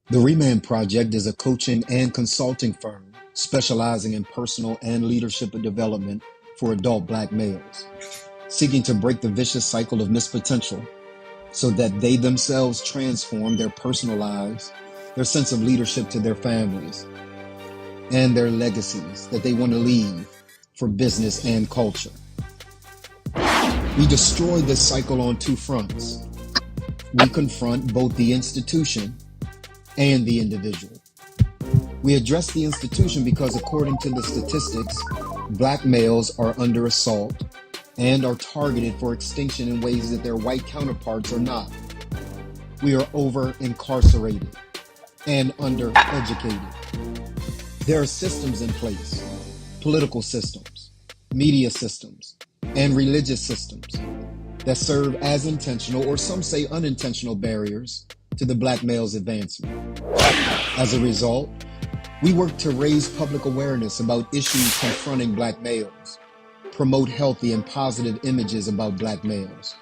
The ReManned Project is a coaching and consulting firm specializing in personal and leadership development for adult Black males, seeking to break the vicious cycle of missed potential so that they themselves transform their personal lives, their sense of leadership to their families, and their legacies that they want to leave for business and culture. We destroy this cycle on two fronts. We confront both the institution and the individual. We address the institution because, according to the statistics, Black males are under assault and are targeted for extinction in ways that their white counterparts are not. We are over incarcerated and undereducated. There are systems in place, political systems, media systems, and religious systems that serve as intentional, or some say unintentional, barriers to the Black male's advancement. As a result, we work to raise public awareness about issues confronting Black males, promote healthy and positive images about Black males,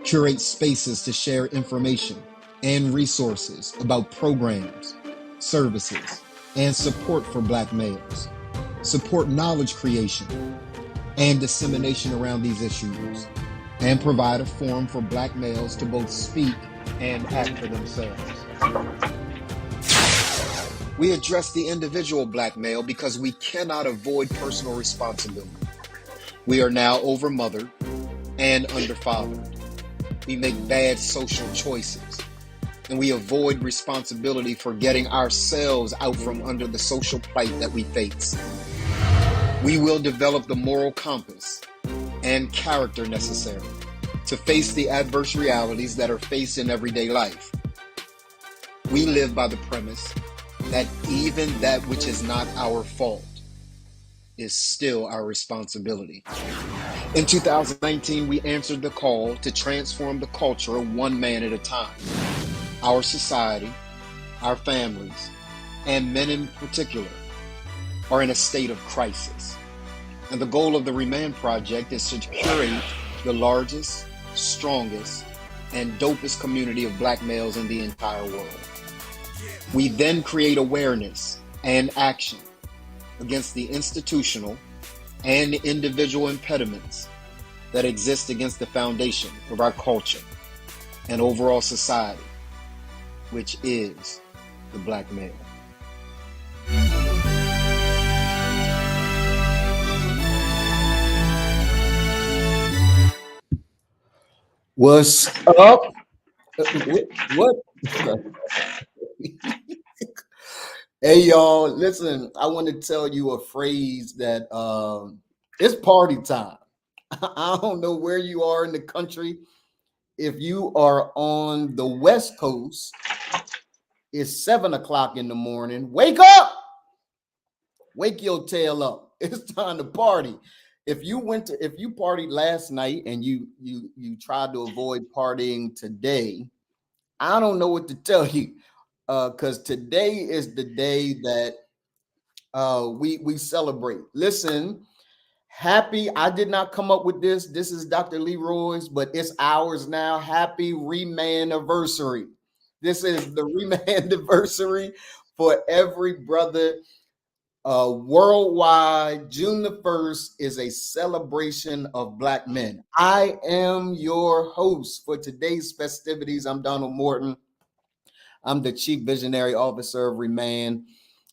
curate spaces to share information and resources about programs, services, and support for Black males, support knowledge creation and dissemination around these issues, and provide a forum for Black males to both speak and act for themselves. We address the individual Black male because we cannot avoid personal responsibility. We are now overmothered and underfathered. We make bad social choices, and we avoid responsibility for getting ourselves out from under the social plight that we face. We will develop the moral compass and character necessary to face the adverse realities that are faced in everyday life. We live by the premise that even that which is not our fault is still our responsibility. In 2019, we answered the call to transform the culture one man at a time. Our society, our families, and men in particular are in a state of crisis. And the goal of the ReManned Project is to curate the largest, strongest, and dopest community of Black males in the entire world. We then create awareness and action against the institutional and individual impediments that exist against the foundation of our culture and overall society, which is the Black male. What's up? What? Hey, y'all, listen, I want to tell you a phrase that it's party time. I don't know where you are in the country. If you are on the West Coast, it's 7 o'clock in the morning. Wake up! Wake your tail up. It's time to party. If you partied last night and you tried to avoid partying today, I don't know what to tell you. Because today is the day that we celebrate. Listen, I did not come up with this. This is Dr. Leroy's, but it's ours now. Happy ReManned anniversary. This is the ReManned anniversary for every brother worldwide. June the 1st is a celebration of Black men. I am your host for today's festivities. I'm Donald Morton. I'm the Chief Visionary Officer of ReManned,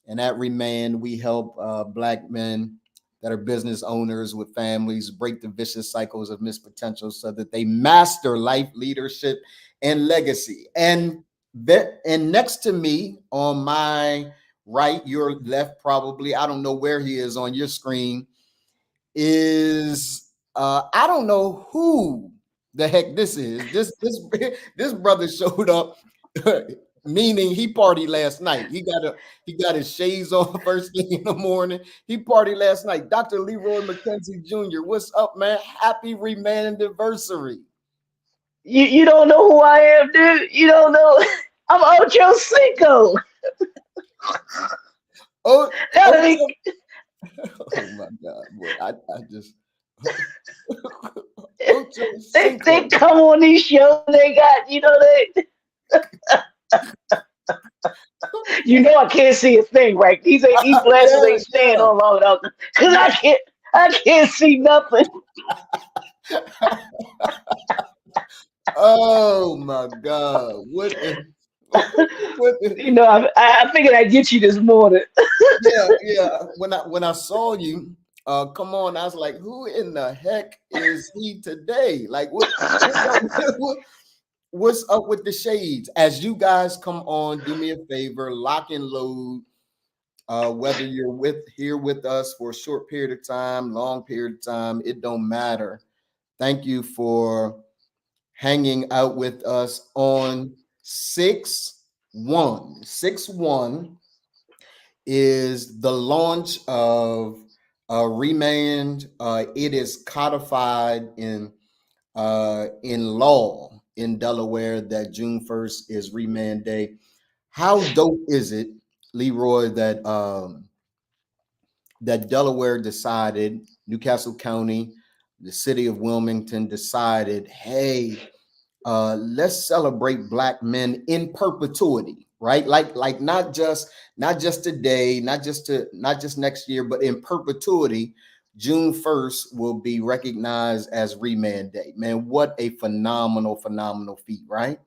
and at ReManned, we help Black men that are business owners with families break the vicious cycles of missed potential so that they master life, leadership, and legacy. And next to me on my right, your left probably, I don't know where he is on your screen, is I don't know who the heck this is. This brother showed up. Meaning he partied last night. He got his shades on first thing in the morning. He partied last night. Dr. Leroy McKenzie Jr., what's up, man? Happy ReManned anniversary. You don't know who I am, dude. You don't know. I'm Ocho Cinco. Oh my God, boy. I just they come on these shows. They got, You know I can't see a thing, right? These glasses Yeah, ain't staying yeah, on long enough because yeah. I can't see nothing. Oh my God. What You know, I figured I'd get you this morning. yeah, yeah. When I saw you, come on, I was like, who in the heck is he today? Like what's up what's up with the shades? As you guys come on, do me a favor, lock and load. Whether you're here with us for a short period of time, long period of time, it don't matter. Thank you for hanging out with us on 6/1. 6/1 is the launch of ReManned. It is codified in law in Delaware that June 1st is Remand Day. How dope is it, Leroy, that Delaware decided, Newcastle County, the city of Wilmington decided, hey, let's celebrate Black men in perpetuity, right? Like not just today, not just next year, but in perpetuity. June 1st will be recognized as Remand Day. Man, what a phenomenal feat, right?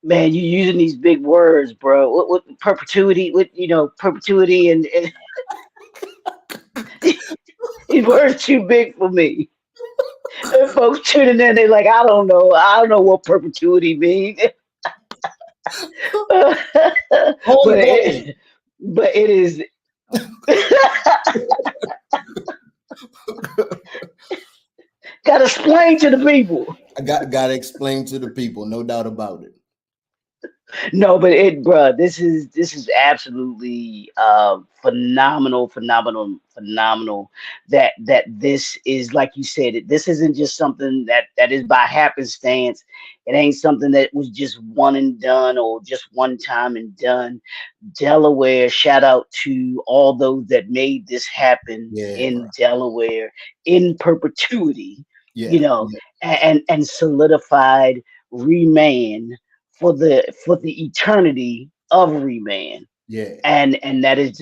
Man, you using these big words, bro. What perpetuity? What perpetuity and these words too big for me. And folks tuning in, they like, I don't know what perpetuity means. but Homegrown. it, but it is. Got to explain to the people. I gotta explain to the people, no doubt about it. No, but bruh, this is absolutely phenomenal, phenomenal. That this is like you said. This isn't just something that is by happenstance. It ain't something that was just one and done or just one time and done. Delaware, shout out to all those that made this happen Yeah, bro. in Delaware in perpetuity. You Yeah, know, yeah, and solidified Reman for the eternity of Reman. yeah, And that is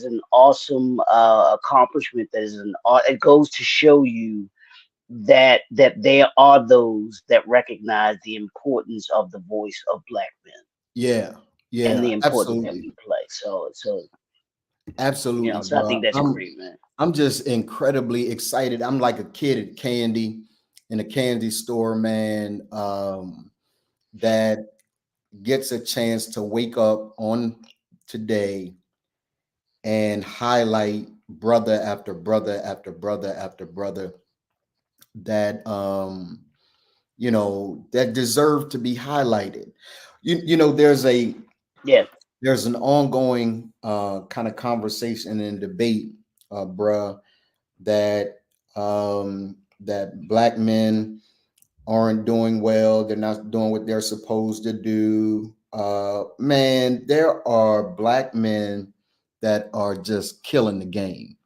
an awesome accomplishment. That is it goes to show you that there are those that recognize the importance of the voice of Black men yeah, and yeah. the importance that Absolutely, we play. absolutely, So I bro. think that's great, man. I'm just incredibly excited. I'm like a kid at candy in a candy store, man. That gets a chance to wake up on today and highlight brother after brother after brother after brother that that deserve to be highlighted. There's Yeah, there's an ongoing kind of conversation and debate, bruh, that Black men aren't doing well. They're not doing what they're supposed to do. Man, there are Black men that are just killing the game.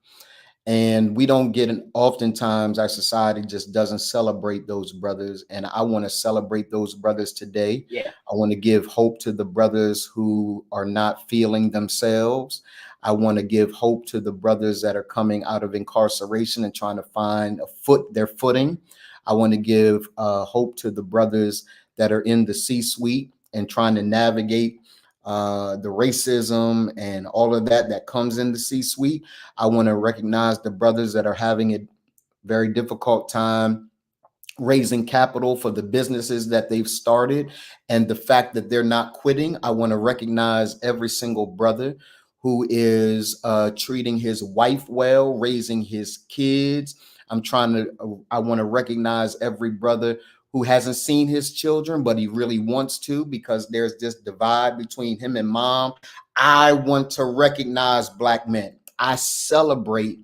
And we don't get an oftentimes our society just doesn't celebrate those brothers. And I want to celebrate those brothers today. yeah, I want to give hope to the brothers who are not feeling themselves. I want to give hope to the brothers that are coming out of incarceration and trying to find their footing. I want to give hope to the brothers that are in the C-suite and trying to navigate the racism and all of that comes in the C-suite. I want to recognize the brothers that are having a very difficult time raising capital for the businesses that they've started and the fact that they're not quitting. I want to recognize every single brother who is treating his wife well, raising his kids. I want to recognize every brother who hasn't seen his children, but he really wants to because there's this divide between him and mom. I want to recognize Black men. I celebrate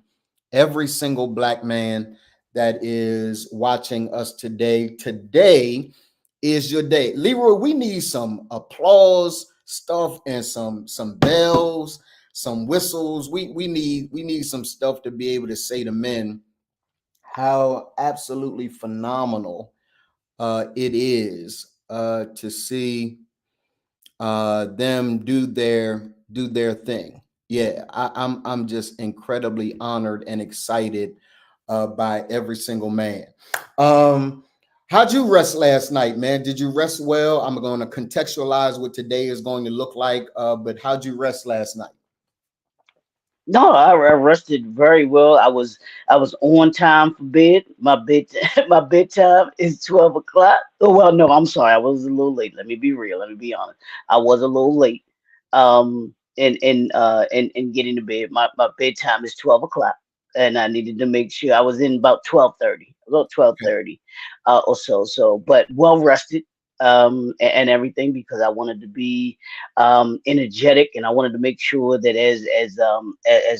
every single Black man that is watching us today. Today is your day. Leroy, we need some applause stuff and some bells, some whistles. We need some stuff to be able to say to men how absolutely phenomenal it is to see them do their thing. Yeah, I'm just incredibly honored and excited by every single man. Um, how'd you rest last night, man? Did you rest well? I'm going to contextualize what today is going to look like. But how'd you rest last night? No, I rested very well. I was on time for bed. My bed my bedtime is 12 o'clock. Oh well, no, I'm sorry. I was a little late. Let me be real. Let me be honest. I was a little late. In getting to bed. My bedtime is 12 o'clock, and I needed to make sure I was in about 12:30, about twelve Okay. thirty, or so. So, but well rested. And everything because I wanted to be energetic, and I wanted to make sure that as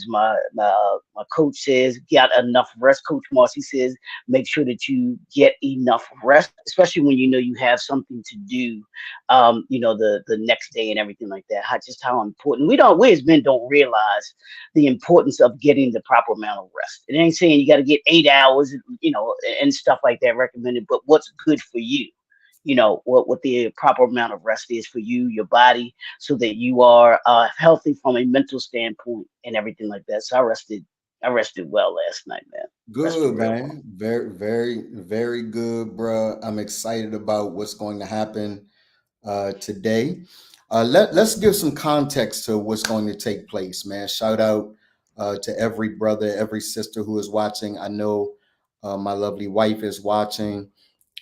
my coach says, get enough rest. Coach Marcy says, make sure that you get enough rest, especially when you know you have something to do, the next day and everything like that. Just how important we as men don't realize the importance of getting the proper amount of rest. It ain't saying you got to get 8 hours, and stuff like that recommended, but what's good for you, what the proper amount of rest is for you, your body, so that you are healthy from a mental standpoint and everything like that. So I rested well last night, man. Rested Good, real well. man. Very, very, very good, bro. I'm excited about what's going to happen today. Let's give some context to what's going to take place, man. Shout out to every brother, every sister who is watching. I know my lovely wife is watching,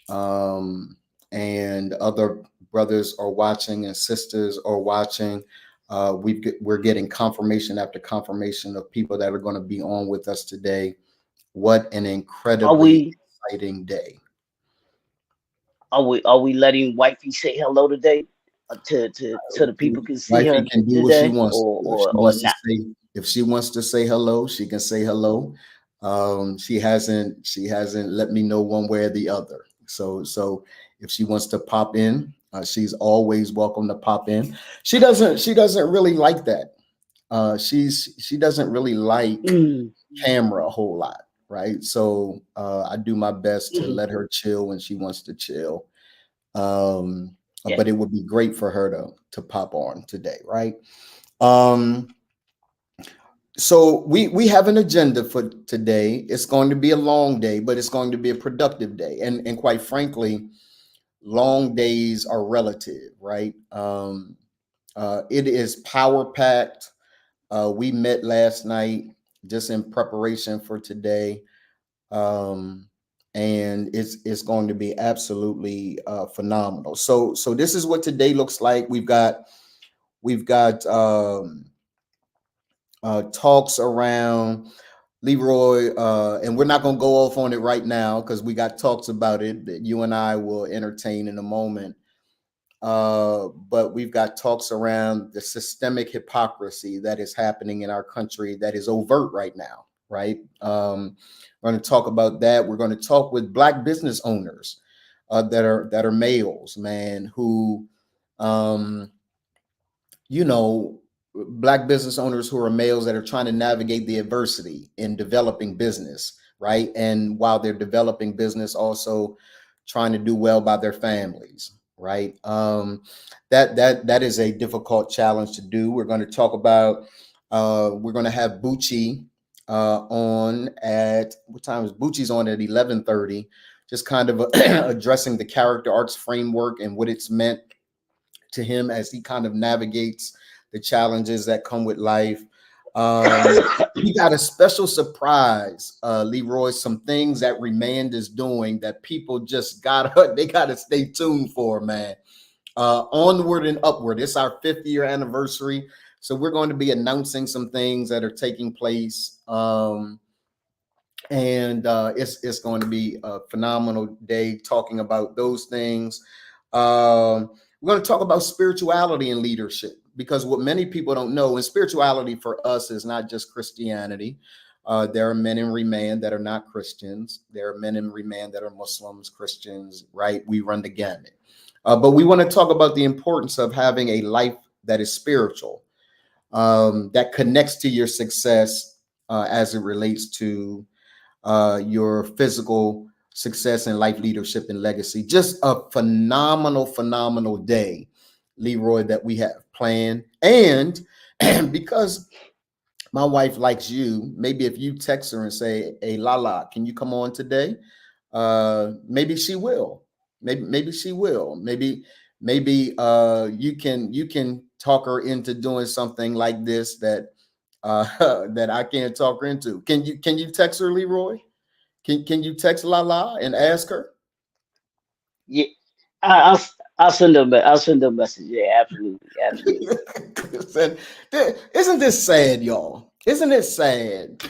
um, and other brothers are watching and sisters are watching. We're getting confirmation after confirmation of people that are going to be on with us today. What an Are incredibly we exciting day. are we letting wifey say hello today, to so the people can see Wifey her can do what she today, wants or to. If or she or wants to not? say, if she wants to say hello, she can say hello. She hasn't let me know one way or the other. So if she wants to pop in, she's always welcome to pop in. She doesn't really like that. She doesn't really like Mm, camera a whole lot, right? So I do my best to mhm. let her chill when she wants to chill. Um, Yeah. but it would be great for her to pop on today, right? Um, so we have an agenda for today. It's going to be a long day, but it's going to be a productive day. And quite frankly, long days are relative, right? It is power packed. We met last night just in preparation for today, um, and it's going to be absolutely phenomenal. So this is what today looks like. We've got talks around Leroy, and we're not going to go off on it right now because we got talks about it that you and I will entertain in a moment. But we've got talks around the systemic hypocrisy that is happening in our country that is overt right now, right? We're going to talk about that. We're going to talk with Black business owners that are males, man, who um, you know, Black business owners who are males that are trying to navigate the adversity in developing business, right? And while they're developing business, also trying to do well by their families, right? That is a difficult challenge to do. We're going to talk about. We're going to have Bucci on at what time is Bucci's on at 11:30, just kind of addressing the character arts framework and what it's meant to him as he kind of navigates the challenges that come with life. We got a special surprise, Leroy. Some things that ReManned is doing that people just gotta they gotta stay tuned for, man. Onward and upward. It's our 5th year anniversary, so we're going to be announcing some things that are taking place. And it's going to be a phenomenal day talking about those things. We're going to talk about spirituality and leadership because what many people don't know, and spirituality for us is not just Christianity. There are men in ReManned that are not Christians. There are men in ReManned that are Muslims, Christians, right? We run the gamut. But we want to talk about the importance of having a life that is spiritual, that connects to your success as it relates to your physical success and life leadership and legacy. Just a phenomenal, phenomenal day. Leroy, that we have planned. And because my wife likes you, maybe if you text her and say, "Hey, Lala, can you come on today?" Maybe she will. Maybe she will. Maybe you can talk her into doing something like this that that I can't talk her into. Can you text her, Leroy? Can you text Lala and ask her? Yeah, I- I'll I'll send them. I'll send them a message. Yeah, absolutely, absolutely. And isn't this sad, y'all? Isn't it sad?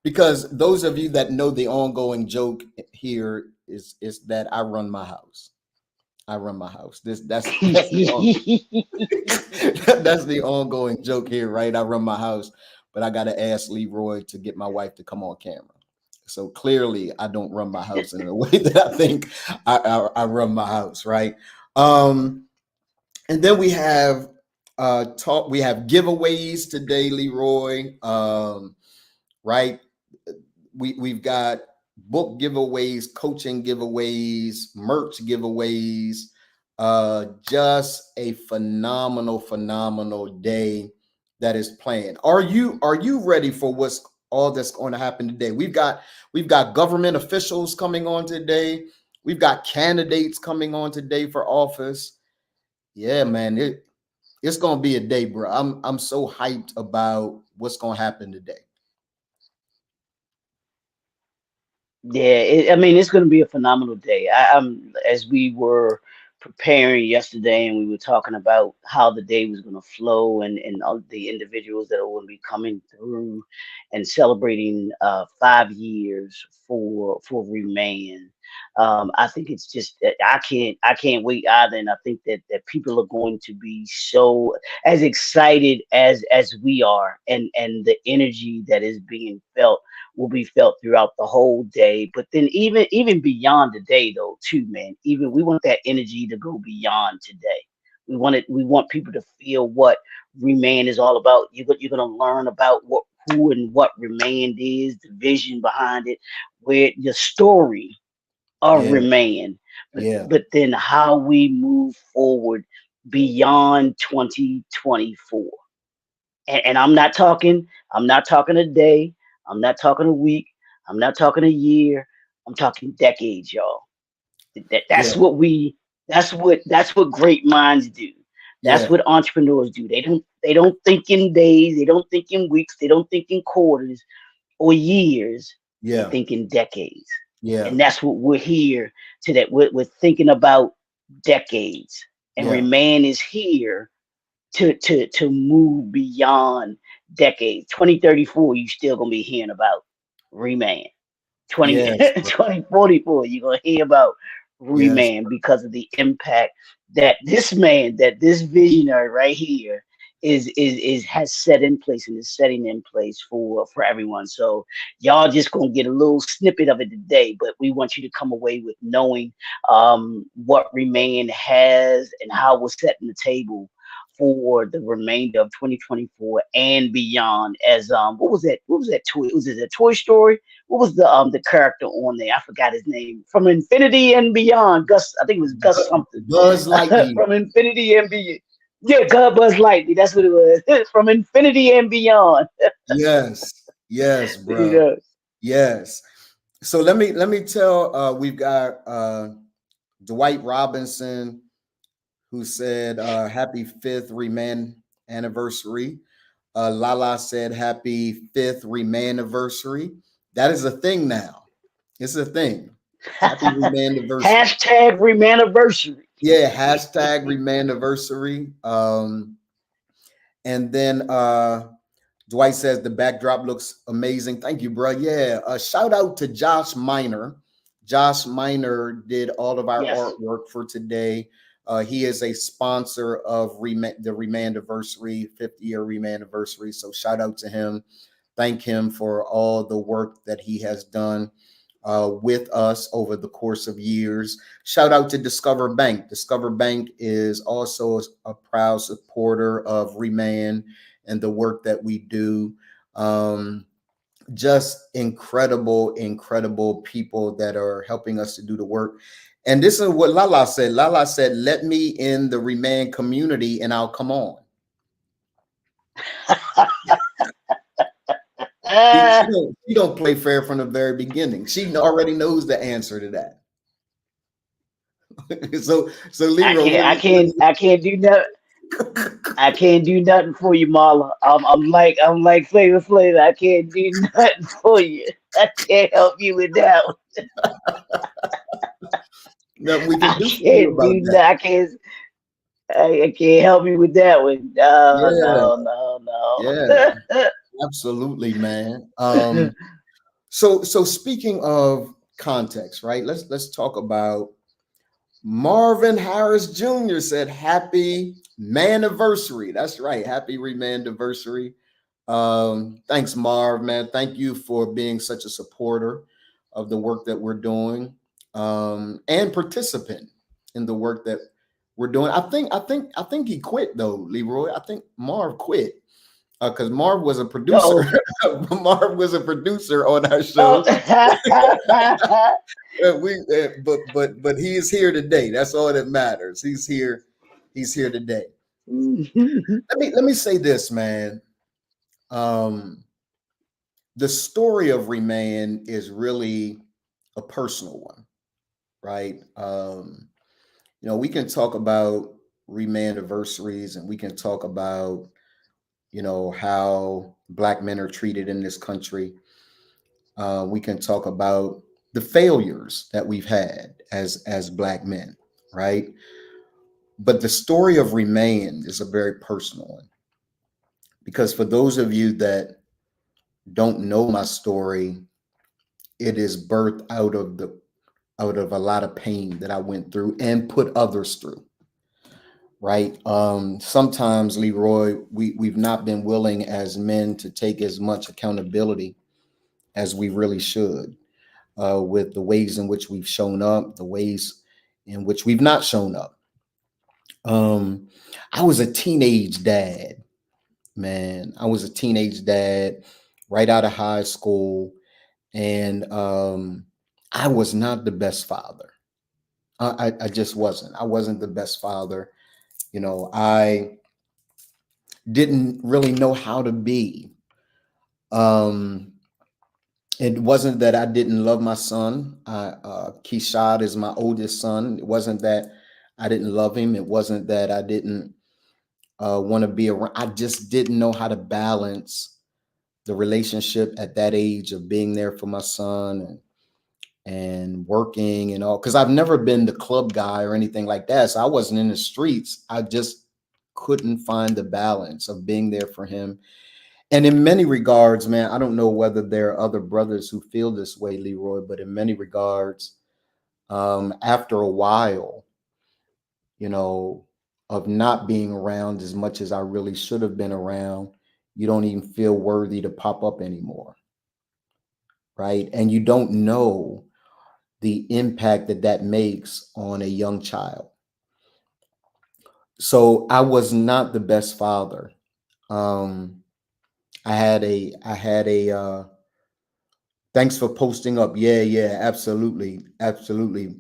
Because those of you that know the ongoing joke here is that I run my house. I run my house. This that's the that's the ongoing joke here, right? I run my house, but I got to ask Leroy to get my wife to come on camera. So clearly, I don't run my house in the way that I think I run my house, right? Um, and then we have talk. We have giveaways today, Leroy. Right? We've got book giveaways, coaching giveaways, merch giveaways. Just a phenomenal day that is planned. Are you ready for what's all that's going to happen today? We've got government officials coming on today. We've got candidates coming on today for office. Yeah, man, it's gonna be a day, bro. I'm so hyped about what's gonna happen today. Yeah, I mean, it's going to be a phenomenal day. As we were preparing yesterday, and we were talking about how the day was going to flow, and all the individuals that are going to be coming through and celebrating 5 years for Remain. I think it's just I can't wait either, and I think that people are going to be so as excited as we are, and the energy that is being felt will be felt throughout the whole day. But then even beyond the day though, too, man. Even we want that energy to go beyond today. We want people to feel what Remand is all about. You're gonna learn about what who and what Remand is, the vision behind it, where the story of Yeah, Remand, yeah, but then how we move forward beyond 2024. And I'm not talking a day, I'm not talking a week, I'm not talking a year, I'm talking decades, y'all. That's yeah, what that's what great minds do. That's yeah, what entrepreneurs do. They don't think in days, they don't think in weeks, they don't think in quarters or years. They yeah, think in decades. yeah, And that's what we're here to that. We're thinking about decades. And yeah, Remain is here to move beyond decades. 2034, you still gonna be hearing about Remand. 20 yes, bro. 2044, you're gonna hear about Yes, Remand because of the impact that this visionary right here is has set in place and is setting in place for everyone. So y'all just gonna get a little snippet of it today, but we want you to come away with knowing what Remain has and how we're setting the table for the remainder of 2024 and beyond. As what was that? What was that toy? Was it a Toy Story? What was the character on there? I forgot his name. From Infinity and Beyond. Gus, I think it was Gus something. Buzz Lightyear. From Infinity and Beyond. Yeah, God Buzz Lightyear. That's what it was. From Infinity and Beyond. Yes, yes, You bro. know. Yes. So let me tell. We've got Dwight Robinson, who said happy fifth remand anniversary. Lala said happy fifth remand anniversary. That is a thing now. It's a thing. Happy remand anniversary. Hashtag Remanniversary. Yeah, hashtag remand anniversary. And then Dwight says the backdrop looks amazing. Thank you, bro. Yeah. Shout out to Josh Miner. Josh Miner did all of our Yes. artwork for today. He is a sponsor of the Remand Anniversary, 50-year Remand Anniversary. So shout out to him. Thank him for all the work that he has done with us over the course of years. Shout out to Discover Bank. Discover Bank is also a proud supporter of Remand and the work that we do. Um, just incredible people that are helping us to do the work. And this is what Lala said. Lala said, let me in the ReManned community and I'll come on. She don't play fair from the very beginning. She already knows the answer to that. so Leroy, I can't do nothing. I can't do nothing for you, Marla. I'm like Flavor Flav. I can't do nothing for you. I can't help you with that one. nothing we can I do for you can't about do that. that. I can't help you with that one. No, Yeah, no, no, yeah, absolutely, man. no. So speaking of context, right? Let's talk about Marvin Harris Jr. said, "Happy Maniversary." That's right, happy ReManned anniversary. Thanks, Marv, man. Thank you for being such a supporter of the work that we're doing, and participant in the work that we're doing. I think he quit though, Leroy. I think Marv quit because Marv was a producer. No. Marv was a producer on our Oh. show. But he is here today. That's all that matters. He's here. He's here today. Let me say this, man. Um, the story of ReManned is really a personal one, right? We can talk about ReManned anniversaries, and we can talk about how Black men are treated in this country. We can talk about the failures that we've had as Black men, right? But the story of ReManned is a very personal one, because for those of you that don't know my story, it is birthed out of a lot of pain that I went through and put others through. Right. Sometimes, Leroy, we've not been willing as men to take as much accountability as we really should, with the ways in which we've shown up, the ways in which we've not shown up. Um, I was a teenage dad, man. I was a teenage dad right out of high school, and I was not the best father. I just wasn't. I wasn't the best father. I didn't really know how to be. Um, it wasn't that I didn't love my son. Keshad is my oldest son. It wasn't that I didn't love him. It wasn't that I didn't want to be around. I just didn't know how to balance the relationship at that age of being there for my son and working and all. Because I've never been the club guy or anything like that. So I wasn't in the streets. I just couldn't find the balance of being there for him. And in many regards, man, I don't know whether there are other brothers who feel this way, Leroy, but in many regards, after a while, you know, of not being around as much as I really should have been around, you don't even feel worthy to pop up anymore, right? And you don't know the impact that that makes on a young child. So I was not the best father. Um, I had a Thanks for posting up. Yeah, yeah, absolutely. Absolutely.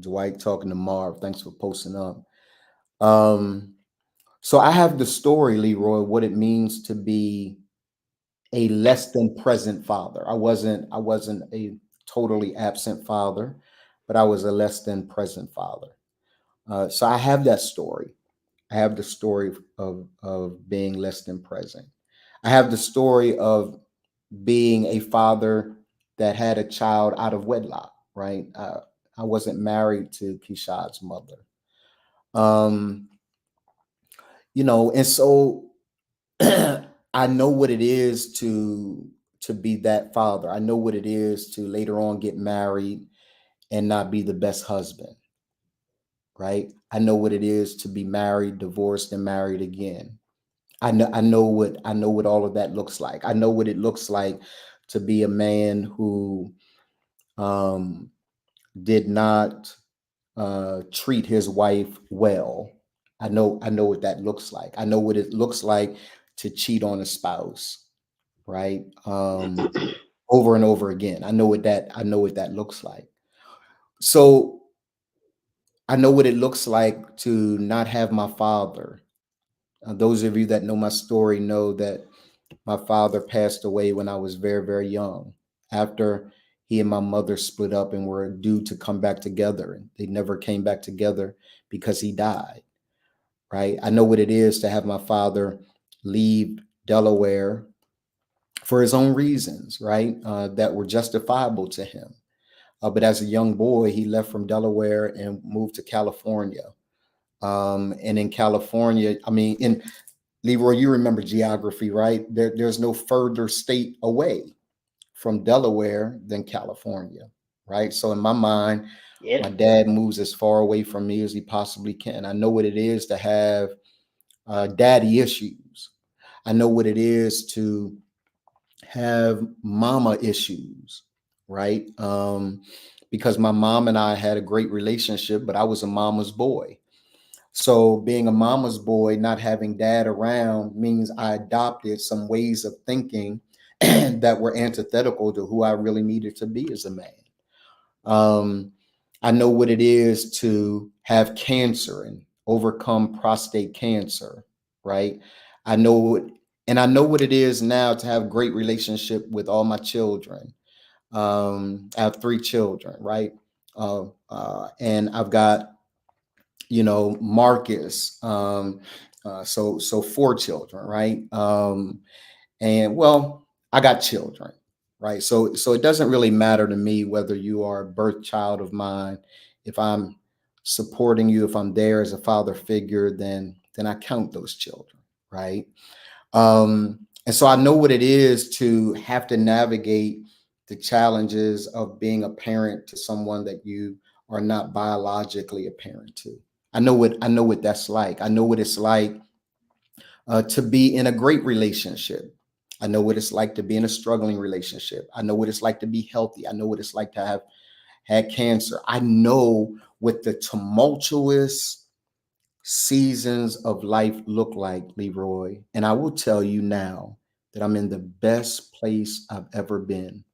Dwight talking to Marv. Thanks for posting up. Um, so I have the story, Leroy, what it means to be a less than present father. I wasn't a totally absent father, but I was a less than present father. So I have that story. I have the story of being less than present. I have the story of being a father that had a child out of wedlock, right? I wasn't married to Keshad's mother. Um, and so I know what it is to be that father. I know what it is to later on get married and not be the best husband, right? I know what it is to be married, divorced, and married again. I know what all of that looks like. I know what it looks like to be a man who um, did not treat his wife well. I know what that looks like. I know what it looks like to cheat on a spouse. right? Over and over again. I know what that looks like. So I know what it looks like to not have my father. Those of you that know my story know that my father passed away when I was very, very young. After he and my mother split up and were due to come back together, and they never came back together because he died. Right? I know what it is to have my father leave Delaware for his own reasons, right? That were justifiable to him. But as a young boy, he left from Delaware and moved to California. And in California, I mean, in Leroy, you remember geography, right? There's no further state away from Delaware than California, right? So in my mind, Yeah. my dad moves as far away from me as he possibly can. I know what it is to have daddy issues. I know what it is to have mama issues, right? Because my mom and I had a great relationship, but I was a mama's boy. So being a mama's boy, not having dad around means I adopted some ways of thinking that were antithetical to who I really needed to be as a man. Um, I know what it is to have cancer and overcome prostate cancer, right? I know what, and I know what it is now to have great relationship with all my children. I have three children, right? And I've got, Marcus. So four children, right? And well, I got children, right? So it doesn't really matter to me whether you are a birth child of mine. If I'm supporting you, if I'm there as a father figure, then I count those children, right? And so I know what it is to have to navigate the challenges of being a parent to someone that you are not biologically a parent to. I know what that's like. I know what it's like to be in a great relationship. I know what it's like to be in a struggling relationship. I know what it's like to be healthy. I know what it's like to have had cancer. I know what the tumultuous seasons of life look like, Leroy. And I will tell you now that I'm in the best place I've ever been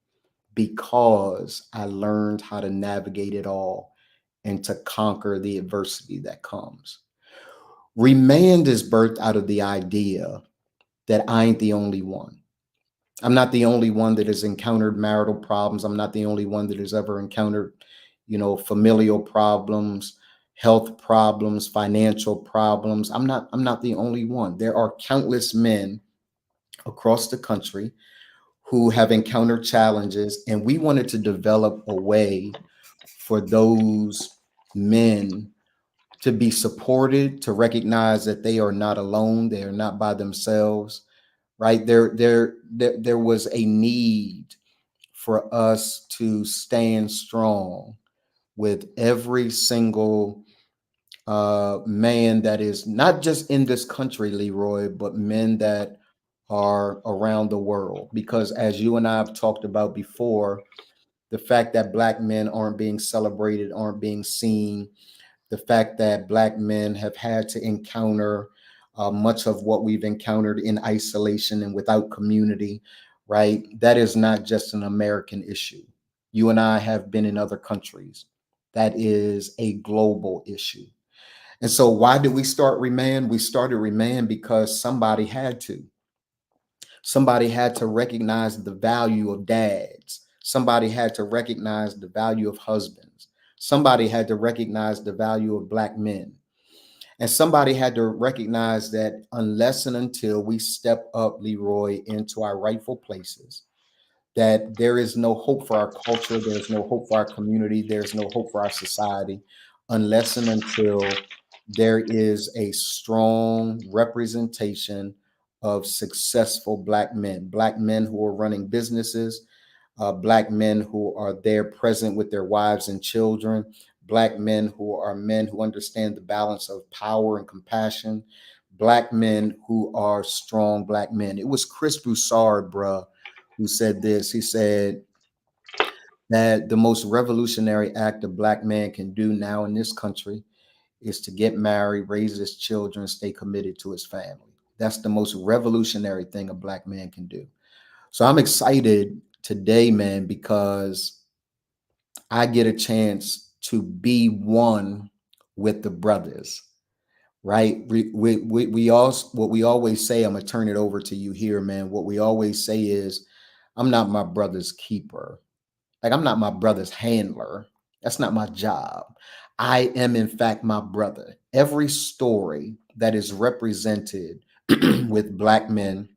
because I learned how to navigate it all and to conquer the adversity that comes. ReManned is birthed out of the idea that I ain't the only one. I'm not the only one that has encountered marital problems. I'm not the only one that has ever encountered, familial problems, health problems, financial problems. I'm not the only one. There are countless men across the country who have encountered challenges, and we wanted to develop a way for those men to be supported, to recognize that they are not alone, they are not by themselves, right? There was a need for us to stand strong with every single man that is not just in this country, Leroy, but men that are around the world. Because as you and I have talked about before, the fact that Black men aren't being celebrated, aren't being seen, the fact that Black men have had to encounter much of what we've encountered in isolation and without community, right? That is not just an American issue. You and I have been in other countries. That is a global issue. And so, why did we start ReManned? We started ReManned because somebody had to. Somebody had to recognize the value of dads. Somebody had to recognize the value of husbands. Somebody had to recognize the value of Black men. And somebody had to recognize that unless and until we step up, Leroy, into our rightful places, that there is no hope for our culture, there's no hope for our community, there's no hope for our society, unless and until there is a strong representation of successful Black men who are running businesses, Black men who are there present with their wives and children, Black men who understand the balance of power and compassion, Black men who are strong Black men. It was Chris Broussard, bruh, who said this. He said that the most revolutionary act a Black man can do now in this country is to get married, raise his children, stay committed to his family. That's the most revolutionary thing a Black man can do. So I'm excited today, man, because I get a chance to be one with the brothers, right? We all, what we always say, I'm gonna turn it over to you here, man. What we always say is, I'm not my brother's keeper. Like, I'm not my brother's handler. That's not my job. I am, in fact, my brother. Every story that is represented with Black men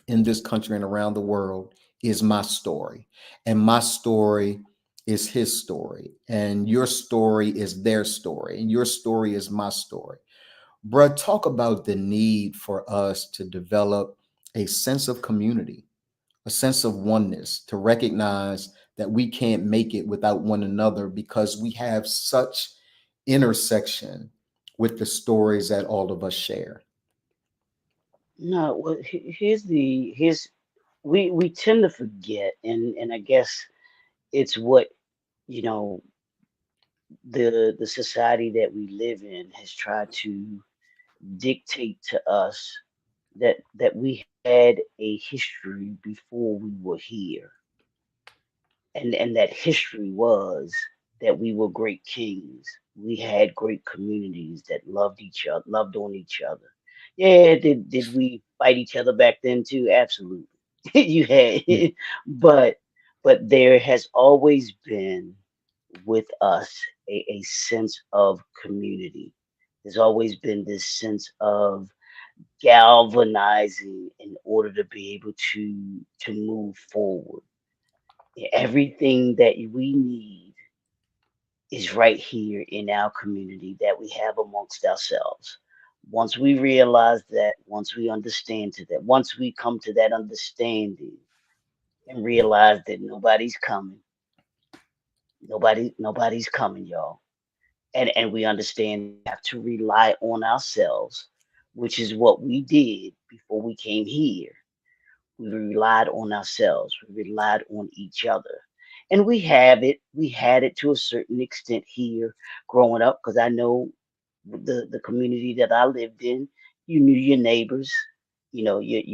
in this country and around the world is my story. And my story is his story. And your story is their story. And your story is my story. Bruh, talk about the need for us to develop a sense of community, a sense of oneness, to recognize that we can't make it without one another because we have such intersection with the stories that all of us share. No, well, here's we tend to forget, and I guess it's what you know the society that we live in has tried to dictate to us that we had a history before we were here, and that history was that we were great kings. We had great communities that loved each other, loved on each other. Yeah, did we fight each other back then too? Absolutely. You had, Yeah. but but there has always been with us a sense of community. There's always been this sense of galvanizing in order to be able to move forward. Everything that we need is right here in our community that we have amongst ourselves. Once we realize that, once we understand to that, once we come to that understanding and realize that nobody's coming, nobody's coming, y'all. And we understand that we have to rely on ourselves, which is what we did before we came here. We relied on ourselves. We relied on each other. And we have it. We had it to a certain extent here growing up because I know the community that I lived in, you knew your neighbors. You know, you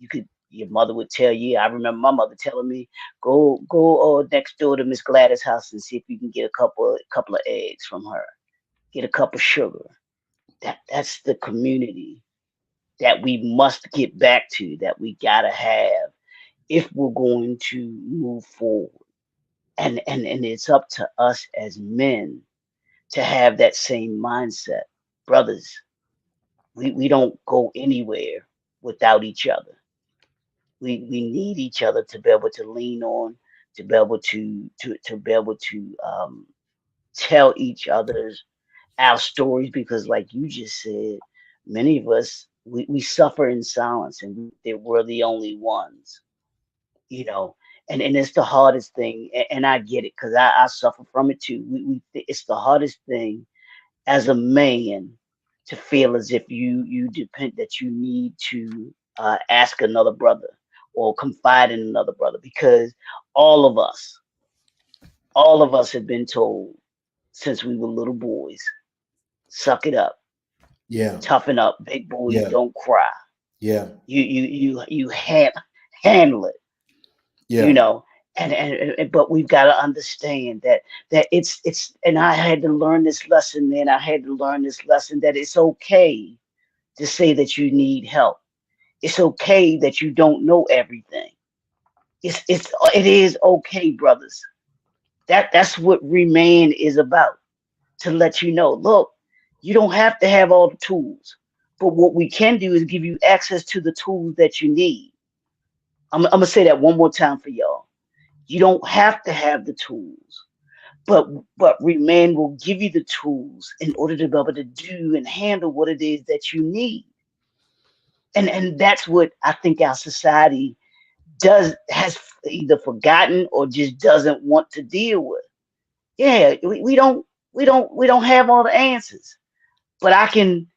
could, your mother would tell you. I remember my mother telling me, go next door to Miss Gladys' house and see if you can get a couple of eggs from her. Get a cup of sugar. That's the community that we must get back to, that we gotta have if we're going to move forward. And it's up to us as men to have that same mindset. Brothers, we don't go anywhere without each other. We need each other to be able to lean on, to be able to be able to tell each other's our stories because like you just said, many of us we suffer in silence and we, that we're the only ones, you know. And it's the hardest thing, and I get it because I suffer from it too. It's the hardest thing as a man to feel as if you depend that you need to ask another brother or confide in another brother because all of us all of us have been told since we were little boys, suck it up, Yeah. toughen up, big boys Yeah. don't cry. Yeah. You handle it, you Yeah. know. But we've got to understand that it's and I had to learn this lesson, man. I had to learn this lesson that it's okay to say that you need help. It's okay that you don't know everything. It is okay, brothers. That's what remain is about. To let you know, look, you don't have to have all the tools, but what we can do is give you access to the tools that you need. I'm gonna say that one more time for y'all. You don't have to have the tools, but Remain will give you the tools in order to be able to do and handle what it is that you need. And that's what I think our society does has either forgotten or just doesn't want to deal with. Yeah, we don't have all the answers, but I can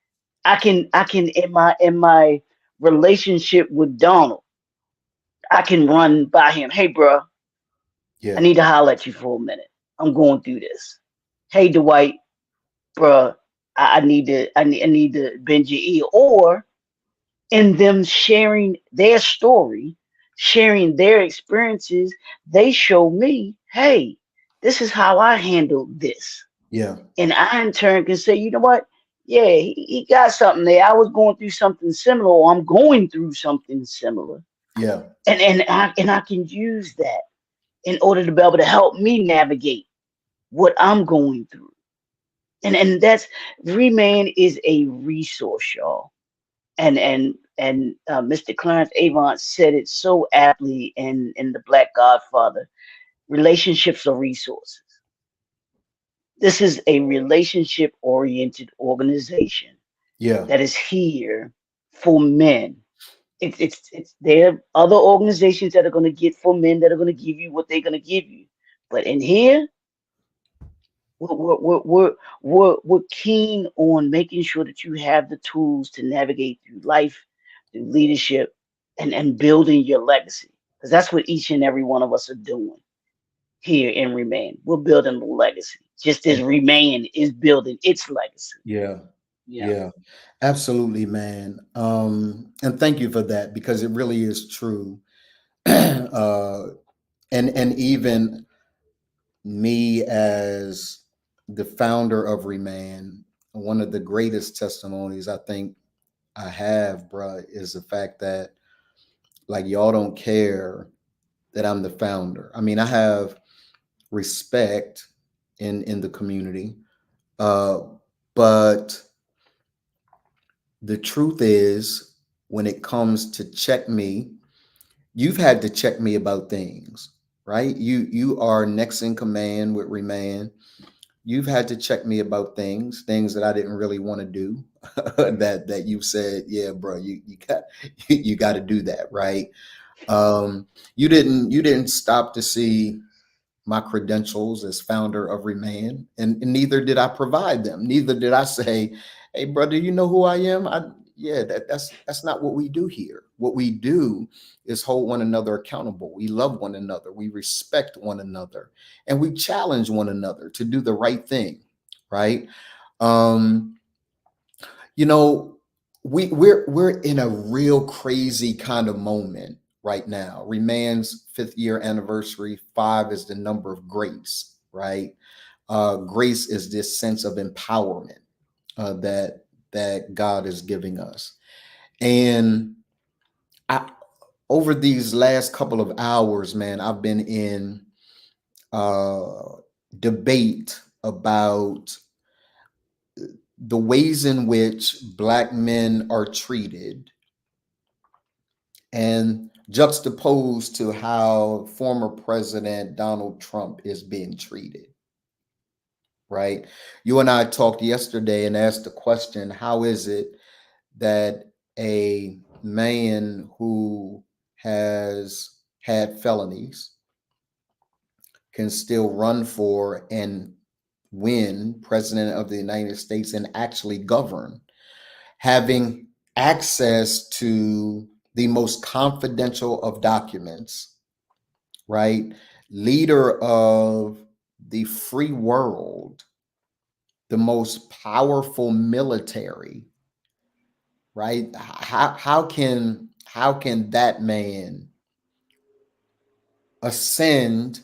in my relationship with Donald, I can run by him. Hey, bro, I Yeah. need to holler at you for a minute. I'm going through this. Hey, Dwight, bro, I need to bend your ear. Or and them sharing their story, sharing their experiences, they show me, hey, this is how I handled this. Yeah. And I in turn can say, you know what? Yeah, he got something there. I was going through something similar, or I'm going through something similar. Yeah. And I can use that in order to be able to help me navigate what I'm going through. And that's ReManned is a resource, y'all. And Mr. Clarence Avant said it so aptly in The Black Godfather. Relationships are resources. This is a relationship oriented organization Yeah. that is here for men. It's there are other organizations that are going to get for men that are going to give you what they're going to give you. But in here, we're keen on making sure that you have the tools to navigate through life, through leadership, and building your legacy. Because that's what each and every one of us are doing here in Remain. We're building a legacy, just as Remain is building its legacy. Yeah. Yeah. Yeah. Absolutely, man. And thank you for that because it really is true. And even me as the founder of Reman, one of the greatest testimonies I think I have, bruh, is the fact that like y'all don't care that I'm the founder. I mean, I have respect in the community, uh, but the truth is, when it comes to check me, you've had to check me about things, right? You are next in command with Reman. You've had to check me about things that I didn't really want to do. that you said, yeah, bro, you got you got to do that, right? You didn't stop to see my credentials as founder of Remain, and neither did I provide them. Neither did I say, "Hey, brother, you know who I am?" Yeah, that's not what we do here. What we do is hold one another accountable. We love one another. We respect one another, and we challenge one another to do the right thing, right? Um, you know, we're in a real crazy kind of moment right now. Remand's 5th year anniversary. 5 is the number of grace, right? Grace is this sense of empowerment that God is giving us. And I, over these last couple of hours, man, I've been in uh, debate about the ways in which Black men are treated and juxtaposed to how former President Donald Trump is being treated, right? You and I talked yesterday and asked the question, how is it that a man who has had felonies can still run for and win president of the United States and actually govern, having access to the most confidential of documents, right? Leader of the free world, the most powerful military, right? How can that man ascend?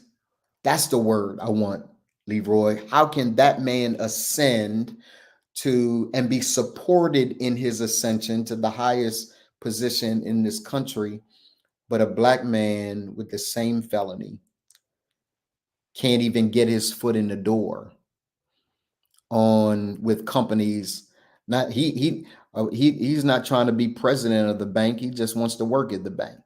That's the word I want, Leroy. How can that man ascend to and be supported in his ascension to the highest position in this country, but a Black man with the same felony can't even get his foot in the door on with companies? Not he's not trying to be president of the bank. He just wants to work at the bank,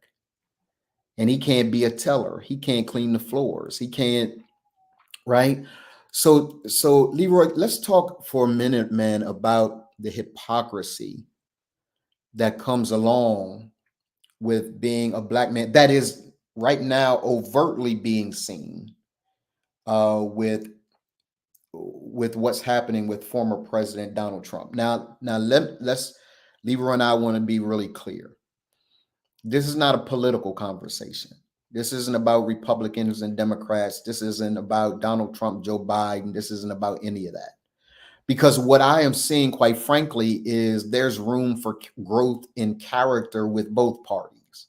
and he can't be a teller. He can't clean the floors. He can't, right? So Leroy, let's talk for a minute, man, about the hypocrisy that comes along with being a Black man that is right now overtly being seen uh, with with what's happening with former President Donald Trump. Now let's Leroy and I want to be really clear. This is not a political conversation. This isn't about Republicans and Democrats. This isn't about Donald Trump, Joe Biden. This isn't about any of that. Because what I am seeing, quite frankly, is there's room for growth in character with both parties.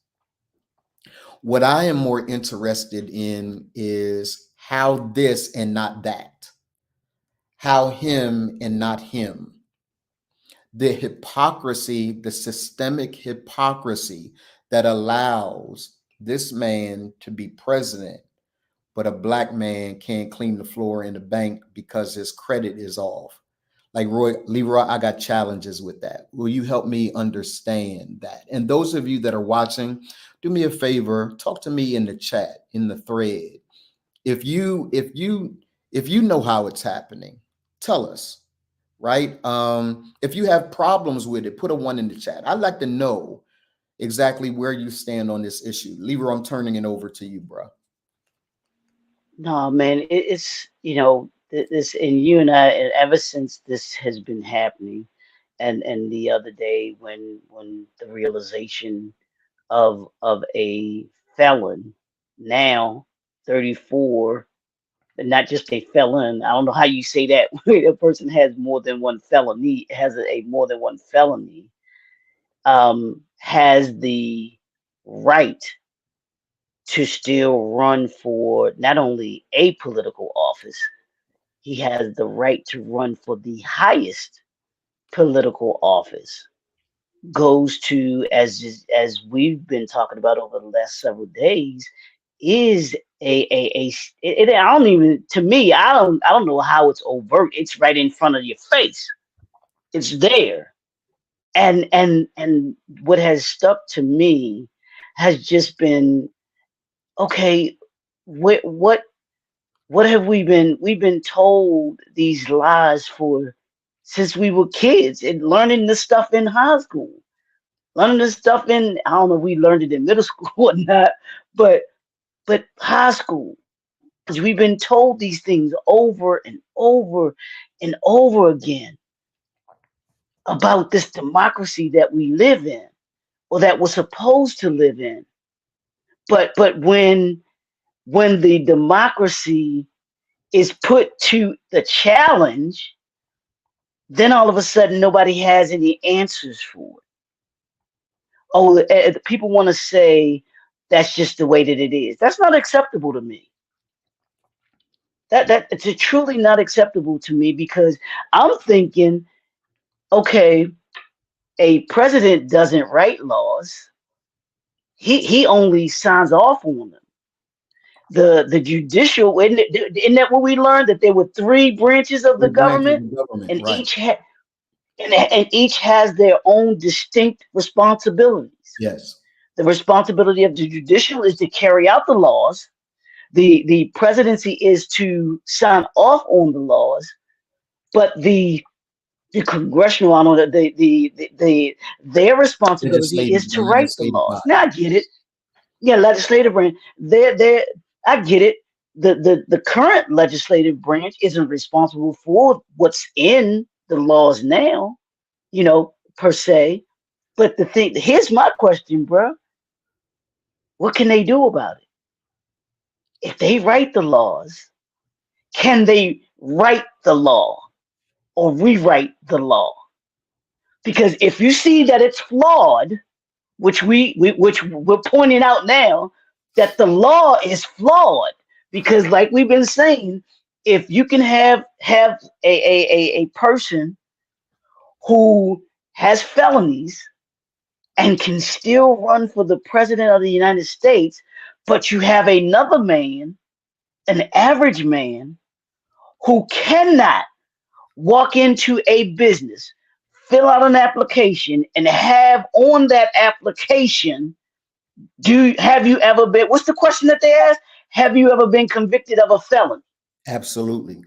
What I am more interested in is how this and not that, how him and not him. The hypocrisy, the systemic hypocrisy that allows this man to be president, but a black man can't clean the floor in the bank because his credit is off. Like Leroy, I got challenges with that. Will you help me understand that? And those of you that are watching, do me a favor, talk to me in the chat, in the thread. If you know how it's happening, tell us, right? If you have problems with it, put a 1 in the chat. I'd like to know exactly where you stand on this issue. Leroy, I'm turning it over to you, bro. No, man, it's this, and you and I, and ever since this has been happening, and the other day when the realization of a felon, now 34, and not just a felon. I don't know how you say that when a person has more than one felony, has a more than one felony, has the right to still run for not only a political office, he has the right to run for the highest political office. Goes to, as we've been talking about over the last several days, is I don't even, to me, I don't know how it's overt. It's right in front of your face. It's there. And what has stuck to me has just been, okay, what have we've been told these lies for since we were kids, and learning this stuff in high school, learning this stuff in, I don't know if we learned it in middle school or not, but high school. Because we've been told these things over and over and over again about this democracy that we live in, or that we're supposed to live in. But when the democracy is put to the challenge, then all of a sudden nobody has any answers for it. Oh, people want to say that's just the way that it is. That's not acceptable to me. That it's truly not acceptable to me, because I'm thinking, okay, a president doesn't write laws. He only signs off on them. The judicial, isn't that what we learned, that there were 3 branches of the 3 branches government, of government, and right? each has their own distinct responsibilities. Yes. The responsibility of the judicial is to carry out the laws. The presidency is to sign off on the laws, but the congressional, I don't know, their responsibility is The to write the legislative laws. body. Now I get it. Yeah, legislative branch. I get it. The current legislative branch isn't responsible for what's in the laws now, per se. But here's my question, bro. What can they do about it? If they write the laws, can they write the law or rewrite the law? Because if you see that it's flawed, which we're pointing out now, that the law is flawed, because like we've been saying, if you can have a person who has felonies and can still run for the president of the United States, but you have another man, an average man, who cannot walk into a business, fill out an application, and have on that application, have you ever been, what's the question that they ask? Have you ever been convicted of a felony? Absolutely.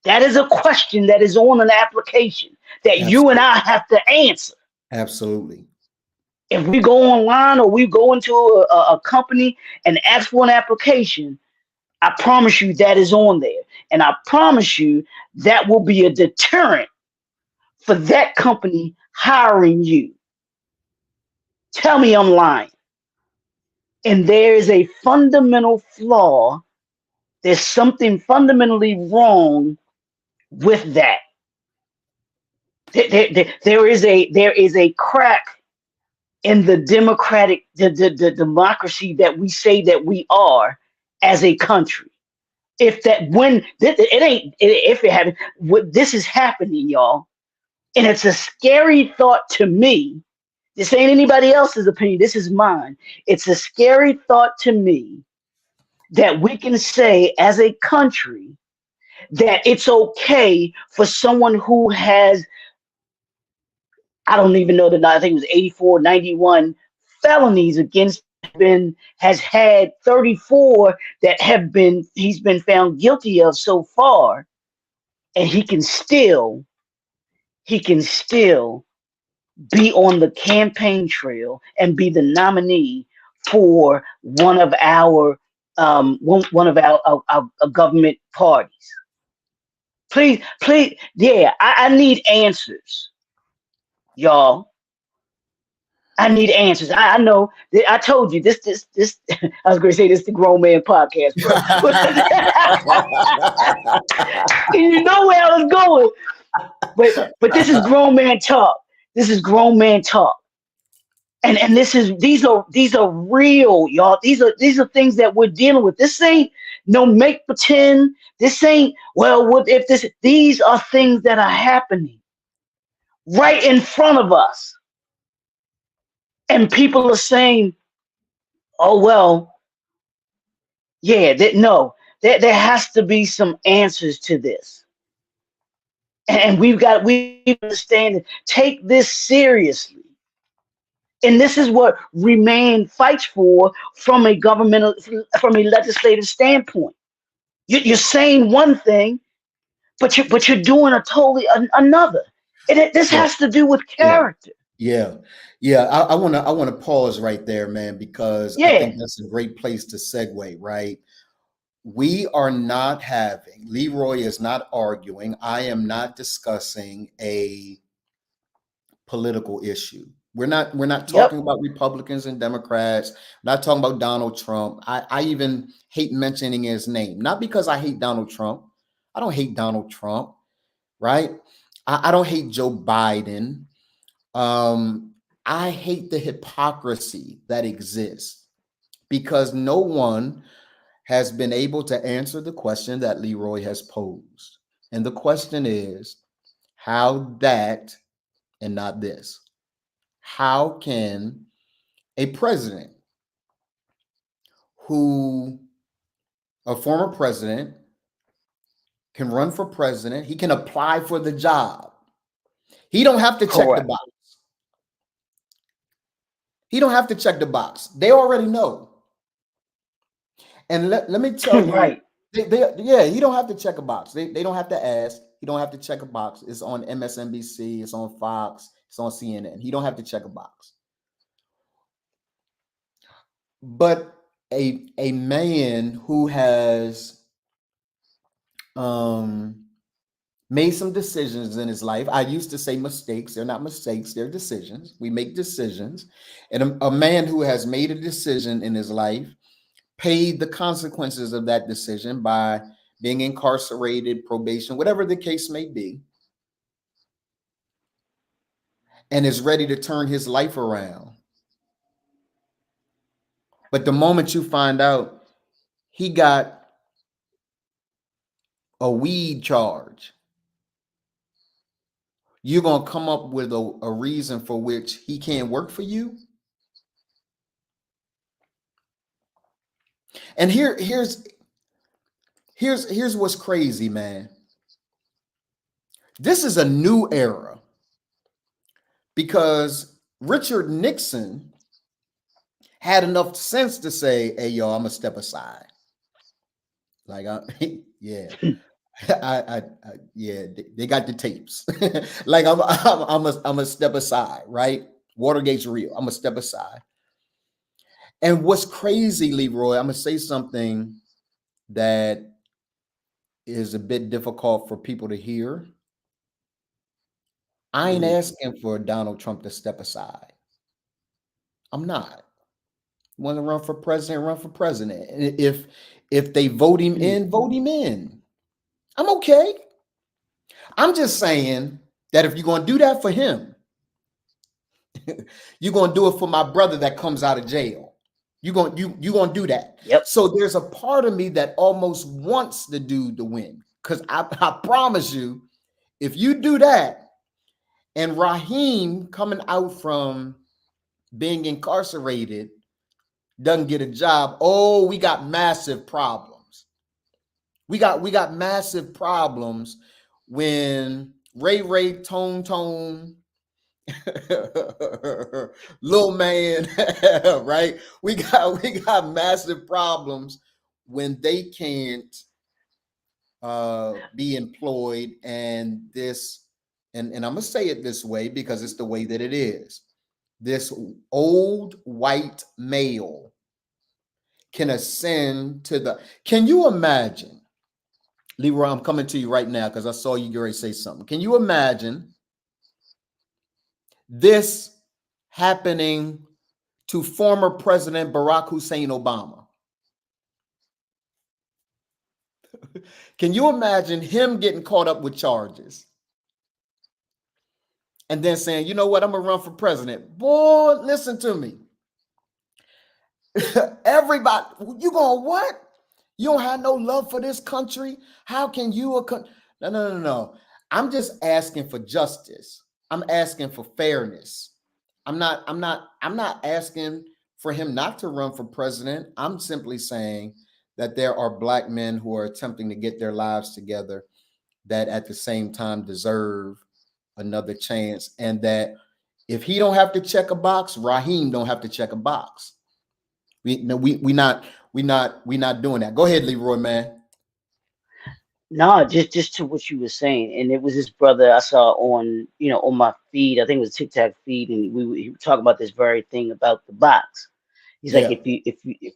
That is a question that is on an application that you and Absolutely. I have to answer. Absolutely. If we go online or we go into a company and ask for an application, I promise you that is on there. And I promise you that will be a deterrent for that company hiring you. Tell me I'm lying. And there is a fundamental flaw. There's something fundamentally wrong with that. There is a crack in the the democracy that we say that we are as a country. If that when it ain't if it happens, what this is happening, y'all, and it's a scary thought to me. This ain't anybody else's opinion. This is mine. It's a scary thought to me that we can say as a country that it's okay for someone who has, I don't even know I think it was 84, 91 felonies against has had 34 that have been he's been found guilty of so far, and he can still be on the campaign trail and be the nominee for one of our government parties. Please, yeah, I need answers, y'all. I need answers. I know. I told you this. I was going to say this the grown man podcast, bro. You know where I was going, but this is grown man talk. This is grown man talk, and these are real, y'all. These are things that we're dealing with. This ain't no make pretend. This ain't what if this. These are things that are happening right in front of us, and people are saying, "Oh well, yeah, no, there has to be some answers to this." And we understand it. Take this seriously. And this is what ReManned fights for from a legislative standpoint. You're saying one thing, but you're doing a totally another. And this Yeah, has to do with yeah, character. yeah, yeah. I wanna pause right there, man, because I Yeah. think that's a great place to segue, right? We are not having, Leroy is not arguing. I am not discussing a political issue. We're not talking Yep. about Republicans and Democrats, not talking about Donald Trump. I even hate mentioning his name, not because I hate Donald Trump. I don't hate Donald Trump, right? I don't hate Joe Biden. I hate the hypocrisy that exists because no one has been able to answer the question that Leroy has posed. And the question is how that and not this. How can a president who, a former president, can run for president, he can apply for the job. He don't have to check the Correct. box. He don't have to check the box. They already know. And let me tell you, Right. yeah, he don't have to check a box. They don't have to ask. He don't have to check a box. It's on MSNBC, it's on Fox, it's on CNN. He don't have to check a box. But a man who has made some decisions in his life. I used to say mistakes. They're not mistakes, they're decisions. We make decisions. And a man who has made a decision in his life paid the consequences of that decision by being incarcerated, probation, whatever the case may be, and is ready to turn his life around. But the moment you find out he got a weed charge, you're going to come up with a reason for which he can't work for you. And here's what's crazy, man. This is a new era because Richard Nixon had enough sense to say, "Hey, yo, I'm gonna step aside." Like, yeah, yeah, they got the tapes. Like, I'm a step aside, right? Watergate's real. I'm gonna step aside. And what's crazy, Leroy, I'm gonna say something that is a bit difficult for people to hear. I ain't asking for Donald Trump to step aside. I'm not. Want to run for president, run for president. And if they vote him in, vote him in. I'm okay. I'm just saying that if you're going to do that for him, you're going to do it for my brother that comes out of jail. You're going to do that. Yep. So there's a part of me that almost wants the dude to win, because I promise you, if you do that and Raheem coming out from being incarcerated doesn't get a job, oh, we got massive problems. We got massive problems when Ray, Tone, Lil Man, right? We got massive problems when they can't be employed, and this, and I'm gonna say it this way because it's the way that it is. This old white male can ascend to the. Can you imagine, Leroy? I'm coming to you right now because I saw you already say something. Can you imagine this happening to former President Barack Hussein Obama? Can you imagine him getting caught up with charges and then saying, you know what, I'm gonna run for president? Boy, listen to me. Everybody, you going what? You don't have no love for this country? How can you? No. I'm just asking for justice. I'm asking for fairness. I'm not asking for him not to run for president. I'm simply saying that there are Black men who are attempting to get their lives together that at the same time deserve another chance, and that if he don't have to check a box, Raheem don't have to check a box. We not doing that. Go ahead, Leroy, man. No, just to what you were saying, and it was this brother I saw on on my feed. I think it was TikTok feed, and he was talking about this very thing about the box. He's like, Yeah.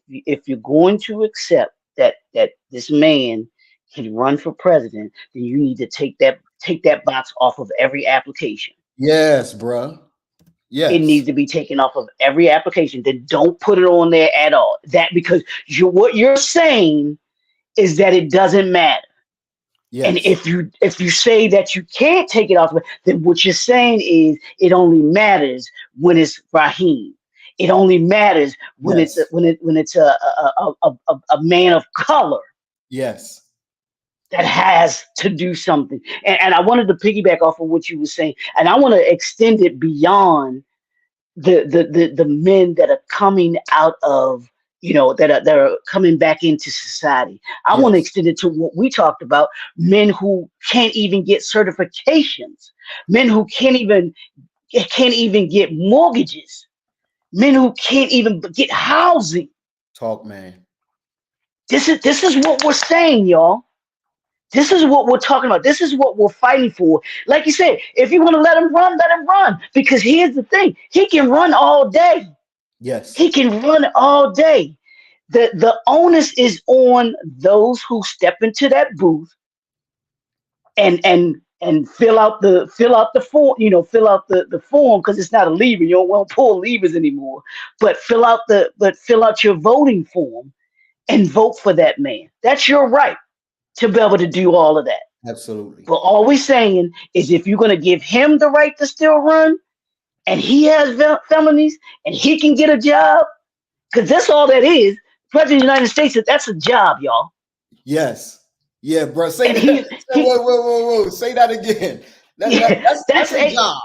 if you're going to accept that this man can run for president, then you need to take that box off of every application. Yes, bro. It Yes. needs to be taken off of every application. Then don't put it on there at all. That because what you're saying is that it doesn't matter. And Yes. if you say that you can't take it off, then what you're saying is it only matters when it's Raheem. It only matters when Yes. it's a man of color Yes. that has to do something. And I wanted to piggyback off of what you were saying, and I want to extend it beyond the men that are coming out of that are coming back into society. I want to Yes. extend it to what we talked about: men who can't even get certifications, men who can't even get mortgages, men who can't even get housing. Talk, man. This is what we're saying, y'all. This is what we're talking about. This is what we're fighting for. Like you said, if you want to let him run, let him run. Because here's the thing: he can run all day. Yes. He can run all day. The onus is on those who step into that booth and fill out the form, fill out the form, because it's not a lever. You don't want to pull levers anymore. But fill out your voting form and vote for that man. That's your right to be able to do all of that. Absolutely. But all we're saying is, if you're going to give him the right to still run, and he has felonies, and he can get a job, because that's all that is. President of the United States, that's a job, y'all. Yes. Yeah, bro. Say And that. Whoa. Say that again. That's a job.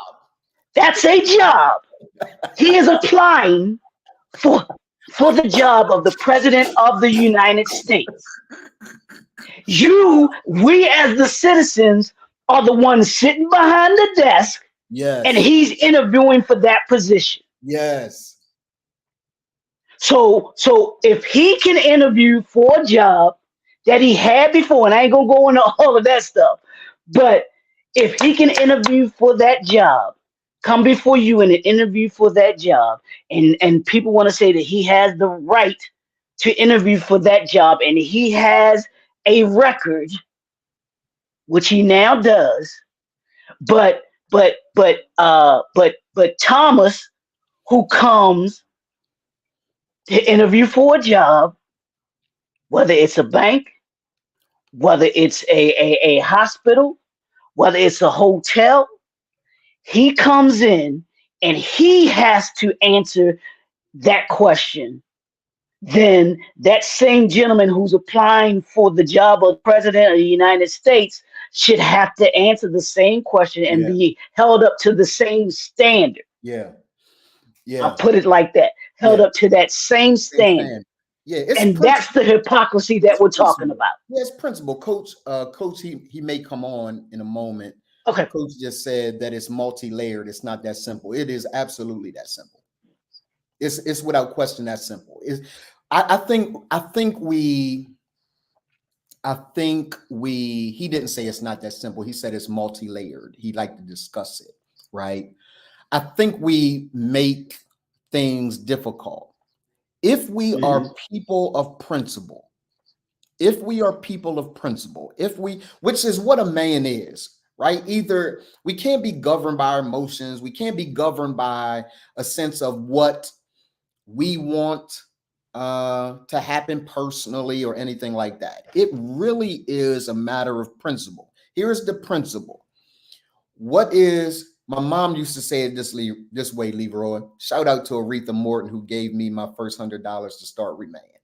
That's a job. He is applying for the job of the President of the United States. We as the citizens are the ones sitting behind the desk, Yes. and he's interviewing for that position. Yes. So if he can interview for a job that he had before, and I ain't gonna go into all of that stuff, but if he can interview for that job, come before you in an interview for that job, and people want to say that he has the right to interview for that job, and he has a record, which he now does, but Thomas, who comes to interview for a job, whether it's a bank, whether it's a hospital, whether it's a hotel, He comes in and he has to answer that question. Then that same gentleman who's applying for the job of president of the United States should have to answer the same question and Yeah. be held up to the same standard. Yeah. I'll Yeah. put it like that, held Yeah. up to that same Same standard. thing. Yeah. It's And that's the hypocrisy that It's we're talking principle. about. Yeah, it's principle. Coach, he may come on in a moment. Okay. Coach just said that it's multi-layered. It's not that simple. It is absolutely that simple. It's without question that simple. I think he didn't say it's not that simple. He said it's multi-layered. He'd like to discuss it, right? I think we make things difficult. If we are people of principle, which is what a man is, right? Either we can't be governed by our emotions, we can't be governed by a sense of what we want to happen personally or anything like that. It really is a matter of principle. Here's the principle. My mom used to say it this way, Leroy. Shout out to Aretha Morton, who gave me my first $100 to start ReManned.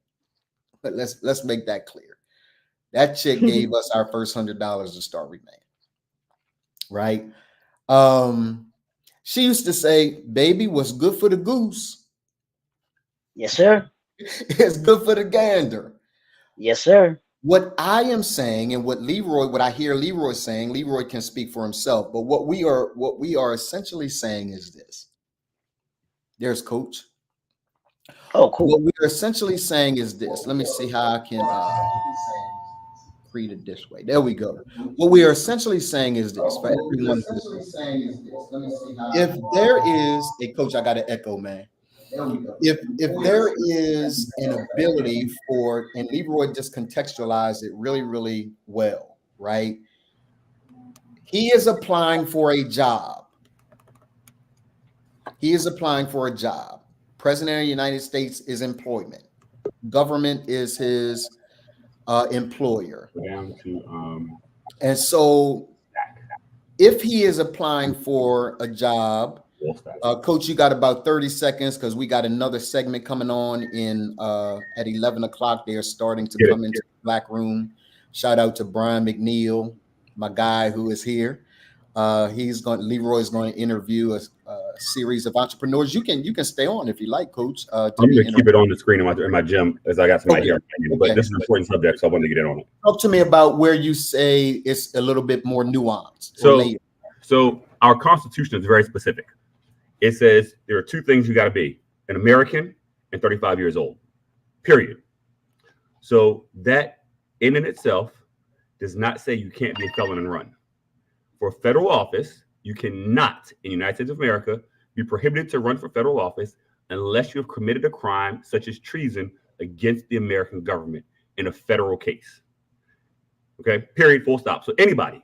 But let's make that clear. That chick gave us our first $100 to start ReManned, right? She used to say, "Baby, what's good for the goose? Yes, sir. It's good for the gander." Yes, sir. What I am saying, and what I hear Leroy saying, Leroy can speak for himself. But what we are essentially saying is this. There's Coach. Oh, cool. What we're essentially saying is this. Let me see how I can read it this way. There we go. What we are essentially saying is this for everyone. If there is a coach, I got an echo, man. If there is an ability for, and Leroy just contextualized it really, really well, right? He is applying for a job. President of the United States is employment. Government is his employer. And so if he is applying for a job, Coach, you got about 30 seconds because we got another segment coming on at 11 o'clock. They are starting to come into the Black Room. Shout out to Brian McNeil, my guy who is here. Leroy's going to interview a series of entrepreneurs. You can stay on if you like, Coach. I'm going to keep it on the screen in my gym as I got somebody here. But this is an important subject, so I wanted to get in on it. Talk to me about where you say it's a little bit more nuanced. So our Constitution is very specific. It says there are two things you got to be: an American and 35 years old, period. So that in and itself does not say you can't be a felon and run. For federal office, you cannot, in the United States of America, be prohibited to run for federal office unless you have committed a crime such as treason against the American government in a federal case. Okay, period, full stop. So anybody,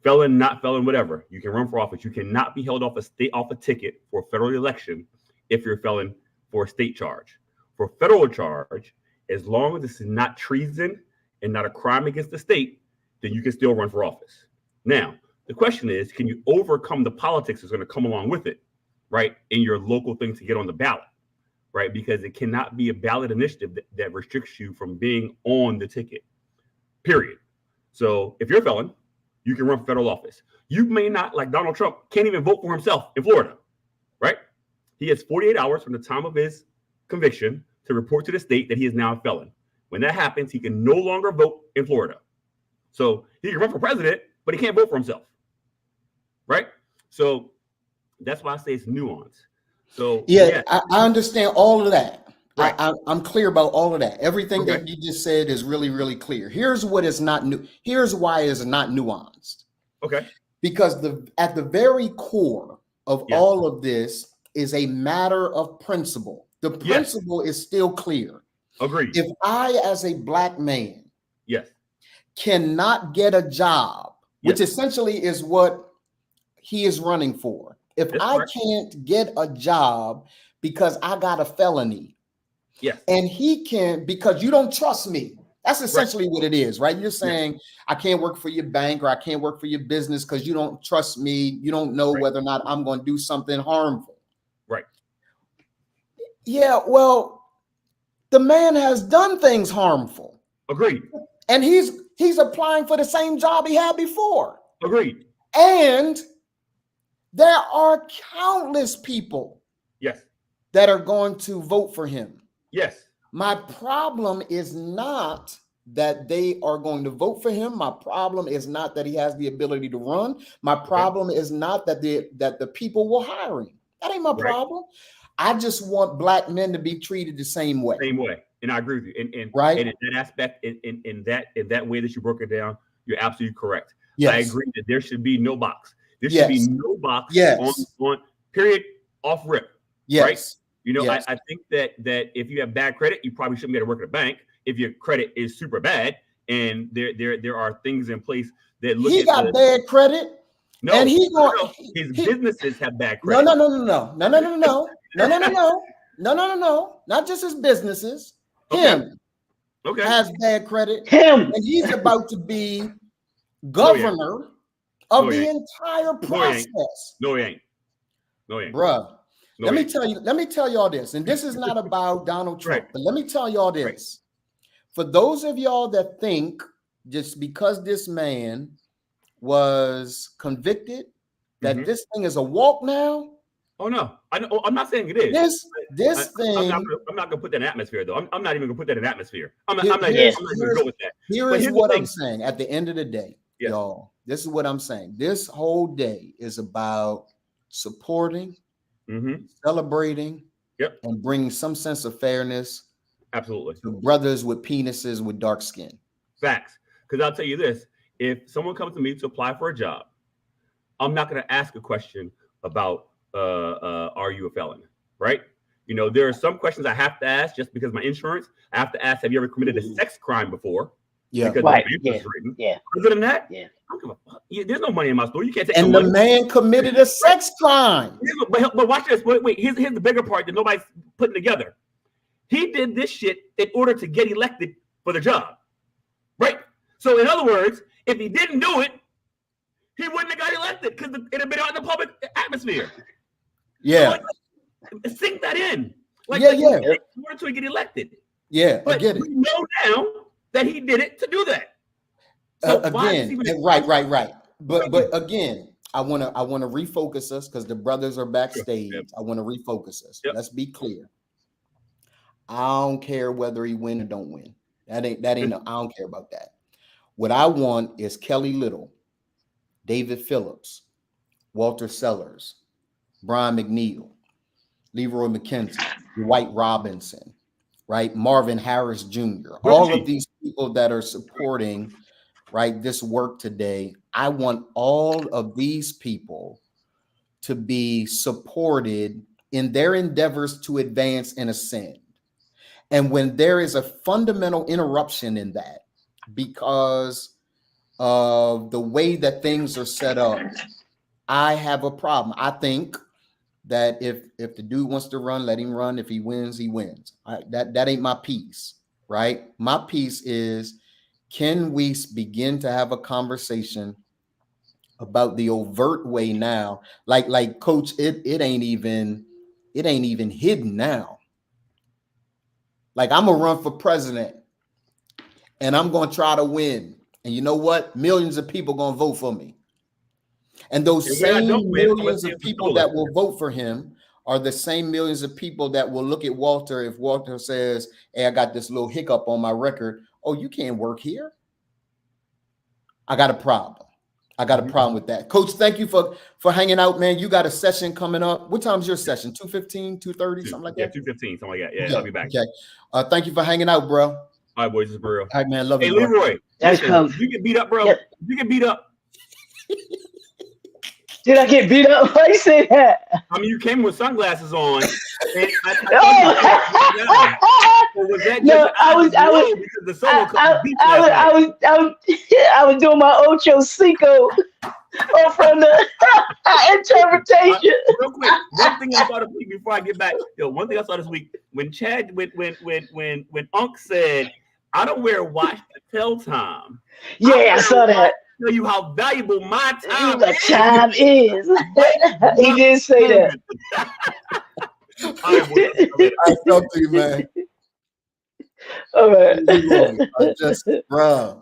felon, not felon, whatever, you can run for office. You cannot be held off a ticket for a federal election if you're a felon for a state charge. For a federal charge, as long as this is not treason and not a crime against the state, then you can still run for office. Now, the question is, can you overcome the politics that's going to come along with it, right, in your local thing to get on the ballot, right? Because it cannot be a ballot initiative that restricts you from being on the ticket, period. So if you're a felon, you can run for federal office. You may not, like Donald Trump, can't even vote for himself in Florida, right? He has 48 hours from the time of his conviction to report to the state that he is now a felon. When that happens, he can no longer vote in Florida. So he can run for president, but he can't vote for himself. Right? So that's why I say it's nuance. So yeah. I understand all of that. Right. I'm clear about all of that. Everything that you just said is really, really clear. Here's what is not new. Here's why it's not nuanced. Okay. Because at the very core of all of this is a matter of principle. The principle is still clear. Agreed. If I, as a Black man, cannot get a job, which essentially is what he is running for. If I can't get a job because I got a felony, and he can, because you don't trust me, That's essentially what it is, right? You're saying I can't work for your bank or I can't work for your business because you don't trust me. You don't know whether or not I'm going to do something harmful. Right. Yeah, well, the man has done things harmful. Agreed. And he's applying for the same job he had before. Agreed. And there are countless people that are going to vote for him. Yes. My problem is not that they are going to vote for him. My problem is not that he has the ability to run. My problem is not that the people will hire him. That ain't my problem. I just want black men to be treated the same way. Same way. And I agree with you. And in that aspect, in that way that you broke it down, you're absolutely correct. Yes. I agree that there should be no box. There should be no box on period, off rip. Yes. Right? You know, I think that if you have bad credit, you probably shouldn't be able to work at a bank. If your credit is super bad, and there are things in place that look. He got bad credit. No, and his businesses have bad credit. No. Not just his businesses. Him has bad credit. And he's about to be governor of the entire process. No, he ain't. Bruh. Let me tell y'all this, and this is not about Donald Trump, but let me tell y'all this. For those of y'all that think just because this man was convicted that this thing is a walk now. Oh no, I'm not saying it is. This thing. I'm not gonna put that in atmosphere though. I'm not even gonna put that in atmosphere. I'm not even gonna go with that. Here's what I'm saying. At the end of the day, y'all, this is what I'm saying. This whole day is about supporting, celebrating, and bringing some sense of fairness. Absolutely. To brothers with penises with dark skin. Facts. Because I'll tell you this: if someone comes to me to apply for a job, I'm not going to ask a question about are you a felon, right? You know, there are some questions I have to ask just because of my insurance. I have to ask, have you ever committed a sex crime before? Yeah, because written. Other than that, there's no money in my store. You can't take. And the man committed a sex crime. But watch this. Wait. Here's the bigger part that nobody's putting together. He did this shit in order to get elected for the job, right? So in other words, if he didn't do it, he wouldn't have got elected because it had been out in the public atmosphere. Yeah. So sink that in. In order to get elected. Yeah, but I get it. We know now that he did it to do that. So right. But again, I want to refocus us because the brothers are backstage. I want to refocus us. Let's be clear. I don't care whether he win or don't win. That ain't I don't care about that. What I want is Kelly Little, David Phillips, Walter Sellers, Brian McNeil, Leroy McKenzie, Dwight Robinson, right? Marvin Harris Jr. All of these people that are supporting, right, this work today. I want all of these people to be supported in their endeavors to advance and ascend. And when there is a fundamental interruption in that because of the way that things are set up, I have a problem. I think that if the dude wants to run, let him run. If he wins, he wins. That ain't my piece, right? My piece is, can we begin to have a conversation about the overt way now? Like Coach, it ain't even hidden now. Like, I'm gonna run for president and I'm gonna try to win. And you know what? Millions of people gonna vote for me. And those same millions of people that will vote for him are the same millions of people that will look at Walter if Walter says, hey, I got this little hiccup on my record. Oh, you can't work here. I got a problem. I got a problem with that. Coach, thank you for hanging out, man. You got a session coming up. What time's your session? 2:15, 2:30, something like that? 2:15, something like that. Yeah, I'll be back. Okay. Thank you for hanging out, bro. All right, boys, it's real. All right, man. Love you. Hey, Leroy, you get beat up, bro. Yep. You get beat up. Did I get beat up? Why you say that? I mean, you came with sunglasses on. And I was doing my Ocho Cinco from the interpretation. Real quick, one thing I saw this week before I get back. One thing I saw this week when Chad, when Unc said, I don't wear a watch to tell time. Yeah, I saw that. Tell you how valuable my time The is. time is. He did say that. All right, boy. I talk to you, man. All right. I just, bruh.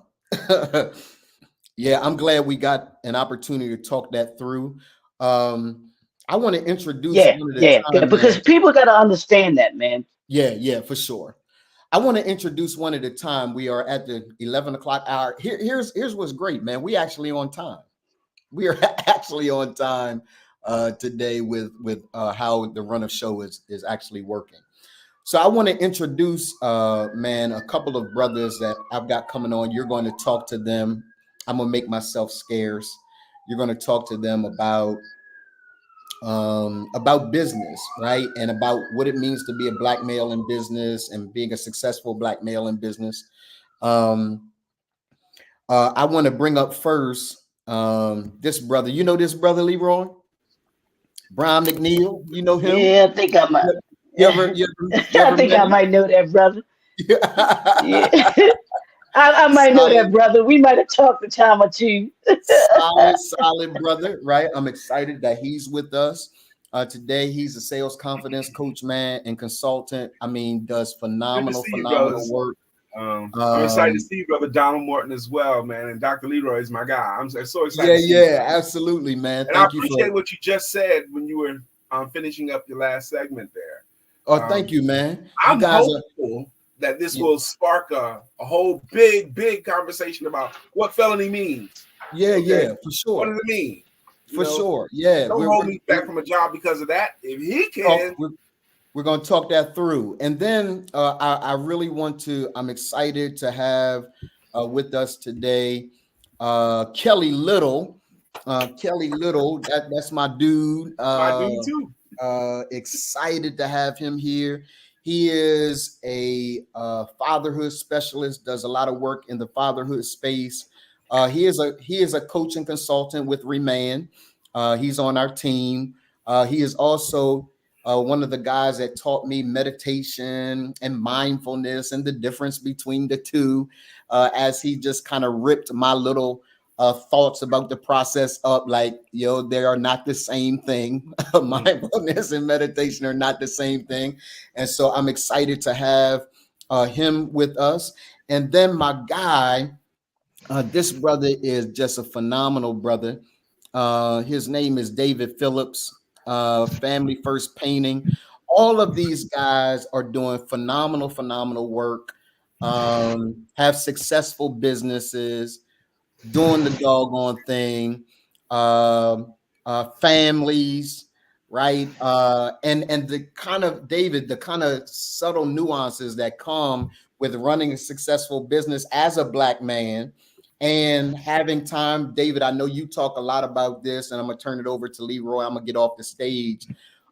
Yeah, I'm glad we got an opportunity to talk that through. I want to introduce Yeah, one at a yeah, time, because man. people got to understand that, man. Yeah, for sure. I want to introduce one at a time. We are at the 11 o'clock hour. Here's what's great, man. We actually on time. We are actually on time today with how the run of show is actually working. So I want to introduce, man, a couple of brothers that I've got coming on. You're going to talk to them. I'm gonna make myself scarce. You're going to talk to them about business, right, and about what it means to be a black male in business and being a successful black male in business. Um, I want to bring up first this brother. You know this brother, Leroy Brian McNeil. You know him? Yeah, I think I might. You ever, you ever, you I ever think met I him? might know that brother. Yeah, I might know Solid, that brother. We might have talked a time or two. solid brother, right? I'm excited that he's with us today. He's a sales confidence coach, man, and consultant. I mean, does Good to phenomenal, see you, phenomenal brothers. work. I'm excited to see you, brother Donald Morton, as well, man. And Dr. Leroy is my guy. I'm so excited Yeah, to see you. yeah, absolutely, man. And I Thank you appreciate for. what you just said when you were finishing up your last segment there. Oh, thank you, man. You I'm guys are. hopeful that this Yeah, will spark a whole big conversation about what felony means. yeah, Okay, for what sure, does it mean? You for know, sure. Yeah, don't hold me back from a job because of that. If he can, we're going to talk that through, and then I really want to. I'm excited to have with us today Kelly Little. Kelly Little, that's my dude. my dude too. Excited to have him here. He is a fatherhood specialist, does a lot of work in the fatherhood space. He is a coaching consultant with ReManned. He's on our team. He is also one of the guys that taught me meditation and mindfulness and the difference between the two, as he just kind of ripped my little thoughts about the process up, like, they are not the same thing. Mindfulness and meditation are not the same thing. And so I'm excited to have him with us. And then my guy, this brother is just a phenomenal brother. His name is David Phillips, Family First Painting. All of these guys are doing phenomenal work, have successful businesses, doing the doggone thing, families, right? And the kind of, David, the kind of subtle nuances that come with running a successful business as a black man and having time. David, I know you talk a lot about this, and I'm gonna turn it over to Leroy. I'm gonna get off the stage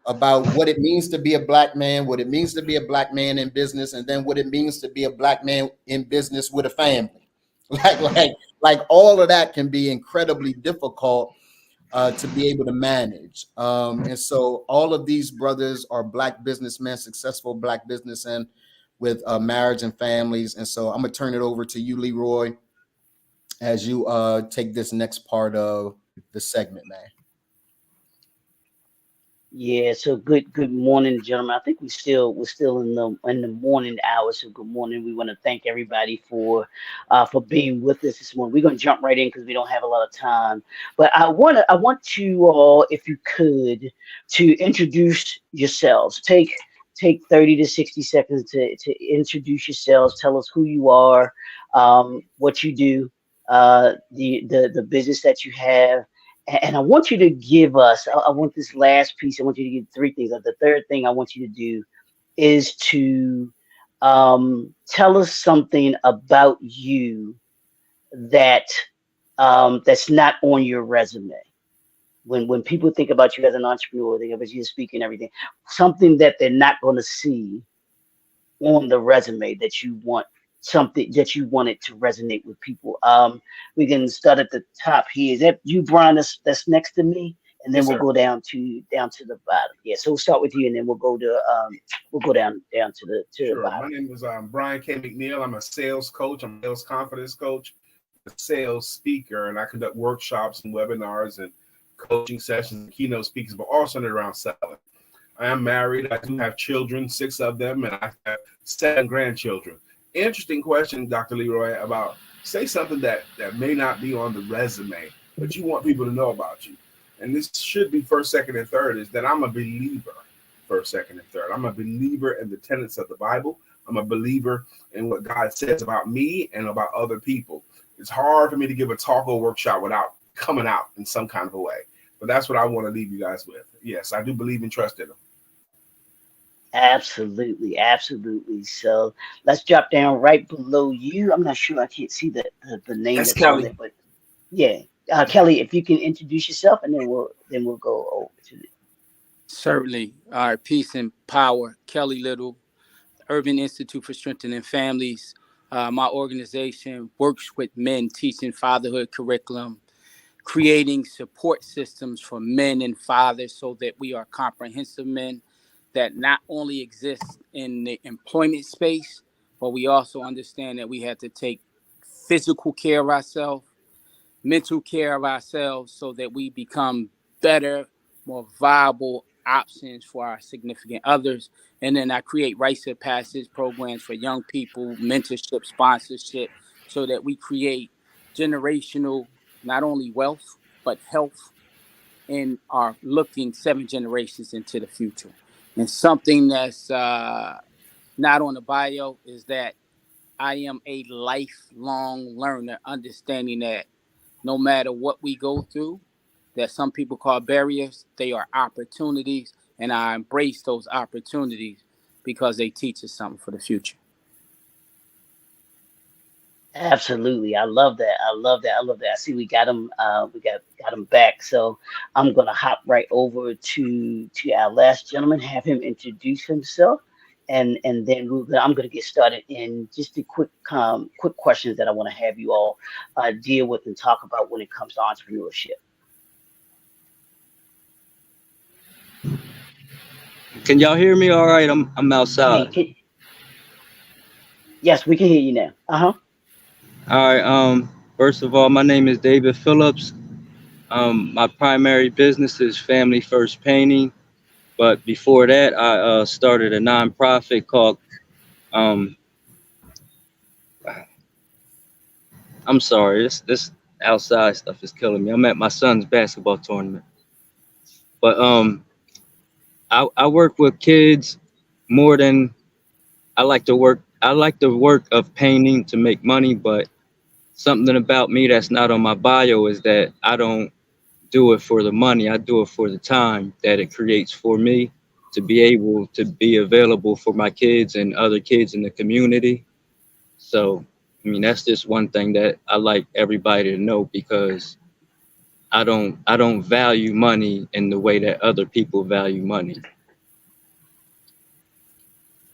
about what it means to be a black man, what it means to be a black man in business, and then what it means to be a black man in business with a family. Like all of that can be incredibly difficult to be able to manage. And so all of these brothers are black businessmen, successful black businessmen with marriage and families. And so I'm gonna turn it over to you, Leroy, as you take this next part of the segment, man. Yeah, so good morning, gentlemen. I think we're still in the morning hours. So good morning. We want to thank everybody for being with us this morning. We're gonna jump right in because we don't have a lot of time. But I want you all, if you could, to introduce yourselves. Take 30 to 60 seconds to introduce yourselves. Tell us who you are, what you do, the business that you have. And I want you to give us, I want this last piece, I want you to give three things. The third thing I want you to do is to tell us something about you that that's not on your resume. When people think about you as an entrepreneur, they think about you speaking everything, something that they're not going to see on the resume that you want, something that you want it to resonate with people. We can start at the top here. Is that you, Brian? That's next to me, and then Yes, we'll sir. go down to the bottom. Yeah, so we'll start with you, and then we'll go to we'll go down to the Sure. My bottom. name is Brian K. McNeil. I'm a sales coach. I'm a sales confidence coach, a sales speaker, and I conduct workshops and webinars and coaching sessions and keynote speakers, but all centered around selling. I am married. I do have children, 6 of them, and I have 7 grandchildren. Interesting question, Dr. Leroy, about say something that may not be on the resume, but you want people to know about you. And this should be first, second, and third is that I'm a believer. First, second, and third. I'm a believer in the tenets of the Bible. I'm a believer in what God says about me and about other people. It's hard for me to give a talk or workshop without coming out in some kind of a way. But that's what I want to leave you guys with. Yes, I do believe and trust in them. Absolutely, absolutely. So let's drop down right below you. I'm not sure. I can't see the name That's that's on Kelly. there, but yeah, Kelly, if you can introduce yourself, and then we'll go over to the. Certainly. All right. Peace and power. Kelly Little, Urban Institute for Strengthening Families. My organization works with men teaching fatherhood curriculum, creating support systems for men and fathers so that we are comprehensive men that not only exist in the employment space, but we also understand that we have to take physical care of ourselves, mental care of ourselves so that we become better, more viable options for our significant others. And then I create rites of passage programs for young people, mentorship, sponsorship, so that we create generational, not only wealth, but health and are looking 7 generations into the future. And something that's not on the bio is that I am a lifelong learner, understanding that no matter what we go through, that some people call barriers, they are opportunities. And I embrace those opportunities because they teach us something for the future. Absolutely, I love that. I love that. I love that. I see we got him. We got him back. So I'm gonna hop right over to our last gentleman, have him introduce himself, and then I'm gonna get started in just the quick questions that I want to have you all deal with and talk about when it comes to entrepreneurship. Can y'all hear me? All right, I'm Hey, outside. yes, we can hear you now. Uh-huh. All right. First of all, my name is David Phillips. My primary business is Family First Painting, but before that, I started a nonprofit called. Um, I'm sorry, this outside stuff is killing me. I'm at my son's basketball tournament, but I work with kids more than I like to work. I like the work of painting to make money, but something about me that's not on my bio is that I don't do it for the money. I do it for the time that it creates for me to be able to be available for my kids and other kids in the community. So, I mean, that's just one thing that I like everybody to know because I don't value money in the way that other people value money.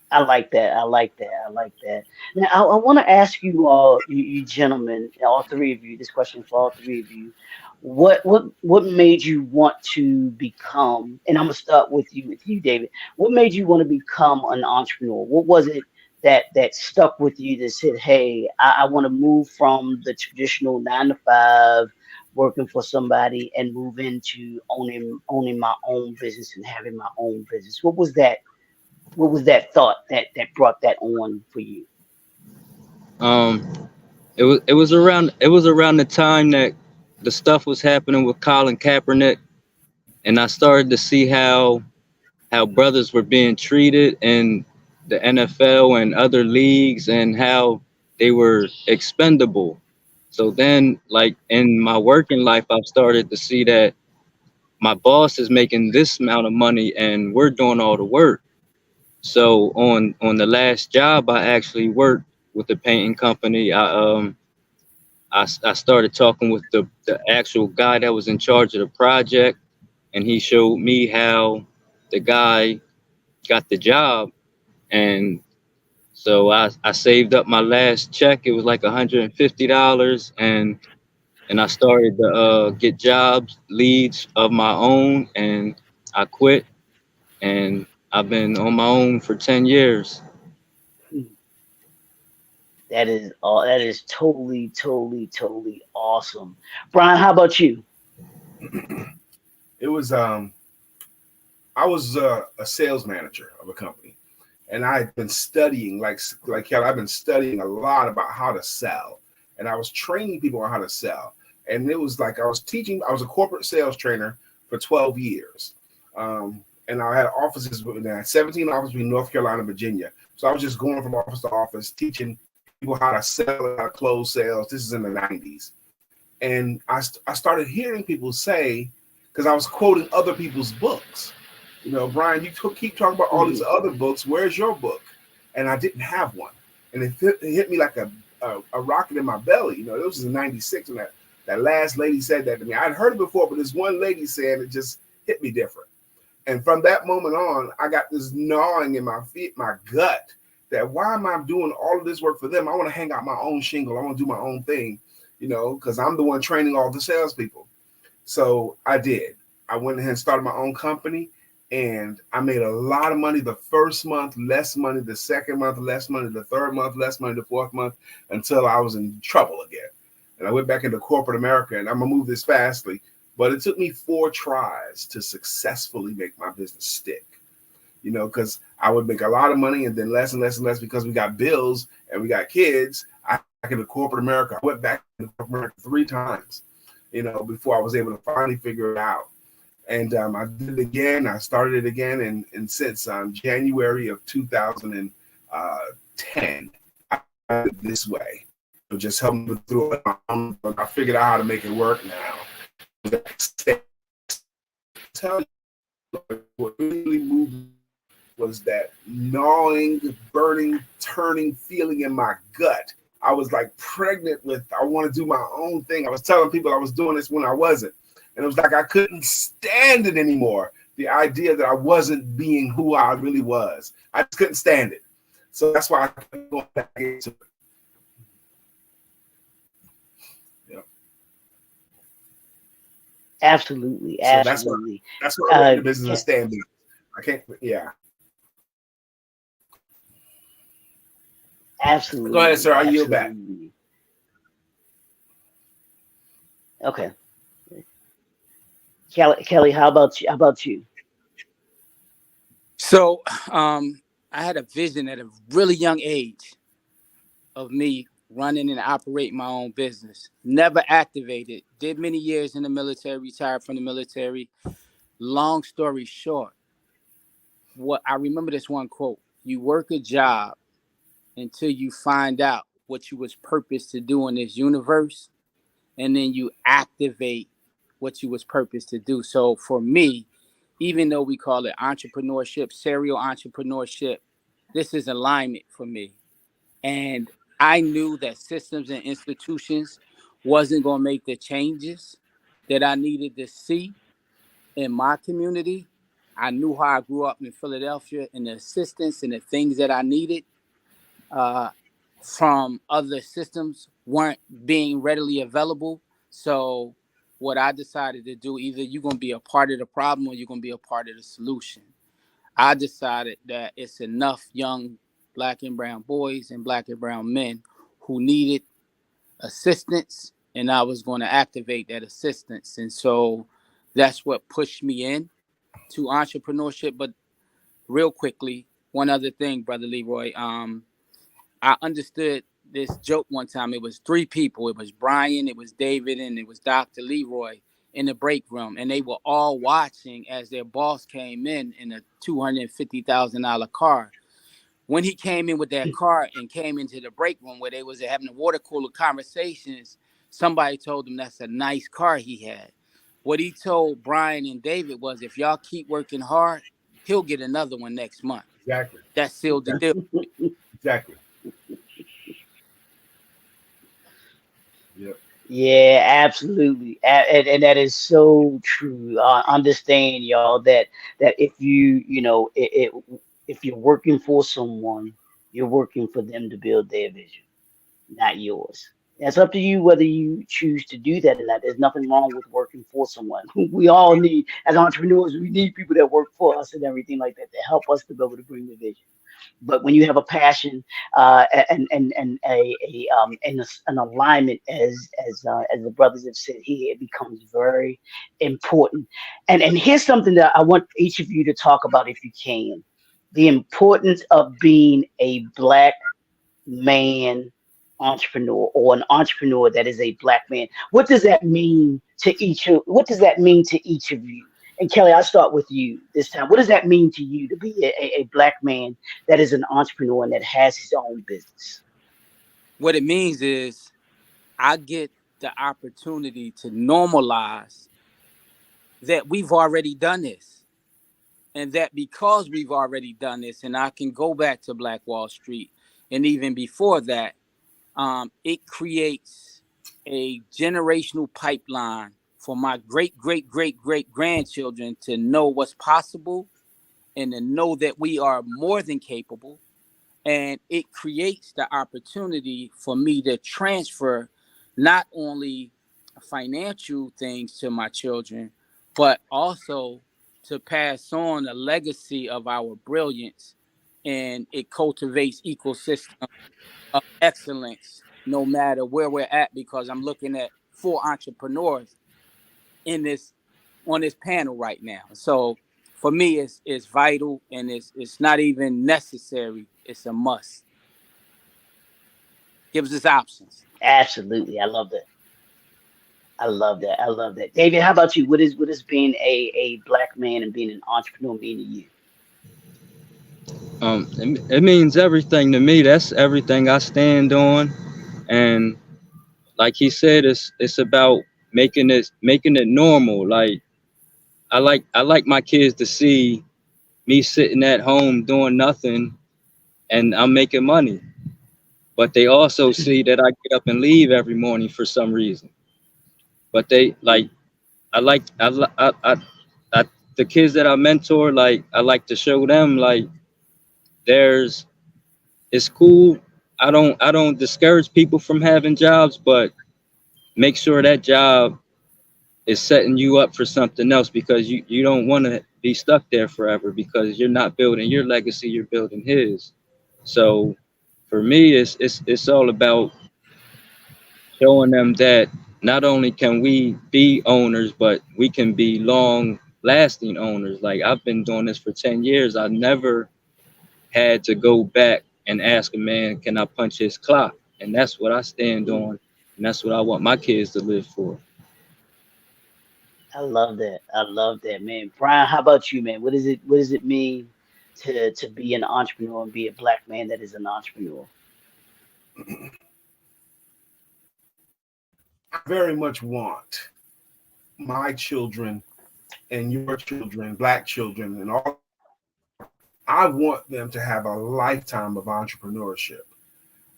I like that. I like that. I like that. Now, I want to ask you all, you gentlemen, all three of you. This question for all three of you. What made you want to become? And I'm gonna start with you, David. What made you want to become an entrepreneur? What was it that stuck with you that said, "Hey, I want to move from the traditional 9 to 5, working for somebody, and move into owning my own business and having my own business." What was that? What was that thought that brought that on for you? Um, it was around the time that the stuff was happening with Colin Kaepernick, and I started to see how brothers were being treated in the NFL and other leagues and how they were expendable. So then, like in my working life, I've started to see that my boss is making this amount of money and we're doing all the work. So on the last job, I actually worked with the painting company. I started talking with the actual guy that was in charge of the project, and he showed me how the guy got the job. And so I saved up my last check. It was like $150, and I started to get jobs, leads of my own, and I quit. And I've been on my own for 10 years. That is all. That is totally, totally, totally awesome. Brian, how about you? It was I was a sales manager of a company, and I had been studying like Kelly, I've been studying a lot about how to sell, and I was training people on how to sell. And it was like I was teaching. I was a corporate sales trainer for 12 years, and I had offices. I had 17 offices in North Carolina, Virginia. So I was just going from office to office, teaching people how to sell, how to close sales. This is in the 90s, and I started hearing people say, because I was quoting other people's books. You know, Brian, you keep talking about all these other books. Where's your book? And I didn't have one. And it hit me like a rocket in my belly. You know, it was in 96 when that last lady said that to me. I'd heard it before, but this one lady said it just hit me different. And from that moment on, I got this gnawing in my feet, my gut, that why am I doing all of this work for them? I want to hang out my own shingle. I want to do my own thing, you know, because I'm the one training all the salespeople. So I did. I went ahead and started my own company. And I made a lot of money the first month, less money the second month, less money the third month, less money the fourth month, until I was in trouble again. And I went back into corporate America, and I'm going to move this fastly. But it took me 4 tries to successfully make my business stick, you know, because I would make a lot of money and then less and less and less because we got bills and we got kids. I back into corporate America. I went back into corporate America 3 times, you know, before I was able to finally figure it out. And I did it again. I started it again. And since January of 2010, I did it this way. So just help me through it. I figured out how to make it work now. Tell you what really moved was that gnawing, burning, turning feeling in my gut. I was like pregnant with, I want to do my own thing. I was telling people I was doing this when I wasn't. And it was like I couldn't stand it anymore. The idea that I wasn't being who I really was. I just couldn't stand it. So that's why I kept going back into it. Yeah. Absolutely, So absolutely. that's why I went into business and stand up. I can't, yeah. Absolutely. Go ahead, sir. I yield back. Okay. Kelly, how about you? How about you? So I had a vision at a really young age of me running and operating my own business. Never activated. Did many years in the military, retired from the military. Long story short, what I remember this one quote: "You work a job until you find out what you was purposed to do in this universe, and then you activate what you was purposed to do." So for me, even though we call it entrepreneurship, serial entrepreneurship, this is alignment for me. And I knew that systems and institutions wasn't going to make the changes that I needed to see in my community. I knew how I grew up in Philadelphia and the assistance and the things that I needed uh, from other systems weren't being readily available. So what I decided to do, either you're going to be a part of the problem or you're going to be a part of the solution. I decided that it's enough young black and brown boys and black and brown men who needed assistance, and I was going to activate that assistance. And so that's what pushed me in to entrepreneurship. But real quickly, one other thing, Brother Leroy, I understood this joke one time. It was 3 people. It was Brian, it was David, and it was Dr. Leroy in the break room. And they were all watching as their boss came in a $250,000 car. When he came in with that car and came into the break room where they was having the water cooler conversations, somebody told him that's a nice car he had. What he told Brian and David was, if y'all keep working hard, he'll get another one next month. Exactly. That sealed the deal. Exactly. Yep. Yeah, absolutely, and that is so true. Understand, y'all, that if if you're working for someone, you're working for them to build their vision, not yours. It's up to you whether you choose to do that or not. There's nothing wrong with working for someone. We all need, as entrepreneurs, we need people that work for us and everything like that to help us to be able to bring the vision. But when you have a passion and an alignment, as the brothers have said here, it becomes very important. And here's something that I want each of you to talk about, if you can: the importance of being a black man entrepreneur, or an entrepreneur that is a black man. What does that mean to each of what does that mean to each of you? And Kelly, I'll start with you this time. What does that mean to you to be a black man that is an entrepreneur and that has his own business? What it means is I get the opportunity to normalize that we've already done this. And that because we've already done this, and I can go back to Black Wall Street, and even before that, it creates a generational pipeline for my great, great, great, great grandchildren to know what's possible and to know that we are more than capable. And it creates the opportunity for me to transfer not only financial things to my children, but also to pass on a legacy of our brilliance. And it cultivates ecosystem of excellence no matter where we're at, because I'm looking at 4 entrepreneurs in this on this panel right now. So for me, it's vital, and it's not even necessary. It's a must. Gives us options. Absolutely. I love that. I love that. I love that. David, how about you? What is being a black man and being an entrepreneur mean to you? It means everything to me. That's everything I stand on. And like he said, it's about making it normal. Like I like my kids to see me sitting at home doing nothing and I'm making money. But they also see that I get up and leave every morning for some reason. But they like I like I the kids that I mentor, like I like to show them like there's it's cool. I don't discourage people from having jobs, but make sure that job is setting you up for something else, because you don't want to be stuck there forever, because you're not building your legacy, you're building his. So for me, it's all about showing them that not only can we be owners, but we can be long lasting owners. Like I've been doing this for 10 years. I never had to go back and ask a man, can I punch his clock? And that's what I stand on. And that's what I want my kids to live for. I love that. I love that, man. Brian, how about you, man? What does it mean to be an entrepreneur and be a black man that is an entrepreneur? I very much want my children and your children, black children, and all. I want them to have a lifetime of entrepreneurship.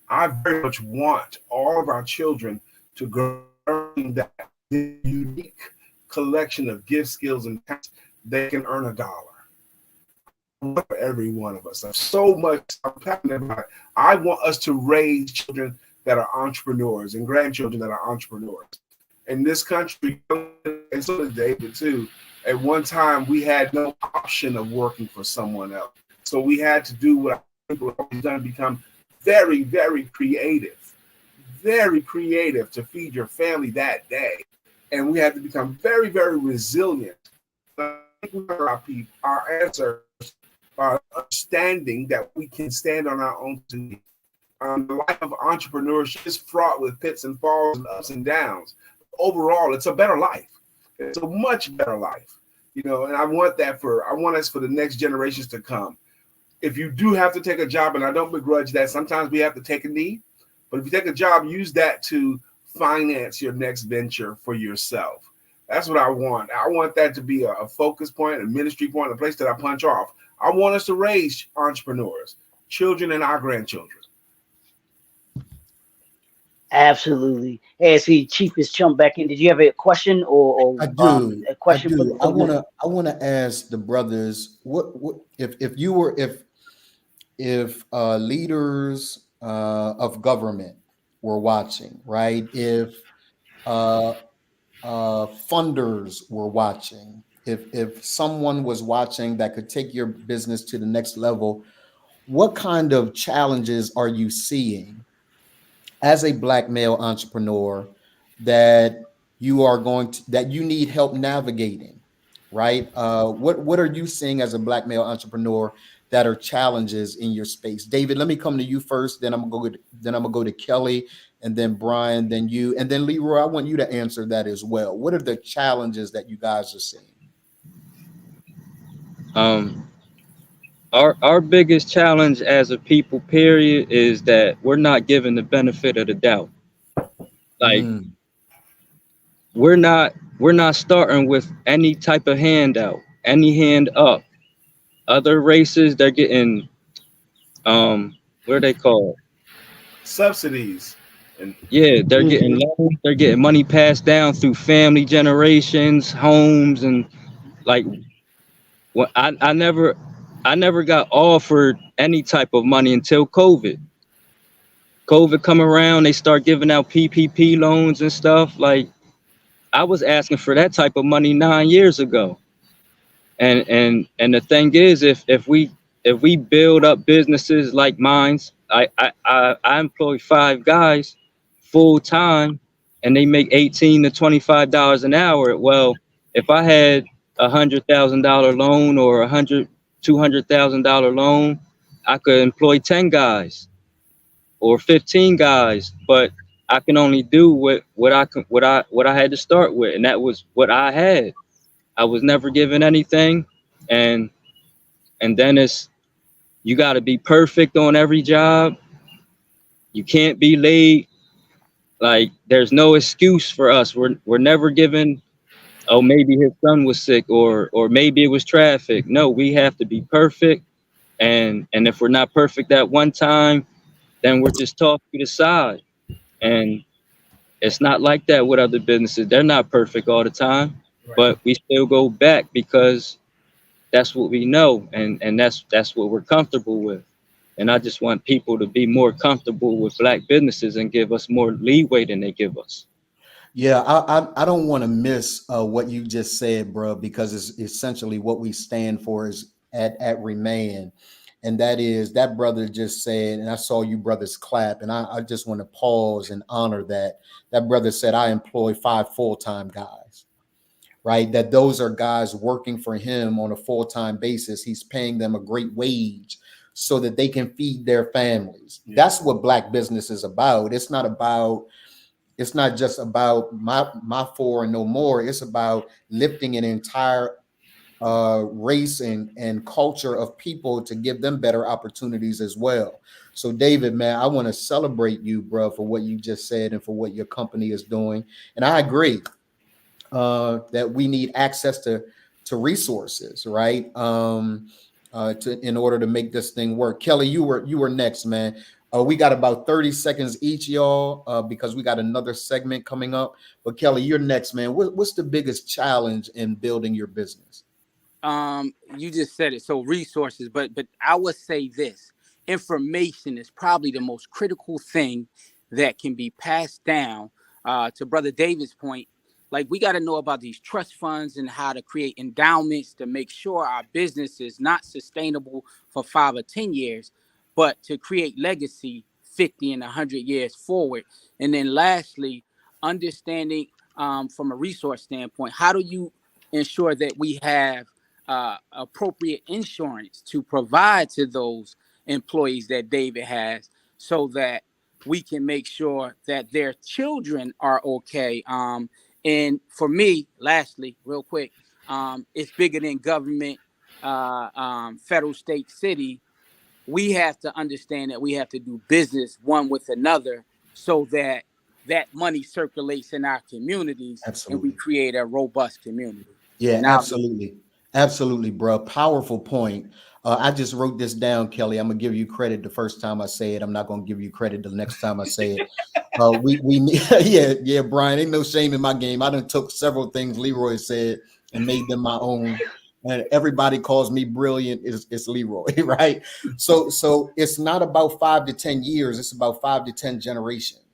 I very much want all of our children to grow in that unique collection of gifts, skills, and talents. They can earn $1 for every one of us. So much I'm passionate about it. I want us to raise children that are entrepreneurs and grandchildren that are entrepreneurs. In this country, and so does David too, at one time we had no option of working for someone else. So we had to do what people have always done, become very, very creative to feed your family that day. And we had to become very, very resilient. Our answers are understanding that we can stand on our own two feet. The life of entrepreneurship is fraught with pits and falls and ups and downs. Overall, it's a better life. It's a much better life, and I want us for the next generations to come. If you do have to take a job, and I don't begrudge that, sometimes we have to take a knee, but if you take a job, use that to finance your next venture for yourself. That's what I want. I want that to be a focus point, a ministry point, a place that I punch off. I want us to raise entrepreneurs, children, and our grandchildren. Absolutely. Hey, I see Chief is jumped back in. Did you have a question or I do. a question I for do. the I wanna ask the brothers what if you were if leaders of government were watching, right? If funders were watching, if someone was watching that could take your business to the next level, what kind of challenges are you seeing as a Black male entrepreneur that you are going to, that you need help navigating, right? What are you seeing as a Black male entrepreneur that are challenges in your space? David, let me come to you first. Then I'm gonna go to Kelly, and then Brian, then you, and then Leroy. I want you to answer that as well. What are the challenges that you guys are seeing? Our biggest challenge as a people, period, is that we're not given the benefit of the doubt. Like Mm, we're not starting with any type of handout, any hand up. Other races, they're getting what are they called? Subsidies. And Yeah, they're getting mhm. loans, they're getting money passed down through family generations, homes, and like what I never got offered any type of money until COVID. COVID come around, they start giving out PPP loans and stuff. Like I was asking for that type of money 9 years ago. And the thing is, if we build up businesses like mine's, I employ 5 guys full time, and they make $18 to $25 an hour. Well, if I had $100,000 loan or $200,000 loan, I could employ 10 guys or 15 guys, but I can only do what I had to start with, and that was what I had. I was never given anything, and then it's you got to be perfect on every job. You can't be late. Like there's no excuse for us. We're never given. Oh, maybe his son was sick, or maybe it was traffic. No, we have to be perfect, and if we're not perfect at one time, then we're just tossed to the side. And it's not like that with other businesses. They're not perfect all the time, right. but we still go back because that's what we know, and that's what we're comfortable with. And I just want people to be more comfortable with Black businesses and give us more leeway than they give us. Yeah, I don't want to miss what you just said, bro, because it's essentially what we stand for is at ReManned. And that is that brother just said, and I saw you brothers clap, and I just want to pause and honor that. That brother said, I employ 5 full-time guys, right? That those are guys working for him on a full-time basis. He's paying them a great wage so that they can feed their families. Yeah. That's what Black business is about. It's not just about my four and no more. It's about lifting an entire race and culture of people to give them better opportunities as well. So David, man, I want to celebrate you, bro, for what you just said and for what your company is doing. And I agree that we need access to resources, right? In order to make this thing work. Kelly, you were next, man. We got about 30 seconds each, y'all, because we got another segment coming up. But Kelly, you're next, man. What's the biggest challenge in building your business? You just said it. So resources, but I would say this: information is probably the most critical thing that can be passed down. To Brother David's point, like we got to know about these trust funds and how to create endowments to make sure our business is not sustainable for 5 or 10 years, but to create legacy 50 and 100 years forward. And then lastly, understanding from a resource standpoint, how do you ensure that we have appropriate insurance to provide to those employees that David has, so that we can make sure that their children are okay. And for me, lastly, real quick, it's bigger than government, federal, state, city. We have to understand that we have to do business one with another so that that money circulates in our communities and we Absolutely. create a robust community. Yeah, And I'll be absolutely. Absolutely, bro. Powerful point. I just wrote this down, Kelly. I'm gonna give you credit the first time I say it. I'm not gonna give you credit the next time I say it. We need, yeah, Brian. Ain't no shame in my game. I done took several things Leroy said and made them my own. And everybody calls me brilliant. It's Leroy, right? So it's not about 5 to 10 years. It's about 5 to 10 generations.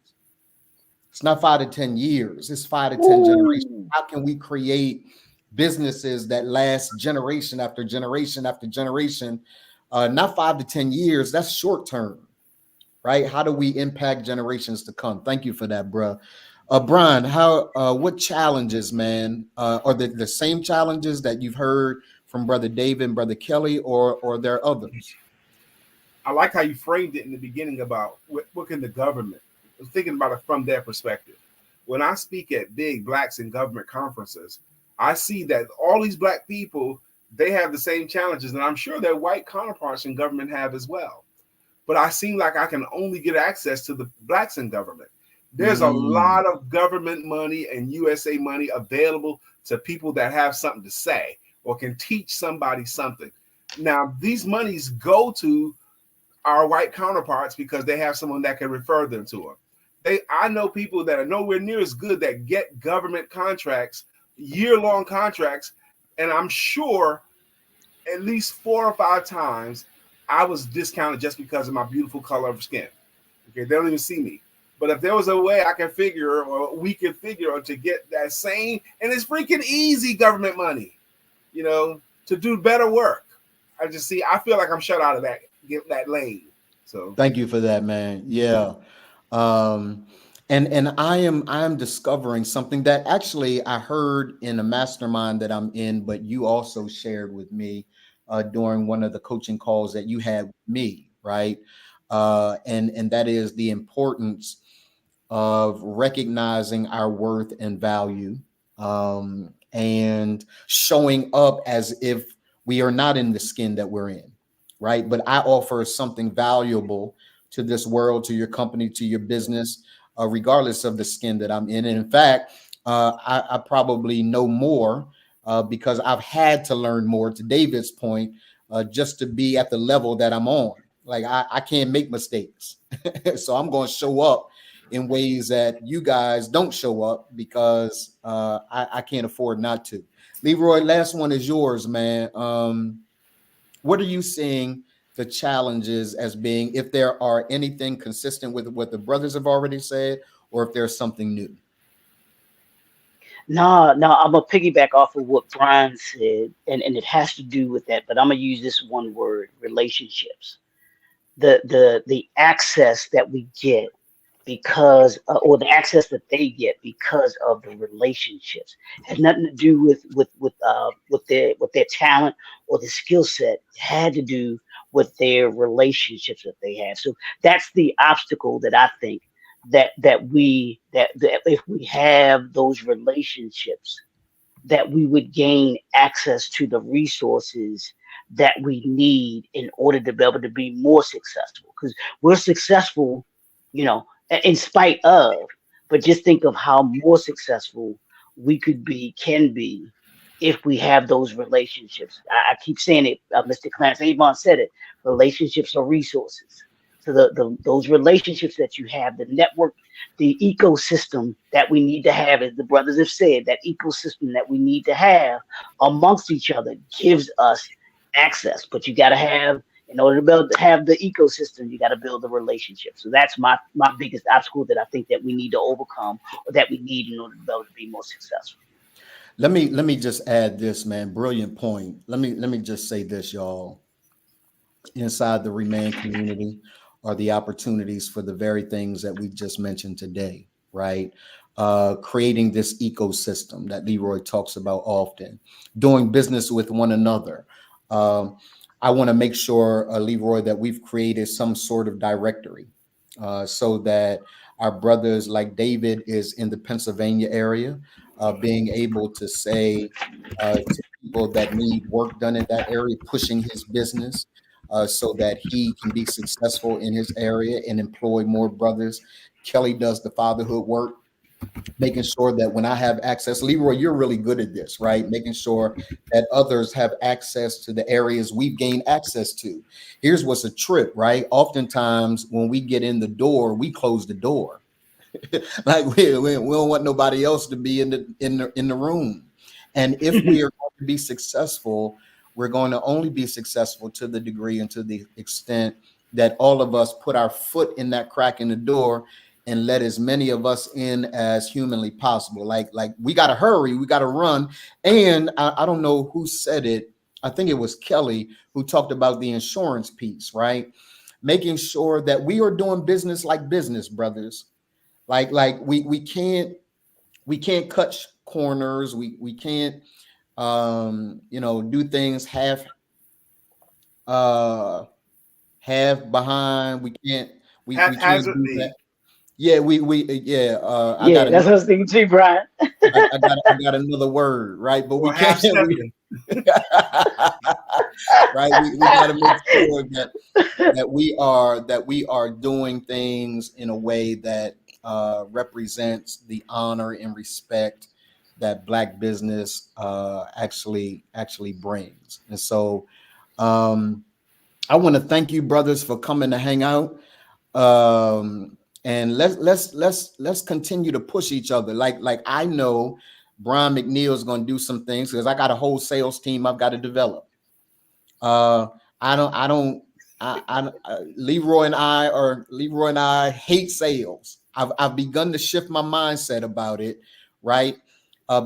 It's not 5 to 10 years. It's 5 to 10 generations. How can we create businesses that last generation after generation after generation? Not 5 to 10 years. That's short term, right? How do we impact generations to come? Thank you for that, bro. Brian, what challenges, man, are the same challenges that you've heard from Brother David and Brother Kelly, or there are others? I like how you framed it in the beginning about what can the government. I was thinking about it from their perspective. When I speak at big Blacks in government conferences, I see that all these Black people, they have the same challenges, and I'm sure their white counterparts in government have as well. But I seem like I can only get access to the Blacks in government. There's a lot of government money and USA money available to people that have something to say or can teach somebody something. Now, these monies go to our white counterparts because they have someone that can refer them to them. I know people that are nowhere near as good that get government contracts, year-long contracts, and I'm sure at least 4 or 5 times I was discounted just because of my beautiful color of skin. Okay, they don't even see me. But if there was a way I can figure, or we can figure, to get that same, and it's freaking easy government money, to do better work. I feel like I'm shut out of that lane. So thank you for that, man. Yeah. And I am discovering something that actually I heard in a mastermind that I'm in, but you also shared with me during one of the coaching calls that you had with me, right? And that is the importance of recognizing our worth and value, and showing up as if we are not in the skin that we're in, right? But I offer something valuable to this world, to your company, to your business, regardless of the skin that I'm in. And in fact, I probably know more because I've had to learn more, to David's point, just to be at the level that I'm on. Like I can't make mistakes. So I'm going to show up in ways that you guys don't show up because I can't afford not to. Leroy, last one is yours, man. What are you seeing the challenges as being, if there are anything consistent with what the brothers have already said, or if there's something new? No, I'm gonna piggyback off of what Brian said, and it has to do with that, but I'm gonna use this one word: relationships. The access that we get because or the access that they get because of the relationships has nothing to do with their talent or the skill set. It had to do with their relationships that they have. So that's the obstacle that I think that if we have those relationships, that we would gain access to the resources that we need in order to be able to be more successful. Because we're successful, in spite of, but just think of how more successful we can be, if we have those relationships. I keep saying it, Mr. Clarence Avon said it, relationships are resources. So those relationships that you have, the network, the ecosystem that we need to have, as the brothers have said, that ecosystem that we need to have amongst each other gives us access. But you got to have, in order to have the ecosystem, you got to build the relationship. So that's my biggest obstacle that I think that we need to overcome, or that we need in order to be able to be more successful. Let me just add this, man. Brilliant point. Let me just say this, y'all. Inside the ReManned community are the opportunities for the very things that we just mentioned today, right? Creating this ecosystem that Leroy talks about often, doing business with one another. I want to make sure, Leroy, that we've created some sort of directory so that our brothers, like David is in the Pennsylvania area, being able to say to people that need work done in that area, pushing his business so that he can be successful in his area and employ more brothers. Kelly does the fatherhood work, making sure that when I have access, Leroy, you're really good at this, right? Making sure that others have access to the areas we've gained access to. Here's what's a trip, right? Oftentimes when we get in the door, we close the door. Like we don't want nobody else to be in the room. And if we are going to be successful, we're going to only be successful to the degree and to the extent that all of us put our foot in that crack in the door and let as many of us in as humanly possible. Like we got to hurry, we got to run. And I don't know who said it. I think it was Kelly who talked about the insurance piece, right? Making sure that we are doing business like business, brothers. Like we can't cut corners. We can't do things half behind. We can't do that. Haphazardly. Yeah, I got Yeah, that's what I was thinking too, Brian. I got another word, right? But we Or can't. half stepping. Right. We got to make sure that we are doing things in a way that represents the honor and respect that Black business actually brings. And so I want to thank you, brothers, for coming to hang out. And let's continue to push each other. Like I know Brian McNeil is going to do some things because I got a whole sales team I've got to develop. Leroy and I hate sales. I've begun to shift my mindset about it, right?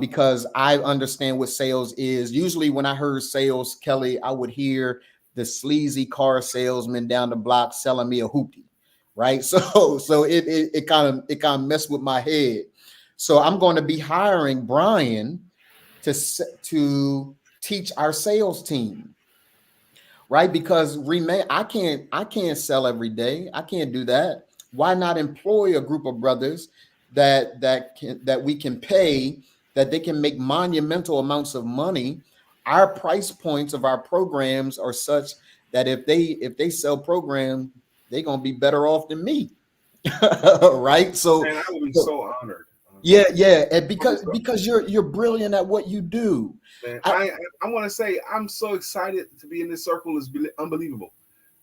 Because I understand what sales is. Usually when I heard sales, Kelly, I would hear the sleazy car salesman down the block selling me a hoopty, right? So it kind of messed with my head. So I'm going to be hiring Brian to teach our sales team, right? Because I can't sell every day. I can't do that. Why not employ a group of brothers that we can pay, that they can make monumental amounts of money? Our price points of our programs are such that if they sell programs, they're gonna be better off than me. Right? So, And I would be so honored. yeah, and because you're brilliant at what you do. Man, I want to say I'm so excited to be in this circle. It's unbelievable.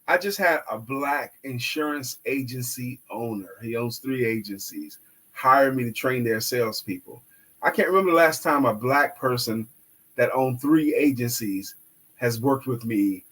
I just had a Black insurance agency owner. He owns 3 agencies. Hire me to train their salespeople. I can't remember the last time a Black person that owned 3 agencies has worked with me,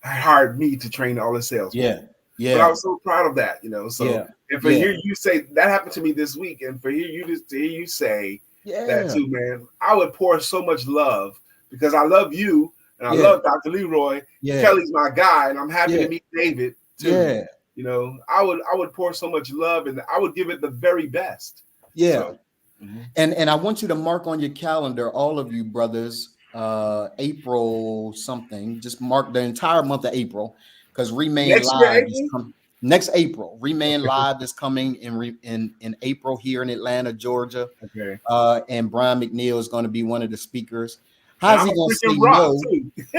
hired me to train all the sales. Yeah. But I was so proud of that, So Yeah. and for hear you say that happened to me this week, and for hear you say that too, man, I would pour so much love because I love you and I love Dr. Leroy. Yeah. Kelly's my guy, and I'm happy to meet David too. Yeah. I would pour so much love, and I would give it the very best. Yeah. So, and I want you to mark on your calendar, all of you brothers, April something. Just mark the entire month of April, because ReManned Live is coming next April. ReManned Live is coming in April here in Atlanta, Georgia. Okay. And Brian McNeil is going to be one of the speakers. How's he going to say no?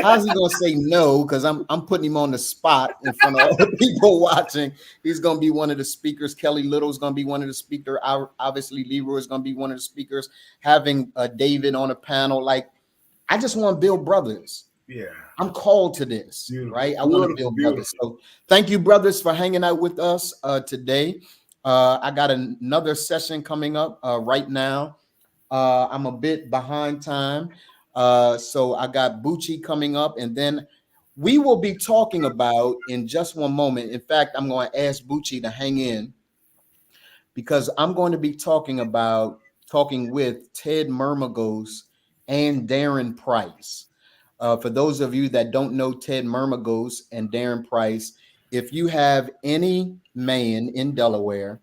How's he going to say no? Because I'm putting him on the spot in front of all the people watching. He's going to be one of the speakers. Kelly Little is going to be one of the speakers. Obviously, Leroy is going to be one of the speakers. Having David on a panel, like, I just want to build brothers. Yeah, I'm called to this, right? I want to build brothers. So thank you, brothers, for hanging out with us today. I got another session coming up right now. I'm a bit behind time. So I got Bucci coming up, and then we will be talking about in just one moment. In fact, I'm going to ask Bucci to hang in because I'm going to be talking with Ted Murmagos and Darren Price. For those of you that don't know Ted Murmagos and Darren Price, if you have any man in Delaware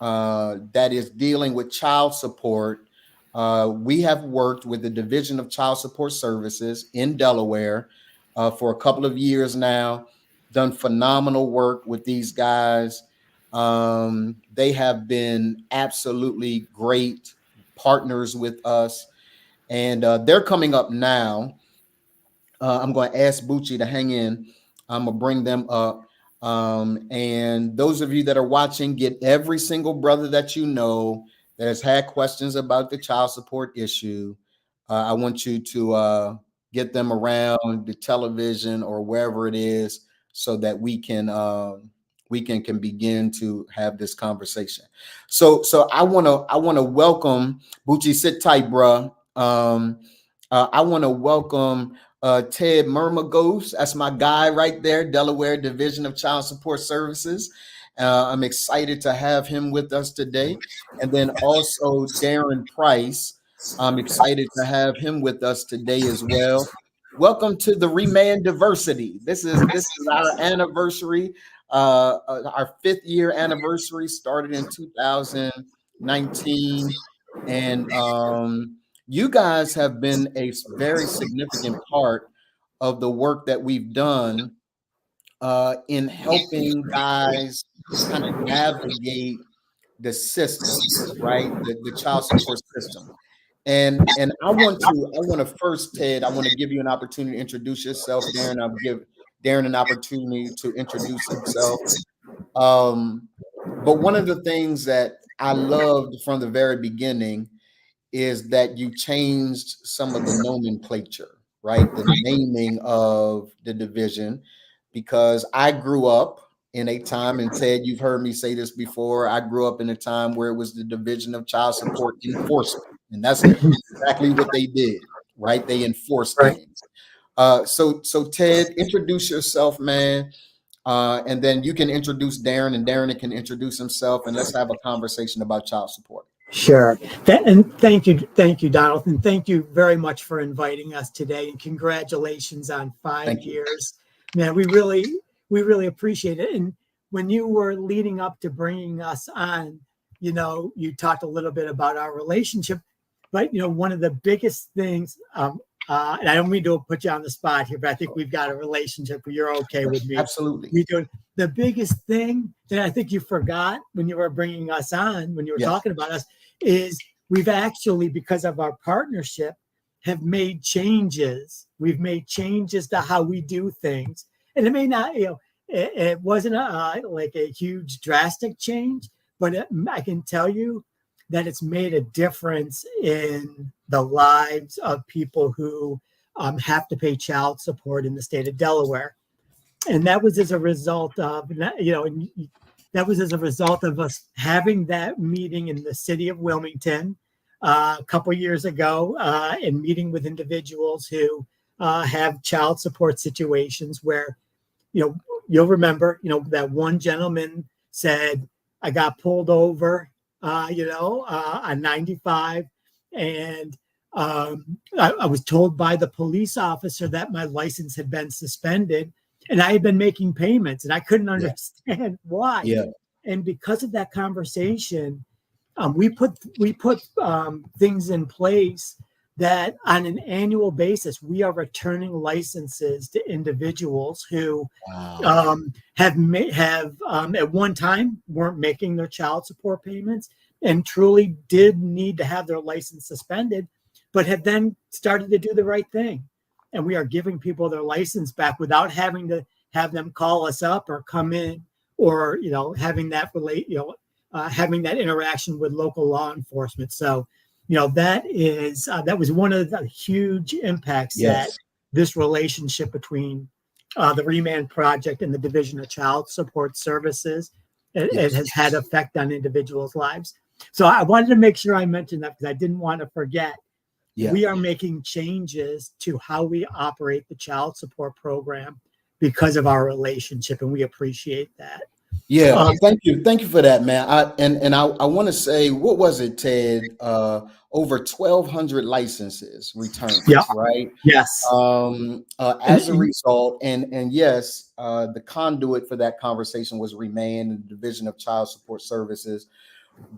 that is dealing with child support, we have worked with the Division of Child Support Services in Delaware for a couple of years now, done phenomenal work with these guys. They have been absolutely great partners with us, and they're coming up now. I'm going to ask Bucci to hang in. I'm going to bring them up. And those of you that are watching, get every single brother that you know that has had questions about the child support issue. I want you to get them around the television or wherever it is so that we can begin to have this conversation. So I want to welcome Bucci. Sit tight, bro. I want to welcome Ted Murmagos. That's my guy right there, Delaware Division of Child Support Services. I'm excited to have him with us today. And then also Darren Price. I'm excited to have him with us today as well. Welcome to the ReManned Diversity. This is our anniversary, our 5th year anniversary, started in 2019. And you guys have been a very significant part of the work that we've done in helping guys kind of navigate the system, right? The child support system. And I want to first, Ted, I want to give you an opportunity to introduce yourself, Darren. I'll give Darren an opportunity to introduce himself. But one of the things that I loved from the very beginning is that you changed some of the nomenclature, right? The naming of the division, because I grew up in a time, and Ted, you've heard me say this before, I grew up in a time where it was the Division of Child Support Enforcement. And that's exactly what they did, right? They enforced things. So Ted, introduce yourself, man. And then you can introduce Darren, and Darren can introduce himself, and let's have a conversation about child support. Sure. And thank you, Donald. And thank you very much for inviting us today. And congratulations on 5 years. Man, we really appreciate it. And when you were leading up to bringing us on, you know, you talked a little bit about our relationship. But, you know, one of the biggest things, and I don't mean to put you on the spot here, but I think we've got a relationship where you're okay with me. Absolutely. We do. The biggest thing that I think you forgot when you were bringing us on, when you were talking about us, is we've actually, because of our partnership, have made changes. We've made changes to how we do things. And it may not, you know, it wasn't like a huge drastic change, but I can tell you that it's made a difference in the lives of people who have to pay child support in the state of Delaware. And that was as a result of, you know, that was as a result of us having that meeting in the city of Wilmington a couple years ago, and meeting with individuals who have child support situations where, you know, you'll remember, you know, that one gentleman said, I got pulled over, you know, on 95, and I was told by the police officer that my license had been suspended, and I had been making payments, and I couldn't understand why. Yeah. And because of that conversation, we put things in place that on an annual basis, we are returning licenses to individuals who have at one time weren't making their child support payments and truly did need to have their license suspended, but have then started to do the right thing. And we are giving people their license back without having to have them call us up or come in, or, you know, having that having that interaction with local law enforcement. So, you know, that was one of the huge impacts that this relationship between the ReManned Project and the Division of Child Support Services, it has had effect on individuals' lives. So I wanted to make sure I mentioned that because I didn't want to forget. We are making changes to how we operate the child support program because of our relationship, and we appreciate that. Thank you for that, man. I want to say, what was it, Ted? Over 1,200 licenses returned, right? Yes. As a result, and yes, the conduit for that conversation was ReManned and the Division of Child Support Services.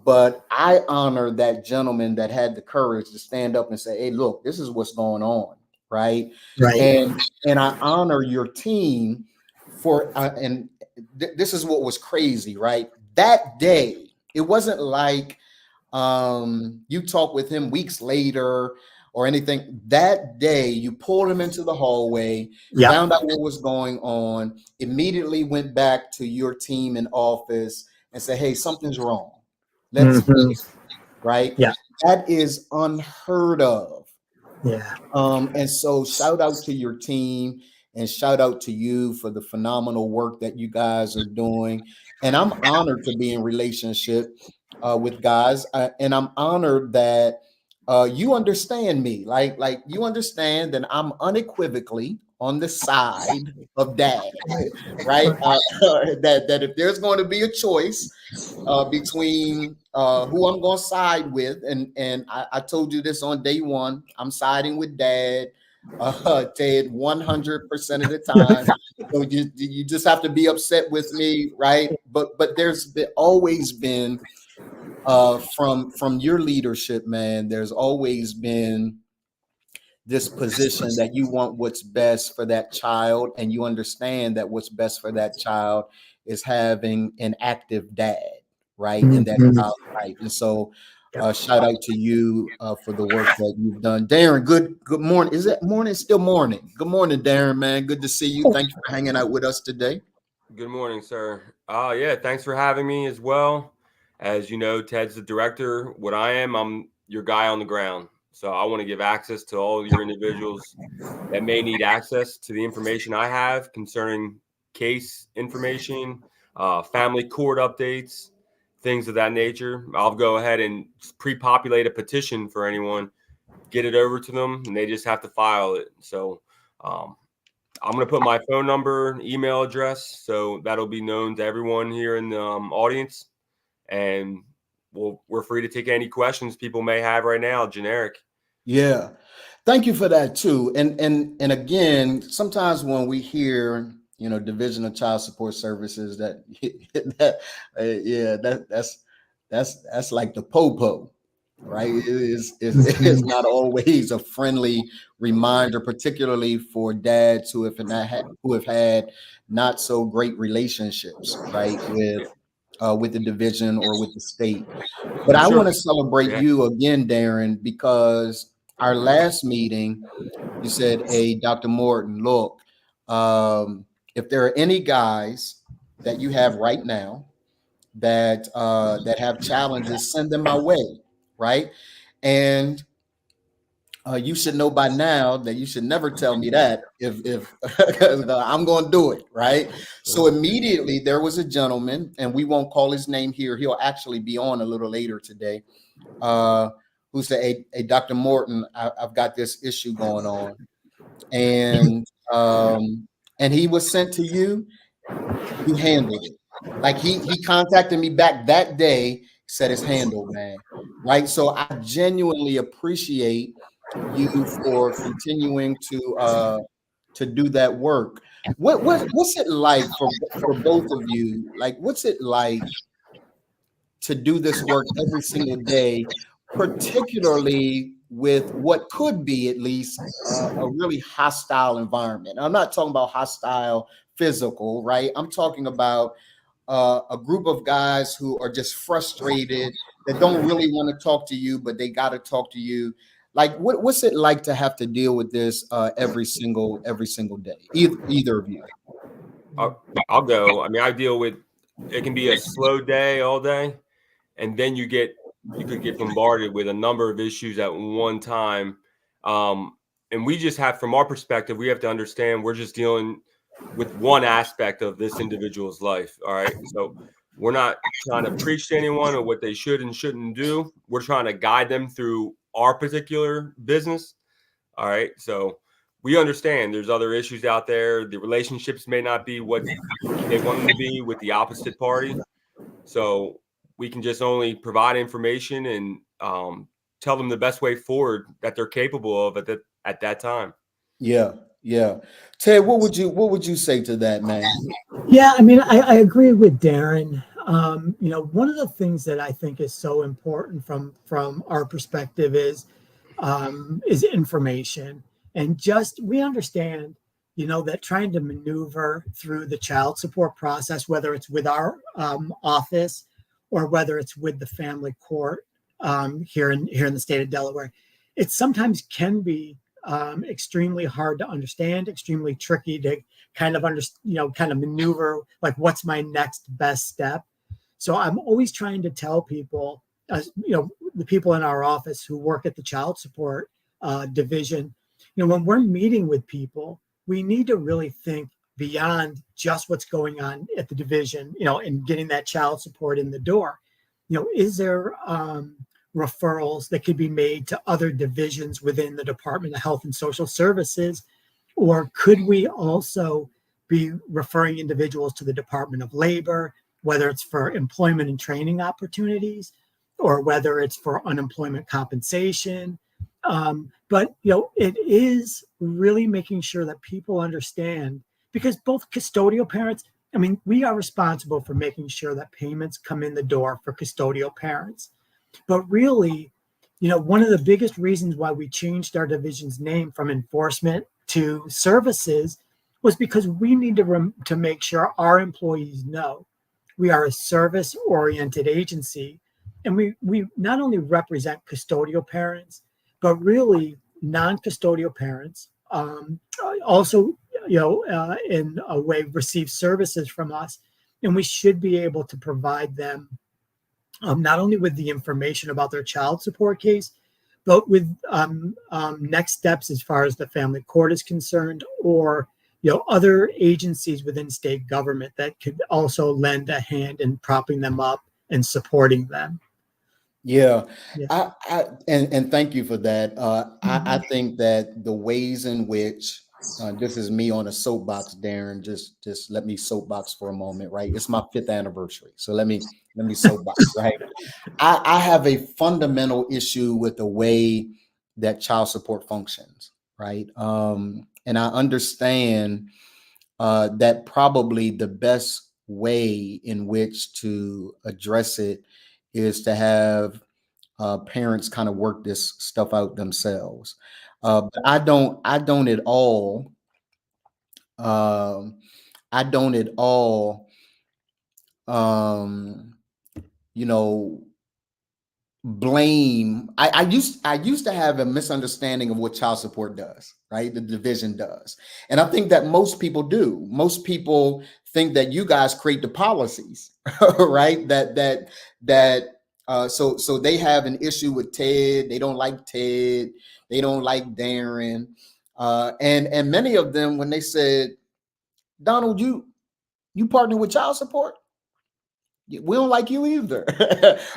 But I honor that gentleman that had the courage to stand up and say, hey, look, this is what's going on, right? And I honor your team for, this is what was crazy, right? That day, it wasn't like you talked with him weeks later or anything. That day, you pulled him into the hallway, found out what was going on, immediately went back to your team in office and said, hey, something's wrong. Let's fix it, right? That is unheard of. And so shout out to your team and shout out to you for the phenomenal work that you guys are doing. And I'm honored to be in relationship with guys. And I'm honored that you understand me, like you understand that I'm unequivocally on the side of dad, right? That if there's going to be a choice between who I'm going to side with, and I told you this on day one, I'm siding with dad, Ted, 100% of the time. So you just have to be upset with me, right? But always been from your leadership, man. There's always been this position that you want what's best for that child, and you understand that what's best for that child is having an active dad, right, in that child's life. And so shout out to you for the work that you've done. Darren, good morning. Is it morning? Still morning. Good morning, Darren, man. Good to see you. Thank you for hanging out with us today. Good morning, sir. Yeah, thanks for having me as well. As you know, Ted's the director. What I am, I'm your guy on the ground. So I want to give access to all your individuals that may need access to the information I have concerning case information, family court updates, things of that nature. I'll go ahead and pre-populate a petition for anyone, get it over to them, and they just have to file it. So I'm going to put my phone number, email address, so that'll be known to everyone here in the audience. And we're free to take any questions people may have right now, generic. Yeah. Thank you for that too. And again, sometimes when we hear, Division of Child Support Services, that's like the popo, right? It's not always a friendly reminder, particularly for dads who have had not so great relationships, right, with the division or with the state. But I want to celebrate you again, Darren, because our last meeting, you said, "Hey, Dr. Morton, look, if there are any guys that you have right now that have challenges, send them my way," right? And you should know by now that you should never tell me that if I'm going to do it, right? So immediately there was a gentleman, and we won't call his name here. He'll actually be on a little later today. Who said, hey, Dr. Morton, I've got this issue going on, and he was sent to you. You handled it. Like he contacted me back that day, said it's handled, man. Right. So I genuinely appreciate you for continuing to do that work. What's it like for both of you? Like, what's it like to do this work every single day, particularly with what could be at least a really hostile environment? I'm not talking about hostile physical, right? I'm talking about a group of guys who are just frustrated, that don't really want to talk to you, but they got to talk to you. Like, what's it like to have to deal with this every single day? Either of you. I'll go. I mean, I deal with, it can be a slow day all day, and then you could get bombarded with a number of issues at one time. And we just have, from our perspective, we have to understand we're just dealing with one aspect of this individual's life. All right. So we're not trying to preach to anyone or what they should and shouldn't do. We're trying to guide them through our particular business. All right. So we understand there's other issues out there. The relationships may not be what they want them to be with the opposite party. So we can just only provide information and tell them the best way forward that they're capable of at that time. Yeah. Yeah. Ted, what would you say to that, man? Yeah, I mean, I agree with Darren. One of the things that I think is so important from our perspective is information. And we understand, that trying to maneuver through the child support process, whether it's with our office or whether it's with the family court here in the state of Delaware, it sometimes can be extremely hard to understand, extremely tricky to kind of maneuver, like, what's my next best step. So I'm always trying to tell people, the people in our office who work at the child support division, when we're meeting with people, we need to really think beyond just what's going on at the division, and getting that child support in the door. Is there referrals that could be made to other divisions within the Department of Health and Social Services? Or could we also be referring individuals to the Department of Labor, whether it's for employment and training opportunities, or whether it's for unemployment compensation? But it is really making sure that people understand, because both custodial parents, I mean, we are responsible for making sure that payments come in the door for custodial parents. But really, one of the biggest reasons why we changed our division's name from enforcement to services was because we need to make sure our employees know we are a service-oriented agency, and we not only represent custodial parents, but really non-custodial parents also, in a way, receive services from us, and we should be able to provide them not only with the information about their child support case, but with next steps as far as the family court is concerned, or other agencies within state government that could also lend a hand in propping them up and supporting them. Yeah, Yeah. And thank you for that. I think that the ways in which this is me on a soapbox, Darren. Just let me soapbox for a moment, right? It's my 5th anniversary, so let me soapbox, right? I have a fundamental issue with the way that child support functions, right? And I understand that probably the best way in which to address it is to have parents kind of work this stuff out themselves. But I don't at all. I don't at all. You know, blame. I used to have a misunderstanding of what child support does, right? The division does, and I think that most people do. Most people think that you guys create the policies, right? So they have an issue with Ted. They don't like Ted. They don't like Darren, and many of them, when they said, Donald, you partner with child support, we don't like you either,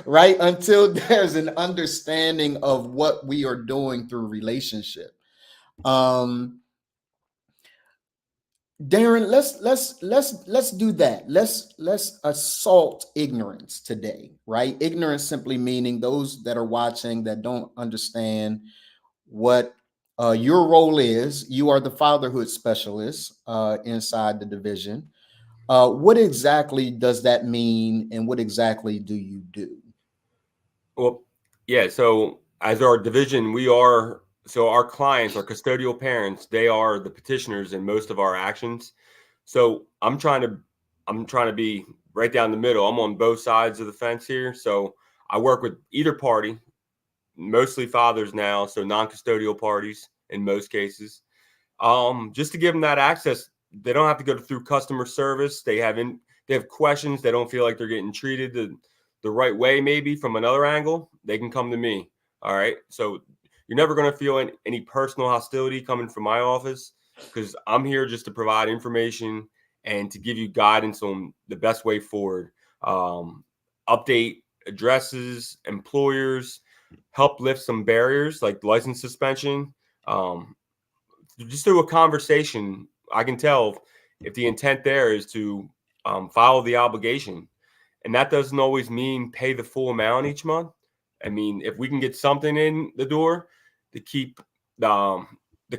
right? Until there's an understanding of what we are doing through relationship. Darren, let's do that. Let's assault ignorance today, right? Ignorance simply meaning those that are watching that don't understand what your role is. You are the fatherhood specialist inside the division. What exactly does that mean, and what exactly do you do? Well, yeah. So as our division, so our clients, our custodial parents, they are the petitioners in most of our actions. So I'm trying to be right down the middle. I'm on both sides of the fence here. So I work with either party, mostly fathers now, so non-custodial parties in most cases, just to give them that access. They don't have to go through customer service. They have questions. They don't feel like they're getting treated the right way, maybe from another angle. They can come to me. All right. So you're never going to feel any personal hostility coming from my office, because I'm here just to provide information and to give you guidance on the best way forward. Update addresses, employers, help lift some barriers like license suspension. Just through a conversation, I can tell if the intent there is to follow the obligation. And that doesn't always mean pay the full amount each month. I mean, if we can get something in the door to keep the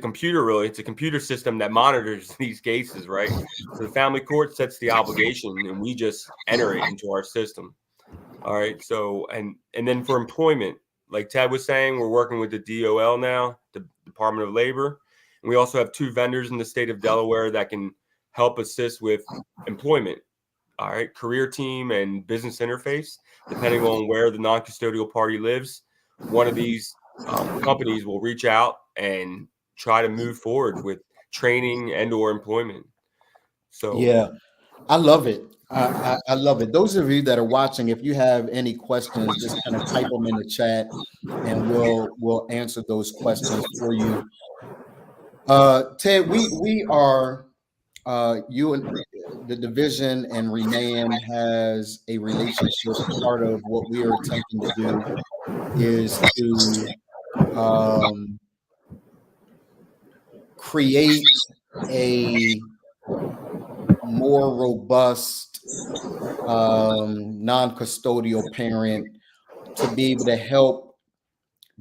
computer, really, it's a computer system that monitors these cases, right? So the family court sets the obligation and we just enter it into our system. All right. So, and then for employment, like Ted was saying, we're working with the DOL now, the Department of Labor. And we also have 2 vendors in the state of Delaware that can help assist with employment. All right. Career Team and Business Interface, depending on where the non-custodial party lives. One of these companies will reach out and try to move forward with training and or employment. So yeah, I love it. I love it. Those of you that are watching, if you have any questions, just kind of type them in the chat and we'll answer those questions for you. Ted, we are you and the division and ReManned has a relationship. Part of what we are attempting to do is to create a more robust non-custodial parent to be able to help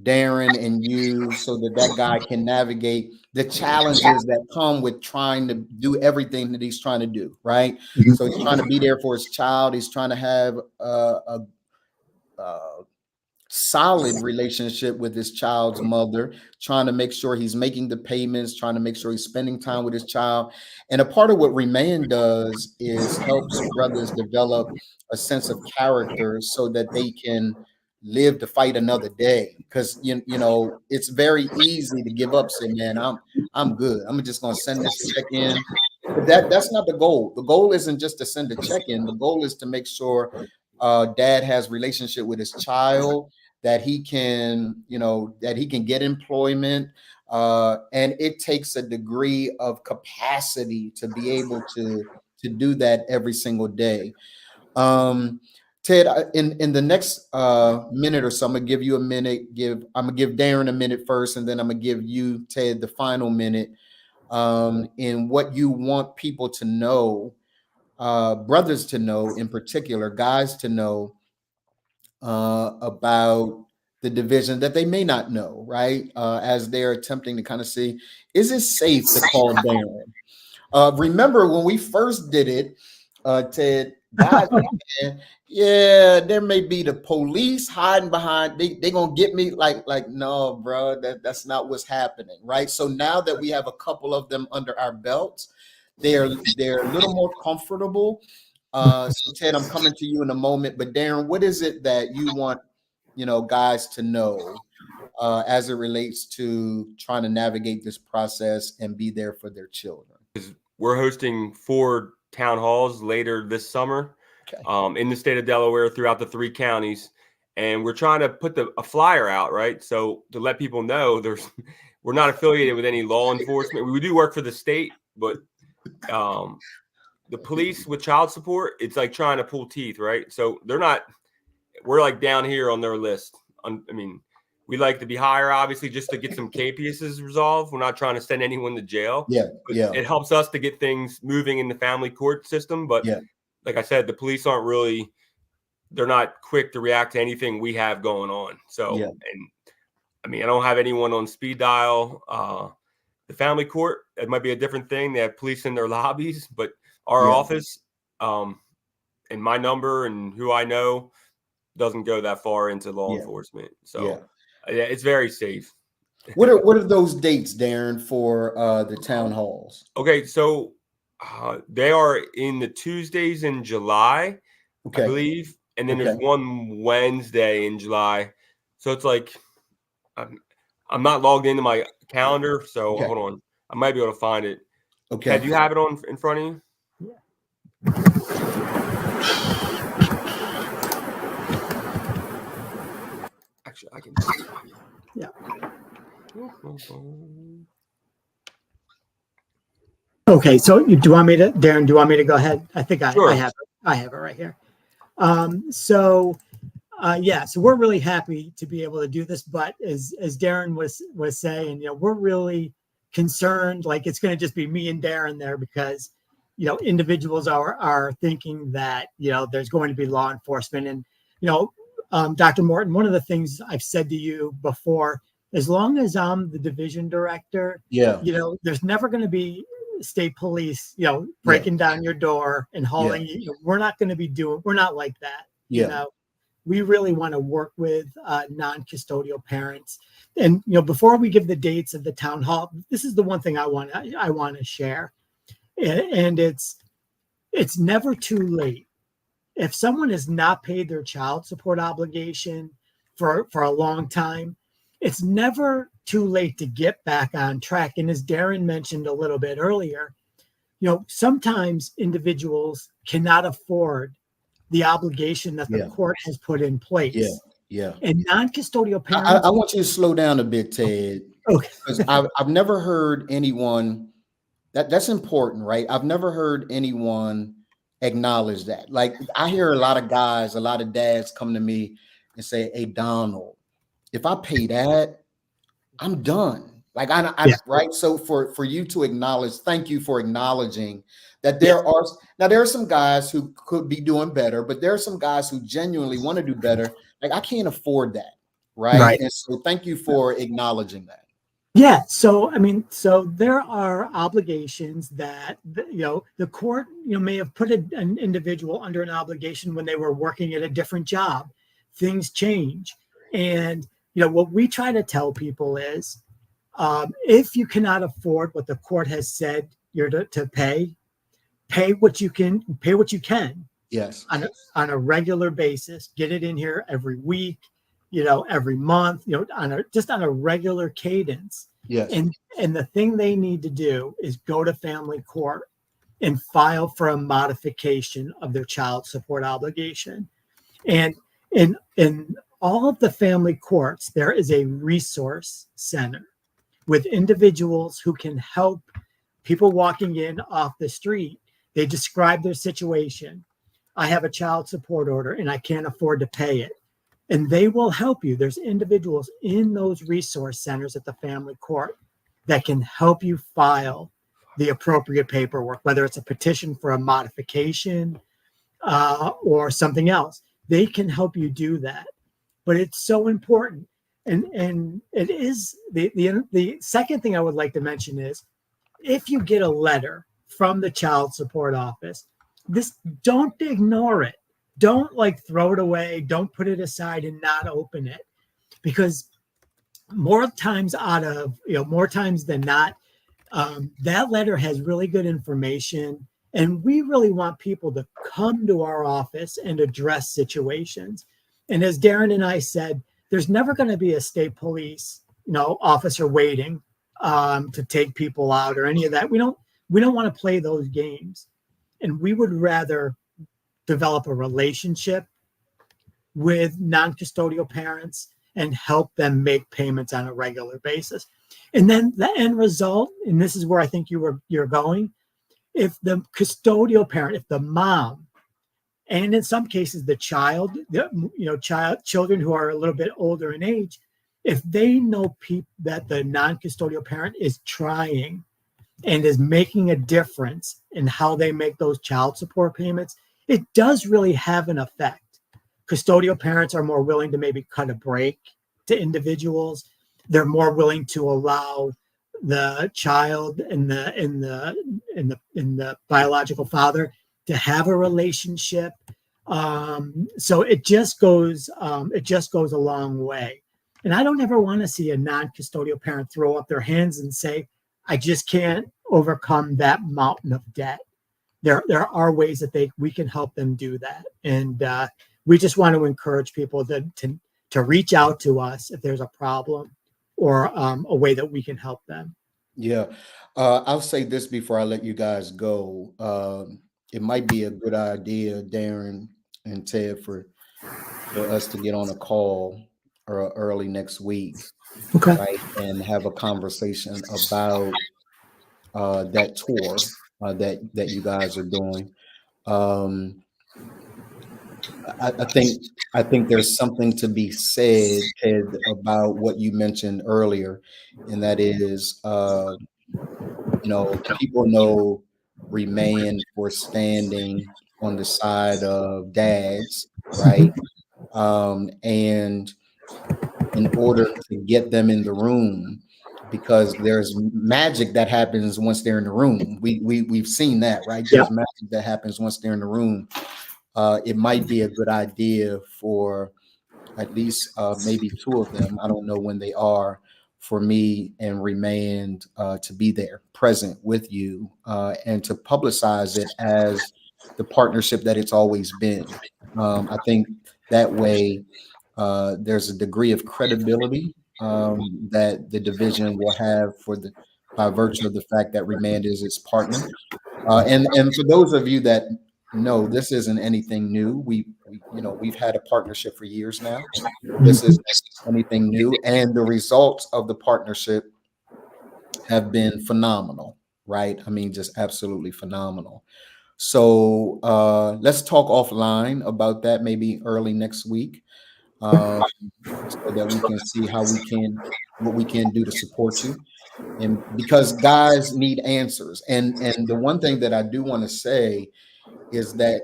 Darren and you so that that guy can navigate the challenges that come with trying to do everything that he's trying to do, right? So he's trying to be there for his child. He's trying to have a solid relationship with his child's mother, trying to make sure he's making the payments, trying to make sure he's spending time with his child. And a part of what ReManned does is helps brothers develop a sense of character so that they can live to fight another day. Because you know, it's very easy to give up, say, man, I'm good. I'm just gonna send this check in. But that's not the goal. The goal isn't just to send a check in. The goal is to make sure dad has relationship with his child, that he can, you know, that he can get employment. And it takes a degree of capacity to be able to do that every single day. Ted, in the next minute or so, I'm gonna give you a minute. I'm gonna give Darren a minute first, and then I'm gonna give you, Ted, the final minute. In what you want people to know, brothers to know in particular, guys to know about the division that they may not know, right? As they're attempting to kind of see, is it safe to call Darren? Remember when we first did it, Ted, guys, man, yeah, there may be the police hiding behind, they gonna get me, like no, bro, that's not what's happening, right? So now that we have a couple of them under our belts, they're a little more comfortable. So Ted, I'm coming to you in a moment, but Darren, what is it that you want, you know, guys to know as it relates to trying to navigate this process and be there for their children? We're hosting 4 town halls later this summer, in the state of Delaware, throughout the 3 counties, and we're trying to put a flyer out, right? So to let people know, we're not affiliated with any law enforcement. We do work for the state, but the police with child support, it's like trying to pull teeth, right? So we're like down here on their list. I mean, we like to be higher, obviously, just to get some cases resolved. We're not trying to send anyone to jail. It helps us to get things moving in the family court system. But like I said, the police they're not quick to react to anything we have going on. So, and I mean, I don't have anyone on speed dial. The family court, it might be a different thing. They have police in their lobbies, but our office, and my number and who I know doesn't go that far into law enforcement. So it's very safe. What are those dates, Darren, for the town halls? Okay, so they are in the Tuesdays in July, I believe, and then there's one Wednesday in July. So it's like I'm not logged into my calendar, so hold on, I might be able to find it. Okay, do you have it in front of you? Actually, I can. Okay, so do you want me to, Darren? Do you want me to go ahead? I think I have it right here. So we're really happy to be able to do this, but as Darren was saying, you know, we're really concerned, like it's going to just be me and Darren there because, you know, individuals are thinking that, you know, there's going to be law enforcement. And, you know, Dr. Morton, one of the things I've said to you before, as long as I'm the division director, you know, there's never going to be state police, you know, breaking down your door and hauling you. We're not going to be we're not like that. You know, we really want to work with non-custodial parents. And, you know, before we give the dates of the town hall, this is the one thing I want to share. And it's never too late. If someone has not paid their child support obligation for a long time, it's never too late to get back on track. And as Darren mentioned a little bit earlier, you know, sometimes individuals cannot afford the obligation that the court has put in place. And non-custodial parents. I want you to slow down a bit, Ted. Okay. Because I've never heard anyone That's important, right? I've never heard anyone acknowledge that. Like, I hear a lot of guys, a lot of dads come to me and say, "Hey, Donald, if I pay that, I'm done." Like, Yeah. right. So for you to acknowledge, thank you for acknowledging that Yeah. there are some guys who could be doing better, but there are some guys who genuinely want to do better. Like, I can't afford that, right? Right. And so thank you for acknowledging that. Yeah. So, I mean, so there are obligations that, the court, may have put an individual under an obligation when they were working at a different job. Things change. And, what we try to tell people is, if you cannot afford what the court has said you're to pay what you can Yes. on a regular basis. Get it in here every week, every month, just on a regular cadence. Yes. And the thing they need to do is go to family court and file for a modification of their child support obligation. And in all of the family courts, there is a resource center with individuals who can help people walking in off the street. They describe their situation. I have a child support order and I can't afford to pay it. And they will help you. There's individuals in those resource centers at the family court that can help you file the appropriate paperwork, whether it's a petition for a modification or something else. They can help you do that. But it's so important. And it is the second thing I would like to mention is, if you get a letter from the child support office, don't ignore it. Don't throw it away. Don't put it aside and not open it, because more times than not, that letter has really good information, and we really want people to come to our office and address situations. And as Darren and I said, there's never going to be a state police, officer waiting to take people out or any of that. We don't want to play those games, and we would rather develop a relationship with non-custodial parents and help them make payments on a regular basis. And then the end result, and this is where I think you're going, if the custodial parent, if the mom, and in some cases the child, children who are a little bit older in age, if they know that the non-custodial parent is trying and is making a difference in how they make those child support payments, it does really have an effect. Custodial parents are more willing to maybe cut a break to individuals. They're more willing to allow the child and the biological father to have a relationship. So it just goes a long way. And I don't ever want to see a non-custodial parent throw up their hands and say, I just can't overcome that mountain of debt. There are ways that we can help them do that. And we just want to encourage people to reach out to us if there's a problem or a way that we can help them. Yeah. I'll say this before I let you guys go. It might be a good idea, Darren and Ted, for us to get on a call early next week, Okay. right, and have a conversation about that tour that you guys are doing. I think there's something to be said, Ted, about what you mentioned earlier, and that is, people know ReManned for standing on the side of dads, right? And in order to get them in the room, because there's magic that happens once they're in the room. We've seen that, right? There's magic that happens once they're in the room. It might be a good idea for at least maybe two of them, I don't know when they are, for me and ReManned to be there, present with you, and to publicize it as the partnership that it's always been. I think that way there's a degree of credibility that the division will have by virtue of the fact that ReManned is its partner. And for those of you that know, this isn't anything new. We've had a partnership for years now. This isn't anything new, and the results of the partnership have been phenomenal, right? I mean, just absolutely phenomenal. So let's talk offline about that maybe early next week, so that we can see what we can do to support you. And because guys need answers. And the one thing that I do want to say is that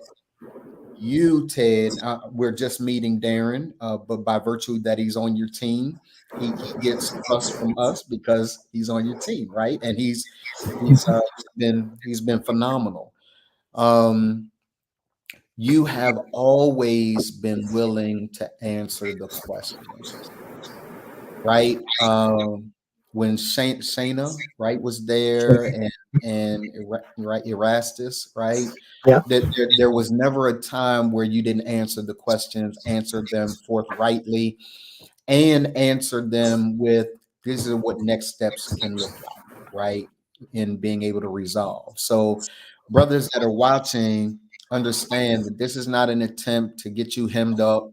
you, Ted, we're just meeting Darren, but by virtue that he's on your team, he gets trust from us because he's on your team, right? And he's been phenomenal. You have always been willing to answer the questions, right? When Shayna, right, was there, right, Erastus, right? Yeah. That there was never a time where you didn't answer the questions, answer them forthrightly, and answer them with, this is what next steps can look like, right? In being able to resolve. So, brothers that are watching, understand that this is not an attempt to get you hemmed up.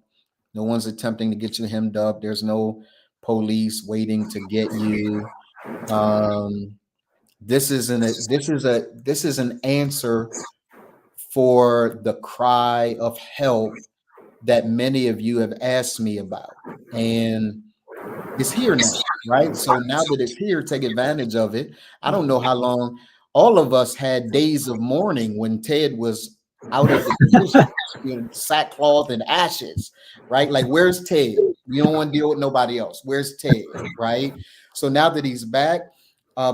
No one's attempting to get you hemmed up. There's no police waiting to get you. This is an answer for the cry of help that many of you have asked me about, and it's here now, right? So now that it's here, take advantage of it. I don't know how long. All of us had days of mourning when Ted was out of the position, sackcloth and ashes, right? Like, where's Ted? You don't want to deal with nobody else. Where's Ted, right? So now that he's back,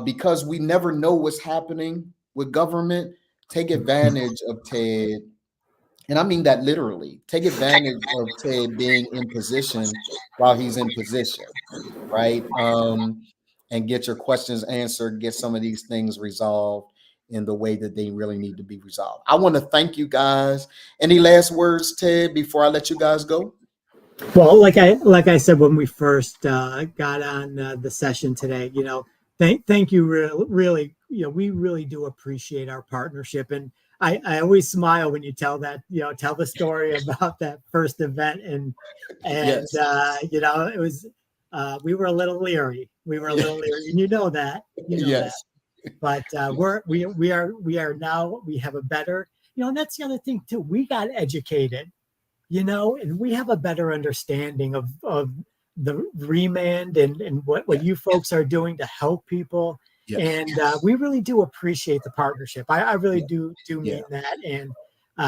because we never know what's happening with government, take advantage of Ted. And I mean that literally. Take advantage of Ted being in position while he's in position, right? And get your questions answered, get some of these things resolved in the way that they really need to be resolved. I want to thank you guys. Any last words, Ted, before I let you guys go? Well, like I said when we first got on the session today, thank you really, we really do appreciate our partnership, and I always smile when you tell the story about that first event, and Yes. it was we were a little leery, and you know that, Yes. but we are now, we have a better, and that's the other thing too. We got educated, and we have a better understanding of the ReManned and what you folks are doing to help people. Yes. And we really do appreciate the partnership. I really do mean that. And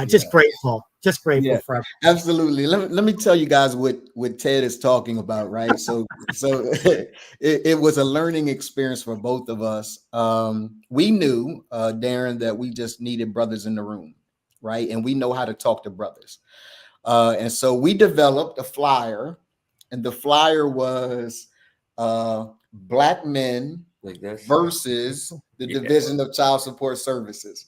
just grateful for everything. Absolutely. Let me tell you guys what Ted is talking about, right? So it was a learning experience for both of us. We knew, Darren, that we just needed brothers in the room, right? And we know how to talk to brothers. And so we developed a flyer, and the flyer was Black men versus the Division of Child Support Services.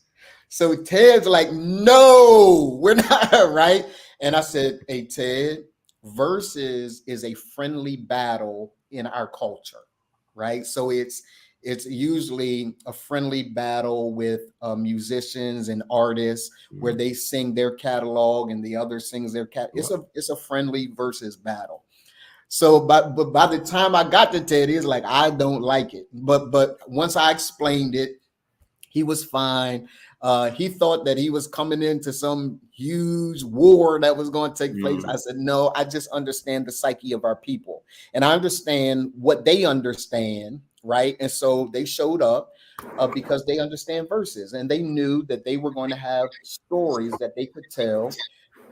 So Ted's like, no, we're not, right? And I said, hey, Ted, versus is a friendly battle in our culture, right? So it's usually a friendly battle with musicians and artists where they sing their catalog and the other sings their it's a friendly versus battle. So but by the time I got to Ted, he was like, I don't like it. But once I explained it, he was fine. He thought that he was coming into some huge war that was going to take place. I said, no, I just understand the psyche of our people. And I understand what they understand, right? And so they showed up because they understand verses, and they knew that they were going to have stories that they could tell.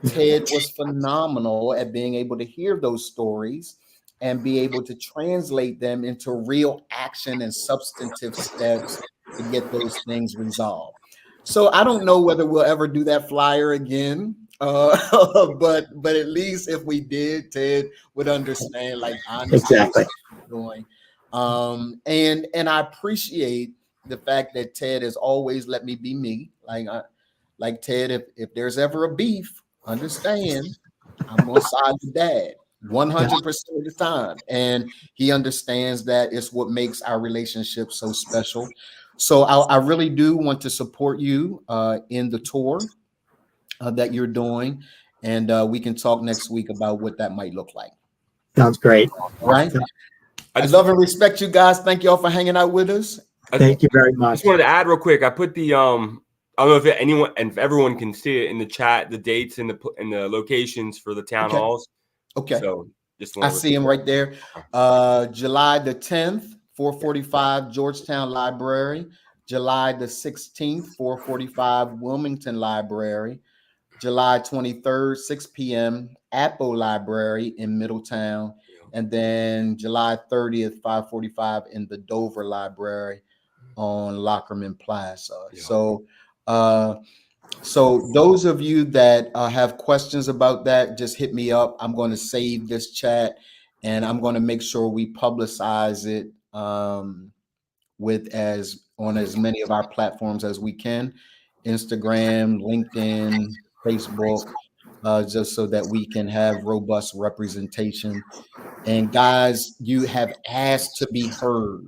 Ted was phenomenal at being able to hear those stories and be able to translate them into real action and substantive steps to get those things resolved. So I don't know whether we'll ever do that flyer again, but at least if we did, Ted would understand. Like, I understand what you're doing, and I appreciate the fact that Ted has always let me be me. Like Ted, if there's ever a beef, understand I'm on side with Dad 100% of the time, and he understands that it's what makes our relationship so special. So I really do want to support you in the tour that you're doing, and we can talk next week about what that might look like. Sounds great. All right. I love and respect you guys. Thank y'all for hanging out with us. Thank you very I much. just wanted to add real quick. I put the I don't know if anyone and if everyone can see it in the chat, the dates and the locations for the town halls. Okay. So just I see him right there. July the 10th, 4:45 Georgetown Library. July the 16th, 4:45 Wilmington Library. July 23rd, 6 p.m. Apple Library in Middletown. And then July 30th, 5:45 in the Dover Library on Lockerman Plaza. So those of you that have questions about that, just hit me up. I'm going to save this chat and I'm going to make sure we publicize it on as many of our platforms as we can, Instagram, LinkedIn, Facebook, just so that we can have robust representation. And guys, you have asked to be heard.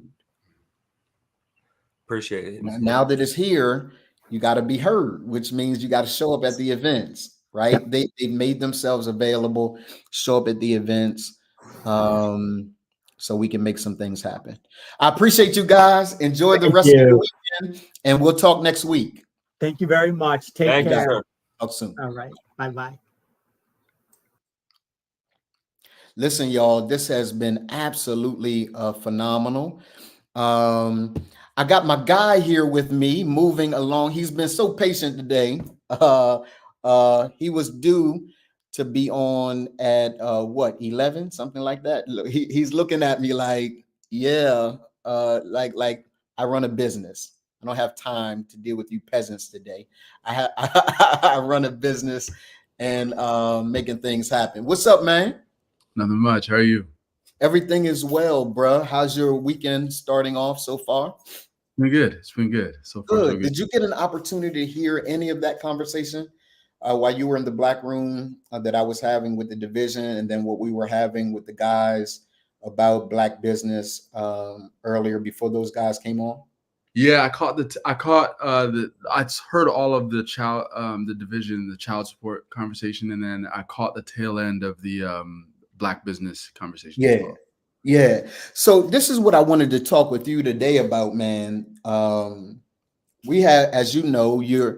Appreciate it. Now that it's here, you got to be heard, which means you got to show up at the events, right? They made themselves available, show up at the events, so we can make some things happen. I appreciate you guys. Enjoy the rest of your weekend, and we'll talk next week. Thank you very much. Take care. You, talk soon. All right. Bye-bye. Listen, y'all, this has been absolutely phenomenal. I got my guy here with me moving along. He's been so patient today. He was due to be on at 11, something like that. He's looking at me like, yeah, like I run a business. I don't have time to deal with you peasants today. I run a business and making things happen. What's up, man? Nothing much. How are you? Everything is well, bro. How's your weekend starting off so far? It's been good. It's been good so far. Good. So good. Did you get an opportunity to hear any of that conversation while you were in the black room that I was having with the division, and then what we were having with the guys about black business earlier before those guys came on? Yeah, I heard all of the the division, the child support conversation, and then I caught the tail end of the black business conversation. Yeah. Yeah. So this is what I wanted to talk with you today about, man. We have, as you know, you're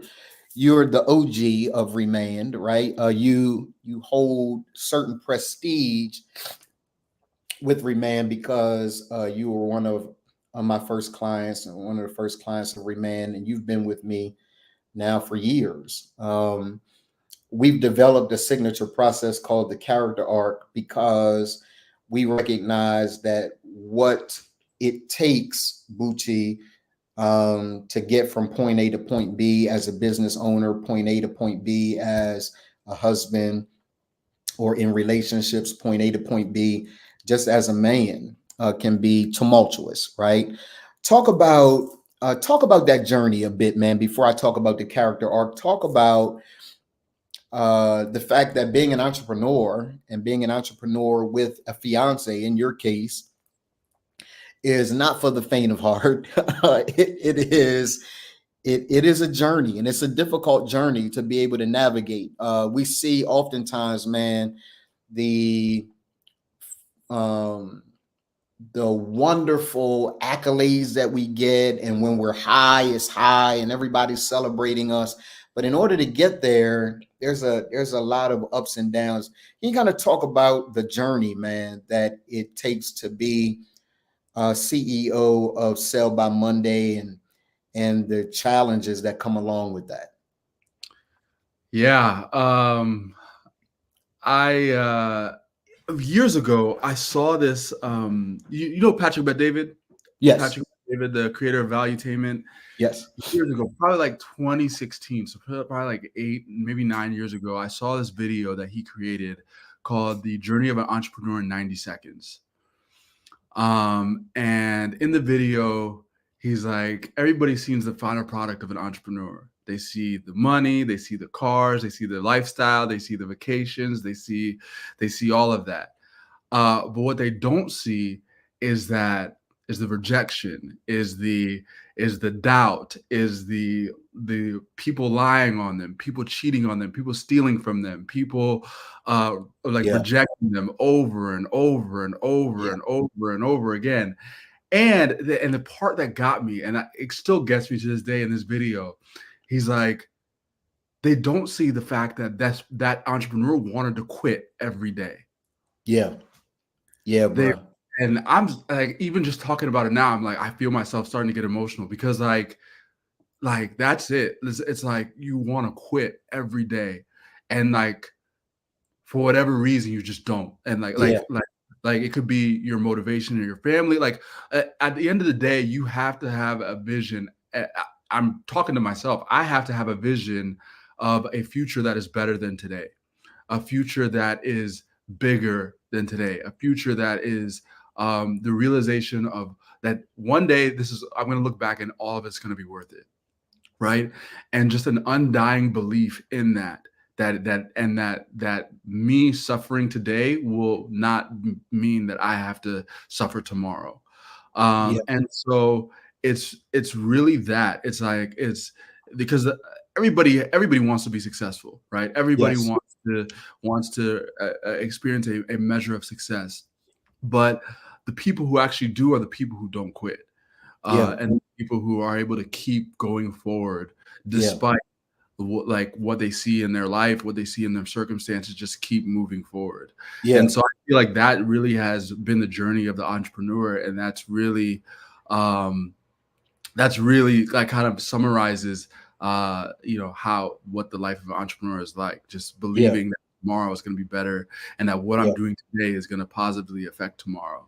the OG of ReManned, right? You hold certain prestige with ReManned because you were one of my first clients and one of the first clients of ReManned, and you've been with me now for years. We've developed a signature process called the character arc because we recognize that what it takes, Bucci, to get from point A to point B as a business owner, point A to point B as a husband, or in relationships, point A to point B, just as a man, can be tumultuous, right? Talk about that journey a bit, man. Before I talk about the character arc, talk about the fact that being an entrepreneur and being an entrepreneur with a fiance, in your case, is not for the faint of heart. It is a journey, and it's a difficult journey to be able to navigate. We see oftentimes, man, the wonderful accolades that we get, and when we're high, it's high, and everybody's celebrating us. But in order to get there, there's a lot of ups and downs. Can you kind of talk about the journey, man, that it takes to be CEO of Sell by Monday and the challenges that come along with that? Yeah. I years ago I saw this. You know Patrick Bet-David? Yes. Patrick Bet-David, the creator of Valuetainment. Yes. Years ago, probably like 2016, so probably like 8, maybe 9 years ago, I saw this video that he created called "The Journey of an Entrepreneur in 90 Seconds." And in the video, he's like, everybody sees the final product of an entrepreneur. They see the money, they see the cars, they see the lifestyle, they see the vacations, they see all of that. But what they don't see is the rejection, is the doubt, is the people lying on them, people cheating on them, people stealing from them, people rejecting them over and over and over and over and over again. And the part that got me, and it still gets me to this day in this video, he's like, they don't see the fact that that entrepreneur wanted to quit every day. Yeah. Yeah, bro. And I'm like, even just talking about it now, I'm like, I feel myself starting to get emotional because like that's it. It's like you want to quit every day, and like for whatever reason you just don't. And like it could be your motivation or your family. Like at the end of the day, you have to have a vision. I'm talking to myself. I have to have a vision of a future that is better than today, a future that is bigger than today, a future that is the realization of that one day I'm going to look back and all of it's going to be worth it. Right. And just an undying belief in that me suffering today will not mean that I have to suffer tomorrow. And so it's really that. It's like, it's because everybody wants to be successful, right? Everybody wants to experience a measure of success, but the people who actually do are the people who don't quit. And people who are able to keep going forward despite what they see in their life, what they see in their circumstances, just keep moving forward. And so I feel like that really has been the journey of the entrepreneur, and that's really like kind of summarizes what the life of an entrepreneur is like. Just believing that tomorrow is going to be better, and that what I'm doing today is going to positively affect tomorrow.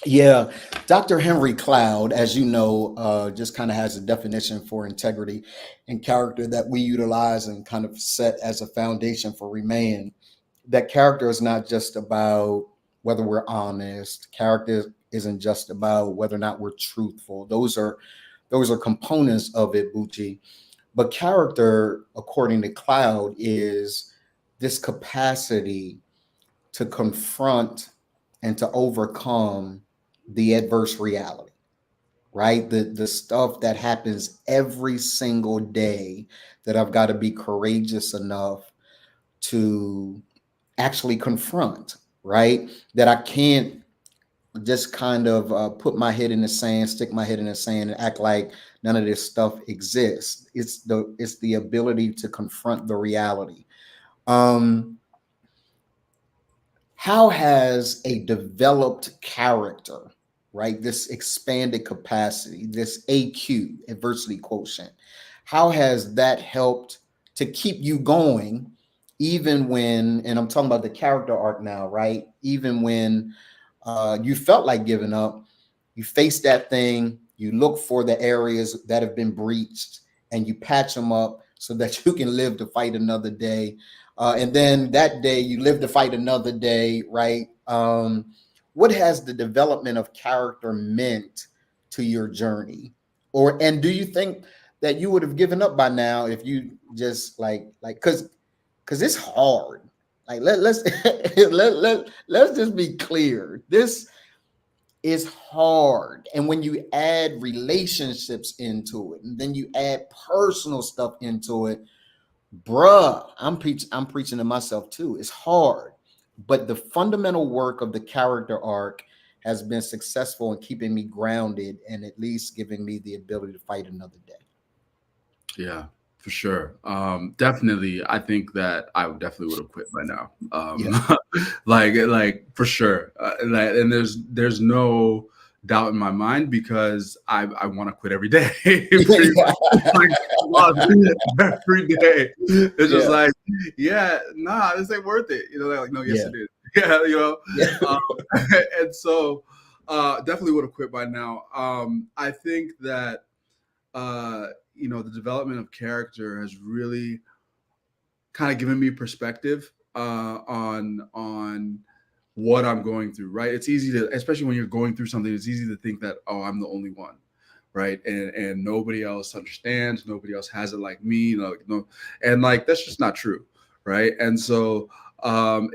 Yeah, Dr. Henry Cloud, as you know, just kind of has a definition for integrity and character that we utilize and kind of set as a foundation for ReManned. That character is not just about whether we're honest. Character isn't just about whether or not we're truthful. Those are components of it, Bucci. But character, according to Cloud, is this capacity to confront and to overcome the adverse reality, right? The stuff that happens every single day that I've got to be courageous enough to actually confront, right? That I can't just kind of put my head in the sand, stick my head in the sand, and act like none of this stuff exists. It's the ability to confront the reality. How has a developed character, right, this expanded capacity, this AQ, adversity quotient, how has that helped to keep you going even when, and I'm talking about the character arc now, right? Even when you felt like giving up, you face that thing, you look for the areas that have been breached, and you patch them up so that you can live to fight another day. And then that day you live to fight another day, right? What has the development of character meant to your journey? And do you think that you would have given up by now if you just because it's hard. Like let's just be clear. This is hard. And when you add relationships into it, and then you add personal stuff into it, bruh, I'm preaching to myself too. It's hard, but the fundamental work of the character arc has been successful in keeping me grounded and at least giving me the ability to fight another day. Yeah, for sure. Definitely. I think that I definitely would have quit by now. Like for sure. And there's no doubt in my mind because I want to quit every day. Every day. It's just like, this ain't worth it. Like, no, yes, it is. And so definitely would have quit by now. I think that the development of character has really kind of given me perspective on what I'm going through, right? It's easy to, especially when you're going through something, it's easy to think that, oh, I'm the only one, right? And nobody else understands, nobody else has it like me, and like that's just not true, right? And so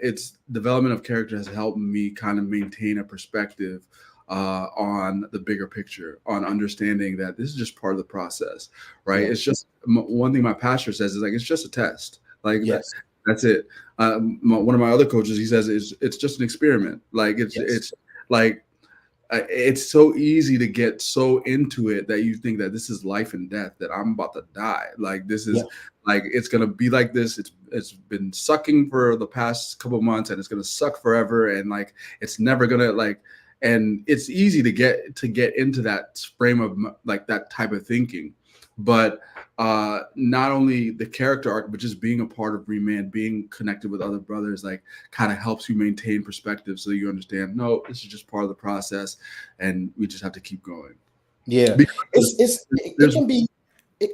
it's development of character has helped me kind of maintain a perspective on the bigger picture, on understanding that this is just part of the process, right? It's just one thing my pastor says is like, it's just a test. Like that's it. One of my other coaches, he says it's just an experiment. Like it's like it's so easy to get so into it that you think that this is life and death, that I'm about to die. Like this is like, it's gonna be like this. It's been sucking for the past couple of months and it's gonna suck forever. And like, it's never gonna like, and it's easy to get into that frame of like that type of thinking. But not only the character arc, but just being a part of ReManned, being connected with other brothers, like kind of helps you maintain perspective, so you understand, no, this is just part of the process, and we just have to keep going. Yeah, it can be.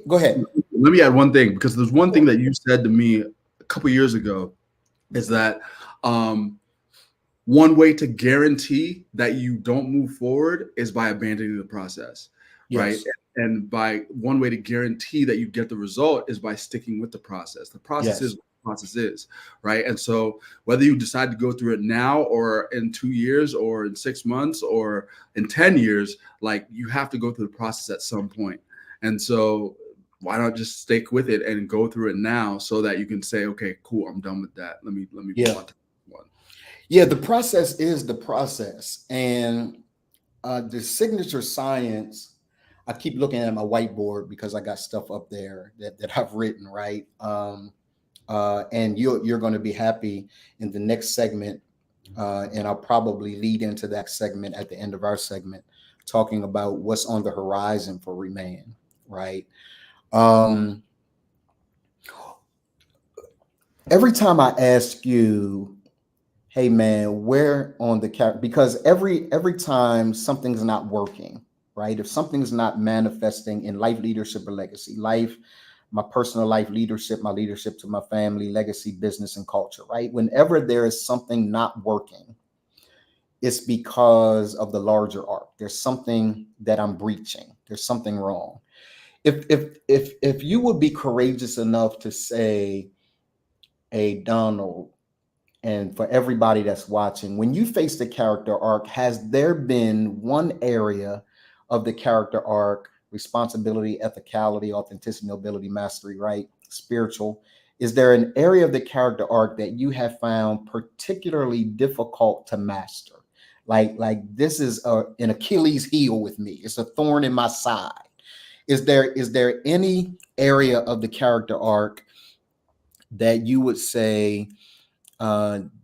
Go ahead. Let me add one thing, because there's one thing that you said to me a couple years ago, is that one way to guarantee that you don't move forward is by abandoning the process, right? And by one way to guarantee that you get the result is by sticking with the process. The process is what the process is, right? And so whether you decide to go through it now or in 2 years or in 6 months or in 10 years, like you have to go through the process at some point. And so why not just stick with it and go through it now, so that you can say, okay, cool, I'm done with that. Let me move on to one. Yeah, the process is the process. And the signature science, I keep looking at my whiteboard because I got stuff up there that I've written, right? And you're going to be happy in the next segment, and I'll probably lead into that segment at the end of our segment, talking about what's on the horizon for ReManned, right? Every time I ask you, hey man, where on the character, because every time something's not working, right? If something's not manifesting in life, leadership, or legacy, life, my personal life, leadership, my leadership to my family, legacy, business, and culture, right? Whenever there is something not working, it's because of the larger arc. There's something that I'm breaching. There's something wrong. If you would be courageous enough to say, hey, Donald, and for everybody that's watching, when you face the character arc, has there been one area of the character arc, responsibility, ethicality, authenticity, nobility, mastery, right, spiritual, is there an area of the character arc that you have found particularly difficult to master? Like this is an Achilles heel with me. It's a thorn in my side. Is there any area of the character arc that you would say,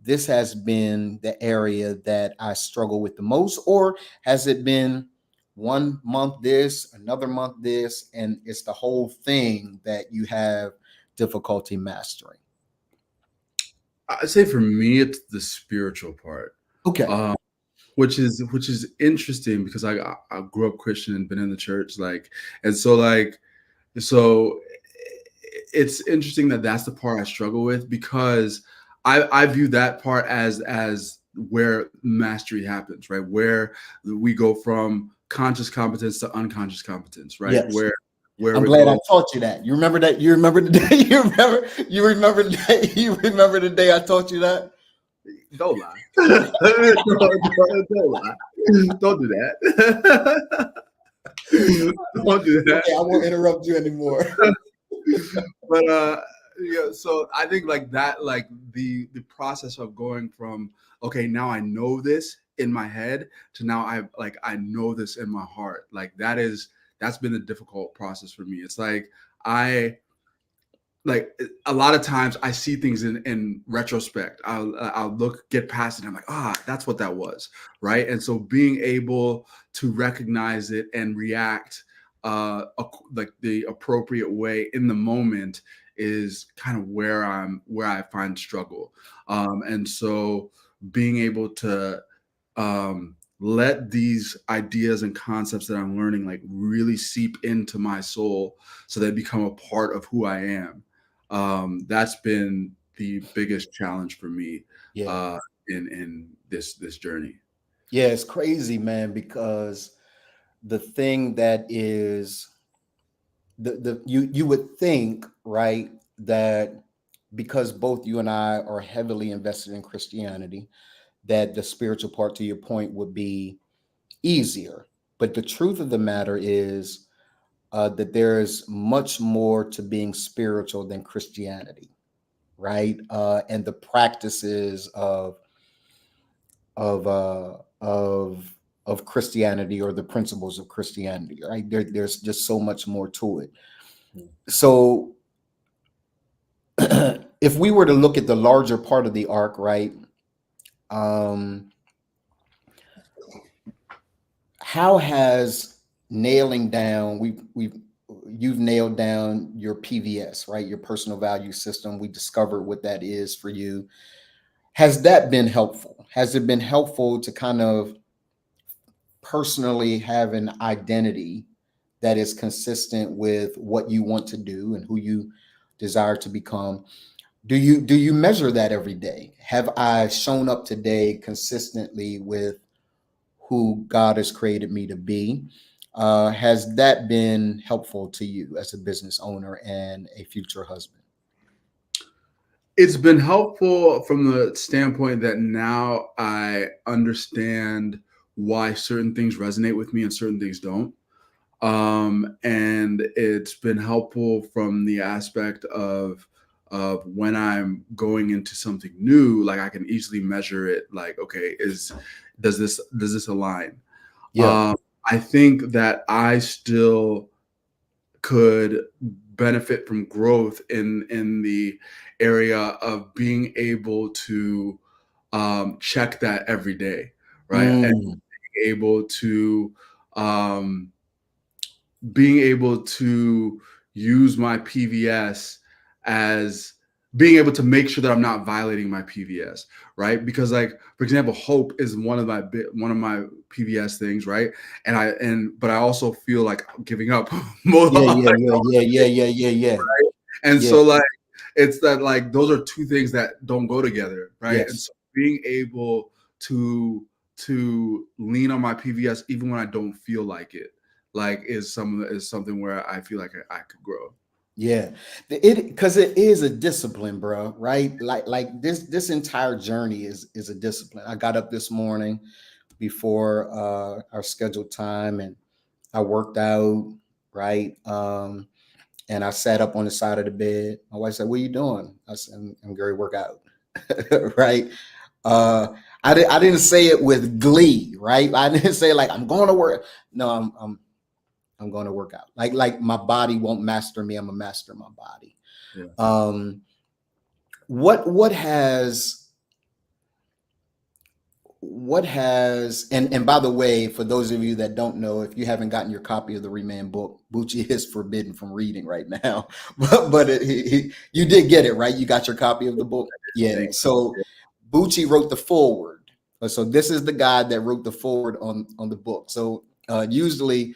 this has been the area that I struggle with the most? Or has it been 1 month this, another month this, and it's the whole thing that you have difficulty mastering? I'd say for me, it's the spiritual part. Okay. Which is interesting, because I grew up Christian and been in the church, like, and so it's interesting that that's the part I struggle with, because I view that part as where mastery happens, right? Where we go from conscious competence to unconscious competence, right? Yes. Where I'm glad I taught you that. You remember that? You remember the day? You remember the day I taught you that? Don't lie. Don't lie. Don't do that. Don't do that. Okay, I won't interrupt you anymore. But yeah, so I think like that, like the process of going from, okay, now I know this in my head, to now I know this in my heart. Like that's been a difficult process for me. It's like like a lot of times I see things in retrospect. I'll get past it, and I'm like, that's what that was, right? And so being able to recognize it and react like the appropriate way in the moment is kind of where I find struggle. And so being able to let these ideas and concepts that I'm learning like really seep into my soul, so they become a part of who I am. That's been the biggest challenge for me in this journey. Yeah, it's crazy, man, because the thing that is you would think, right, that because both you and I are heavily invested in Christianity, that the spiritual part, to your point, would be easier. But the truth of the matter is that there is much more to being spiritual than Christianity, right? And the practices of of Christianity or the principles of Christianity, right? There's just so much more to it. So if we were to look at the larger part of the arc, right? How has nailing down, you've nailed down your PVS, right? Your personal value system. We discovered what that is for you. Has that been helpful? Has it been helpful to kind of personally have an identity that is consistent with what you want to do and who you desire to become? Do you measure that every day? Have I shown up today consistently with who God has created me to be? Has that been helpful to you as a business owner and a future husband? It's been helpful from the standpoint that now I understand why certain things resonate with me and certain things don't. And it's been helpful from the aspect of when I'm going into something new, like I can easily measure it. Like, okay, does this align? Yeah. I think that I still could benefit from growth in the area of being able to check that every day, right? And being able to use my PVS as being able to make sure that I'm not violating my PVS, right? Because, like, for example, hope is one of my PVS things, right? But I also feel like I'm giving up. Yeah. Right? And so, like, it's that, like, those are two things that don't go together, right? Yes. And so being able to lean on my PVS even when I don't feel like it, like, is something where I feel like I could grow. Yeah, because it is a discipline, bro. Right? Like this entire journey is a discipline. I got up this morning before our scheduled time, and I worked out. Right? And I sat up on the side of the bed. My wife said, "What are you doing?" I said, "I'm going to work out." Right? I didn't say it with glee. Right? I didn't say like I'm going to work. No, I'm going to work out. Like my body won't master me. I'm a master of my body. Yeah. What has and by the way, for those of you that don't know, if you haven't gotten your copy of the ReManned book, Bucci is forbidden from reading right now. But you did get it, right? You got your copy of the book. Yeah. So Bucci wrote the foreword. So this is the guy that wrote the foreword on the book. So usually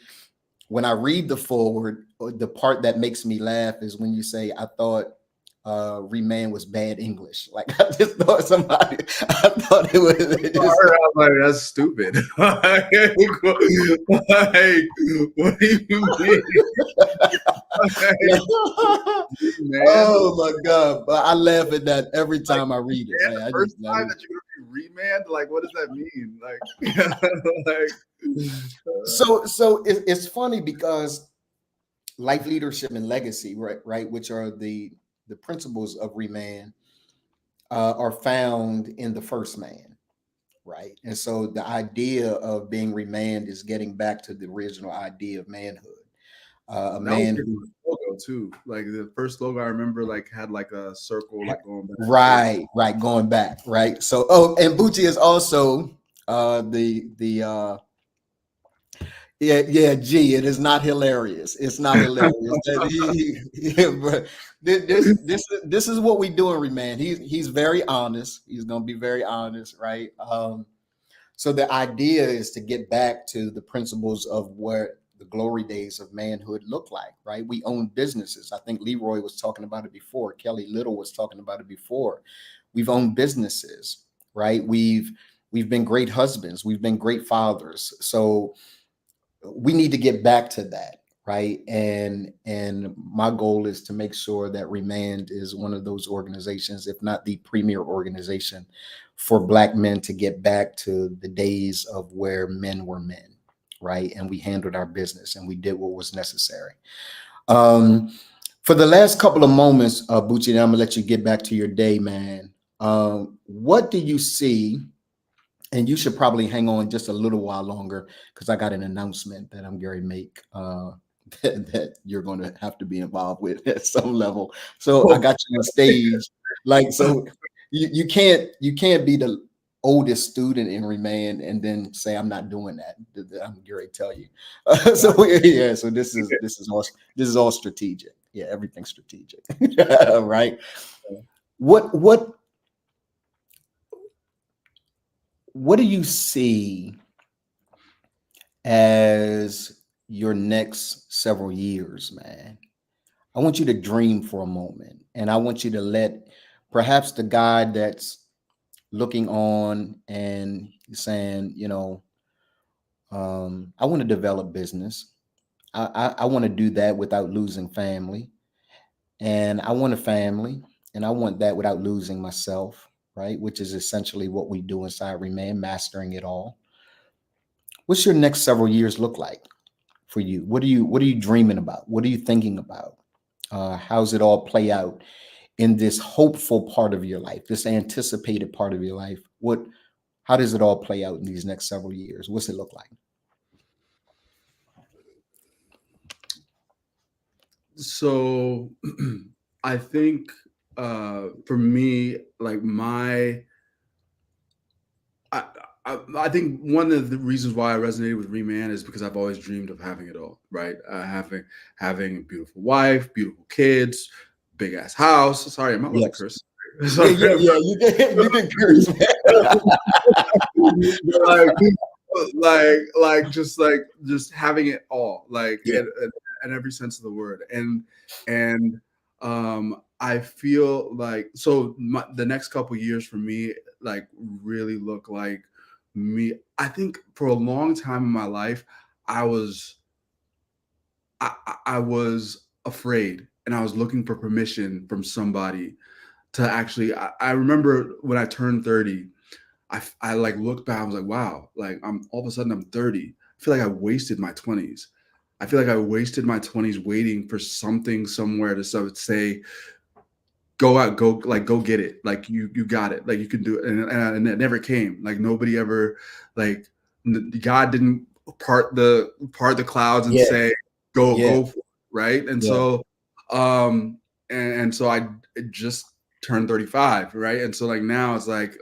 when I read the foreword, the part that makes me laugh is when you say, "I thought ReManned was bad English." Like I just thought I thought it was. Like, that's stupid. Like, what do you mean? Oh my God! But I laugh at that every time I read it. Right? The first time that you're gonna be ReManned, like, what does that mean? Like, so it's funny because life, leadership, and legacy, right, which are the principles of ReManned, are found in the first man, right? And so the idea of being ReManned is getting back to the original idea of manhood. A man who logo too, like the first logo I remember, like had like a circle, like going back. Right, going back, right. So, and Bucci is also G. It is not hilarious. It's not hilarious. But this is what we do in ReManned. He's very honest. He's gonna be very honest, right? So the idea is to get back to the principles of what the glory days of manhood look like, right? We own businesses. I think Leroy was talking about it before. Kelly Little was talking about it before. We've owned businesses, right? We've been great husbands. We've been great fathers. So we need to get back to that, right? And my goal is to make sure that ReManned is one of those organizations, if not the premier organization, for Black men to get back to the days of where men were men, right? And we handled our business and we did what was necessary. For the last couple of moments, Bucci, and I'm gonna let you get back to your day, man. What do you see And you should probably hang on just a little while longer because I got an announcement that I'm going to make that you're going to have to be involved with at some level. So I got you on stage, like, so you can't be the oldest student in ReManned and then say I'm not doing that. I'm going to tell you. So yeah, so this is all strategic. Yeah, everything's strategic, right? What do you see as your next several years, man? I want you to dream for a moment, and I want you to let perhaps the guy that's looking on and saying, I want to develop business. I want to do that without losing family, and I want a family, and I want that without losing myself, right? Which is essentially what we do inside ReManned, mastering it all. What's your next several years look like for you? What are you dreaming about? What are you thinking about? How's it all play out in this hopeful part of your life, this anticipated part of your life? How does it all play out in these next several years? What's it look like? So I think for me, like I think one of the reasons why I resonated with ReManned is because I've always dreamed of having it all, right? Having a beautiful wife, beautiful kids, big ass house. Sorry, I'm not allowed to curse. Yeah, you can curse. Just having it all, like in every sense of the word, and I feel like the next couple years for me like really look like me. I think for a long time in my life, I was afraid, and I was looking for permission from somebody to actually. I remember when I turned 30, I like looked back. I was like, wow, like I'm all of a sudden I'm 30. I feel like I wasted my 20s. I feel like I wasted my 20s waiting for something somewhere to say, go out, go get it. Like you got it. Like you can do it. And it never came. Like nobody ever, like God didn't part the clouds and say, go for it, right? And so and so I just turned 35, right? And so like now it's like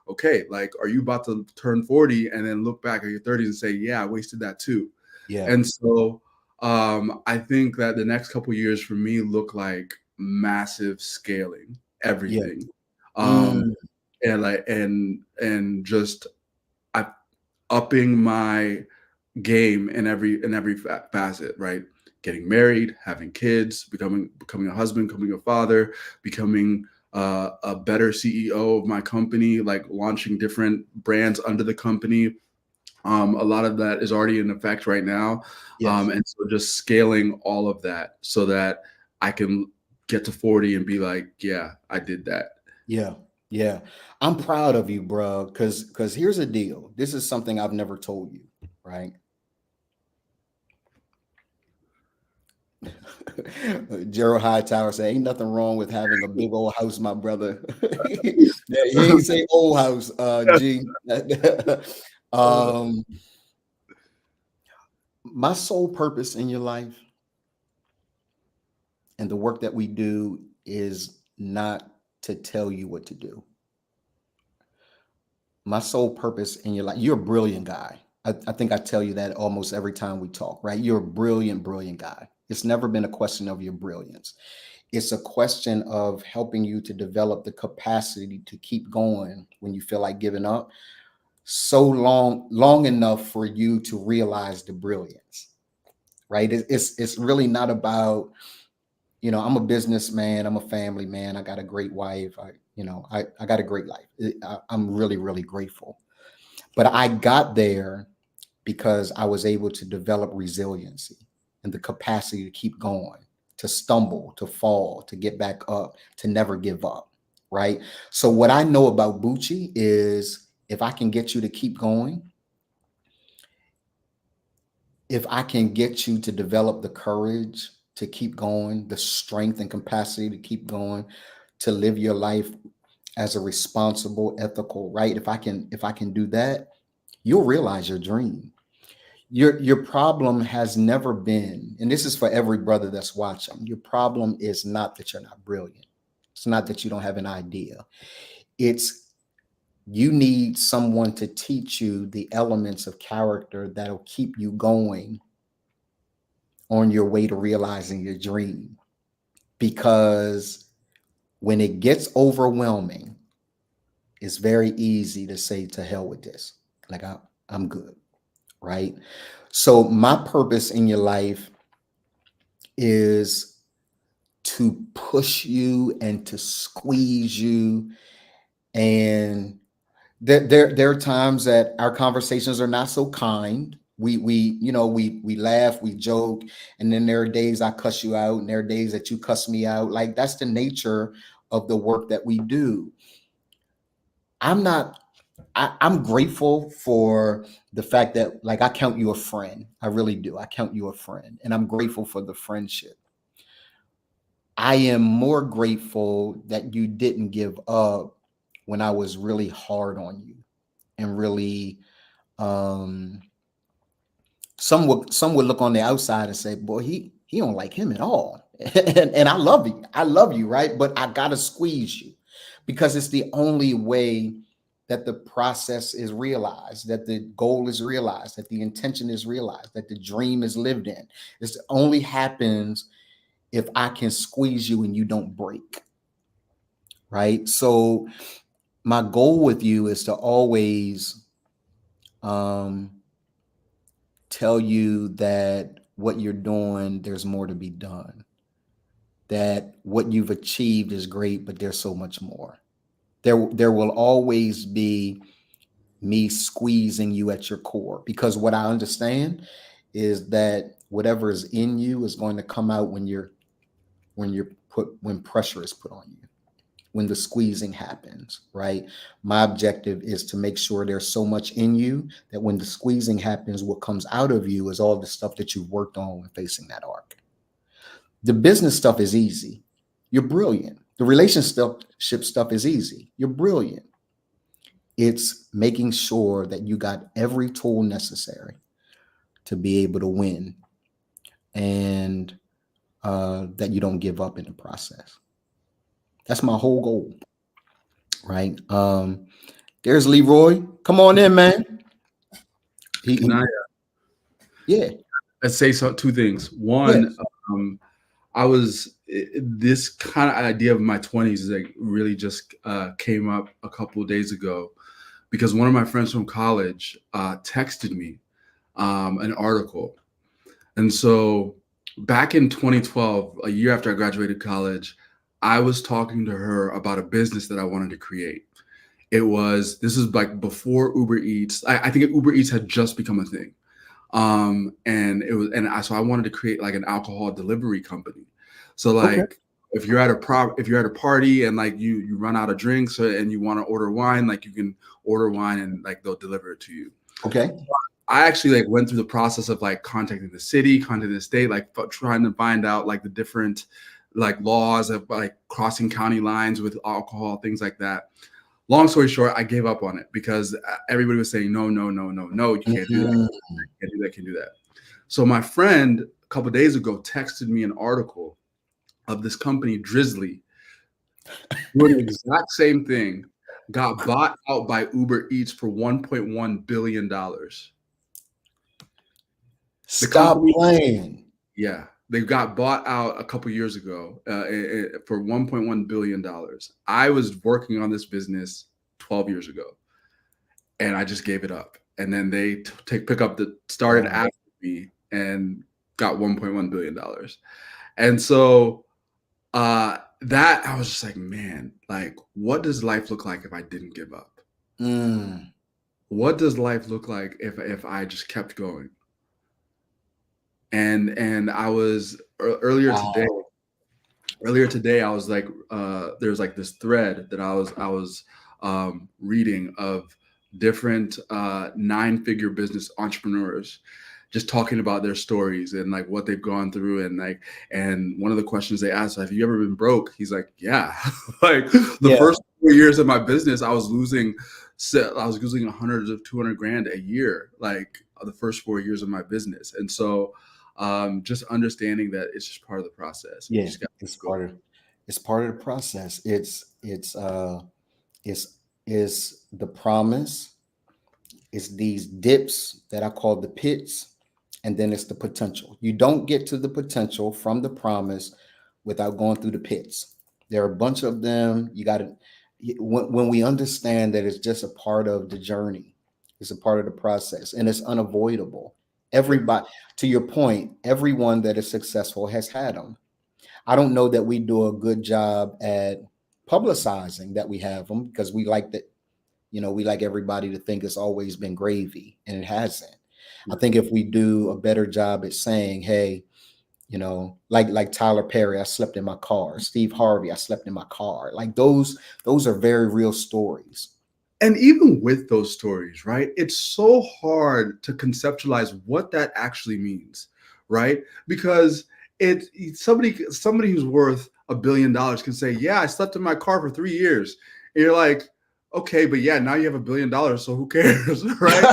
okay, like are you about to turn 40 and then look back at your 30s and say, yeah, I wasted that too. Yeah. And so I think that the next couple of years for me look like massive scaling everything. And just upping my game in every facet, right? Getting married, having kids, becoming a husband, becoming a father, becoming a better CEO of my company, like launching different brands under the company. A lot of that is already in effect right now. And so just scaling all of that so that I can get to 40 and be like, yeah, I did that. Yeah. I'm proud of you, bro. Cause here's the deal. This is something I've never told you, right? Gerald Hightower said, ain't nothing wrong with having a big old house, my brother. He ain't say old house, G. My sole purpose in your life and the work that we do is not to tell you what to do. My sole purpose in your life, you're a brilliant guy. I think I tell you that almost every time we talk, right? You're a brilliant, brilliant guy. It's never been a question of your brilliance. It's a question of helping you to develop the capacity to keep going when you feel like giving up so long enough for you to realize the brilliance, right? It's really not about, I'm a businessman, I'm a family man, I got a great wife, I got a great life. I'm really, really grateful. But I got there because I was able to develop resiliency and the capacity to keep going, to stumble, to fall, to get back up, to never give up, right? So what I know about Bucci is if I can get you to keep going, if I can get you to develop the courage to keep going, the strength and capacity to keep going, to live your life as a responsible, ethical, right? If I can do that, you'll realize your dream. Your problem has never been, and this is for every brother that's watching, your problem is not that you're not brilliant. It's not that you don't have an idea. It's you need someone to teach you the elements of character that'll keep you going on your way to realizing your dream. Because when it gets overwhelming, it's very easy to say, to hell with this. Like, I'm good, right? So my purpose in your life is to push you and to squeeze you. And there are times that our conversations are not so kind. We laugh, we joke, and then there are days I cuss you out, and there are days that you cuss me out. Like, that's the nature of the work that we do. I'm grateful for the fact that, like, I count you a friend. I really do. I count you a friend, and I'm grateful for the friendship. I am more grateful that you didn't give up when I was really hard on you, and really, some would look on the outside and say, boy, he don't like him at all. And I love you, right? But I gotta squeeze you, because it's the only way that the process is realized, that the goal is realized, that the intention is realized, that the dream is lived in. This only happens if I can squeeze you and you don't break, right? So my goal with you is to always tell you that what you're doing, there's more to be done. That what you've achieved is great, but there's so much more. There will always be me squeezing you at your core, because what I understand is that whatever is in you is going to come out when pressure is put on you, when the squeezing happens, right? My objective is to make sure there's so much in you that when the squeezing happens, what comes out of you is all the stuff that you've worked on when facing that arc. The business stuff is easy. You're brilliant. The relationship stuff is easy. You're brilliant. It's making sure that you got every tool necessary to be able to win, and that you don't give up in the process. That's my whole goal, right? There's Leroy. Come on in, man. Yeah. Let's say two things. One, yes. This kind of idea of my 20s is like really just came up a couple of days ago, because one of my friends from college texted me an article. And so back in 2012, a year after I graduated college, I was talking to her about a business that I wanted to create. This is like before Uber Eats. I think Uber Eats had just become a thing. So I wanted to create like an alcohol delivery company. So like, okay, if you're at a party and like you run out of drinks and you want to order wine, like you can order wine and like they'll deliver it to you. Okay. I actually like went through the process of like contacting the city, contacting the state, like trying to find out like the different like laws of like crossing county lines with alcohol, things like that. Long story short, I gave up on it because everybody was saying, no, you can't do that. Can't do that. So my friend a couple of days ago texted me an article of this company, Drizzly, doing the exact same thing, got bought out by Uber Eats for $1.1 billion. Stop playing. Yeah. They got bought out a couple years ago for $1.1 billion. I was working on this business 12 years ago, and I just gave it up. And then they started after me and got $1.1 billion. And so that I was just like, man, like, what does life look like if I didn't give up? What does life look like if I just kept going? And I was earlier today, I was like, there's like this thread that I was reading of different 9-figure business entrepreneurs just talking about their stories and like what they've gone through. And one of the questions they asked, have you ever been broke? He's like, yeah. Like the first 4 years of my business, I was losing 100 to 200 grand a year, like the first 4 years of my business. And so just understanding that it's just part of the process. Yeah, it's part of the process. It's the promise. It's these dips that I call the pits, and then it's the potential. You don't get to the potential from the promise without going through the pits. There are a bunch of them. You got to, when we understand that it's just a part of the journey, it's a part of the process, and it's unavoidable. Everybody, to your point, everyone that is successful has had them. I don't know that we do a good job at publicizing that we have them, because we like that, we like everybody to think it's always been gravy, and it hasn't. I think if we do a better job at saying, hey, like Tyler Perry, I slept in my car. Steve Harvey, I slept in my car. Like those are very real stories. And even with those stories, right, it's so hard to conceptualize what that actually means, right? Because somebody who's worth $1 billion can say, yeah, I slept in my car for 3 years. And you're like, okay, but yeah, now you have $1 billion, so who cares, right?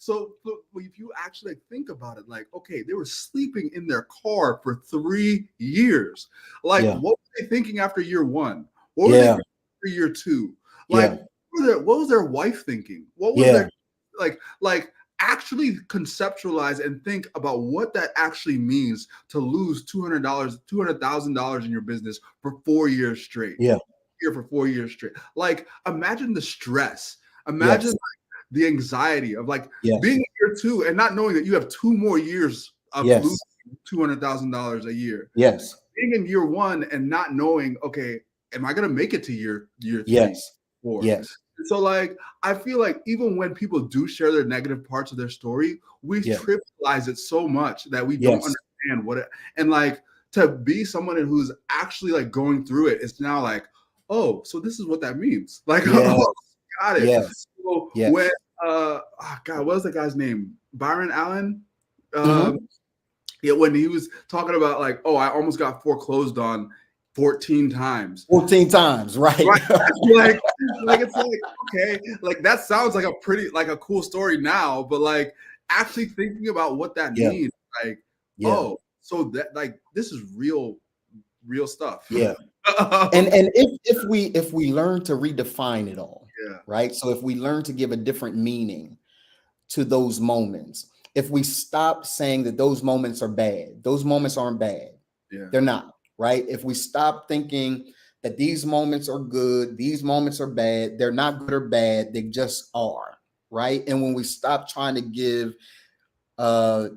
So if you actually think about it, like, okay, they were sleeping in their car for 3 years. Like, what were they thinking after year one? What were they thinking after year two? Like, what was their wife thinking? What was their like? Actually conceptualize and think about what that actually means to lose $200,000 in your business for 4 years straight. Here for 4 years straight. Like, imagine the stress. Imagine the anxiety of being in year two and not knowing that you have 2 more years of losing $200,000 a year. Yes. Being in year one and not knowing, okay, am I going to make it to year 3, 4? Yes. So like, I feel like even when people do share their negative parts of their story, we trivialize it so much that we don't understand what it, and like, to be someone who's actually like going through it, it's now like, oh, so this is what that means. Like, oh, got it. So when, God, what was the guy's name? Byron Allen? Yeah, when he was talking about like, oh, I almost got foreclosed on 14 times. 14 times, right? like it's like, okay, like that sounds like a cool story now, but like actually thinking about what that means, like, oh, so that like this is real stuff. And if we learn to redefine it all, right? So if we learn to give a different meaning to those moments, if we stop saying that those moments are bad, those moments aren't bad. They're not. Right? If we stop thinking that these moments are good, these moments are bad, they're not good or bad, they just are, right? And when we stop trying to give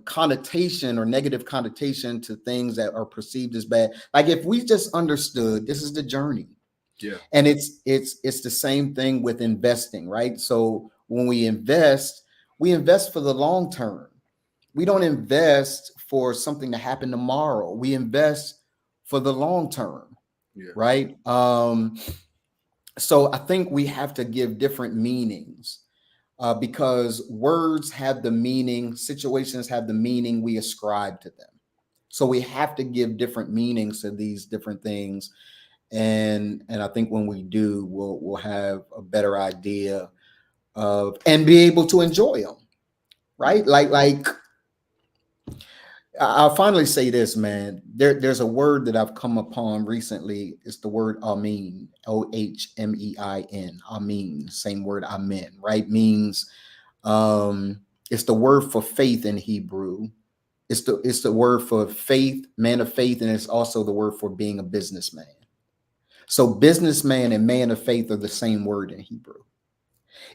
connotation or negative connotation to things that are perceived as bad, like if we just understood this is the journey. And it's the same thing with investing, right? So when we invest for the long term. We don't invest for something to happen tomorrow. We invest for the long term, right? So I think we have to give different meanings because words have the meaning, situations have the meaning we ascribe to them. So we have to give different meanings to these different things, and I think when we do, we'll have a better idea of and be able to enjoy them, right? Like. I'll finally say this, man. There's a word that I've come upon recently. It's the word Amen, Ohmein, Amen, same word Amen, right? Means it's the word for faith in Hebrew. It's the word for faith, man of faith, and it's also the word for being a businessman. So businessman and man of faith are the same word in Hebrew.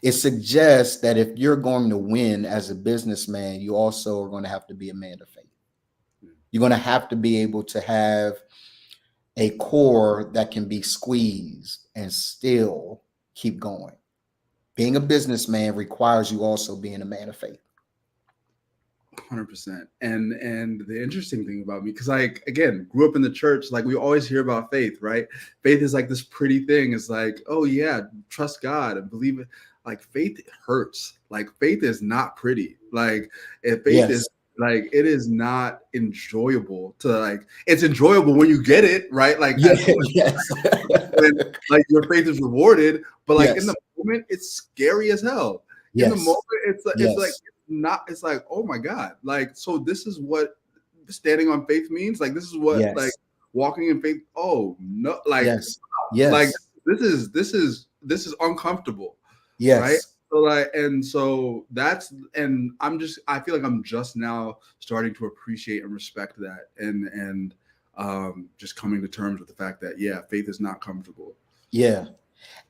It suggests that if you're going to win as a businessman, you also are going to have to be a man of faith. You're going to have to be able to have a core that can be squeezed and still keep going. Being a businessman requires you also being a man of faith. 100%. And the interesting thing about me, because like, again, grew up in the church, like we always hear about faith, right? Faith is like this pretty thing. It's like, oh yeah, trust God and believe it. Like faith hurts. Like faith is not pretty. Like if faith is Like it is not enjoyable to like. It's enjoyable when you get it right, like yes, when like your faith is rewarded. But like in yes, the moment, it's scary as hell. In the yes, moment, it's like yes, not. It's like, oh my god, like so this is what standing on faith means. Like this is what like yes, walking in faith. Oh no, yes, like yes, this is uncomfortable, right? yes. So like, and so that's, and I feel like I'm just now starting to appreciate and respect that, and just coming to terms with the fact that yeah, faith is not comfortable. Yeah.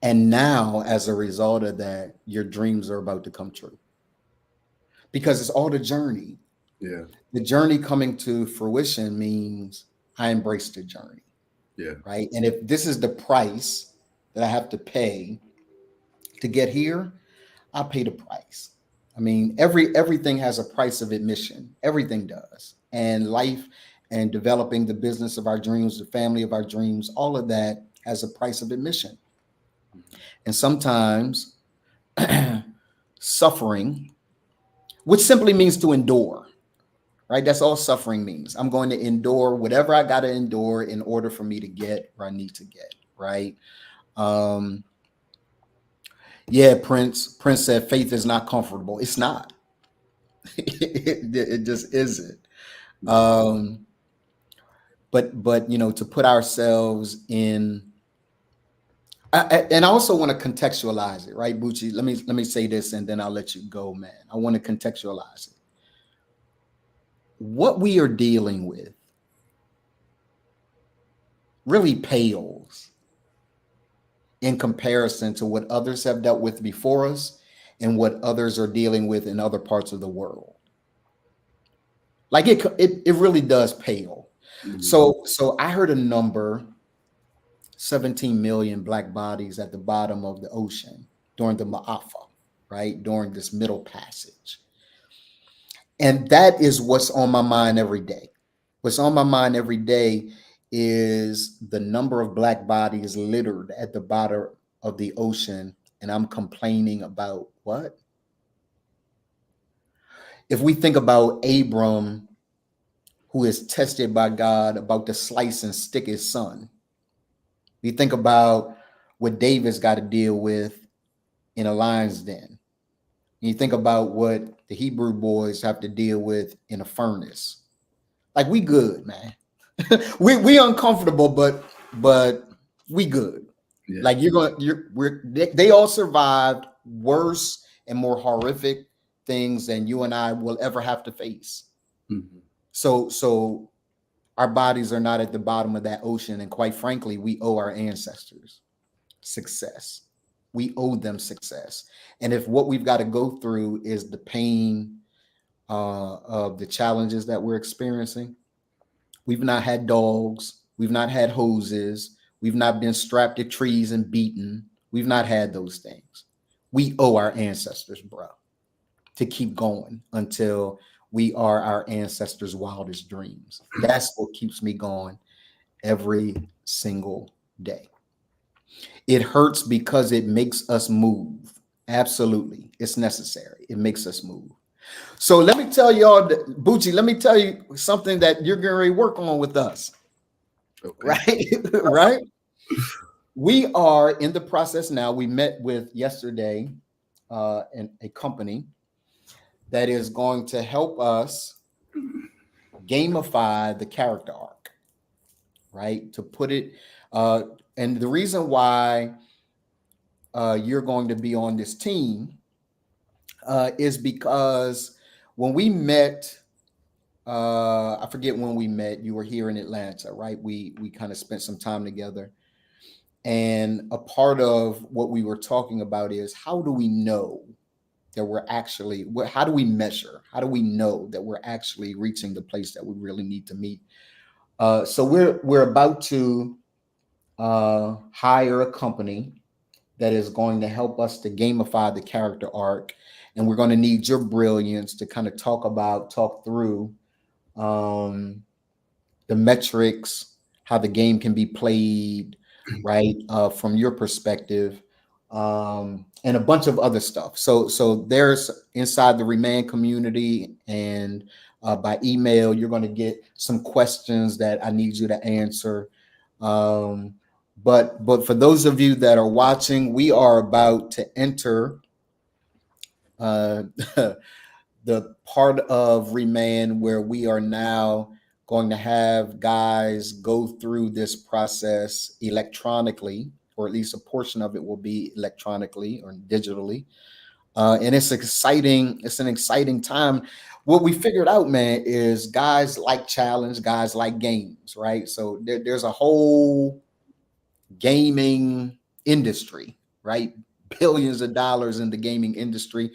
And now, as a result of that, your dreams are about to come true because it's all the journey. Yeah, The journey coming to fruition means I embrace the journey, yeah, right? And if this is the price that I have to pay to get here, I'll pay the price. I mean, everything has a price of admission. Everything does. And life and developing the business of our dreams, the family of our dreams, all of that has a price of admission. And sometimes suffering, which simply means to endure, right? That's all suffering means. I'm going to endure whatever I got to endure in order for me to get where I need to get, right? Yeah, Prince said faith is not comfortable. It's not. It just isn't. But you know, to put ourselves in, and I also want to contextualize it, right, Bucci? Let me say this, and then I'll let you go, man. I want to contextualize it. What we are dealing with really pales in comparison to what others have dealt with before us and what others are dealing with in other parts of the world. Like it really does pale. Mhm. So I heard a number, 17 million black bodies at the bottom of the ocean during the Ma'afa, right? During this middle passage. And that is what's on my mind every day. What's on my mind every day is the number of black bodies littered at the bottom of the ocean. And I'm complaining about what? If we think about Abram, who is tested by God about to slice and stick his son, we think about what David's got to deal with in a lion's den. You think about what the Hebrew boys have to deal with in a furnace. Like we good, man. we uncomfortable, but we good. Yeah. Like they all survived worse and more horrific things than you and I will ever have to face. Mhm. So our bodies are not at the bottom of that ocean, and quite frankly, we owe our ancestors success. We owe them success. And if what we've got to go through is the pain of the challenges that we're experiencing, we've not had dogs, we've not had hoses, we've not been strapped to trees and beaten. We've not had those things. We owe our ancestors, bro, to keep going until we are our ancestors' wildest dreams. That's what keeps me going every single day. It hurts because it makes us move. Absolutely. It's necessary. It makes us move. So let me tell y'all, Bucci, let me tell you something that you're going to work on with us. Okay. Right? Right? We are in the process now. We met with yesterday a company that is going to help us gamify the character arc, right? To put it, and the reason why you're going to be on this team is because when we met, I forget when we met, you were here in Atlanta, right? We kind of spent some time together. And a part of what we were talking about is how do we know that we're actually, how do we measure? How do we know that we're actually reaching the place that we really need to meet? So we're about to hire a company that is going to help us to gamify the character arc. And we're going to need your brilliance to kind of talk through the metrics, how the game can be played, right? From your perspective, and a bunch of other stuff. So there's inside the ReManned community and by email. You're going to get some questions that I need you to answer. But for those of you that are watching, we are about to enter the part of ReManned where we are now going to have guys go through this process electronically, or at least a portion of it will be electronically or digitally. And it's exciting. It's an exciting time. What we figured out, man, is guys like challenge, guys like games, right? So there's a whole gaming industry, right? Billions of dollars in the gaming industry.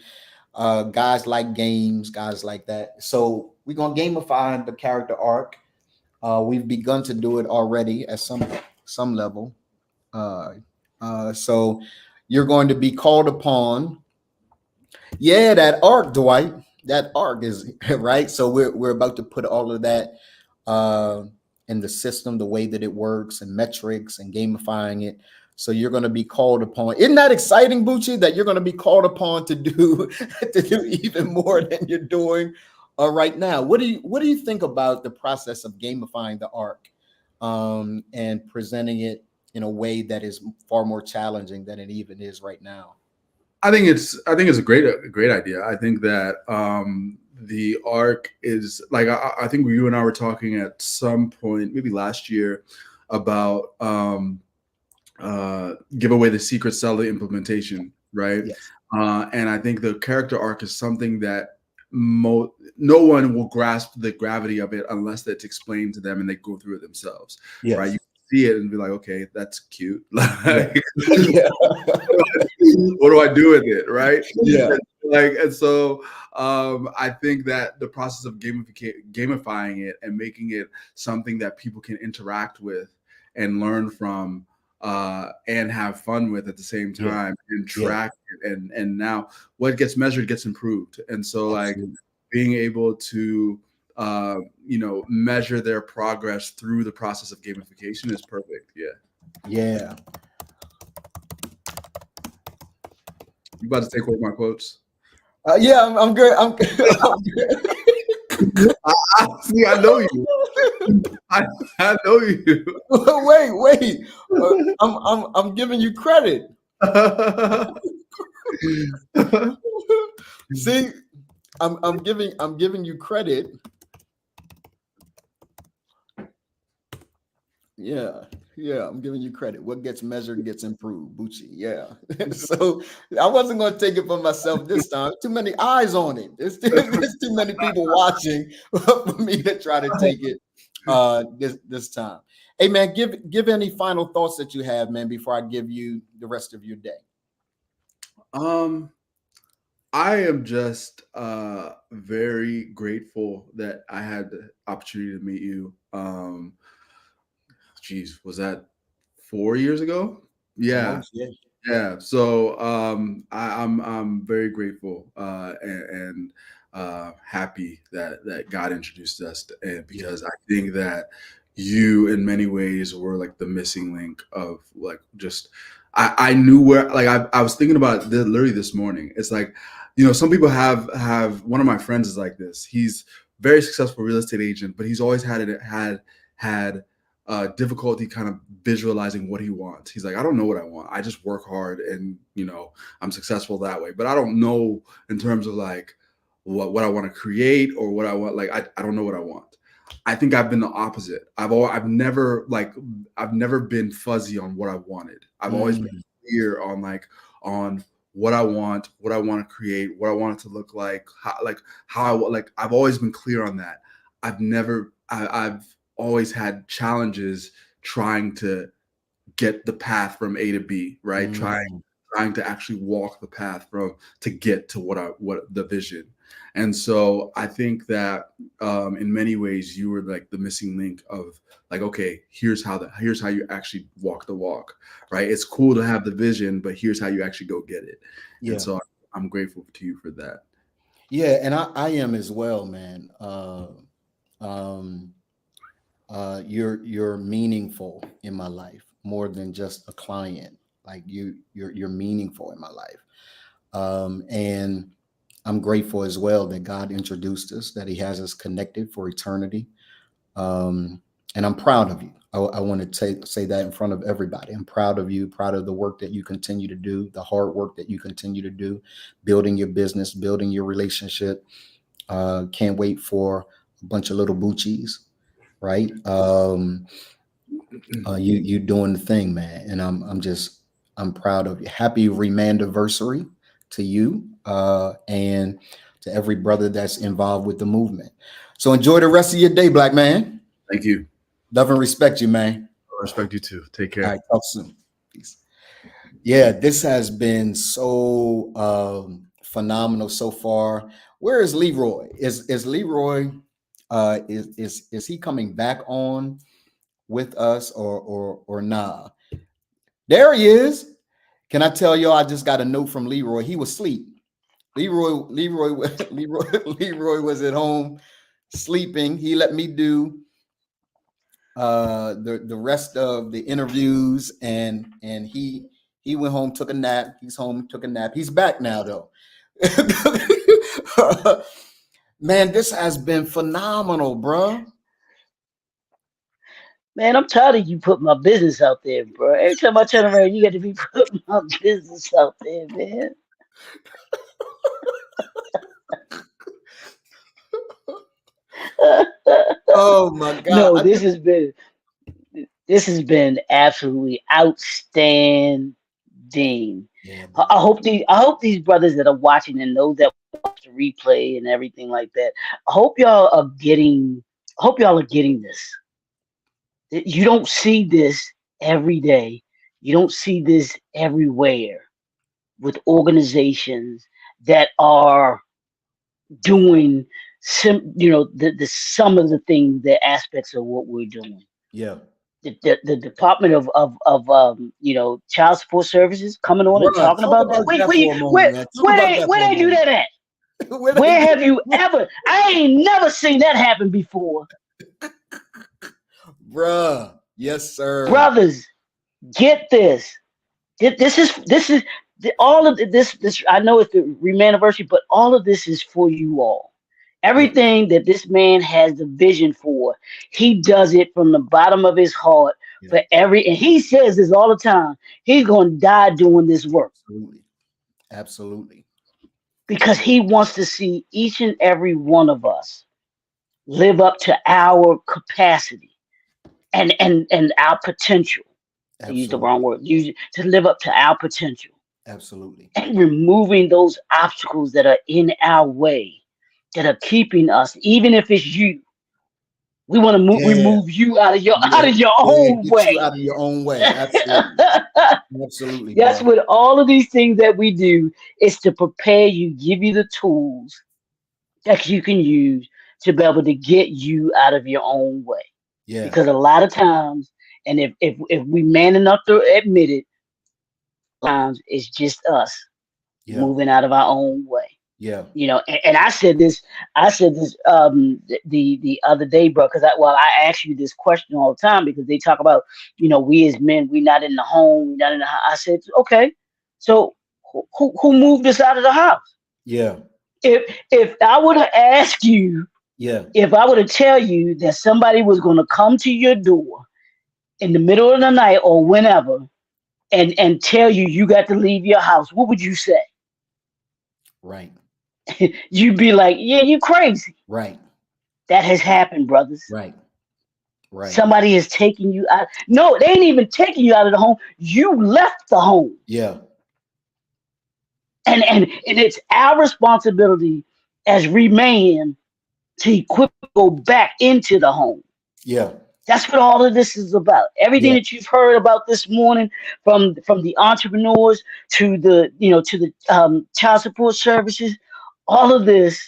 Guys like games, guys like that. So we're gonna gamify the character arc. We've begun to do it already at some level. So you're going to be called upon. Yeah, that arc, Dwight. That arc is right. So we're about to put all of that in the system, the way that it works, and metrics and gamifying it. So you're going to be called upon. Isn't that exciting, Bucci? That you're going to be called upon to do even more than you're doing right now. What do you think about the process of gamifying the arc and presenting it in a way that is far more challenging than it even is right now? I think it's a great idea. I think that the arc is like, I think you and I were talking at some point, maybe last year, about give away the secret seller implementation, right? Yes. And I think the character arc is something that no one will grasp the gravity of it unless it's explained to them and they go through it themselves, Yes. right? You see it and be like, okay, that's cute. Yeah. What do I do with it, right? Yeah. And so I think that the process of gamifying it and making it something that people can interact with and learn from and have fun with at the same time, and track it, and now what gets measured gets improved. And so Absolutely. Like being able to measure their progress through the process of gamification is perfect. Yeah. You about to take away my quotes? Yeah, I'm good. I'm good. I know you. I know you. Wait. I'm giving you credit. See, I'm giving you credit. Yeah, I'm giving you credit. What gets measured gets improved, Bucci. Yeah. So I wasn't going to take it for myself this time. Too many eyes on it. There's too many people watching for me to try to take it this time. Hey man, give any final thoughts that you have, man, before I give you the rest of your day. I am just very grateful that I had the opportunity to meet you. Was that 4 years ago? Yeah. Yeah. So I'm very grateful and happy that God introduced us, because I think that you in many ways were like the missing link of like just I knew where, like I was thinking about this literally this morning. It's like, some people have one of my friends is like this. He's very successful real estate agent, but he's always had difficulty kind of visualizing what he wants. He's like, I don't know what I want. I just work hard and, I'm successful that way. But I don't know in terms of like what I want to create or what I want. Like, I don't know what I want. I think I've been the opposite. I've never been fuzzy on what I wanted. I've always been clear on what I want to create, what I want it to look like, I've always been clear on that. I've always had challenges trying to get the path from A to B, right? Trying to actually walk the path to get to what the vision. And so I think that in many ways you were like the missing link of like, okay, here's how you actually walk the walk, right? It's cool to have the vision, but here's how you actually go get it. Yeah. And so I'm grateful to you for that. Yeah, and I am as well, man. You're meaningful in my life more than just a client. Like you're meaningful in my life. And I'm grateful as well that God introduced us, that he has us connected for eternity. And I'm proud of you. I want to say that in front of everybody. I'm proud of you, proud of the work that you continue to do, the hard work that you continue to do, building your business, building your relationship. Can't wait for a bunch of little Bucci's, right? You doing the thing, man. And I'm proud of you. Happy ReManned anniversary to you and to every brother that's involved with the movement. So enjoy the rest of your day, black man. Thank you. Love and respect you, man. I respect you too. Take care. All right, talk soon. Peace. Yeah, this has been so phenomenal so far. Where is Leroy? Is Leroy is he coming back on with us or nah? There he is. Can I tell y'all? I just got a note from Leroy. He was asleep. Leroy was at home sleeping. He let me do the rest of the interviews, and he went home, took a nap. He's home, took a nap. He's back now though. Man, this has been phenomenal, bro. Man, I'm tired of you putting my business out there, bro. Every time I turn around, you got to be putting my business out there, man. Oh my God. No, this has been absolutely outstanding. Yeah, I hope these brothers that are watching and know that we watch the replay and everything like that. I hope y'all are getting this. You don't see this every day. You don't see this everywhere with organizations that are doing the some of the things, the aspects of what we're doing. yeah. The Department of Child Support Services coming on and talking about that. Where they do that at? Where have you ever? I ain't never seen that happen before. Bruh. Yes, sir. Brothers, get this. This is all of this. I know it's the ReManned anniversary, but all of this is for you all. Everything that this man has the vision for, he does it from the bottom of his heart for and he says this all the time. He's going to die doing this work. Absolutely. Because he wants to see each and every one of us live up to our capacity and our potential. I used the wrong word. To live up to our potential. Absolutely. And removing those obstacles that are in our way, that are keeping us, even if it's you. We want to remove you out of your own way. You out of your own way. Absolutely. Absolutely. That's what all of these things that we do is to prepare you, give you the tools that you can use to be able to get you out of your own way. Yeah. Because a lot of times, and if we man enough to admit it, times it's just us moving out of our own way. Yeah. And I said this the other day, bro, because I ask you this question all the time because they talk about, we as men, we're not in the home, we're not in the house. I said, okay, so who moved us out of the house? Yeah. If I would have asked you, if I would have tell you that somebody was going to come to your door in the middle of the night or whenever and tell you got to leave your house, what would you say? Right. You'd be like, yeah, you're crazy. Right. That has happened, brothers. Right. Right. Somebody is taking you out. No, they ain't even taking you out of the home. You left the home. Yeah. And it's our responsibility as ReManned to equip go back into the home. Yeah. That's what all of this is about. Everything that you've heard about this morning, from the entrepreneurs to the child support services, all of this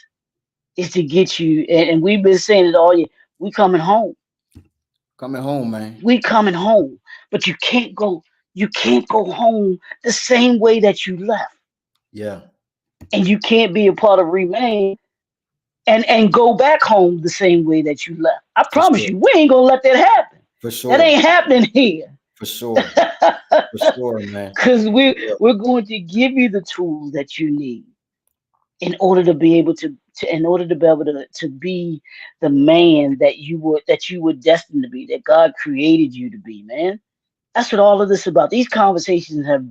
is to get you. And we've been saying it all year. We coming home. Coming home, man. We coming home. But you can't go home the same way that you left. Yeah. And you can't be a part of ReManned and go back home the same way that you left. I promise you, we ain't gonna let that happen. For sure. That ain't happening here. For sure. For sure, man. Because we're going to give you the tools that you need in order to be able in order to be able to be the man that you were destined to be, that God created you to be, man. That's what all of this is about. These conversations have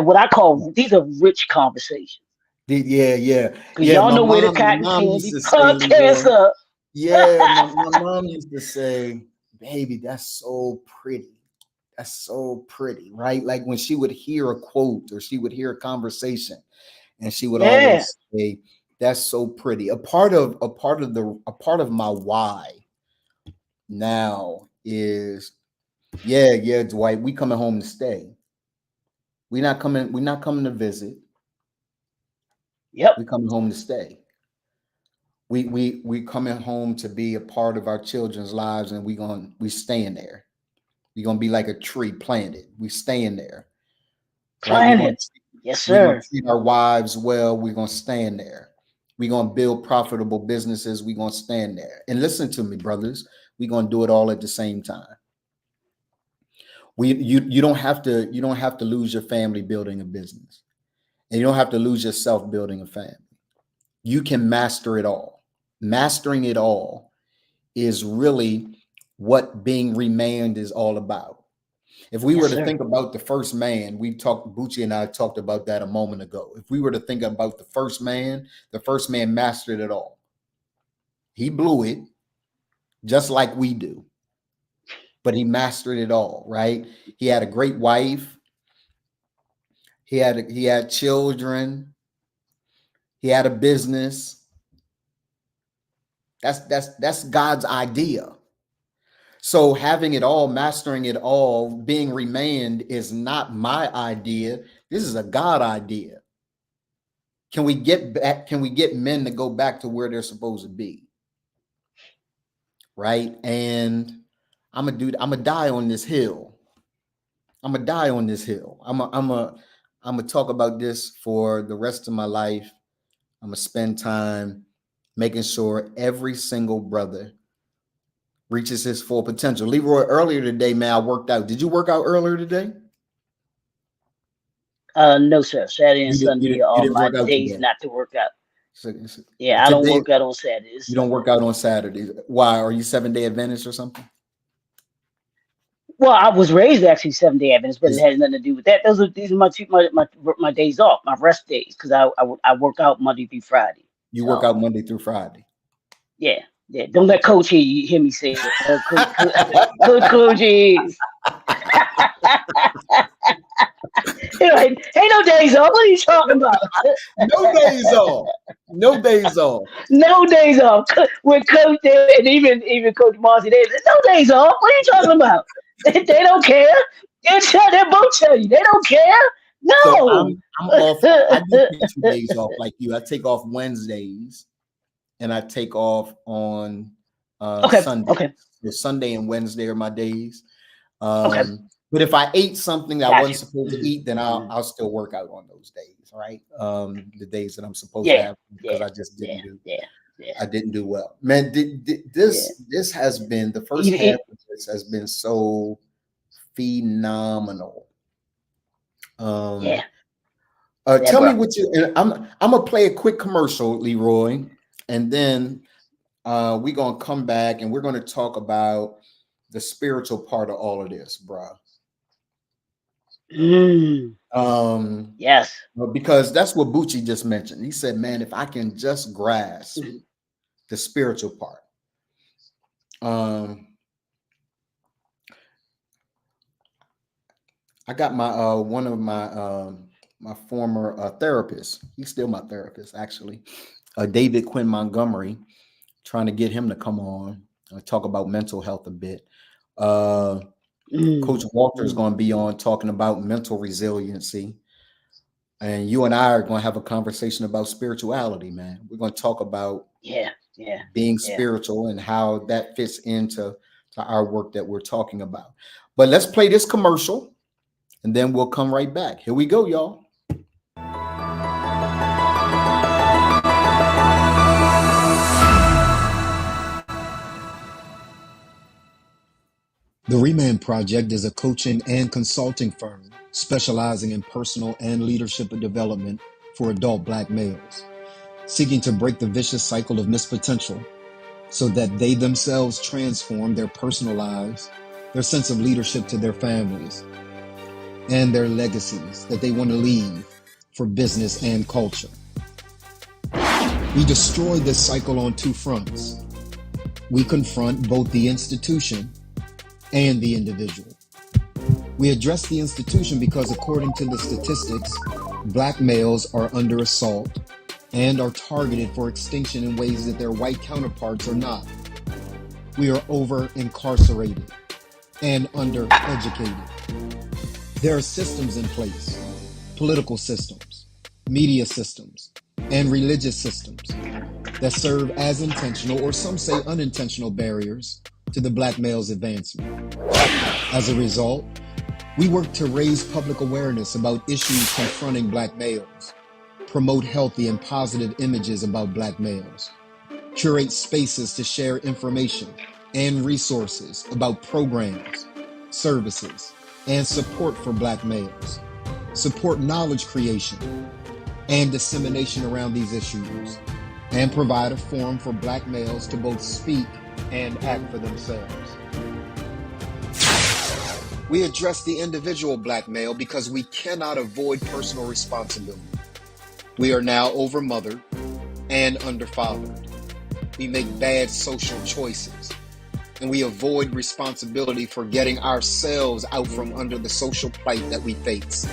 what I call, these are rich conversations. Yeah. Because y'all know where the cotton My mom used candy to say, podcast Leroy, up. yeah, my mom used to say, baby, that's so pretty. That's so pretty, right? Like when she would hear a quote or she would hear a conversation, and she would Yeah. always say, that's so pretty. A part of my why now is, yeah, Dwight, we coming home to stay. We're not coming to visit. Yep. We coming home to stay. We coming home to be a part of our children's lives, and we staying there. We're gonna be like a tree planted. We staying there. Right? Planet. Yes, We're gonna sir. treat our wives well. We're gonna stand there. We're gonna build profitable businesses. We're gonna stand there. And listen to me, brothers. We're gonna do it all at the same time. You don't have to lose your family building a business. And you don't have to lose yourself building a family. You can master it all. Mastering it all is really what being ReManned is all about. If we were to think about the first man, Bucci and I talked about that a moment ago. If we were to think about the first man mastered it all. He blew it just like we do, but he mastered it all, right? He had a great wife. He had children. He had a business. That's God's idea. So having it all, mastering it all, being ReManned is not my idea. This is a God idea. Can we get men to go back to where they're supposed to be? Right? And I'm gonna die on this hill. I'm gonna talk about this for the rest of my life. I'm gonna spend time making sure every single brother reaches his full potential. Leroy, earlier today, man, I worked out. Did you work out earlier today? No, sir. Saturday and You Sunday are didn't my work out days today. not to work out. So Yeah, I don't today work out on Saturdays. you don't work out on Saturdays. Why? Are you 7-day Adventist or something? Well, I was raised actually 7-day Adventist, but it has nothing to do with that. These are my days off, my rest days, because I work out Monday through Friday. You work out Monday through Friday. Yeah. Don't let Coach hear me say it. Coach is. Ain't no days off. What are you talking about? No days off. No days off. No days off. With Coach and even Coach Marcy, no days off. What are you talking about? They don't care. They'll both tell you they don't care. No. So I'm off. I do take 2 days off like you. I take off Wednesdays and I take off on Sunday. Okay. So Sunday and Wednesday are my days. But if I ate something that I wasn't supposed to eat, then I'll still work out on those days, right? The days that I'm supposed to have, because I just didn't I didn't do well. Man, this has been, the first half of this has been so phenomenal. Tell me what you, and I'm gonna play a quick commercial, Leroy, and then we're gonna come back and we're gonna talk about the spiritual part of all of this, bro. Yes. Because that's what Bucci just mentioned. He said, man, if I can just grasp the spiritual part. I got my one of my former therapists. He's still my therapist, actually. David Quinn Montgomery, trying to get him to come on and talk about mental health a bit. Coach Walter is going to be on talking about mental resiliency. And you and I are going to have a conversation about spirituality, man. We're going to talk about being spiritual and how that fits into our work that we're talking about. But let's play this commercial and then we'll come right back. Here we go, y'all. The ReManned Project is a coaching and consulting firm specializing in personal and leadership development for adult Black males. seeking to break the vicious cycle of missed potential so that they themselves transform their personal lives, their sense of leadership to their families, and their legacies that they want to leave for business and culture. We destroy this cycle on two fronts. We confront both the institution and the individual. We address the institution because, according to the statistics, Black males are under assault and are targeted for extinction in ways that their white counterparts are not. We are over-incarcerated and under-educated. There are systems in place, political systems, media systems, and religious systems that serve as intentional, or some say unintentional, barriers to the Black male's advancement. As a result, we work to raise public awareness about issues confronting Black males, promote healthy and positive images about Black males, curate spaces to share information and resources about programs, services, and support for Black males, support knowledge creation and dissemination around these issues, and provide a forum for Black males to both speak and act for themselves. We address the individual Black male because we cannot avoid personal responsibility. We are now overmothered and underfathered. We make bad social choices, and we avoid responsibility for getting ourselves out from under the social plight that we face.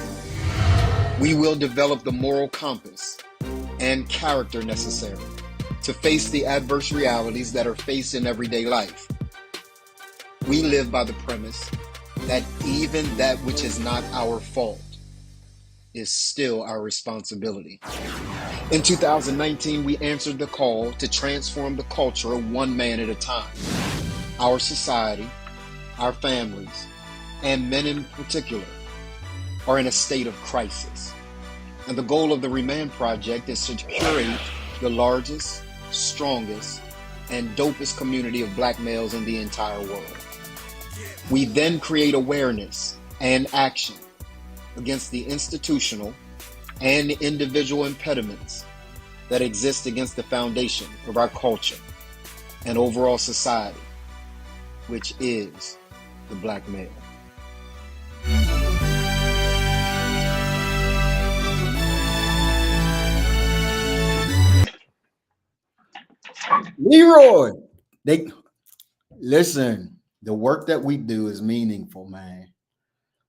We will develop the moral compass and character necessary to face the adverse realities that are faced in everyday life. We live by the premise that even that which is not our fault is still our responsibility. In 2019, we answered the call to transform the culture one man at a time. Our society, our families, and men in particular are in a state of crisis. And the goal of the ReManned Project is to curate the largest, strongest, and dopest community of Black males in the entire world. We then create awareness and action against the institutional and individual impediments that exist against the foundation of our culture and overall society, which is the Black male. Leroy, listen, the work that we do is meaningful, man.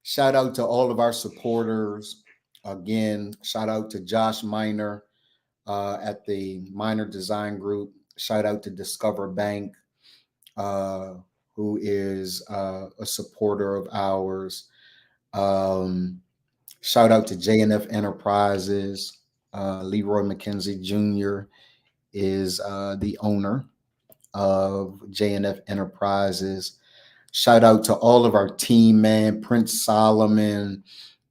Shout out to all of our supporters. Again, shout out to Josh Miner at the Miner Design Group. Shout out to Discover Bank, who is a supporter of ours. Shout out to JNF Enterprises. Leroy McKenzie Jr. is the owner of JNF Enterprises. Shout out to all of our team, man. Prince Solomon,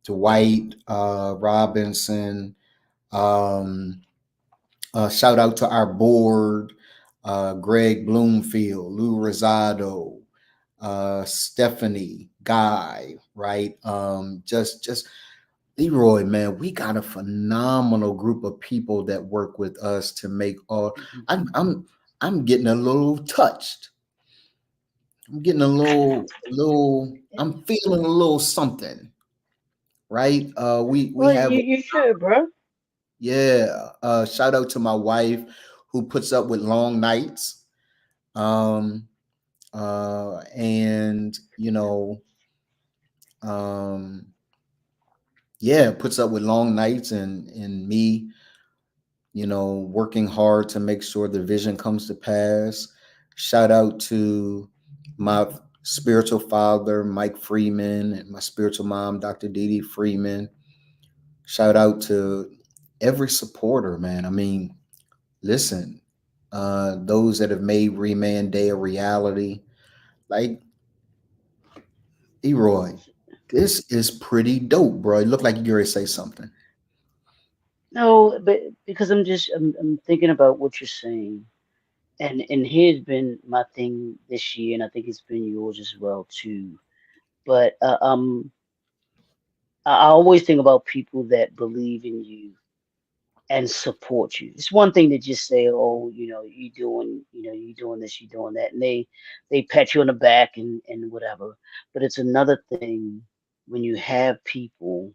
Dwight Robinson. Shout out to our board, Greg Bloomfield, Lou Rosado, Stephanie, Guy, right? Just Leroy, man, we got a phenomenal group of people that work with us to make all. I'm getting a little touched. I'm getting a little. I'm feeling a little something, right? We have. You should, bro. Yeah. Shout out to my wife who puts up with long nights. And yeah, puts up with long nights and me, working hard to make sure the vision comes to pass. Shout out to my spiritual father, Mike Freeman, and my spiritual mom, Dr. Dee Dee Freeman. Shout out to every supporter, man. I mean, listen, those that have made ReManned Day a reality, like Leroy, this is pretty dope, bro. You look like you're going to say something. No, but because I'm thinking about what you're saying. And here's been my thing this year, and I think it's been yours as well too. But I always think about people that believe in you and support you. It's one thing to just say, "Oh, you doing this, you doing that," and they pat you on the back and whatever. But it's another thing when you have people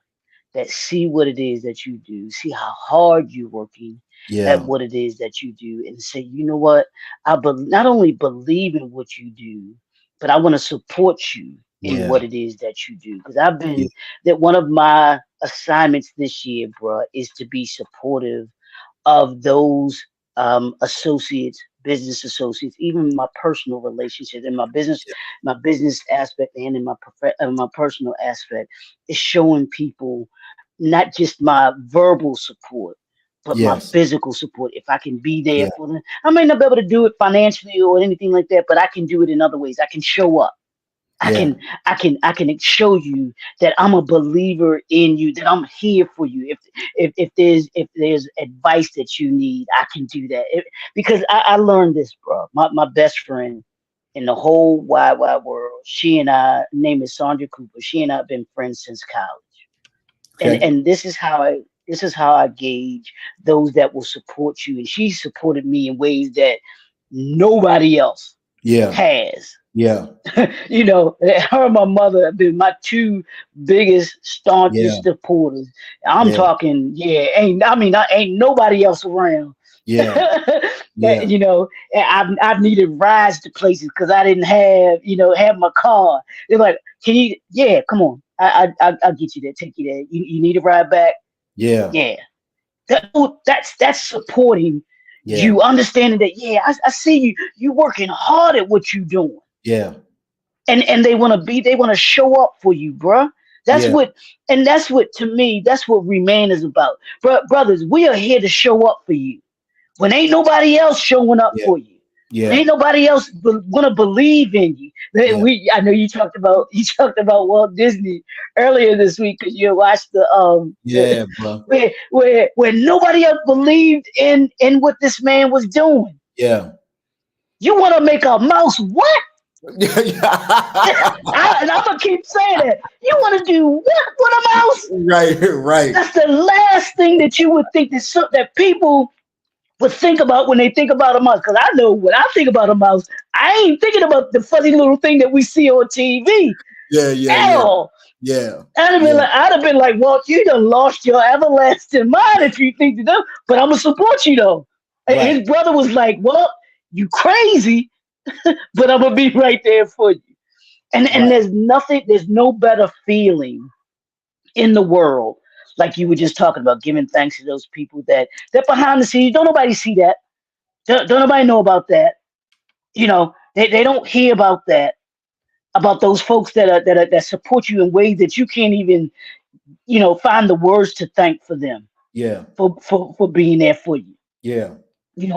that see what it is that you do, see how hard you're working at Yeah. what it is that you do, and say, you know what, not only believe in what you do, but I want to support you in Yeah. what it is that you do. Because I've Yeah. been that one of my assignments this year, bruh, is to be supportive of those associates, business associates, even my personal relationships, in my business aspect, and in my personal aspect, is showing people not just my verbal support, but my Yes. physical support. If I can be there Yeah. for them, I may not be able to do it financially or anything like that, but I can do it in other ways. I can show up. I Yeah. can I can show you that I'm a believer in you, that I'm here for you. If there's advice that you need, I can do that. Because I learned this, bro. My best friend in the whole wide world, she and I, name is Sandra Cooper. She and I have been friends since college. And Okay. this is how I gauge those that will support you. And she supported me in ways that nobody else Yeah. has. Yeah. Her and my mother have been my two biggest, Yeah. staunchest supporters. I'm Yeah. talking, yeah, ain't nobody else around. Yeah. Yeah. And I've needed rides to places because I didn't have my car. They're like, can you? Yeah, come on, I'll get you there, take you there. You need a ride back? Yeah. Yeah, that's supporting Yeah. you, understanding that. Yeah, I see you. You working hard at what you doing. Yeah. And they want to show up for you, bruh. That's Yeah. what, and that's what, to me, that's what Remain is about. Brothers, we are here to show up for you when ain't nobody else showing up Yeah. for you. When Yeah. ain't nobody else gonna believe in you. Yeah. I know you talked about Walt Disney earlier this week because you watched the Yeah, bro. where nobody else believed in what this man was doing. Yeah. You want to make a mouse what? Yeah. And I'm gonna keep saying it. You want to do what with a mouse? Right, right. That's the last thing that you would think that people would think about when they think about a mouse. Because I know when I think about a mouse, I ain't thinking about the fuzzy little thing that we see on TV. Yeah, yeah, yeah, Hell, yeah, I'd have been like, well, you done lost your everlasting mind if you think that. But I'm gonna support you though. And Right. his brother was like, well, you crazy, but I'm gonna be right there for you. And Right. there's no better feeling in the world, like you were just talking about, giving thanks to those people that behind the scenes. Don't nobody see that. Don't nobody know about that. They don't hear about that, about those folks that support you in ways that you can't even find the words to thank for them, Yeah. for being there for you. Yeah.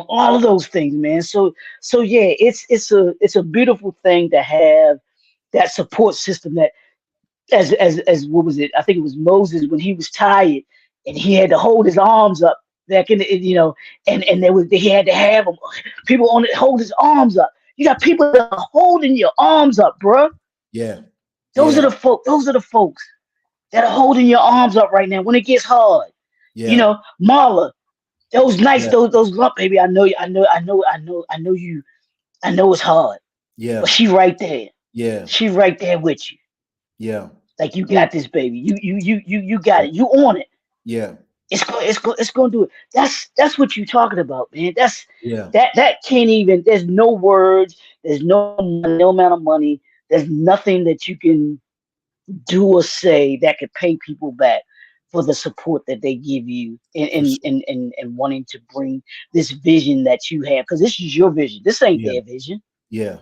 All of those things, man. So yeah, it's a beautiful thing to have that support system, that as what was it? I think it was Moses when he was tired and he had to hold his arms up back and he had to have people on it hold his arms up. You got people that are holding your arms up, bro. Yeah. Those are Yeah. the folk. Those are the folks that are holding your arms up right now when it gets hard. Yeah. Marla, those nights, Yeah. those lump, baby. I know you. I know it's hard, Yeah. but she right there. Yeah. She right there with you. Yeah. Like, you got this, baby. You got it. You on it. Yeah. It's going to do it. That's what you're talking about, man. That's Yeah. that can't even. There's no words. There's no amount of money. There's nothing that you can do or say that could pay people back for the support that they give you For sure. and wanting to bring this vision that you have, because this is your vision. This ain't Yeah. their vision Yeah.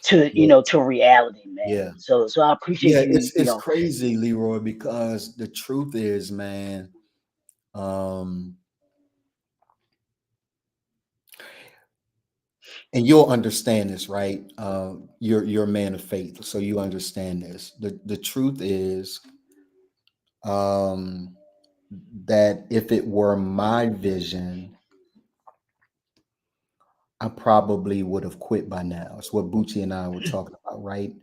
to Yeah. to reality, man. Yeah. So I appreciate Yeah. you. It's crazy, Leroy, because the truth is, man, um, and you'll understand this, right? You're a man of faith, so you understand this. The truth is, um, that if it were my vision, I probably would have quit by now. It's what Bucci and I were talking about, right?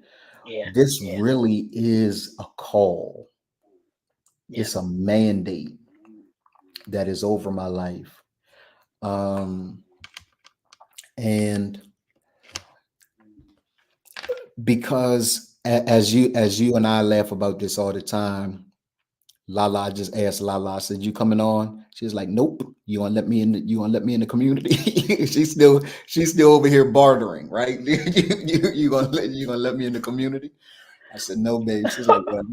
Yeah, This yeah, really is a call. yeah, It's a mandate. that is over my life. And because as you and I laugh about this all the time, Lala, I just asked Lala, I said, "You coming on?" She's like, "Nope. You want to let me in? You want to let me in the community?" she's still over here bartering, right? you gonna let me in the community? I said, "No, babe." She's like, "Well,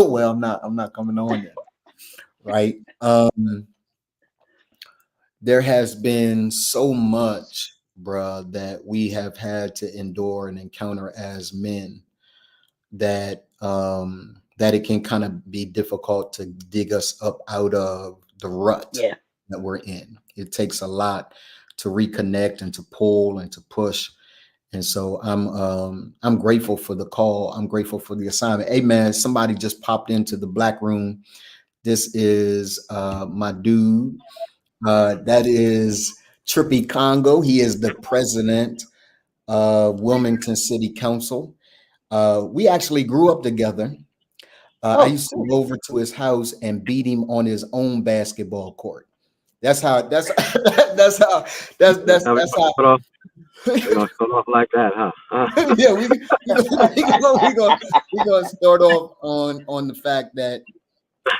well, I'm not coming on then." Right? There has been so much, bruh, that we have had to endure and encounter as men that that it can kind of be difficult to dig us up out of the rut Yeah. that we're in. It takes a lot to reconnect and to pull and to push. And so I'm grateful for the call. I'm grateful for the assignment. Hey man, somebody just popped into the Black Room. This is my dude. That is Trippy Congo. He is the president of Wilmington City Council. We actually grew up together. I used to go over to his house and beat him on his own basketball court. That's how. That's that's how. That's how. We're gonna start off like that, huh? Yeah, we gonna start off on the fact that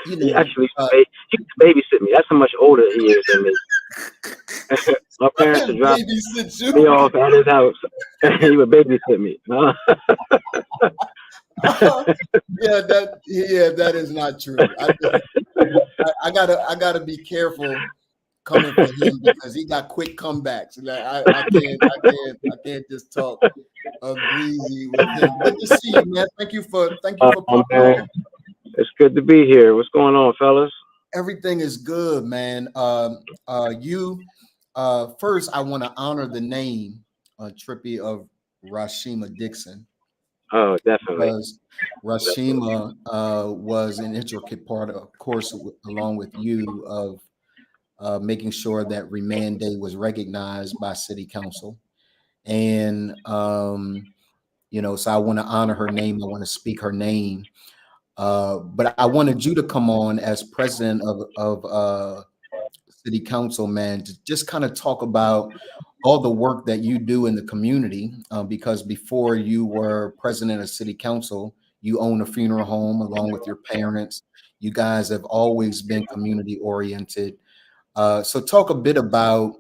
He actually he used to babysit me. That's how much older he is than me. My parents would drop me off at his house. He would babysit me. That is not true. I gotta be careful coming for him because he got quick comebacks. Like I can't just talk greasy with him. Good to see you, man. Thank you for popping on. It's good to be here. What's going on, fellas? Everything is good, man. First I want to honor the name Trippy of Rashima Dixon. Oh, definitely. Because Rashima was an intricate part, of course, along with you, of making sure that ReManned Day was recognized by City Council. And, so I want to honor her name. I want to speak her name. But I wanted you to come on as president of City Council, man, to just kind of talk about all the work that you do in the community, because before you were president of City Council, you own a funeral home along with your parents. You guys have always been community oriented. So talk a bit about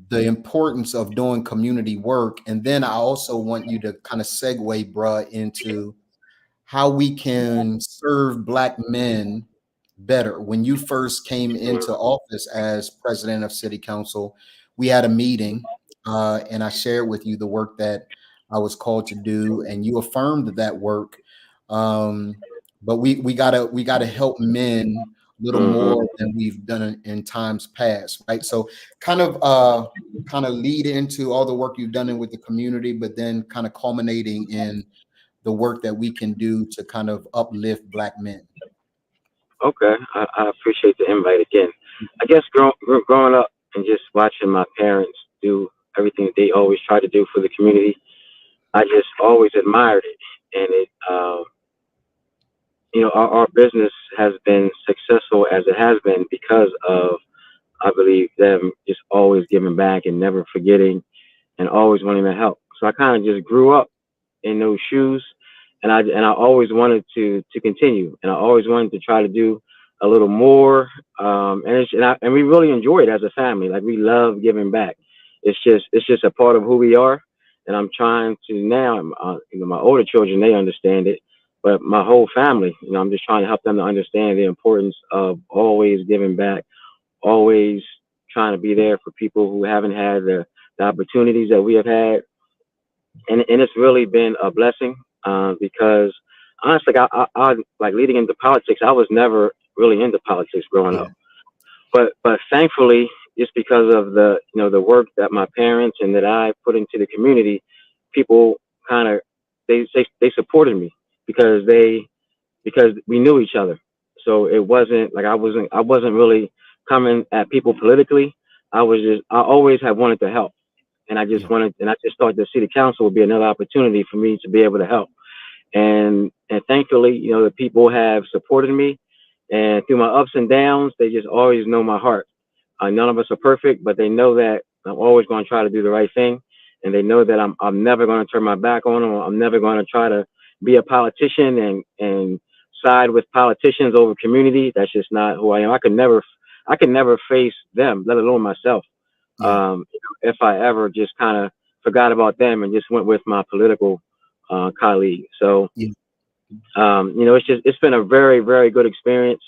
the importance of doing community work. And then I also want you to kind of segue, bruh, into how we can serve Black men better. When you first came into office as president of City Council, we had a meeting and I shared with you the work that I was called to do, and you affirmed that work. But we gotta help men a little more than we've done in times past, right? So kind of lead into all the work you've done with the community, but then kind of culminating in the work that we can do to kind of uplift Black men. Okay, I appreciate the invite again. I guess growing up and just watching my parents do everything that they always try to do for the community, I just always admired it. And it, our business has been successful as it has been because of, I believe, them just always giving back and never forgetting and always wanting to help. So I kind of just grew up in those shoes, and I always wanted to continue, and I always wanted to try to do a little more. And we really enjoy it as a family. Like, we love giving back. It's just a part of who we are. And I'm trying to now, my older children, they understand it, but my whole family, I'm just trying to help them to understand the importance of always giving back, always trying to be there for people who haven't had the opportunities that we have had. And it's really been a blessing, because honestly, I like leading into politics. I was never really into politics growing up, but thankfully, just because of the work that my parents and that I put into the community, people kind of they supported me because we knew each other. So it wasn't like I wasn't really coming at people politically. I always have wanted to help. And I just thought the City Council would be another opportunity for me to be able to help. And thankfully, the people have supported me, And through my ups and downs, they just always know my heart. None of us are perfect, but they know that I'm always going to try to do the right thing, and they know that I'm never going to turn my back on them. I'm never going to try to be a politician and side with politicians over community. That's just not who I am. I could never face them, let alone myself. Yeah. If I ever just kind of forgot about them and just went with my political colleague. So, Yeah. it's been a very, very good experience.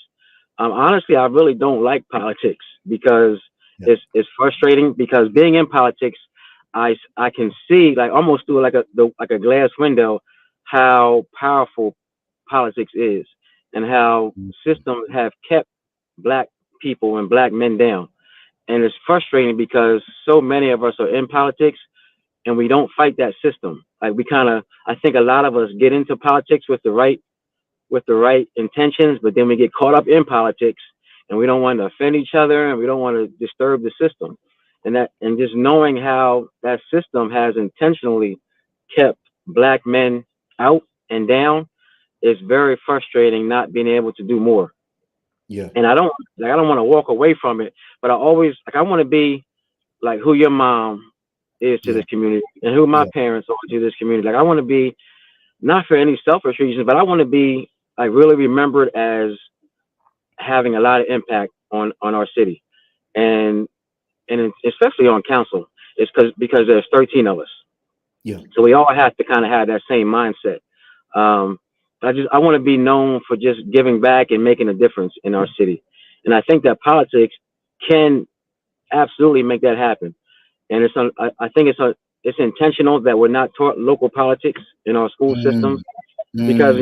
Honestly, I really don't like politics because Yeah. it's frustrating, because being in politics, I can see, like, almost through like a glass window, how powerful politics is and how systems have kept black people and black men down. And it's frustrating because so many of us are in politics and we don't fight that system. Like, I think a lot of us get into politics with the right intentions, but then we get caught up in politics and we don't want to offend each other and we don't want to disturb the system. And just knowing how that system has intentionally kept black men out and down is very frustrating, not being able to do more. Yeah. And I don't want to walk away from it, but I want to be like who your mom is to Yeah. this community and who my Yeah. parents are to this community. Like, I want to be, not for any selfish reasons, but I want to be like really remembered as having a lot of impact on our city, and especially on council. It's because there's 13 of us, Yeah. so we all have to kind of have that same mindset. I want to be known for just giving back and making a difference in our city, and I think that politics can absolutely make that happen. And I think it's intentional that we're not taught local politics in our school systems, because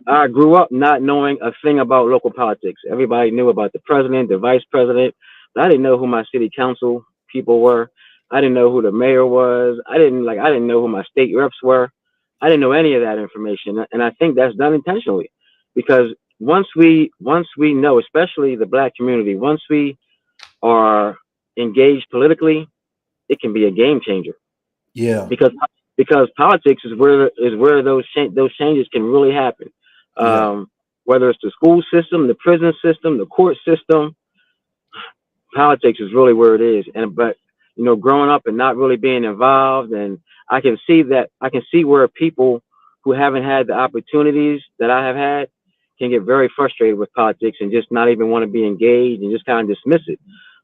I grew up not knowing a thing about local politics. Everybody knew about the president, the vice president, but I didn't know who my city council people were. I didn't know who the mayor was. I didn't know who my state reps were. I didn't know any of that information, and I think that's done intentionally, because once we know, especially the black community, once we are engaged politically, it can be a game changer. Yeah. Because politics is where those changes can really happen. Yeah. Whether it's the school system, the prison system, the court system, politics is really where it is. But growing up and not really being involved, and I can see where people who haven't had the opportunities that I have had can get very frustrated with politics and just not even want to be engaged and just kind of dismiss it.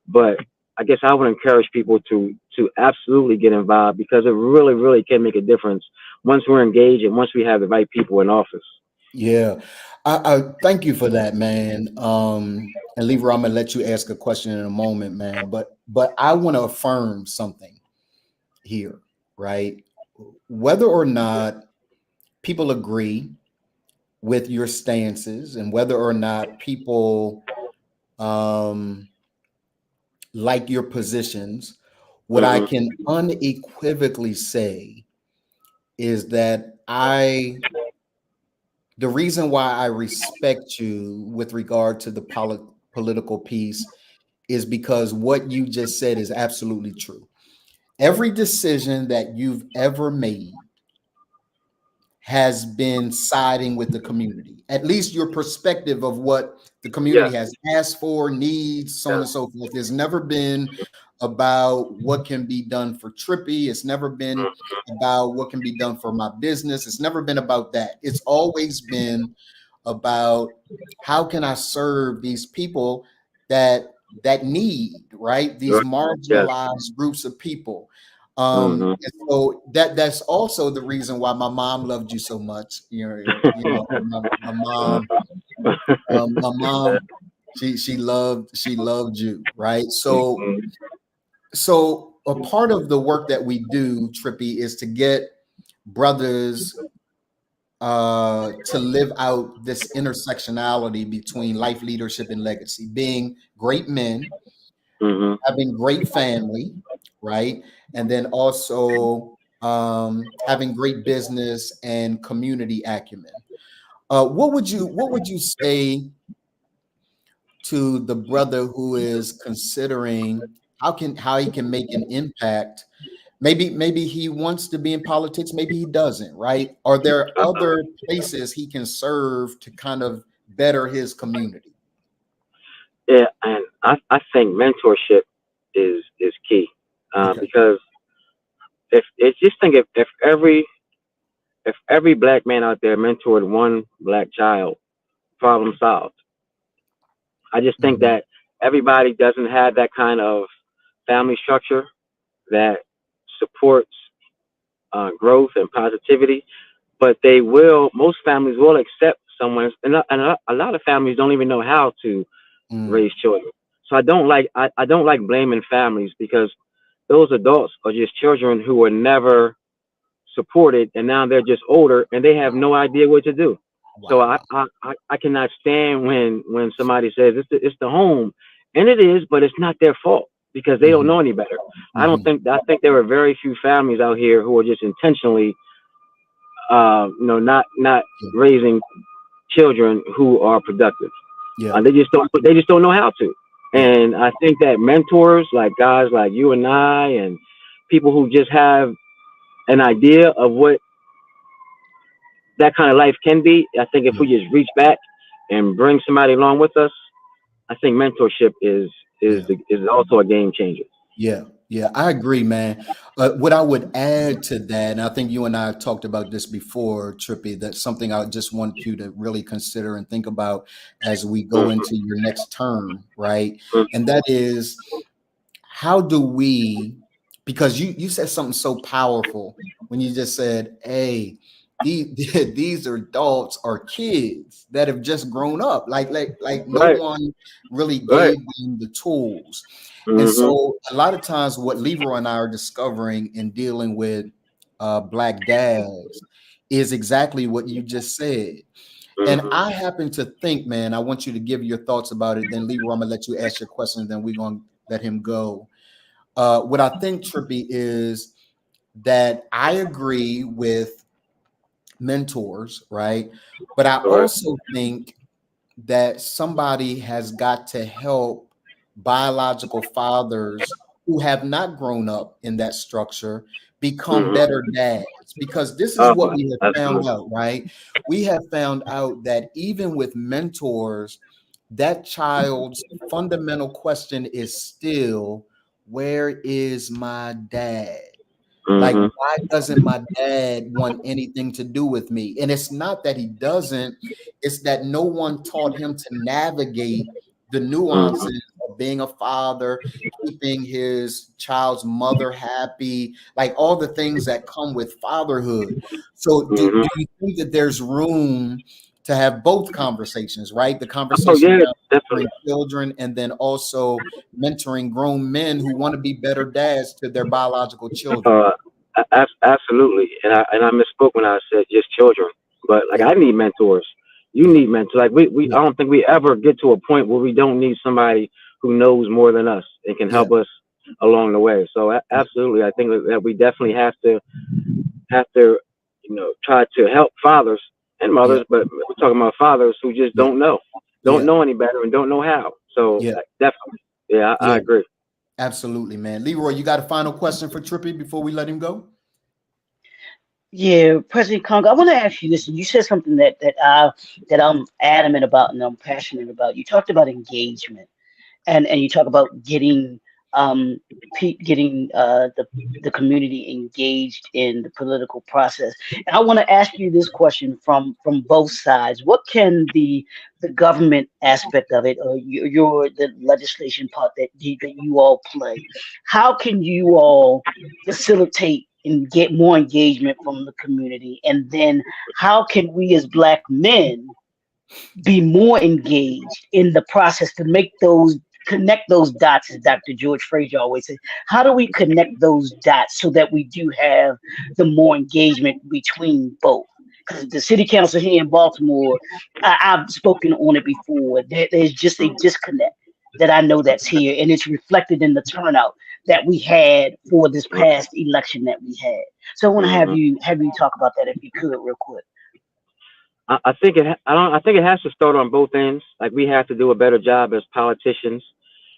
But I guess I would encourage people to absolutely get involved, because it really, really can make a difference once we're engaged and once we have the right people in office. Yeah, I thank you for that, man. And Lever, I'm gonna let you ask a question in a moment, man. But I want to affirm something here, right? Whether or not people agree with your stances, and whether or not people like your positions, what I can unequivocally say is that the reason why I respect you with regard to the political piece is because what you just said is absolutely true. Every decision that you've ever made has been siding with the community, at least your perspective of what the community has asked for, needs, so on and so forth. There's never been about what can be done for Trippy. It's never been about what can be done for my business. It's never been about that. It's always been about how can I serve these people that need, right? These marginalized groups of people. And so that's also the reason why my mom loved you so much. My mom, she loved you, right? So a part of the work that we do, Trippy, is to get brothers to live out this intersectionality between life, leadership, and legacy, being great men, having great family, right? And then also having great business and community acumen. What would you say to the brother who is considering how he can make an impact? Maybe he wants to be in politics, maybe he doesn't, right? Are there other places he can serve to kind of better his community? I think mentorship is key, Okay. because if every black man out there mentored one black child, problem solved. I just think Mhm. that everybody doesn't have that kind of family structure that supports growth and positivity, but they will. Most families will accept someone, and a lot of families don't even know how to Mm. raise children. So I don't like blaming families, because those adults are just children who were never supported, and now they're just older and they have no idea what to do. So Wow. I cannot stand when somebody says it's the home, and it is, but it's not their fault because they don't Mhm. know any better. Mhm. I think there are very few families out here who are just intentionally, not Yeah. raising children who are productive. Yeah. They just don't know how to. Yeah. And I think that mentors, like guys like you and I, and people who just have an idea of what that kind of life can be, I think if Yeah. we just reach back and bring somebody along with us, I think mentorship Yeah. is also a game changer. Yeah, yeah, I agree, man. What I would add to that, and I think you and I have talked about this before, Trippy, that's something I just want you to really consider and think about as we go Mm-hmm. into your next term, right? Mm-hmm. And that is, how do we, because you said something so powerful when you just said, hey, these are adults or kids that have just grown up, like no Right, one really right. gave them the tools. And Mm-hmm. so a lot of times what Leroy and I are discovering in dealing with black dads is exactly what you just said. And Mm-hmm. I happen to think, man, I want you to give your thoughts about it. Then Leroy, I'm gonna let you ask your questions, then we're gonna let him go. What I think, Trippy, is that I agree with mentors, right? But I Right. also think that somebody has got to help biological fathers who have not grown up in that structure become Mm-hmm. better dads, because this is Oh, what we have found absolutely. out, right? We have found out that even with mentors, that child's fundamental question is still, where is my dad? Like, Mm-hmm. why doesn't my dad want anything to do with me? And it's not that he doesn't, it's that no one taught him to navigate the Mm-hmm. nuances of being a father, keeping his child's mother happy, like all the things that come with fatherhood. So, Mm-hmm. do you think that there's room to have both conversations, right? The Oh conversation yeah, around definitely. mentoring children and then also mentoring grown men who want to be better dads to their biological children. Uh, Absolutely. And I misspoke when I said just children, but like Yeah, I need mentors. You yeah, need mentors. Like we yeah, I don't think we ever get to a point where we don't need somebody who knows more than us and can yeah, help us along the way. So yeah, absolutely, I think that we definitely have to try to help fathers and yeah, mothers, but we're talking about fathers who just yeah, don't yeah, know any better and don't know how. So yeah, definitely, yeah, I yeah, agree. absolutely, man. Leroy, you got a final question for Trippy before we let him go? Yeah, President Congo, I want to ask you this. You said something that I'm adamant about and I'm passionate about. You talked about engagement, and you talk about um getting the community engaged in the political process. And I want to ask you this question from both sides. What can the government aspect of it, or the legislation part that you all play, how can you all facilitate and get more engagement from the community? And then how can we as black men be more engaged in the process to connect those dots, as Dr. George Fraser always says? How do we connect those dots so that we do have the more engagement between both? Because the city council here in Baltimore, I've spoken on it before. There's just a disconnect that I know that's here, and it's reflected in the turnout that we had for this past election that we had. So I want to Mm-hmm. have you talk about that if you could, real quick. I think I think it has to start on both ends. Like we have to do a better job as politicians,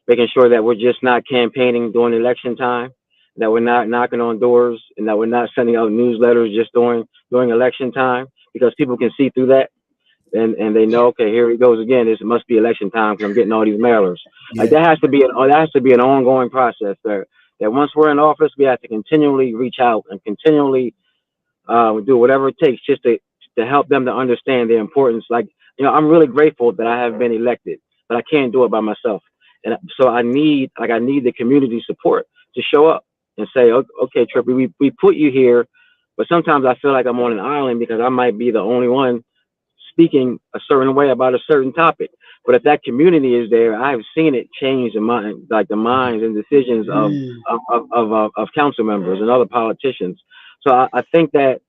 making sure that we're just not campaigning during election time, that we're not knocking on doors, and that we're not sending out newsletters just during election time, because people can see through that and they know, okay, here he goes again. This must be election time because I'm getting all these mailers. Like that has to be an ongoing process there. That once we're in office, we have to continually reach out and continually do whatever it takes just to help them to understand the importance. Like, I'm really grateful that I have been elected, but I can't do it by myself. And so I need the community support to show up and say, okay, Trippy, we put you here, but sometimes I feel like I'm on an island because I might be the only one speaking a certain way about a certain topic. But if that community is there, I've seen it change the minds and decisions of council members and other politicians. So I think that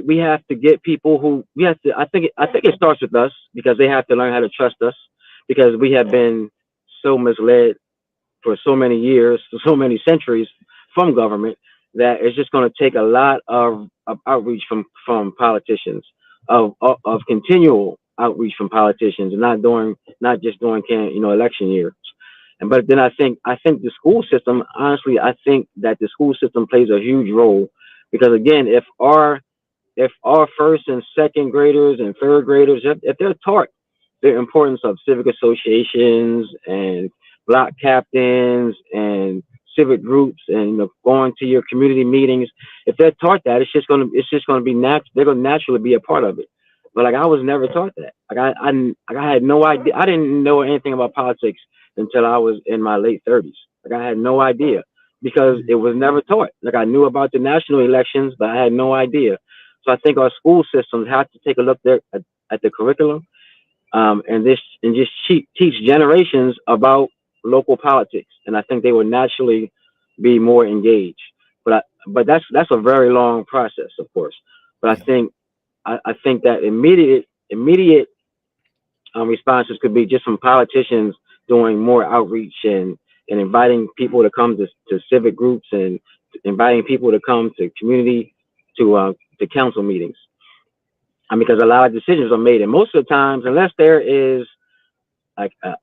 we have to get people who I think it starts with us, because they have to learn how to trust us, because we have been so misled for so many years, for so many centuries from government, that it's just going to take a lot of outreach from politicians, of continual outreach from politicians, and not just during election years. But then I think the school system, honestly, I think that the school system plays a huge role, because again, if our first and second graders and third graders, if they're taught the importance of civic associations and block captains and civic groups and going to your community meetings, if they're taught that, it's just going to be natural. They're going to naturally be a part of it. But like, I was never taught that. Like I had no idea. I didn't know anything about politics until I was in my late 30s. Like, I had no idea, because it was never taught. Like, I knew about the national elections, but I had no idea. So I think our school systems have to take a look there at the curriculum, and just teach generations about local politics. And I think they would naturally be more engaged. But that's a very long process, of course. But I think that immediate responses could be just from politicians doing more outreach and inviting people to come to civic groups, and inviting people to come to community, to council meetings. Because a lot of decisions are made, and most of the times, unless there is like a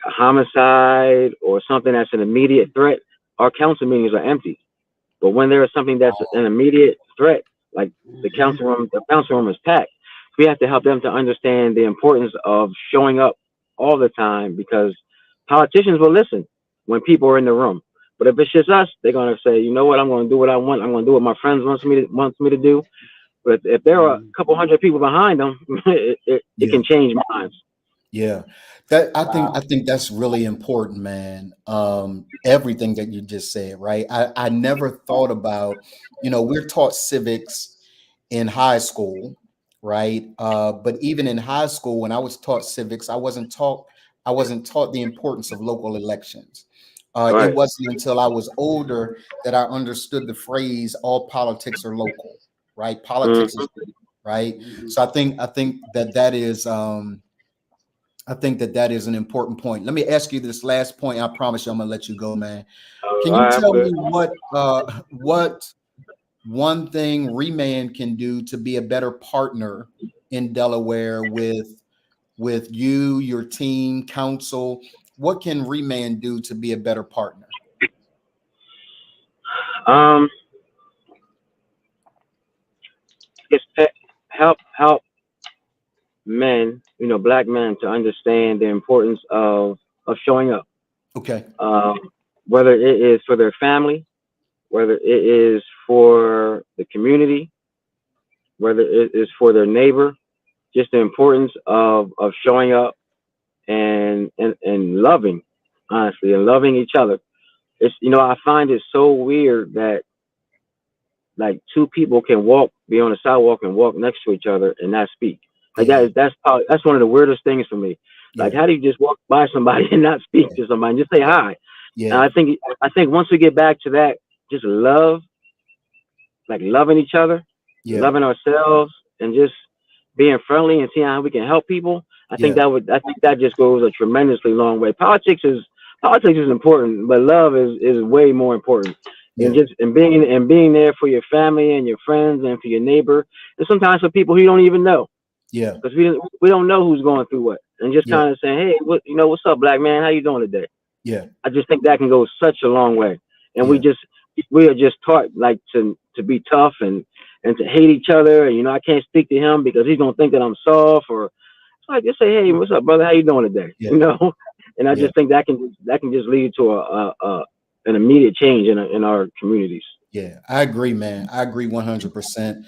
homicide or something that's an immediate threat, our council meetings are empty. But when there is something that's an immediate threat, like the council room is packed, we have to help them to understand the importance of showing up all the time, because politicians will listen when people are in the room. But if it's just us, they're going to say, you know what, I'm going to do what I want. I'm going to do what my friends wants me to do. But if there are a couple hundred people behind them, it can change minds. Yeah, I think that's really important, man. Everything that you just said, right? I never thought about, we're taught civics in high school, right? But even in high school, when I was taught civics, I wasn't taught the importance of local elections. It wasn't until I was older that I understood the phrase "all politics are local," right? Politics is local, right? So I think that is that is an important point. Let me ask you this last point. I promise you I'm gonna let you go, man. Can you tell me what one thing ReManned can do to be a better partner in Delaware with you, your team, council? What can ReManned do to be a better partner? It's help men, Black men, to understand the importance of showing up. Okay. Whether it is for their family, whether it is for the community, whether it is for their neighbor, just the importance of showing up and loving, honestly, and loving each other. It's, I find it so weird that like two people can be on the sidewalk and walk next to each other and not speak. Like that's one of the weirdest things for me. Like, how do you just walk by somebody and not speak to somebody and just say hi? Yeah. And I think once we get back to that, just love, like loving each other, loving ourselves, and just being friendly and seeing how we can help people. I think that just goes a tremendously long way. Politics is important, but love is way more important. And being there for your family and your friends and for your neighbor, and sometimes for people who you don't even know. Yeah, because we don't know who's going through what, and just kind of saying, hey, what's up, Black man? How you doing today? Yeah, I just think that can go such a long way. And we are just taught like to be tough and to hate each other. And I can't speak to him because he's gonna think that I'm soft. Or like just say, hey, what's up, brother? How you doing today? And I just think that can just lead to an immediate change in our communities. Yeah, I agree, man. I agree 100%.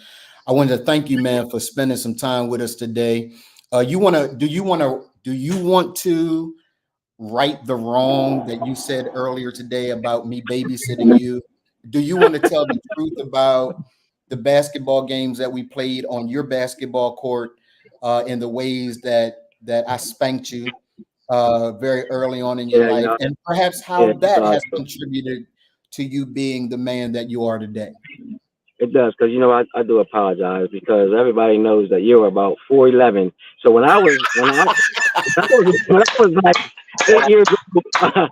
I wanted to thank you, man, for spending some time with us today. Do you want to right the wrong that you said earlier today about me babysitting you? Do you want to tell the truth about the basketball games that we played on your basketball court, in the ways that I spanked you very early on in your life, No, and perhaps how that has so contributed to you being the man that you are today? it does, because I do apologize, because everybody knows that you're about 4'11". So when I was like 8 years old,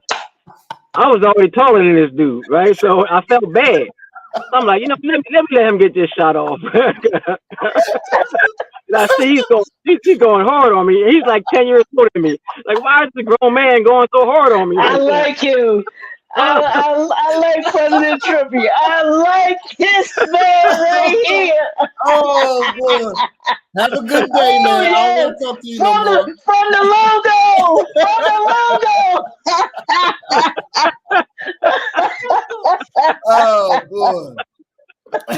I was already taller than this dude, right? So I felt bad. I'm like, let me let him get this shot off. I see he's going hard on me. He's like 10 years older than me. Like, why is the grown man going so hard on me? I like you. I like President Trippy. I like this man right here. Oh, boy. Have a good day, man. Yeah. I won't talk to you no more. From the logo. From the logo. Oh, boy. I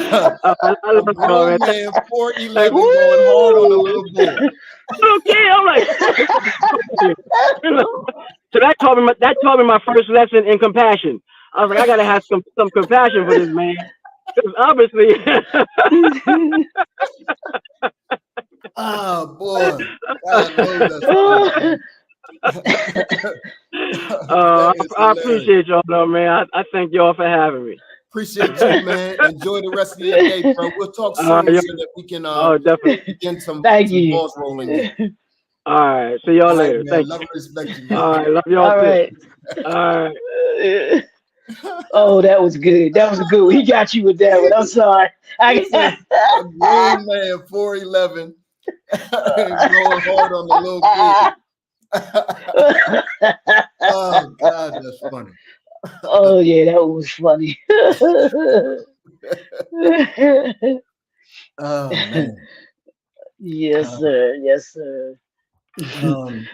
love A grown man, 4'11", going hard on a little boy. Okay, I'm like, so that taught me my first lesson in compassion. I was like, I gotta have some compassion for this man, because obviously. Oh, boy. I appreciate y'all, though, man. I thank y'all for having me. Appreciate you, man. Enjoy the rest of your day, bro. We'll talk soon so that we can definitely get some balls rolling in. All right. See y'all later. Right, Thank you. Respect you, man. All right. Love y'all All too. right. All right. Oh, that was good. That was good. He got you with that one. I'm sorry. A grown man, 4'11", going hard on the little kid. Oh, God, that's funny. Oh, yeah, that was funny. Oh, man. Yes, sir. Yes, sir.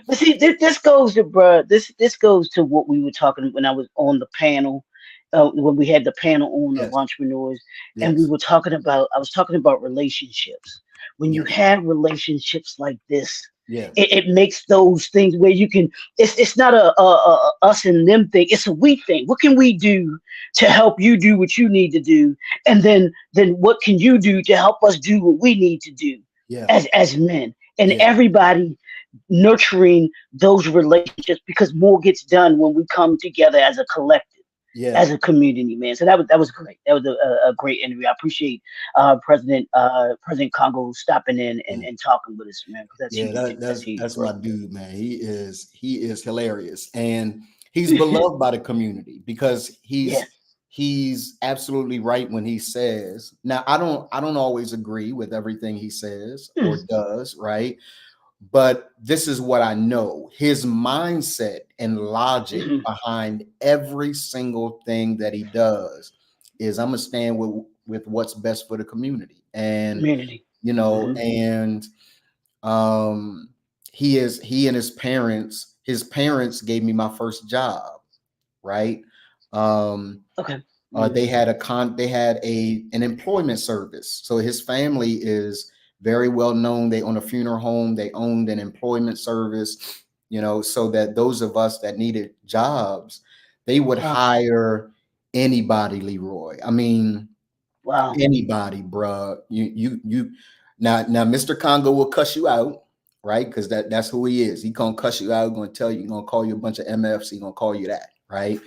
But see, this goes to, bro. This goes to what we were talking when I was on the panel, when we had the panel on of entrepreneurs, and we were talking about. I was talking about relationships. When you have relationships like this, it makes those things where you can. It's not a us and them thing. It's a we thing. What can we do to help you do what you need to do, and then what can you do to help us do what we need to do as men, and everybody nurturing those relationships, because more gets done when we come together as a collective, as a community, man. So that was great. That was a great interview. I appreciate President Congo stopping in and talking with us, man. That's my dude, man. He is hilarious, and he's beloved by the community because he's absolutely right when he says. Now, I don't always agree with everything he says or does, right? But this is what I know. His mindset and logic behind every single thing that he does is, I'm gonna stand with what's best for the community. And and he and his parents gave me my first job, right? They had an employment service. So his family is very well known. They own a funeral home. They owned an employment service, so that those of us that needed jobs, they would hire anybody, Leroy. I mean, anybody, bruh. You now Mr. Congo will cuss you out, right? Because that's who he is. He gonna cuss you out, gonna tell you, gonna call you a bunch of MFs, he gonna call you that, right?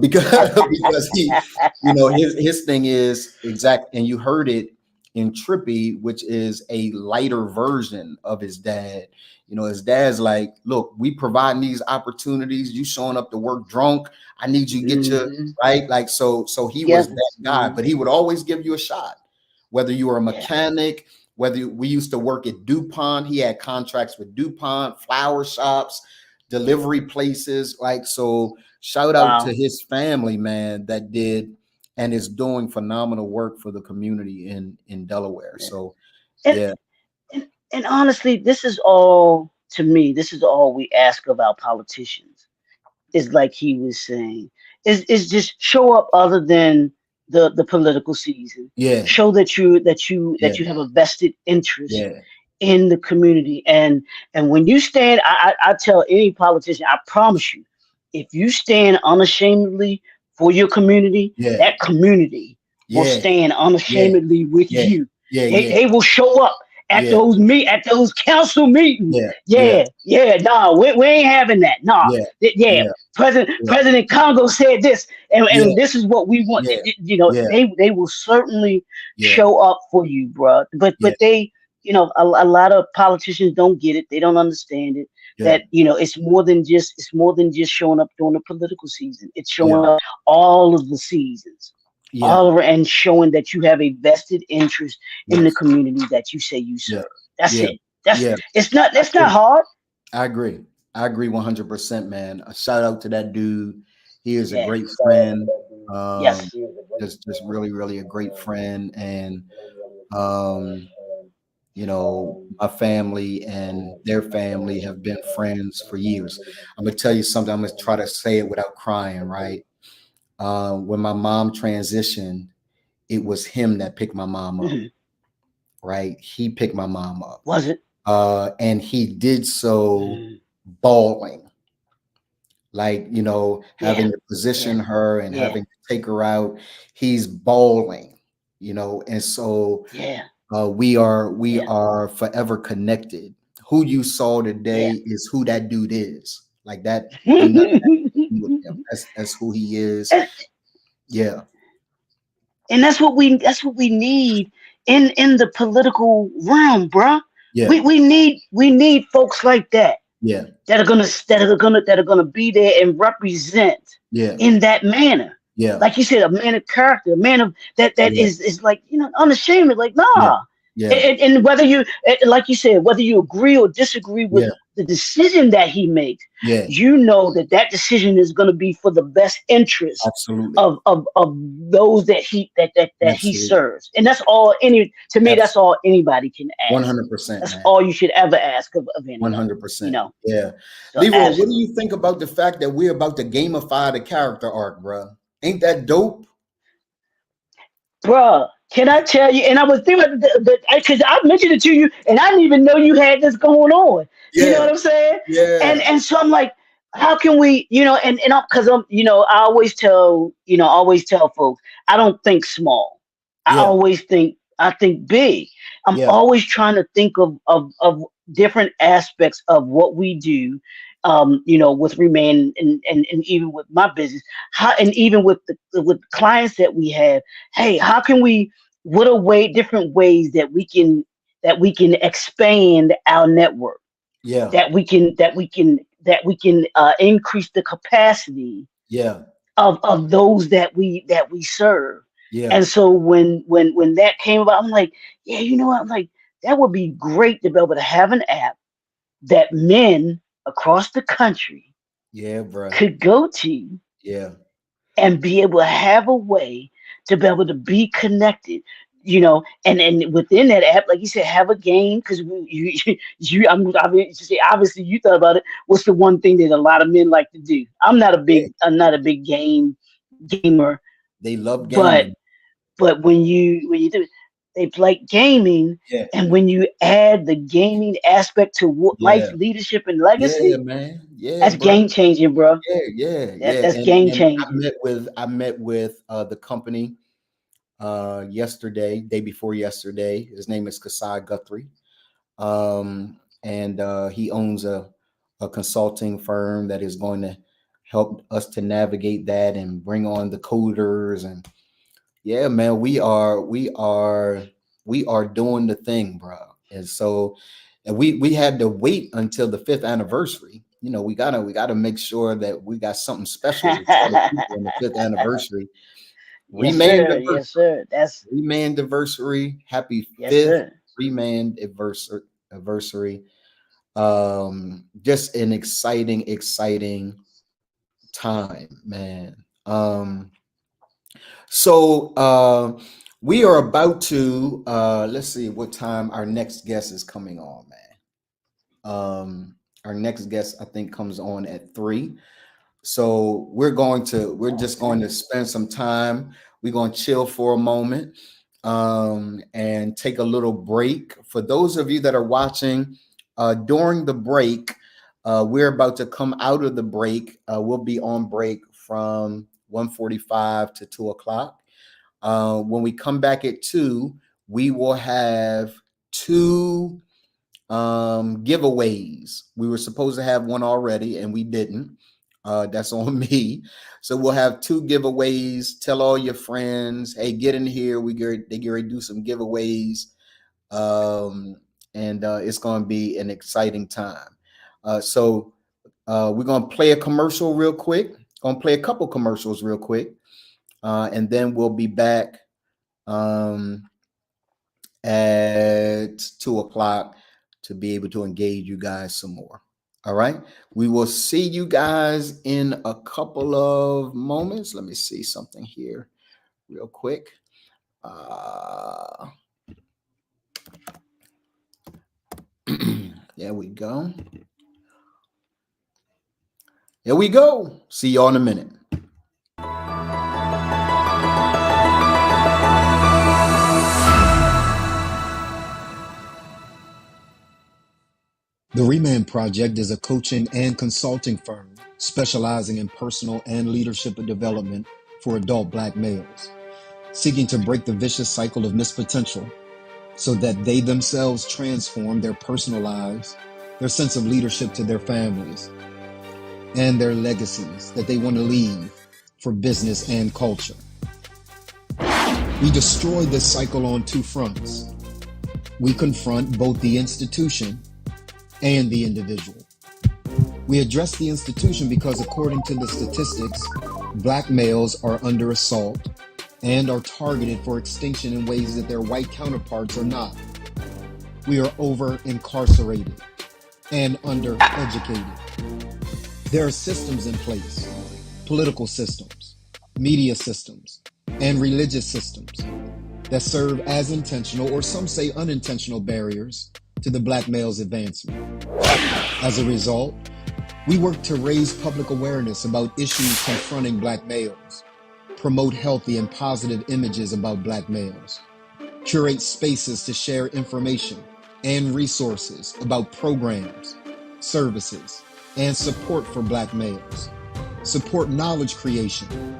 Because he, his thing is exact, and you heard it in Trippy, which is a lighter version of his dad. His dad's like, look, we providing these opportunities. You showing up to work drunk. I need you to get your right. Like, so he was that guy, but he would always give you a shot, whether you were a mechanic, whether we used to work at DuPont. He had contracts with DuPont, flower shops, delivery places. Like, so shout out to his family, man, that did and is doing phenomenal work for the community in Delaware. So, And honestly, this is all we ask of our politicians. is like he was saying, is just show up other than the political season. Yeah. Show that you Yeah. have a vested interest Yeah. in the community. And when you stand, I tell any politician, I promise you, if you stand unashamedly for your community, Yeah. that community will Yeah. stand unashamedly with Yeah. you. Yeah. They will show up at Yeah. those council meetings. Yeah. Nah, we ain't having that. Nah, Yeah. yeah. Yeah. President Congo said this, and Yeah. this is what we want. Yeah. You know, Yeah. they will certainly Yeah. show up for you, bro. But Yeah. they, you know, a lot of politicians don't get it. They don't understand it. Yeah. That, you know, it's more than just showing up during the political season. It's showing Yeah. up all of the seasons, Yeah. and showing that you have a vested interest in the Yes. community that you say you Yeah. serve. That's Yeah. it. That's Yeah. that's not hard. I agree. I agree 100%, man. A shout out to that dude. He is a Yeah. great friend. Yes. Just really, really a great friend. And you know, my family and their family have been friends for years. I'm gonna tell you something. I'm gonna try to say it without crying, right? When my mom transitioned, it was him that picked my mom up, Mhm. right? He picked my mom up. Was it? And he did so Mhm. bawling, like, you know, having Yeah. to position her and Yeah. having to take her out. He's bawling, you know, and so Yeah. we Yeah. are forever connected. Who you saw today Yeah. is who that dude is. Like that ain't nothing to do with him. That's who he is. and, Yeah, and that's what we need in the political realm, bruh. yeah, We need folks like that yeah, that are gonna be there and represent yeah, in that manner. yeah, Like you said, a man of character, a man of that yeah, is like, you know, unashamed. Like, yeah, nah. yeah, And whether you, like you said, whether you agree or disagree with yeah, the decision that he makes, yeah. you know that decision is going to be for the best interest Absolutely, of those that he absolutely, serves. And that's all to me, that's all anybody can ask. 100%, That's man. all you should ever ask of anyone, you 100%. know. Yeah. So Leroy, what do absolutely. you think about the fact that we're about to gamify the character arc, bro? Ain't that dope? Bruh, can I tell you? And I was thinking because I mentioned it to you, and I didn't even know you had this going on. You know Yeah, what I'm saying? yeah, And so I'm like, how can we, you know? And because I'm, you know, I always tell folks, I don't think small. yeah, I think big. I'm yeah, always trying to think of different aspects of what we do. You know, with ReManned and even with my business, and even with the clients that we have. Hey, how can we, what a way, different ways that we can expand our network, yeah, that we can increase the capacity yeah, of those that we serve. yeah, And so when that came about, I'm like, yeah, you know what? I'm like, that would be great to be able to have an app that men across the country yeah, bro. could go to Yeah, and be able to have a way to be able to be connected, you know, and within that app, like you said, have a game, because I mean, you say, obviously you thought about it. What's the one thing that a lot of men like to do? yeah. I'm not a big gamer, They love but gaming. when you do it, they like gaming. Yeah, And when you add the gaming aspect to life, yeah, leadership, and yeah, legacy, man. Yeah, that's bro. game changing, bro. Yeah, yeah, yeah. That's game And changing. I met with the company yesterday, day before yesterday. His name is Kasai Guthrie. And he owns a consulting firm that is going to help us to navigate that and bring on the coders. And yeah, man, we are doing the thing, bro. And so, and we had to wait until the 5th anniversary. You know, we gotta make sure that we got something special to tell the people on the 5th anniversary. Yes, ReManned sir. anniversary. Yes, sir. That's ReManned anniversary. Happy yes, 5th sir. ReManned anniversary. Just an exciting time, man. So we are about to let's see what time our next guest is coming on, man. Our next guest, I think, comes on at 3. So we're just going to spend some time. We're going to chill for a moment and take a little break. For those of you that are watching during the break, we're about to come out of the break. We'll be on break from 1:45 to 2 o'clock. When we come back at 2, we will have 2 giveaways. We were supposed to have one already and we didn't. That's on me. So we'll have 2 giveaways. Tell all your friends, hey, get in here. They get ready to do some giveaways. And it's going to be an exciting time. So we're going to play a commercial real quick. Going to play a couple commercials real quick. And then we'll be back at 2 o'clock to be able to engage you guys some more. All right. We will see you guys in a couple of moments. Let me see something here real quick. There we go. Here we go. See y'all in a minute. The ReManned Project is a coaching and consulting firm specializing in personal and leadership development for adult Black males, seeking to break the vicious cycle of missed potential so that they themselves transform their personal lives, their sense of leadership to their families, and their legacies that they want to leave for business and culture. We destroy this cycle on 2 fronts. We confront both the institution and the individual. We address the institution because, according to the statistics, Black males are under assault and are targeted for extinction in ways that their white counterparts are not. We are over-incarcerated and under-educated. There are systems in place, political systems, media systems, and religious systems that serve as intentional, or some say unintentional, barriers to the Black male's advancement. As a result, we work to raise public awareness about issues confronting Black males, promote healthy and positive images about Black males, curate spaces to share information and resources about programs, services, and support for Black males, support knowledge creation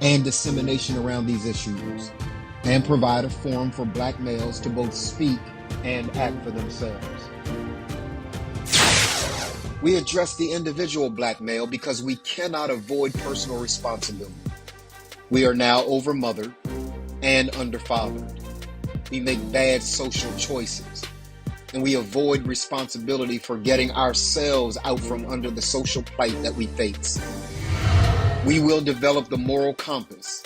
and dissemination around these issues, and provide a forum for Black males to both speak and act for themselves. We address the individual Black male because we cannot avoid personal responsibility. We are now overmothered and underfathered. We make bad social choices, and we avoid responsibility for getting ourselves out from under the social plight that we face. We will develop the moral compass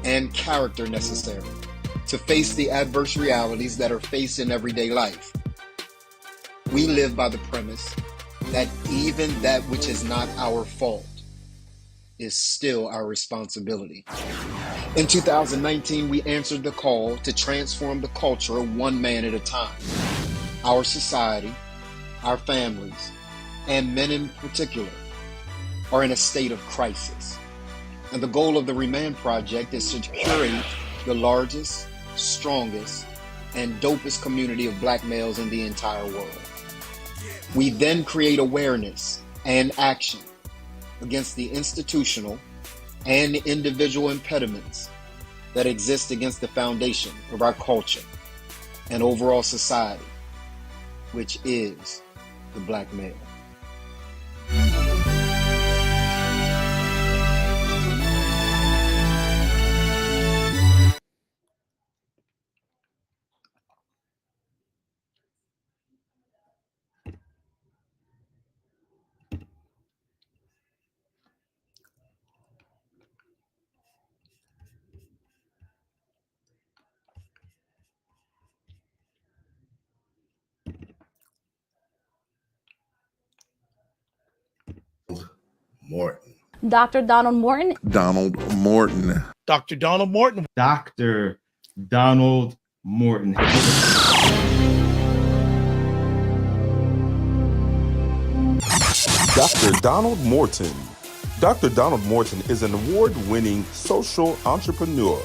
and character necessary to face the adverse realities that are faced in everyday life. We live by the premise that even that which is not our fault is still our responsibility. In 2019, we answered the call to transform the culture one man at a time. Our society, our families, and men in particular are in a state of crisis. And the goal of the ReManned Project is to curate the largest, strongest, and dopest community of Black males in the entire world. We then create awareness and action against the institutional and individual impediments that exist against the foundation of our culture and overall society, which is the Black male. Morton. Dr. Donald Morton. Donald Morton. Dr. Donald Morton. Dr. Donald Morton. Dr. Donald Morton. Dr. Donald Morton is an award-winning social entrepreneur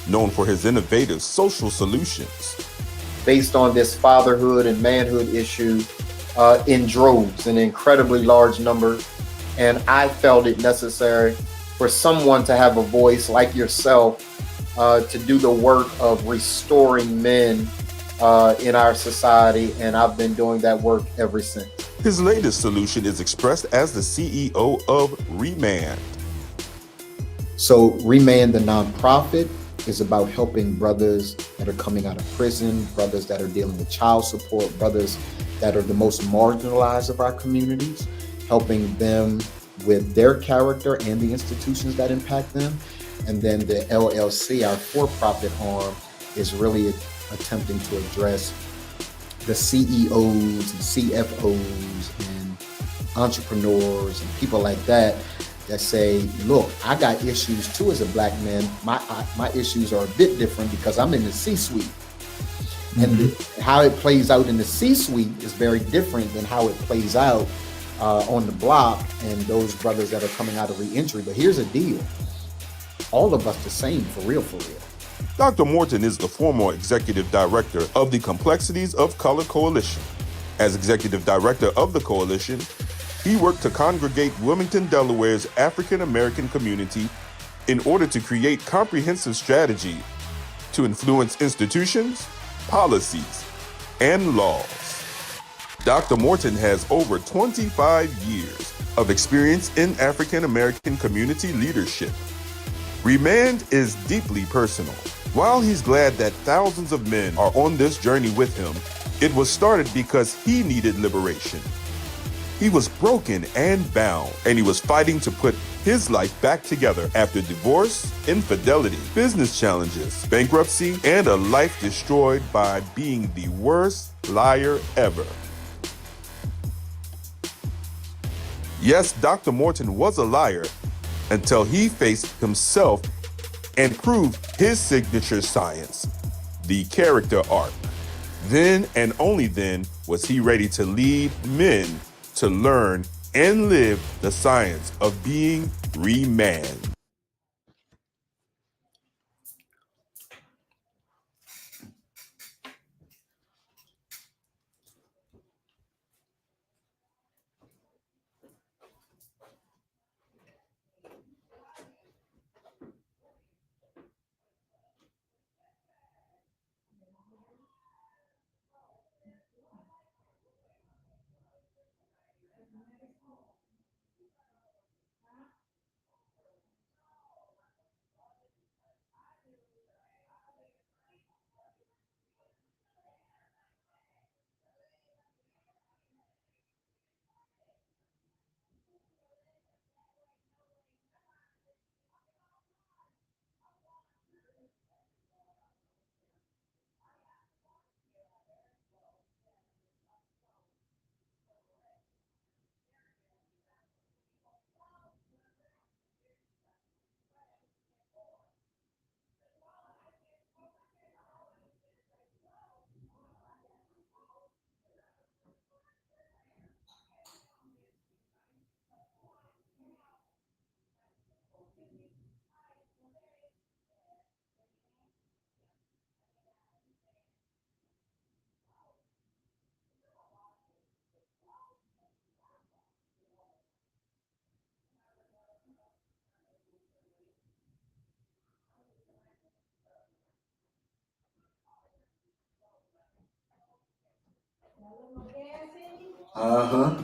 known for his innovative social solutions. Based on this fatherhood and manhood issue in droves, an incredibly large number. And I felt it necessary for someone to have a voice like yourself to do the work of restoring men in our society. And I've been doing that work ever since. His latest solution is expressed as the CEO of ReManned. So ReManned, the nonprofit, is about helping brothers that are coming out of prison, brothers that are dealing with child support, brothers that are the most marginalized of our communities, helping them with their character and the institutions that impact them. And then the LLC, our for-profit arm, is really attempting to address the CEOs and CFOs and entrepreneurs and people like that say, look, I got issues too as a black man. My issues are a bit different because I'm in the C-suite. Mm-hmm. And how it plays out in the C-suite is very different than how it plays out on the block and those brothers that are coming out of re-entry. But here's a deal. All of us the same, for real, for real. Dr. Morton is the former executive director of the Complexities of Color Coalition. As executive director of the coalition, he worked to congregate Wilmington, Delaware's African-American community in order to create comprehensive strategy to influence institutions, policies, and laws. Dr. Morton has over 25 years of experience in African-American community leadership. ReManned is deeply personal. While he's glad that thousands of men are on this journey with him, it was started because he needed liberation. He was broken and bound, and he was fighting to put his life back together after divorce, infidelity, business challenges, bankruptcy, and a life destroyed by being the worst liar ever. Yes, Dr. Morton was a liar until he faced himself and proved his signature science, the character arc. Then and only then was he ready to lead men to learn and live the science of being ReManned. Uh-huh.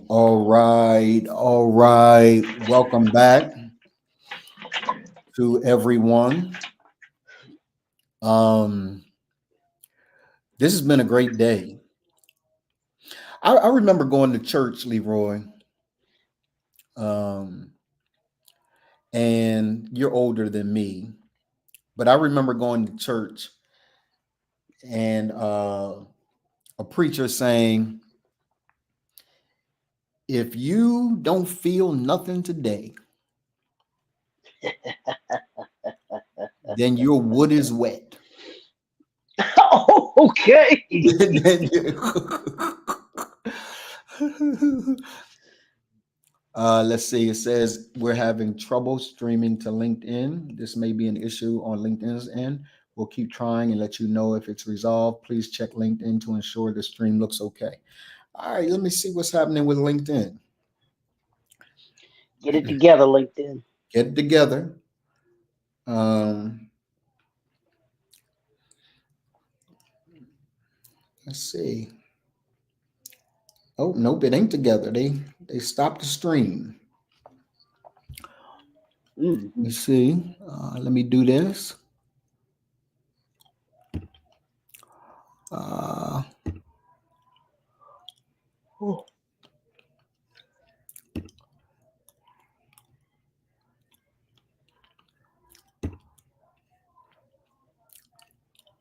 All right. All right. Welcome back to everyone. This has been a great day. I remember going to church, Leroy. And you're older than me, but I remember going to church and a preacher saying, if you don't feel nothing today, then your wood is wet. Oh, okay. Let's see. It says we're having trouble streaming to LinkedIn. This may be an issue on LinkedIn's end. We'll keep trying and let you know if it's resolved. Please check LinkedIn to ensure the stream looks okay. All right, let me see what's happening with LinkedIn. Get it together, LinkedIn. Get it together. Let's see. Oh, nope, it ain't together. They stopped the stream. Let me see. Let me do this.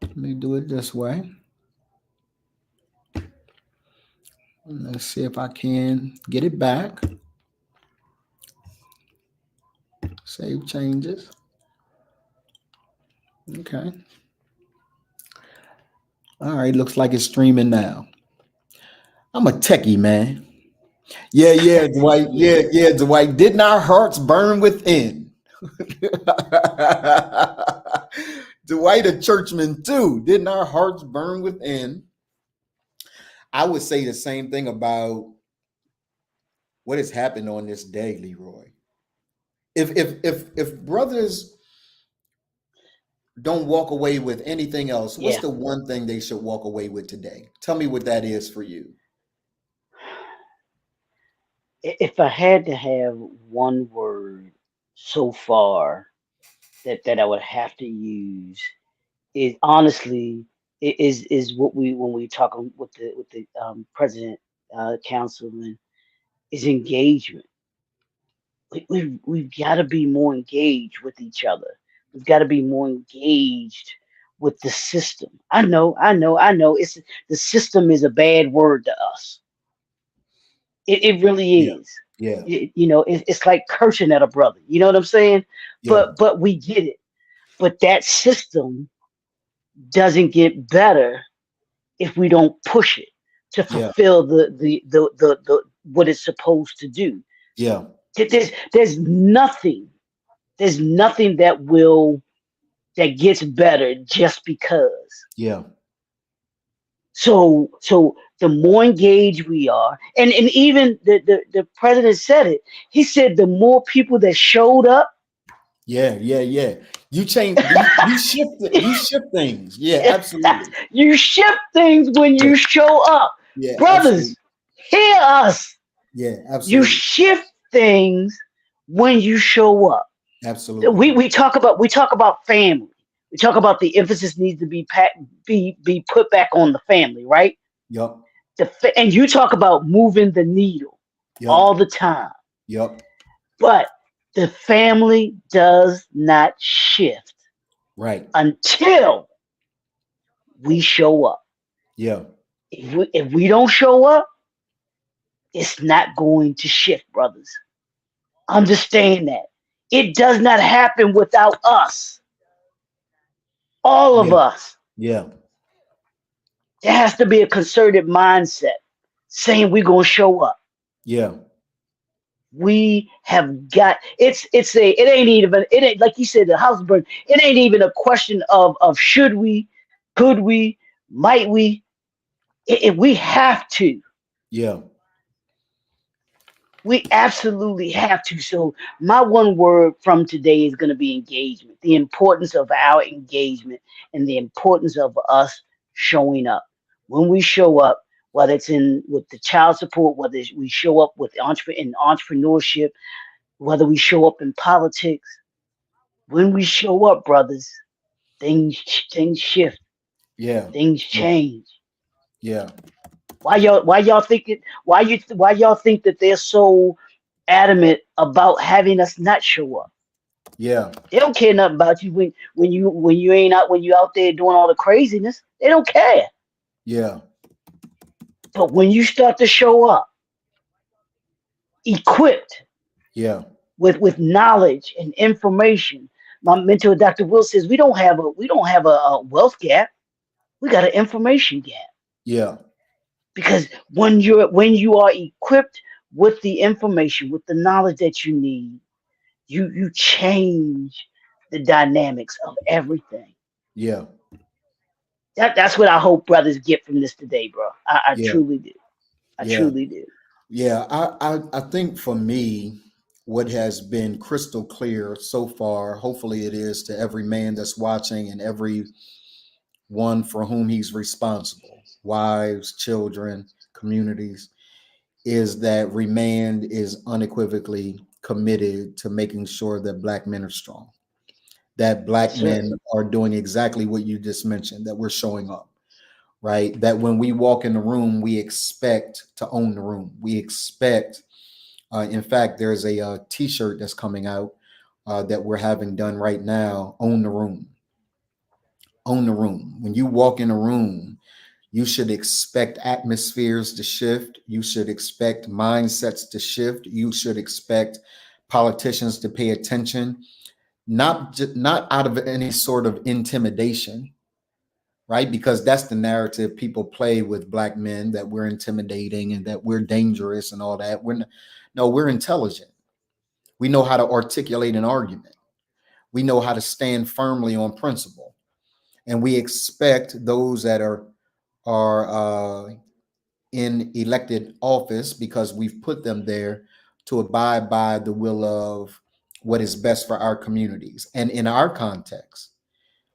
Let me do it this way. Let's see if I can get it back. Save changes. Okay. All right, looks like it's streaming now. I'm a techie, man. Yeah, Dwight. Yeah, Dwight. Didn't our hearts burn within? Dwight, a churchman too. Didn't our hearts burn within? I would say the same thing about what has happened on this day, Leroy. If brothers don't walk away with anything else, what's the one thing they should walk away with today? Tell me what that is for you. If I had to have one word so far that I would have to use, is honestly is what we when we talk with the president, councilman, is engagement. We've got to be more engaged with each other. We've got to be more engaged with the system. I know. It's the system is a bad word to us. It really is. Yeah. It's like cursing at a brother. You know what I'm saying? Yeah. But we get it. But that system doesn't get better if we don't push it to fulfill the what it's supposed to do. Yeah. There's nothing that gets better just because. Yeah. So the more engaged we are, and even the president said it. He said the more people that showed up. Yeah. You change. You shift things. Yeah, absolutely. You shift things when you show up. Yeah, brothers, hear us. Yeah, absolutely. You shift things when you show up. Absolutely. We talk about family. We talk about the emphasis needs to be put back on the family, right? Yep. And you talk about moving the needle all the time. Yep. But the family does not shift, right, until we show up. Yeah. If we don't show up, it's not going to shift, brothers. Understand that. It does not happen without us. All of us. Yeah. There has to be a concerted mindset saying we're going to show up. Yeah. We have got it ain't like you said, the house burn. It ain't even a question of should we, could we, might we. We have to. Yeah. We absolutely have to. So my one word from today is going to be engagement. The importance of our engagement and the importance of us showing up. When we show up, whether it's in with the child support, whether we show up with in entrepreneurship, whether we show up in politics. When we show up, brothers, things shift, Yeah. things Yeah. change. Yeah. Why y'all think that they're so adamant about having us not show up? Yeah. They don't care nothing about you when you ain't out when you out there doing all the craziness. They don't care. Yeah. But when you start to show up equipped Yeah. with knowledge and information, my mentor Dr. Will says we don't have a wealth gap. We got an information gap. Yeah. Because when you are equipped with the information, with the knowledge that you need, you change the dynamics of everything. Yeah. That's what I hope brothers get from this today, bro. I Yeah. truly do. I Yeah. truly do. Yeah. I think for me, what has been crystal clear so far, hopefully it is to every man that's watching and every one for whom he's responsible, wives, children, communities, is that ReManned is unequivocally committed to making sure that Black men are strong, that Black Yes, sir. men are doing exactly what you just mentioned, that we're showing up, right? That when we walk in the room, we expect to own the room. We expect, in fact, there's a t-shirt that's coming out that we're having done right now, own the room. Own the room. When you walk in a room, you should expect atmospheres to shift. You should expect mindsets to shift. You should expect politicians to pay attention, not out of any sort of intimidation, right? Because that's the narrative people play with Black men, that we're intimidating and that we're dangerous and all that. No, we're intelligent. We know how to articulate an argument. We know how to stand firmly on principle, and we expect those that are in elected office, because we've put them there, to abide by the will of what is best for our communities. And in our context,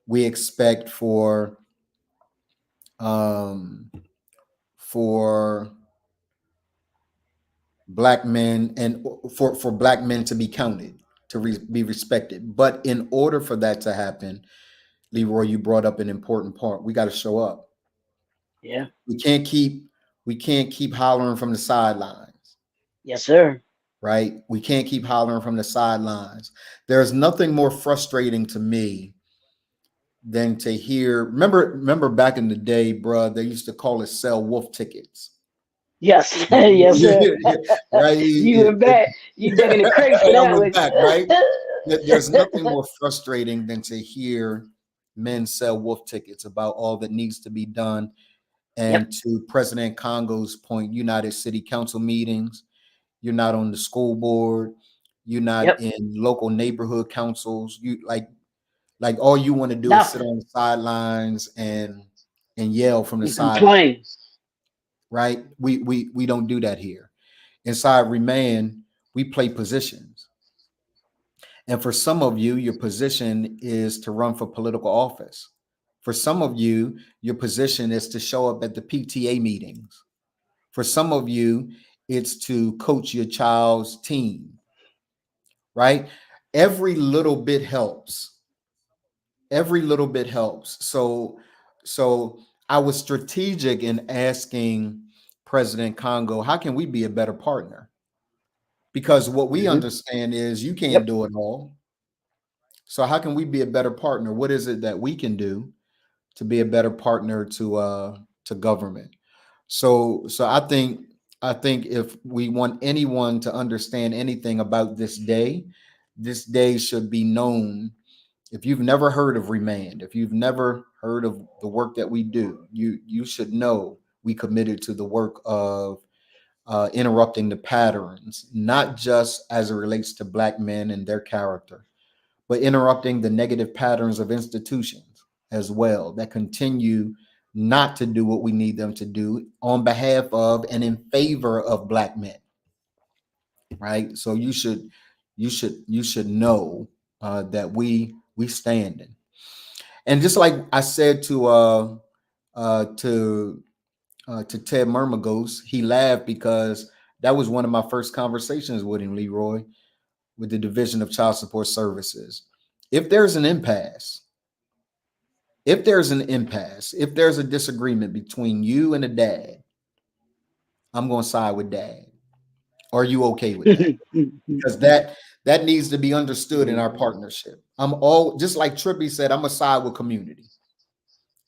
we expect um, for Black men and for Black men to be counted, to be respected. But in order for that to happen, Leroy, you brought up an important part. We got to show up. Yeah. We can't keep hollering from the sidelines. Yes, sir. Right? We can't keep hollering from the sidelines. There's nothing more frustrating to me than to hear. Remember back in the day, bro, they used to call it sell wolf tickets. Yes, yes, sir. Right? You went back. You dug in the crates for I that went one. back, right? There's nothing more frustrating than to hear men sell wolf tickets about all that needs to be done. And Yep. to President Congo's point, you're not at city council meetings, you're not on the school board, you're not Yep. in local neighborhood councils. You like all you want to do is sit Nothing. on the sidelines and yell from the And sidelines, complain. right? We don't do that here. Inside ReManned, we play positions. And for some of you, your position is to run for political office. For some of you, your position is to show up at the PTA meetings. For some of you, it's to coach your child's team, right? Every little bit helps. Every little bit helps. So I was strategic in asking President Congo, how can we be a better partner? Because what we understand is you can't Yep. do it all. So how can we be a better partner? What is it that we can do to be a better partner to government? So I think if we want anyone to understand anything about this day should be known. If you've never heard of ReManned, if you've never heard of the work that we do, you should know we committed to the work of interrupting the patterns, not just as it relates to Black men and their character, but interrupting the negative patterns of institutions as well that continue not to do what we need them to do on behalf of and in favor of Black men. Right. So you should know that we standing. And just like I said to to Ted Murmagos, he laughed because that was one of my first conversations with him, Leroy, with the Division of Child Support Services. If there's an impasse, if there's a disagreement between you and a dad, I'm going to side with dad. Are you okay with that? Because that needs to be understood in our partnership. I'm all, just like Trippy said, I'm a side with community.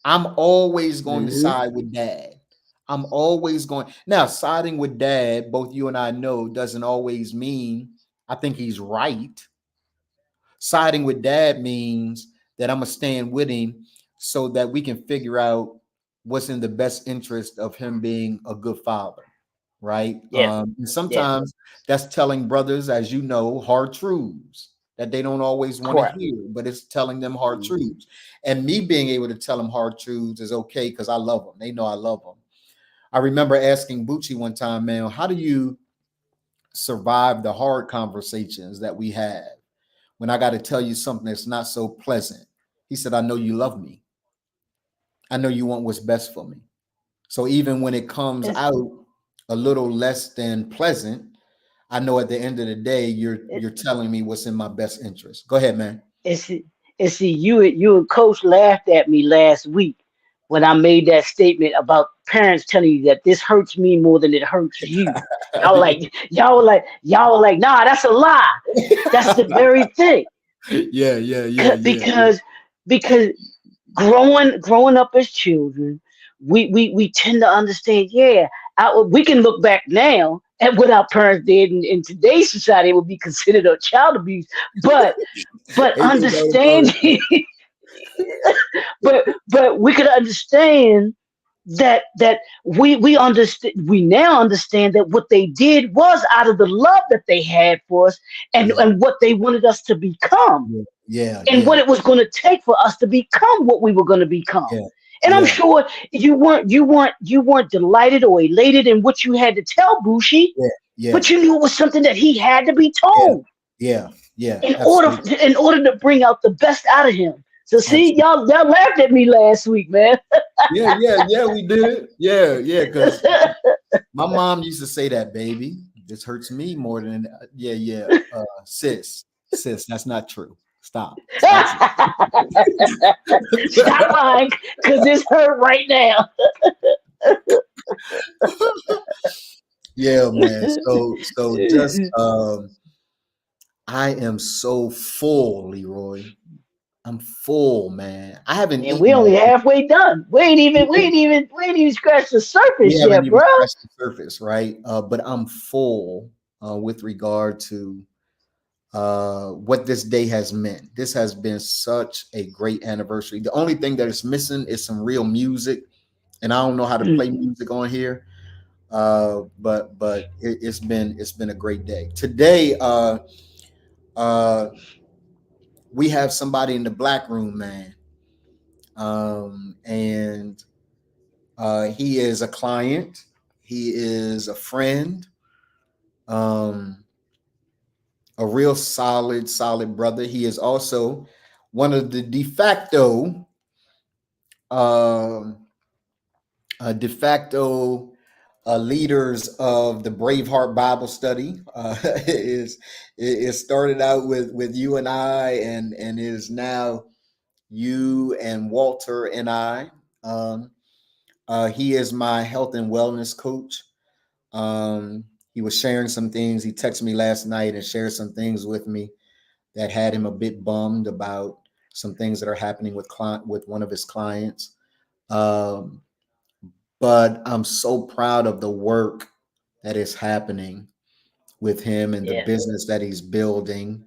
I'm always going to side with dad. I'm always going. Now, siding with dad, both you and I know, doesn't always mean I think he's right. Siding with dad means that I'm going to stand with him so that we can figure out what's in the best interest of him being a good father, right? Yeah. And sometimes that's telling brothers, as you know, hard truths that they don't always want to hear, but it's telling them hard truths. And me being able to tell them hard truths is okay because I love them. They know I love them. I remember asking Bucci one time, man, how do you survive the hard conversations that we have when I got to tell you something that's not so pleasant? He said, I know you love me. I know you want what's best for me. So even when it comes out a little less than pleasant, I know at the end of the day, you're telling me what's in my best interest. Go ahead, man. And see, you and Coach laughed at me last week when I made that statement about parents telling you that this hurts me more than it hurts you. Y'all were like, nah, that's a lie. That's the very thing. Yeah. Because growing up as children, we tend to understand. Yeah, we can look back now at what our parents did in today's society. It would be considered a child abuse, but understanding, but we could understand that we understand. We now understand that what they did was out of the love that they had for us, and what they wanted us to become. What it was going to take for us to become what we were going to become. And I'm sure you weren't delighted or elated in what you had to tell Bushi, but you knew it was something that he had to be told. In order to bring out the best out of him. So see, y'all laughed at me last week, man. yeah, we did. Yeah, because my mom used to say that, baby. This hurts me more than sis, that's not true. Stop lying, because this hurt right now. Yeah, man. So just I am so full, Leroy. I'm full, man. I haven't. And we only halfway done. We ain't even scratched the surface yet, bro. Scratched the surface, right? But I'm full with regard to what this day has meant. This has been such a great anniversary. The only thing that is missing is some real music, and I don't know how to play music on here. But it's been a great day. Today, we have somebody in the black room, man. And he is a client. He is a friend. A real solid brother. He is also one of the de facto leaders of the Braveheart Bible Study. It started out with you and I, and is now you and Walter and I. He is my health and wellness coach. He was sharing some things. He texted me last night and shared some things with me that had him a bit bummed about some things that are happening with one of his clients. But I'm so proud of the work that is happening with him and the business that he's building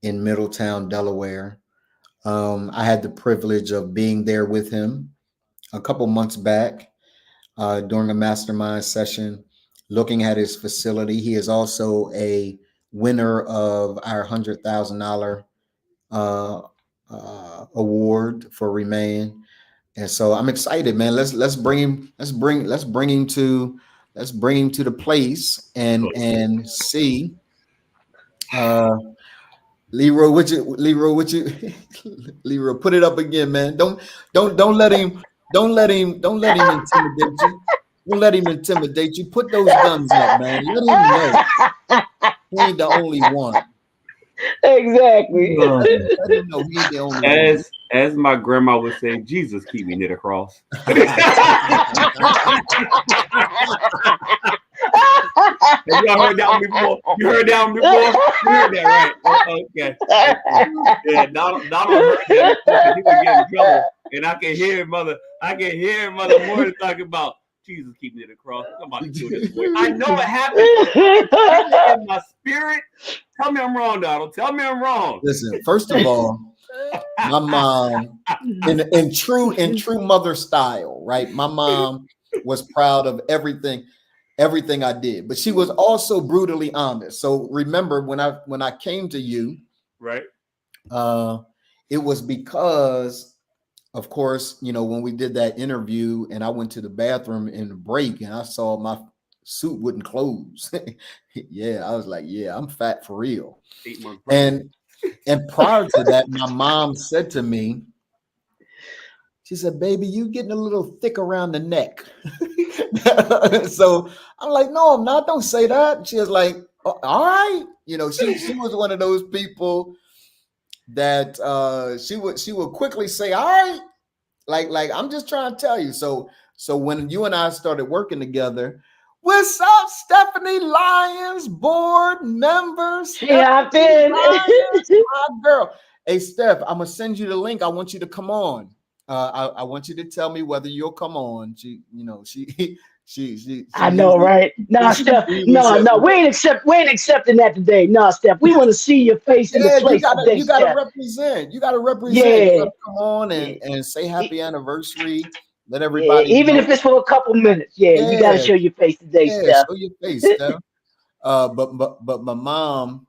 in Middletown, Delaware. I had the privilege of being there with him a couple months back during a mastermind session, looking at his facility. He is also a winner of our $100,000 award for ReManned. And so I'm excited, man. Let's bring him to the place and see. Leroy, Leroy, put it up again, man. Don't let him intimidate you. Don't let him intimidate you. Put those guns up, man. Let him know he ain't the only one. Exactly. Let him know he ain't the only one. As my grandma would say, Jesus keep me knit across. Have y'all heard that one before? You heard that one before? You heard that, right? Okay. Yeah, Donald heard that before. He would get in trouble. And I can hear Mother Morton talking about Jesus keep me across. I'm about to do this way. I know it happened. In my spirit. Tell me I'm wrong, Donald. Tell me I'm wrong. Listen, first of all, my mom, in true mother style, right? My mom was proud of everything I did, but she was also brutally honest. So remember when I came to you, right? It was because, of course, you know, when we did that interview and I went to the bathroom in the break and I saw my suit wouldn't close. Yeah, I was like, yeah, I'm fat for real. 8 months and prior to that, my mom said to me, she said, baby, you getting a little thick around the neck. So I'm like, no, I'm not. Don't say that. She was like, oh, all right. You know, she was one of those people that she would quickly say, all right. Like I'm just trying to tell you. So when you and I started working together, what's up, Stephanie Lyons, board members? Yeah, I've been. Lyons, my girl. Hey, Steph, I'm gonna send you the link. I want you to come on. I want you to tell me whether you'll come on. She I know, right? Nah, Steph. No, we ain't accepting that today. Nah, Steph. We want to see your face in the place today. You gotta represent. You gotta represent. Yeah. You gotta come on and say happy anniversary. Let everybody even know. if it's for a couple minutes. Yeah, you gotta show your face today, Steph. Show your face, Steph. But my mom,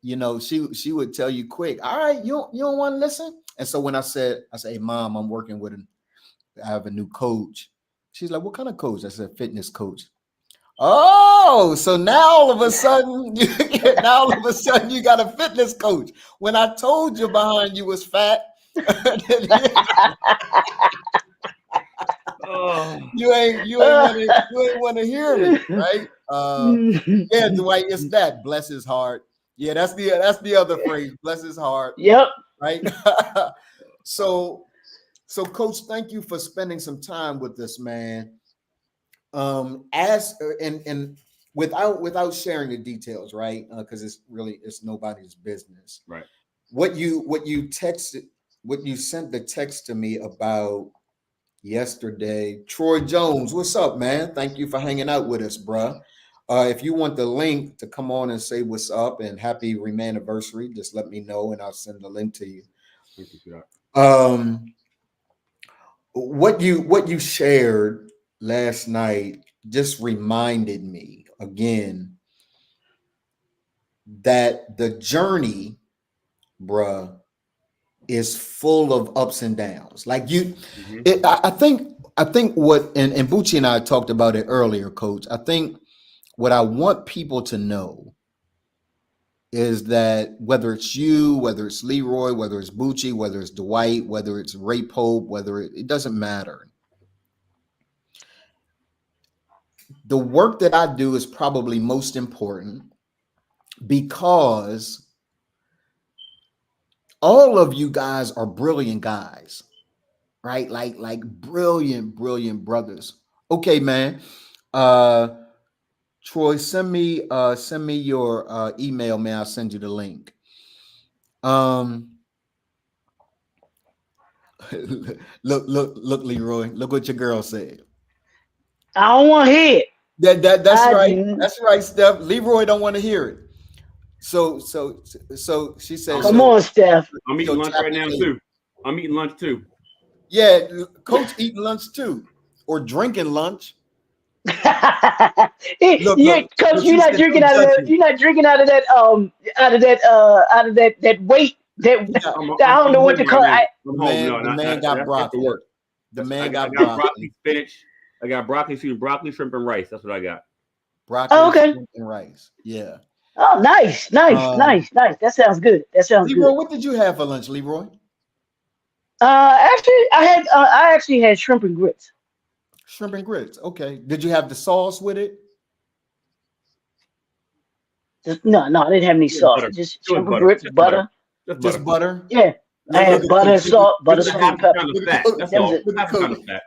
you know, she would tell you quick, all right, you don't want to listen. And so when I said, hey, Mom, I'm working with I have a new coach. She's like, what kind of coach? I said, fitness coach. Oh, so now all of a sudden you got a fitness coach. When I told you behind you was fat, you ain't want to hear me, right? Yeah, Dwight, it's that. Bless his heart. Yeah, that's the other phrase. Bless his heart. Yep. Right. So, Coach, thank you for spending some time with us, man. Without sharing the details, right? Because it's nobody's business. Right. What you sent the text to me about yesterday, Troy Jones. What's up, man? Thank you for hanging out with us, bruh. If you want the link to come on and say what's up and happy ReManned anniversary, just let me know and I'll send the link to you. What you shared last night just reminded me again that the journey, bruh, is full of ups and downs. Like I think what and Bucci and I talked about it earlier, Coach. I think what I want people to know is that whether it's you, whether it's Leroy, whether it's Bucci, whether it's Dwight, whether it's Ray Pope, it doesn't matter. The work that I do is probably most important because all of you guys are brilliant guys, right? Like brilliant brothers. Okay, man. Troy, send me your email, man. I'll send you the link. Look, Leroy. Look what your girl said. I don't want to hear it. That's right. That's right, Steph. Leroy don't want to hear it. So she said, come on, Steph. I'm eating lunch right now too. I'm eating lunch too. Yeah, Coach eating lunch too, or drinking lunch. Coach, you're not drinking out of that. You're not drinking out of that. That weight. I don't know what to call it. The man got broccoli. The man got broccoli, spinach. I got broccoli, shrimp, and rice. That's what I got. Broccoli, shrimp, and rice. Yeah. Oh, nice. That sounds good. Leroy, what did you have for lunch, Leroy? Actually, I actually had shrimp and grits. Shrimp and grits. Okay. Did you have the sauce with it? No, I didn't have any sauce. Butter. Just It was shrimp and butter. grits, Just butter. Just butter. Yeah, I had butter, salt, butter, salt, and pepper. Kind of fat. That's That was all. it. That's kind of fat.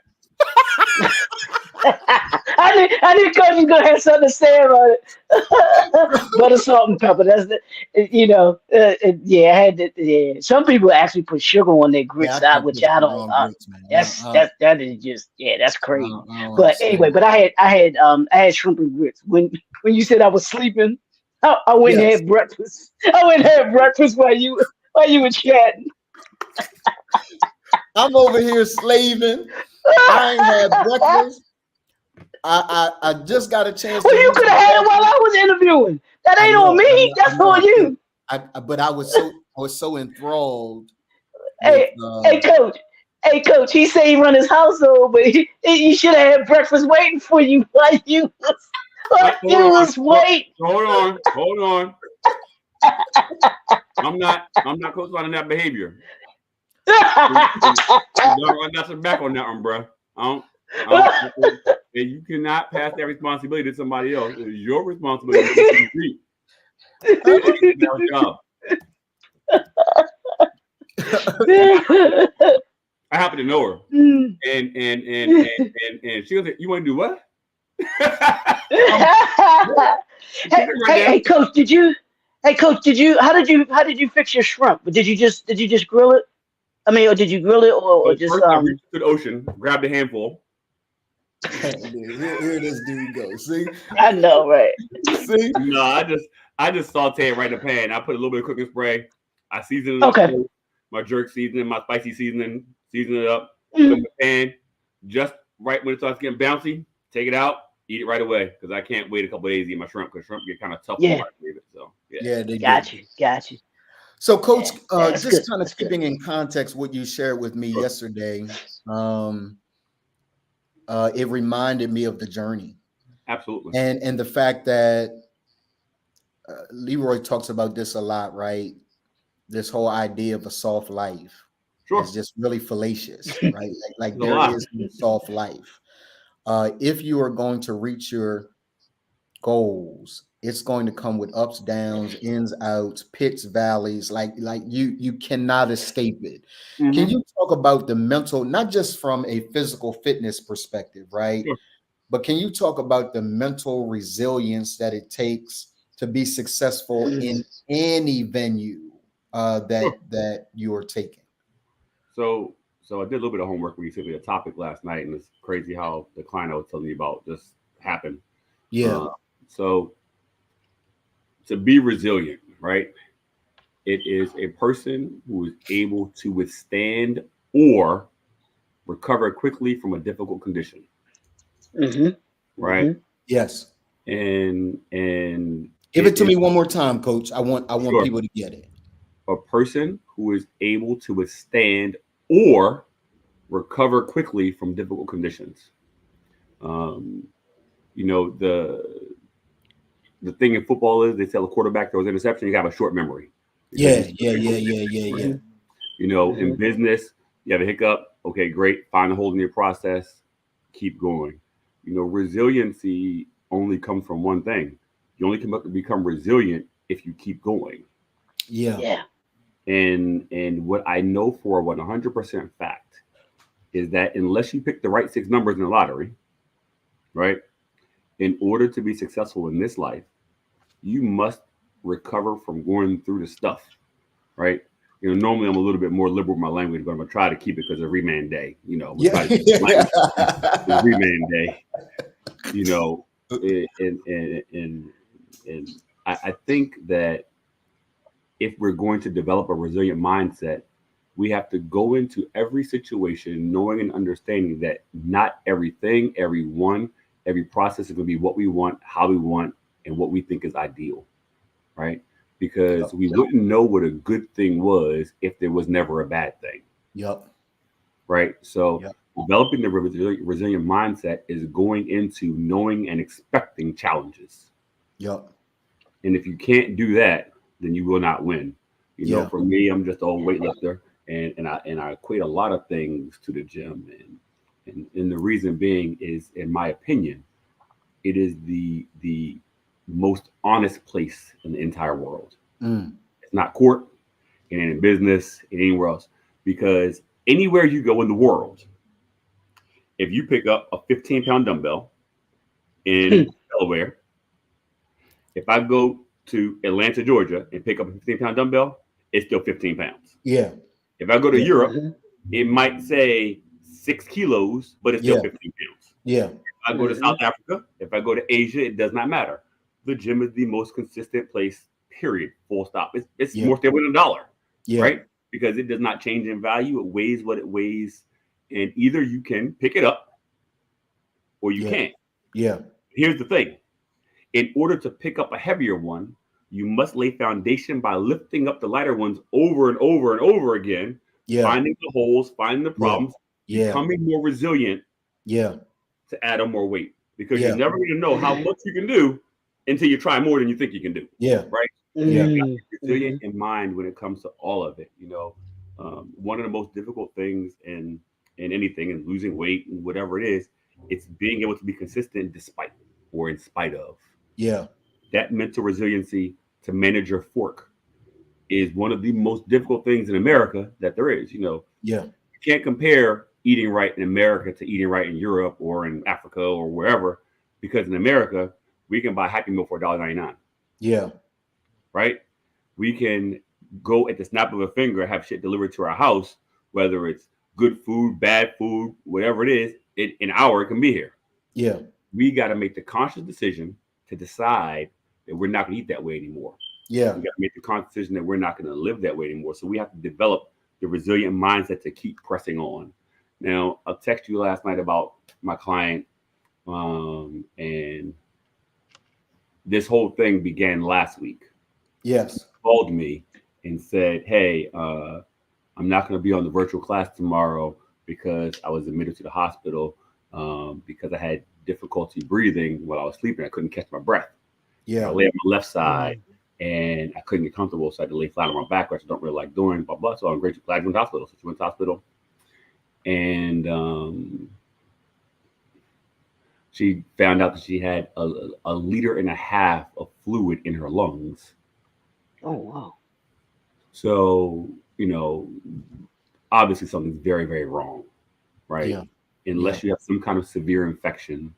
I knew Coach was gonna have something to say about it. Butter, salt, and pepper. That's the, yeah. I had to, yeah. Some people actually put sugar on their grits, Yeah, I can't which put I sugar don't. on grits, man. That is just that's crazy. I don't But understand. anyway, but I had shrimp and grits. When you said I was sleeping, I went and Yes. had breakfast. I went and had breakfast while you were chatting. I'm over here slaving. I ain't had breakfast. I just got a chance. Well, you could have had it while I was interviewing. That ain't on me. That's on you. But I was so enthralled. Hey, coach. Hey, coach. He said he run his household, but he should have had breakfast waiting for you while you was waiting. Hold on. I'm not co-signing that behavior. I got some back on that one, bro. And you cannot pass that responsibility to somebody else. It's your responsibility to do. I happen to know her, and she was like, "You want to do what?" Hey, coach, did you? How did you fix your shrimp? Did you just grill it? I mean, or did you grill it, or just? First, I reached to the ocean, grabbed a handful. Here this dude goes. See, I know, right? See, no, I just saute it right in the pan. I put a little bit of cooking spray. I season it up. My jerk seasoning, my spicy seasoning, season it up. Put it in the pan, just right when it starts getting bouncy. Take it out, eat it right away because I can't wait a couple of days to eat my shrimp because shrimp get kind of tough. Yeah. So they got you. So, Coach, just good. kind of keeping in context what you shared with me yesterday, it reminded me of the journey. Absolutely. And the fact that Leroy talks about this a lot, right? This whole idea of a soft life is just really fallacious, right? Like there is no soft life. If you are going to reach your goals, it's going to come with ups, downs, ins, outs, pits, valleys. Like you cannot escape it. Mm-hmm. Can you talk about the mental, not just from a physical fitness perspective, right? Sure. But can you talk about the mental resilience that it takes to be successful in any venue that you are taking? So I did a little bit of homework when you took me a topic last night, and it's crazy how the client I was telling you about just happened. Yeah. So to be resilient, right? It is a person who is able to withstand or recover quickly from a difficult condition. Mm-hmm. Right? Mm-hmm. Yes. And give it to me one more time, Coach. I want people to get it. A person who is able to withstand or recover quickly from difficult conditions. The thing in football is they tell a quarterback throws interception, you have a short memory. Yeah. You know, in business, you have a hiccup. Okay, great. Find a hole in your process. Keep going. You know, resiliency only comes from one thing. You only can become resilient if you keep going. Yeah. And what I know for 100% fact is that unless you pick the right 6 numbers in the lottery, right, in order to be successful in this life, you must recover from going through the stuff, right? You know, normally I'm a little bit more liberal with my language, but I'm gonna try to keep it because of ReManned Day. You know, ReManned Day. You know, and I think that if we're going to develop a resilient mindset, we have to go into every situation knowing and understanding that not everything, everyone, every process is going to be what we want, how we want, and what we think is ideal, right? Because we wouldn't know what a good thing was if there was never a bad thing. Yep. Right? So developing the resilient mindset is going into knowing and expecting challenges. Yep. And if you can't do that, then you will not win. You know, for me, I'm just an old weightlifter, and I equate a lot of things to the gym. And And the reason being is, in my opinion, it is the most honest place in the entire world. It's not court, it ain't in business, it ain't anywhere else. Because anywhere you go in the world, if you pick up a 15-pound dumbbell in Delaware, if I go to Atlanta, Georgia, and pick up a 15-pound dumbbell, it's still 15 pounds. Yeah. If I go to Europe, it might say 6 kilos, but it's still 15 pounds. Yeah. If I go to South Africa, if I go to Asia, it does not matter. The gym is the most consistent place, period, full stop. It's more stable than $1, right? Because it does not change in value. It weighs what it weighs. And either you can pick it up or you can't. Yeah. Here's the thing. In order to pick up a heavier one, you must lay foundation by lifting up the lighter ones over and over and over again, finding the holes, finding the problems, becoming more resilient to add on more weight. Because you're never going to know how much you can do until you try more than you think you can do. Right? You got to be resilient in mind when it comes to all of it. You know, one of the most difficult things in anything, and losing weight and whatever it is, it's being able to be consistent despite or in spite of. That mental resiliency to manage your fork is one of the most difficult things in America that there is. You know, you can't compare eating right in America to eating right in Europe or in Africa or wherever, because in America we can buy Happy Meal for $1.99. Right? We can go at the snap of a finger, have shit delivered to our house, whether it's good food, bad food, whatever it is, in an hour it can be here. We got to make the conscious decision to decide that we're not going to eat that way anymore. We got to make the conscious decision that we're not going to live that way anymore. So we have to develop the resilient mindset to keep pressing on. Now, I'll text you last night about my client, and this whole thing began last week. He called me and said, hey, I'm not going to be on the virtual class tomorrow because I was admitted to the hospital because I had difficulty breathing while I was sleeping. I couldn't catch my breath. I lay on my left side and I couldn't get comfortable, so I had to lay flat on my back, which I don't really like doing, blah, blah. So I'm grateful I went to the hospital. So she went to the hospital, and she found out that she had a 1.5 liters of fluid in her lungs. Oh, wow. So, you know, obviously something's very, very wrong, right? Unless you have some kind of severe infection,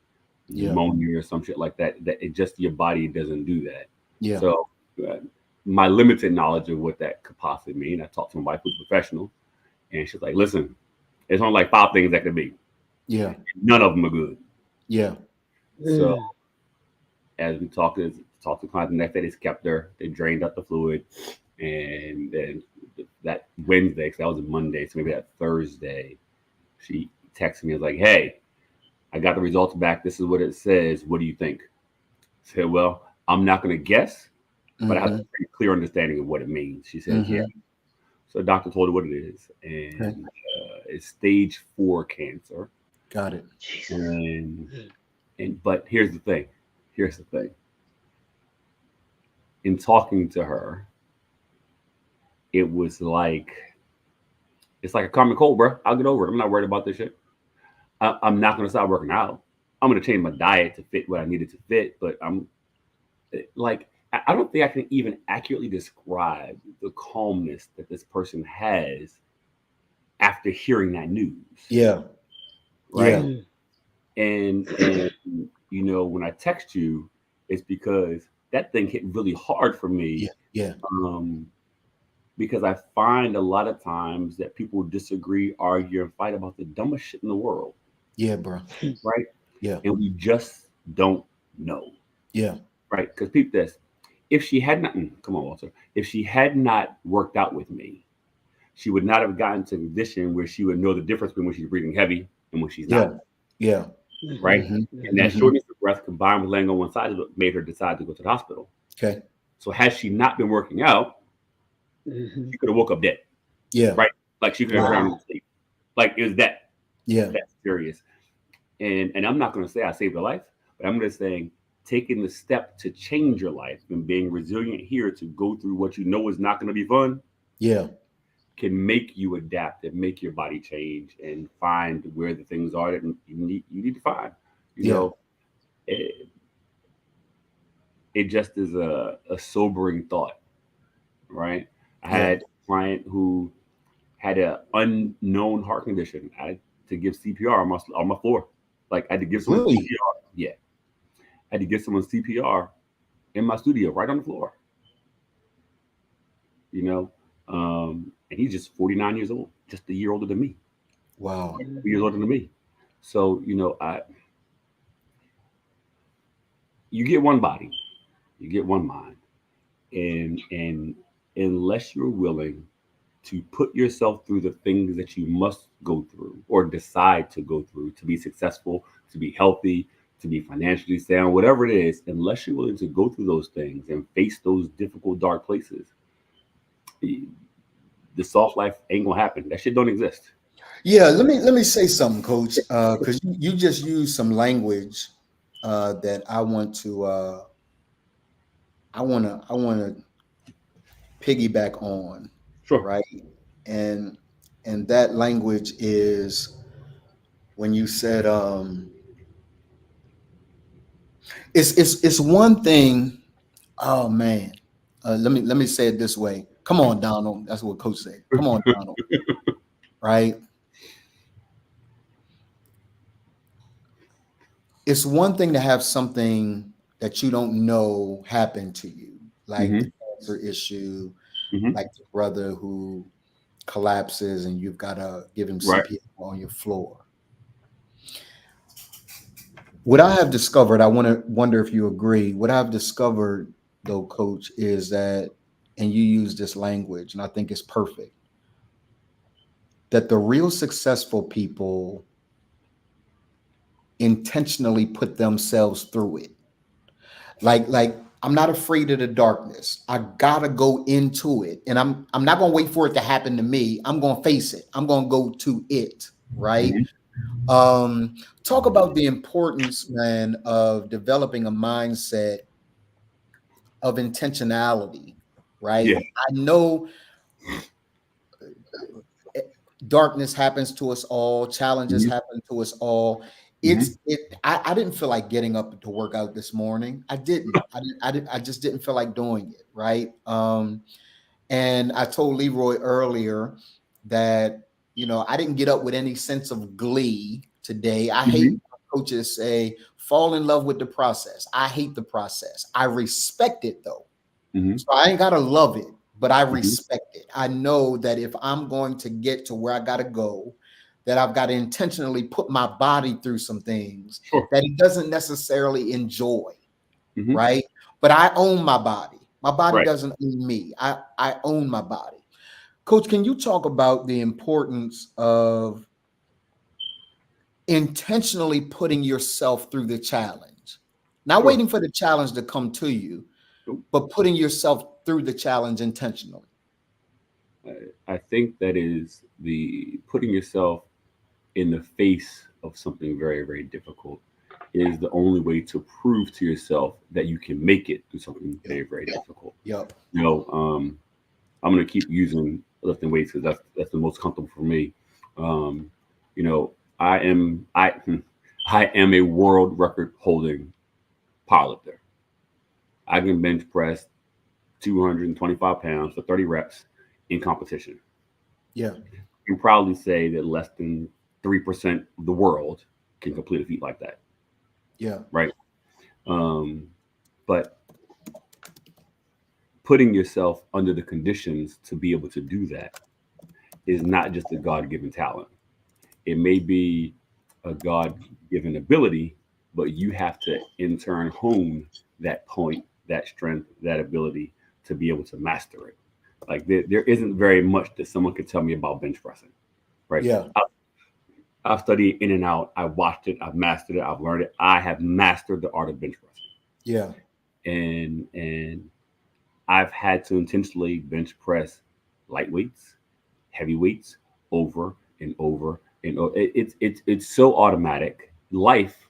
pneumonia or some shit like that, that it just, your body doesn't do that. So my limited knowledge of what that could possibly mean, I talked to my wife who's a professional, and she's like, listen, there's only like 5 things that could be. None of them are good. So as we talked to the client the next day, they kept her, they drained out the fluid. And then that Wednesday, because that was a Monday, so maybe that Thursday, she texted me and was like, hey, I got the results back. This is what it says. What do you think? I said, well, I'm not going to guess, but I have a pretty clear understanding of what it means. She said, yeah. So the doctor told her what it is. And it's stage 4 cancer. Got it. But here's the thing. In talking to her, it was like, it's like a common cold, bro. I'll get over it. I'm not worried about this shit. I'm not going to stop working out. I'm going to change my diet to fit what I needed to fit. But I'm like, I don't think I can even accurately describe the calmness that this person has after hearing that news. Right. And you know, when I text you, it's because that thing hit really hard for me. Because I find a lot of times that people disagree, argue, and fight about the dumbest shit in the world. Right? And we just don't know. Right? Because peep this. If she had not, come on, Walter. If she had not worked out with me, she would not have gotten to a condition where she would know the difference between when she's breathing heavy and when she's not. Right? And that shortness of breath combined with laying on one side is what made her decide to go to the hospital. So had she not been working out, she could have woke up dead. Right? Like she could have drowned in sleep. Like it was that serious. And I'm not going to say I saved her life, but I'm just saying taking the step to change your life and being resilient here to go through what you know is not going to be fun. can make you adapt and make your body change and find where the things are that you need to find. You know, it just is a sobering thought, right? I had a client who had an unknown heart condition. I had to give CPR on my floor. Like I had to give someone CPR. Yeah. I had to give someone CPR in my studio, right on the floor. You know, and he's just 49 years old, just a year older than me. Wow. 2 years older than me. So, you know, you get one body, you get one mind. And unless you're willing to put yourself through the things that you must go through or decide to go through to be successful, to be healthy, to be financially sound, whatever it is, unless you're willing to go through those things and face those difficult, dark places, the soft life ain't gonna happen. That shit don't exist. Yeah, let me say something, Coach, because you just used some language that I want to piggyback on. Sure. Right. And that language is when you said it's one thing. Oh man. Let me say it this way. Come on, Donald. That's what Coach said. Come on, Donald. Right. It's one thing to have something that you don't know happen to you, like the cancer issue, like the brother who collapses and you've got to give him CPR on your floor. What I have discovered, I wonder if you agree. What I've discovered, though, Coach, is that, and you use this language, and I think it's perfect, that the real successful people intentionally put themselves through it. Like I'm not afraid of the darkness. I gotta go into it, and I'm not gonna wait for it to happen to me. I'm gonna face it. I'm gonna go to it. Right. Talk about the importance, man, of developing a mindset of intentionality. Right. Yeah. I know darkness happens to us all. Challenges happen to us all. I didn't feel like getting up to work out this morning. I just didn't feel like doing it. Right. And I told Leroy earlier that, you know, I didn't get up with any sense of glee today. I hate when coaches say, fall in love with the process. I hate the process. I respect it though. So I ain't got to love it, but I respect it. I know that if I'm going to get to where I got to go, that I've got to intentionally put my body through some things that it doesn't necessarily enjoy. Right. But I own my body. My body doesn't own me. I own my body. Coach, can you talk about the importance of intentionally putting yourself through the challenge? Not waiting for the challenge to come to you, but putting yourself through the challenge intentionally. I think that is the putting yourself in the face of something very, very difficult is the only way to prove to yourself that you can make it through something very, very difficult. Yep. You know, I'm going to keep using lifting weights because that's the most comfortable for me. You know, I am a world record holding powerlifter. I can bench press 225 pounds for 30 reps in competition. Yeah. You can probably say that less than 3% of the world can complete a feat like that. Yeah. Right. But putting yourself under the conditions to be able to do that is not just a God-given talent. It may be a God-given ability, but you have to in turn hone that point, that strength, that ability to be able to master it. Like there isn't very much that someone could tell me about bench pressing, right? Yeah. I've studied in and out. I've watched it. I've mastered it. I've learned it. I have mastered the art of bench pressing. Yeah. And I've had to intentionally bench press light weights, heavy weights over and over and over. It's so automatic. Life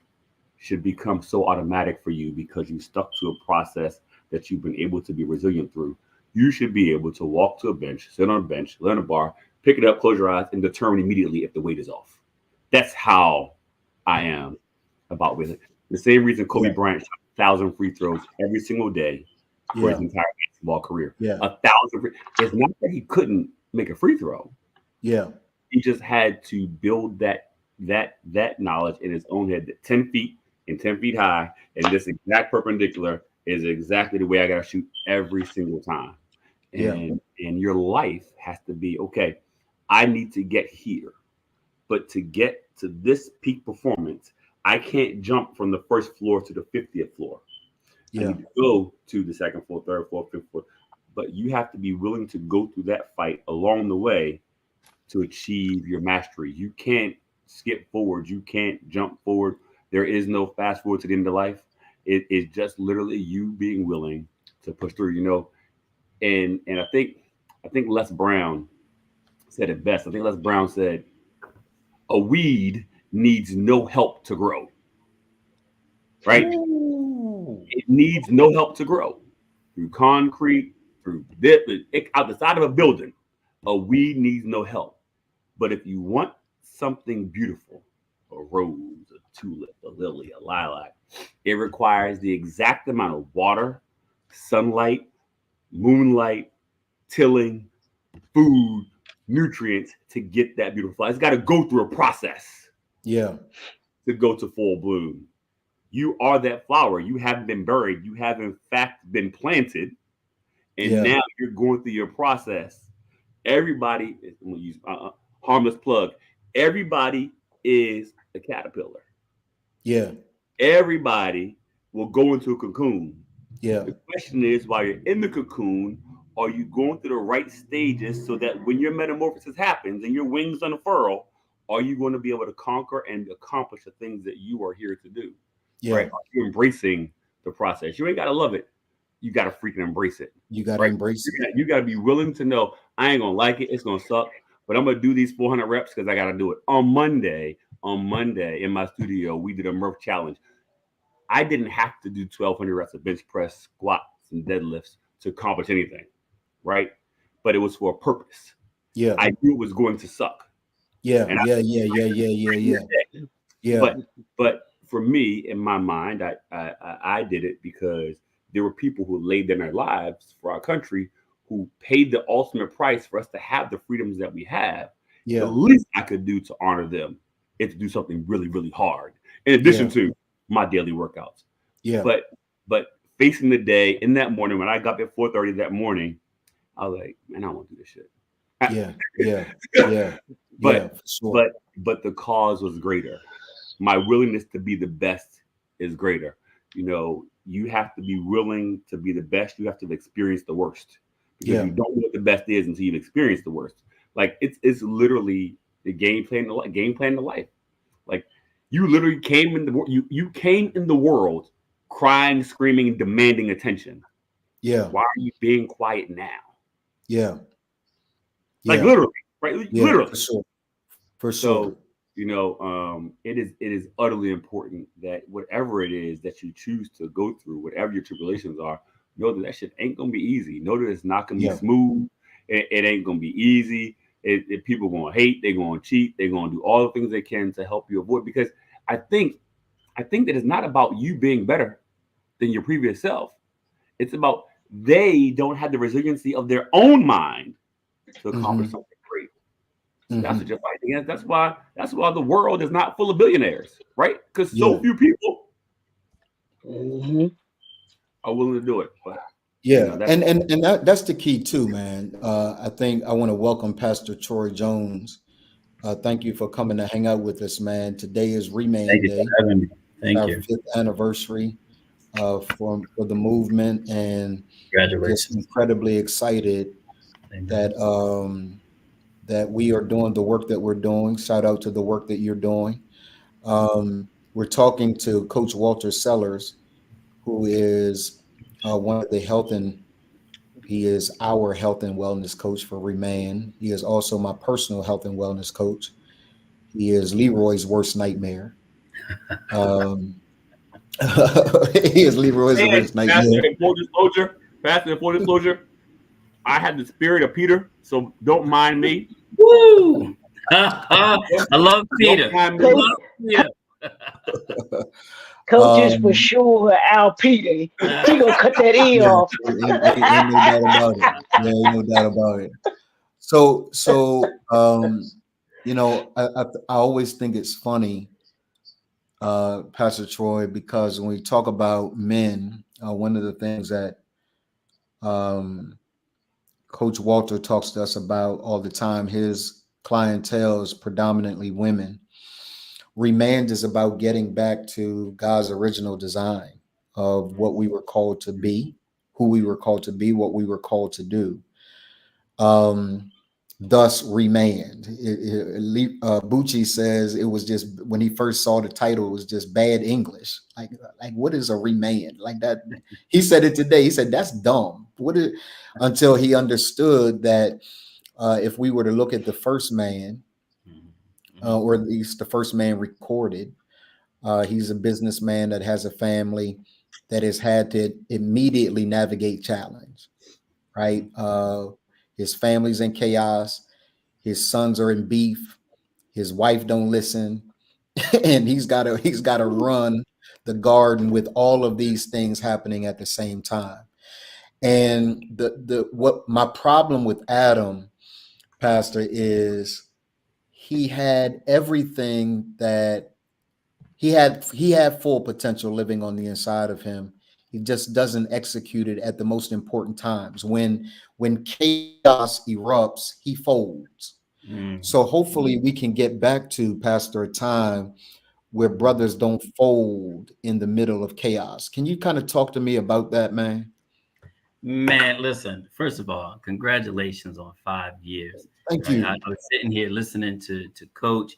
should become so automatic for you because you stuck to a process that you've been able to be resilient through. You should be able to walk to a bench, sit on a bench, lay on a bar, pick it up, close your eyes, and determine immediately if the weight is off. That's how I am about with it. The same reason Kobe Bryant shot 1,000 free throws every single day for his entire basketball career. 1,000. It's not that he couldn't make a free throw. He just had to build that knowledge in his own head that 10 feet and 10 feet high and this exact perpendicular is exactly the way I got to shoot every single time. And your life has to be, okay, I need to get here. But to get to this peak performance, I can't jump from the first floor to the 50th floor. I need to go to the second floor, third floor, fifth floor. But you have to be willing to go through that fight along the way to achieve your mastery. You can't skip forward. You can't jump forward. There is no fast forward to the end of life. It is just literally you being willing to push through, you know. And I think Les Brown said it best. I think Les Brown said, a weed needs no help to grow. Right? Ooh. It needs no help to grow. Through concrete, through dip, out the side of a building. A weed needs no help. But if you want something beautiful, a rose, a tulip, a lily, a lilac, it requires the exact amount of water, sunlight, moonlight, tilling, food, nutrients to get that beautiful flower. It's got to go through a process. To go to full bloom. You are that flower. You haven't been buried. You have in fact been planted. And now you're going through your process. Everybody, I'm going to use harmless plug. Everybody is a caterpillar. Everybody will go into a cocoon. The question is, while you're in the cocoon, are you going through the right stages so that when your metamorphosis happens and your wings unfurl, are you going to be able to conquer and accomplish the things that you are here to do? Right? Are you embracing the process? You ain't got to love it. You got to freaking embrace it. You got to embrace it. You got to be willing to know, I ain't going to like it. It's going to suck, but I'm going to do these 400 reps because I got to do it. On Monday in my studio, we did a Murph challenge. I didn't have to do 1,200 reps of bench press, squats, and deadlifts to accomplish anything. Right? But it was for a purpose. I knew it was going to suck. But for me, in my mind, I did it because there were people who laid down their lives for our country who paid the ultimate price for us to have the freedoms that we have. The least I could do to honor them is to do something really, really hard. In addition to my daily workouts. But facing the day in that morning, when I got there at 4:30 that morning, I was like, man, I don't want to do this shit. But the cause was greater. My willingness to be the best is greater. You know, you have to be willing to be the best. You have to experience the worst. Because you don't know what the best is until you've experienced the worst. Like it's literally the game plan to life. Like you literally came in you came in the world crying, screaming, demanding attention. Why are you being quiet now? Like literally, right? Literally. For sure. So, you know, it is utterly important that whatever it is that you choose to go through, whatever your tribulations are, know that shit ain't gonna be easy. Know that it's not gonna be smooth. It ain't gonna be easy. People gonna hate, they're gonna cheat, they're gonna do all the things they can to help you avoid. Because I think that it's not about you being better than your previous self. It's about they don't have the resiliency of their own mind to accomplish something great. That's what you're fighting against. That's why the world is not full of billionaires, right? Because so few people are willing to do it. But, that's the key too, man. I think I want to welcome Pastor Troy Jones. Thank you for coming to hang out with us, man. Today is ReManned Day. Thank our you. 5th anniversary for the movement, and just incredibly excited that we are doing the work that we're doing. Shout out to the work that you're doing. We're talking to Coach Walter Sellers, who is one of the he is our health and wellness coach for ReManned. He is also my personal health and wellness coach. He is Leroy's worst nightmare. He is Leroy's worst nightmare. Faster than full disclosure. I had the spirit of Peter, so don't mind me. Woo! I love Peter. Don't mind Coach, Love Peter. coaches for sure, Al Peter. He gonna cut that ear Yeah, off. ain't no doubt about it. Yeah, ain't no doubt about it. So you know, I always think it's funny, Pastor Troy, because when we talk about men, one of the things that Coach Walter talks to us about all the time, his clientele is predominantly women. ReManned is about getting back to God's original design of what we were called to be, who we were called to be, what we were called to do. Thus ReManned. Bucci says it was just, when he first saw the title, it was just bad English. Like what is a remand? Like that. He said it today. He said that's dumb. Until he understood that if we were to look at the first man, or at least the first man recorded, he's a businessman that has a family that has had to immediately navigate challenge, right? His family's in chaos. His sons are in beef. His wife don't listen, and he's got to run the garden with all of these things happening at the same time. And what my problem with Adam, Pastor, is he had everything that he had full potential living on the inside of him. He just doesn't execute it at the most important times. When chaos erupts, he folds. So hopefully we can get back to, Pastor, a time where brothers don't fold in the middle of chaos. Can you kind of talk to me about that, man? Man, listen, first of all, congratulations on 5 years. Thank Right? you. I was sitting here listening to Coach.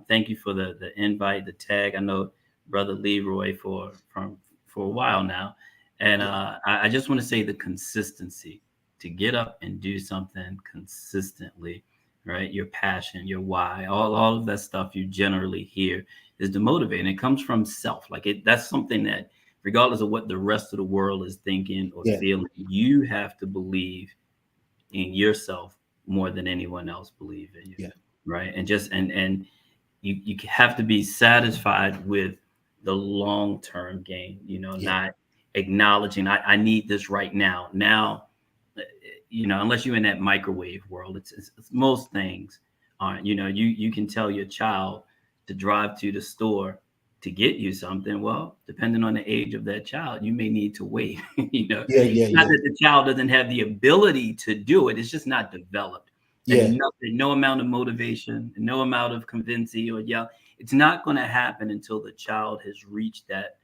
Thank you for the invite, the tag. I know Brother Leroy for a while now. And I just want to say the consistency, to get up and do something consistently, right? Your passion, your why, all of that stuff you generally hear is the motivating. It comes from self. That's something that, regardless of what the rest of the world is thinking or feeling, you have to believe in yourself more than anyone else believe in you. Right. And you have to be satisfied with the long-term gain, not acknowledging I need this right now. Now, unless you're in that microwave world, it's most things aren't. You can tell your child to drive to the store to get you something. Well, depending on the age of that child, you may need to wait. It's not that the child doesn't have the ability to do it, it's just not developed. And no amount of motivation, no amount of convincing or it's not going to happen until the child has reached that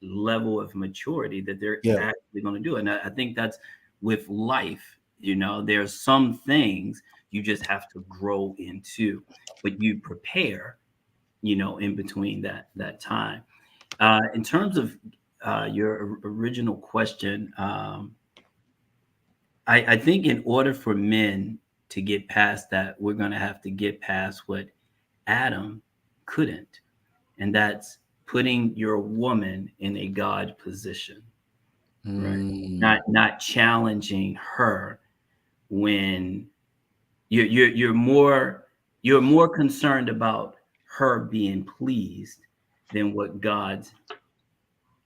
level of maturity that they're actually going to do it. And I think that's with life. There's some things you just have to grow into, but you prepare in between that time. In terms of your original question, I think in order for men to get past that, we're going to have to get past what Adam couldn't, and that's putting your woman in a God position, right? Not challenging her when you're more concerned about her being pleased than what God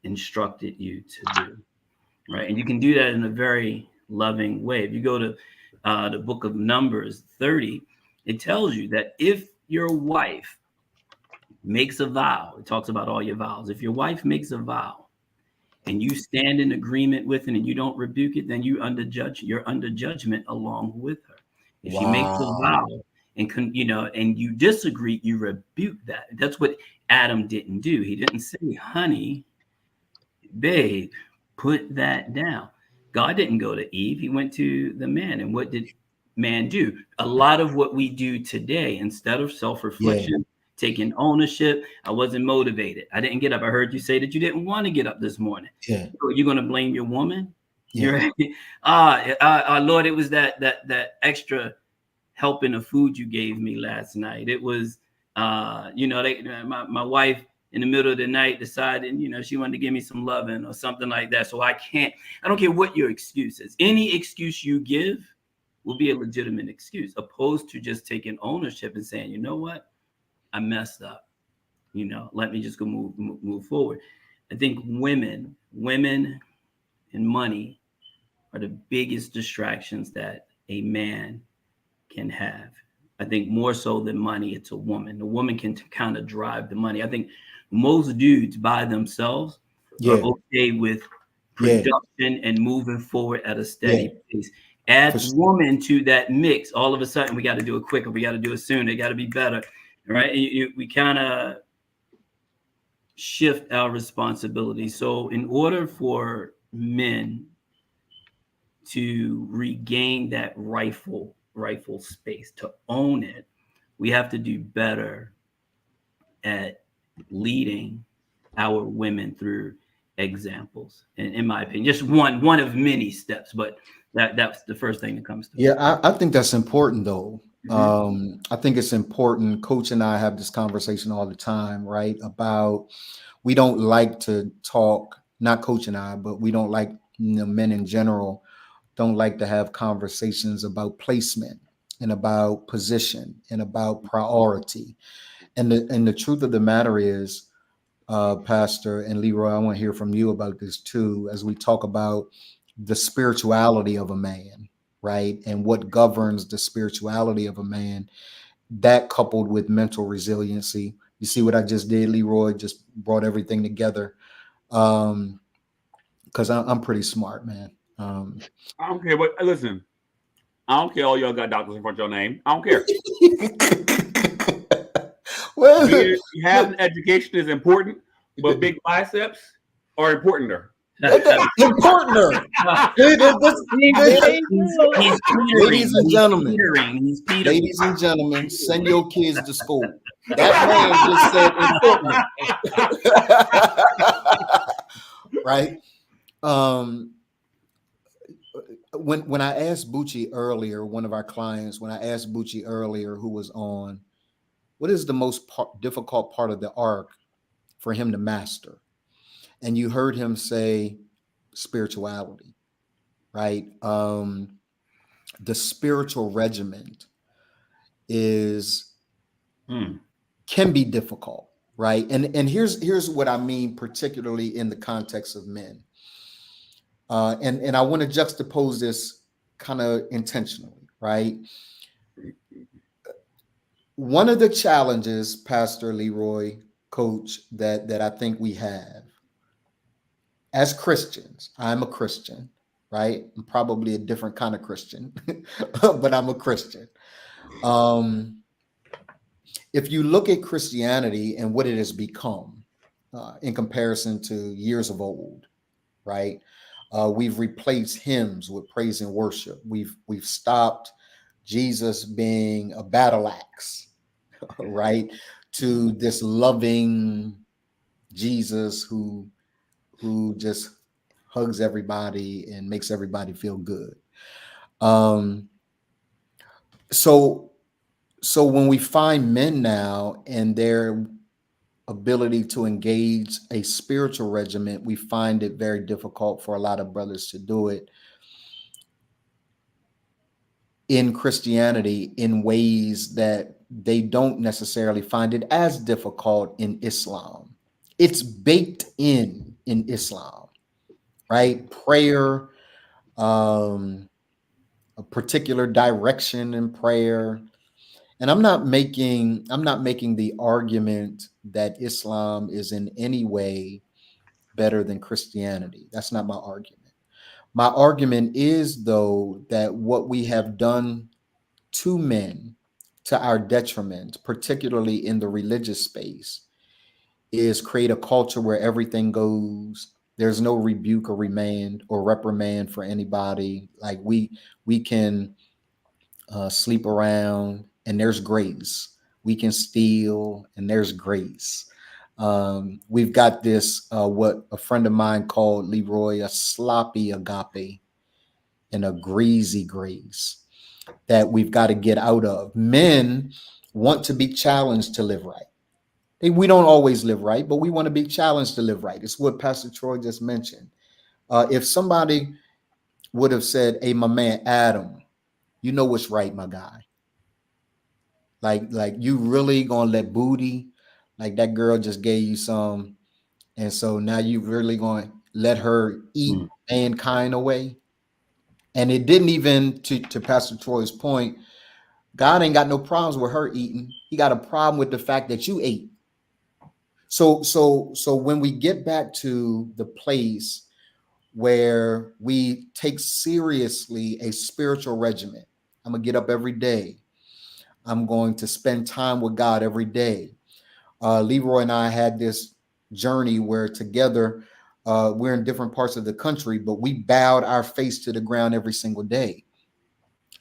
instructed you to do, right? And you can do that in a very loving way. If you go to the book of Numbers 30, it tells you that if your wife makes a vow, it talks about all your vows. If your wife makes a vow and you stand in agreement with it and you don't rebuke it, then you're under judgment along with her. If she makes a vow and you disagree, you rebuke that. That's what Adam didn't do. He didn't say, honey, babe, put that down. God didn't go to Eve. He went to the man. And what did man do? A lot of what we do today, instead of self-reflection, taking ownership, I wasn't motivated. I didn't get up. I heard you say that you didn't want to get up this morning. So you're going to blame your woman? You're Lord, it was that extra helping of food you gave me last night. It was, my wife in the middle of the night deciding, you know, she wanted to give me some loving or something like that. So I don't care what your excuse is. Any excuse you give will be a legitimate excuse, opposed to just taking ownership and saying, you know what, I messed up. You know, let me just go move forward. I think women and money are the biggest distractions that a man can have. I think more so than money, it's a woman. The woman can kind of drive the money. I think most dudes by themselves are okay with production and moving forward at a steady pace. Add woman to that mix, all of a sudden we got to do it quicker, we got to do it sooner, it got to be better, right? We kind of shift our responsibility. So in order for men to regain that rightful space, to own it, we have to do better at leading our women through examples. And in my opinion, just one of many steps, but that's the first thing that comes to me. Yeah, I think that's important though. I think it's important. Coach and I have this conversation all the time, right? About we don't like to talk, not Coach and I, but we don't like, you know, men in general don't like to have conversations about placement and about position and about priority. And the truth of the matter is, Pastor and Leroy, I want to hear from you about this too, as we talk about the spirituality of a man, right? And what governs the spirituality of a man, that coupled with mental resiliency. You see what I just did, Leroy? Just brought everything together. Because I'm pretty smart, man. I don't care, but listen, I don't care all y'all got doctors in front of your name. I don't care. Well, having education is important, but big biceps are importanter. Importanter. Ladies and gentlemen, ladies and gentlemen, send your kids to school. That man just said important. Right? When I asked Bucci earlier, one of our clients, when I asked Bucci earlier, who was on, what is the most difficult part of the arc for him to master? And you heard him say spirituality, right? The spiritual regiment can be difficult, right? And here's what I mean, particularly in the context of men. And I want to juxtapose this kind of intentionally, right? One of the challenges, Pastor Leroy, Coach, that I think we have as Christians, I'm a Christian, right? I'm probably a different kind of Christian, but I'm a Christian. If you look at Christianity and what it has become in comparison to years of old, right? We've replaced hymns with praise and worship. We've stopped Jesus being a battle axe, right? To this loving Jesus who just hugs everybody and makes everybody feel good. So when we find men now and their ability to engage a spiritual regiment, we find it very difficult for a lot of brothers to do it in Christianity in ways that they don't necessarily find it as difficult in Islam. It's baked in Islam, right? Prayer, a particular direction in prayer. And I'm not making the argument that Islam is in any way better than Christianity. That's not my argument. My argument is, though, that what we have done to men to our detriment, particularly in the religious space, is create a culture where everything goes. There's no rebuke or remand or reprimand for anybody. Like we can sleep around and there's grace. We can steal and there's grace. We've got this, what a friend of mine called, Leroy, a sloppy agape and a greasy grace that we've got to get out of. Men want to be challenged to live right. We don't always live right, but we want to be challenged to live right. It's what Pastor Troy just mentioned. If somebody would have said, "Hey, my man Adam, you know what's right, my guy. Like you really gonna let booty, like that girl just gave you some, and so now you really gonna let her eat mankind away?" And it didn't even, to Pastor Troy's point, God ain't got no problems with her eating. He got a problem with the fact that you ate. So when we get back to the place where we take seriously a spiritual regimen, I'm gonna get up every day. I'm going to spend time with God every day. Leroy and I had this journey where together we're in different parts of the country, but we bowed our face to the ground every single day.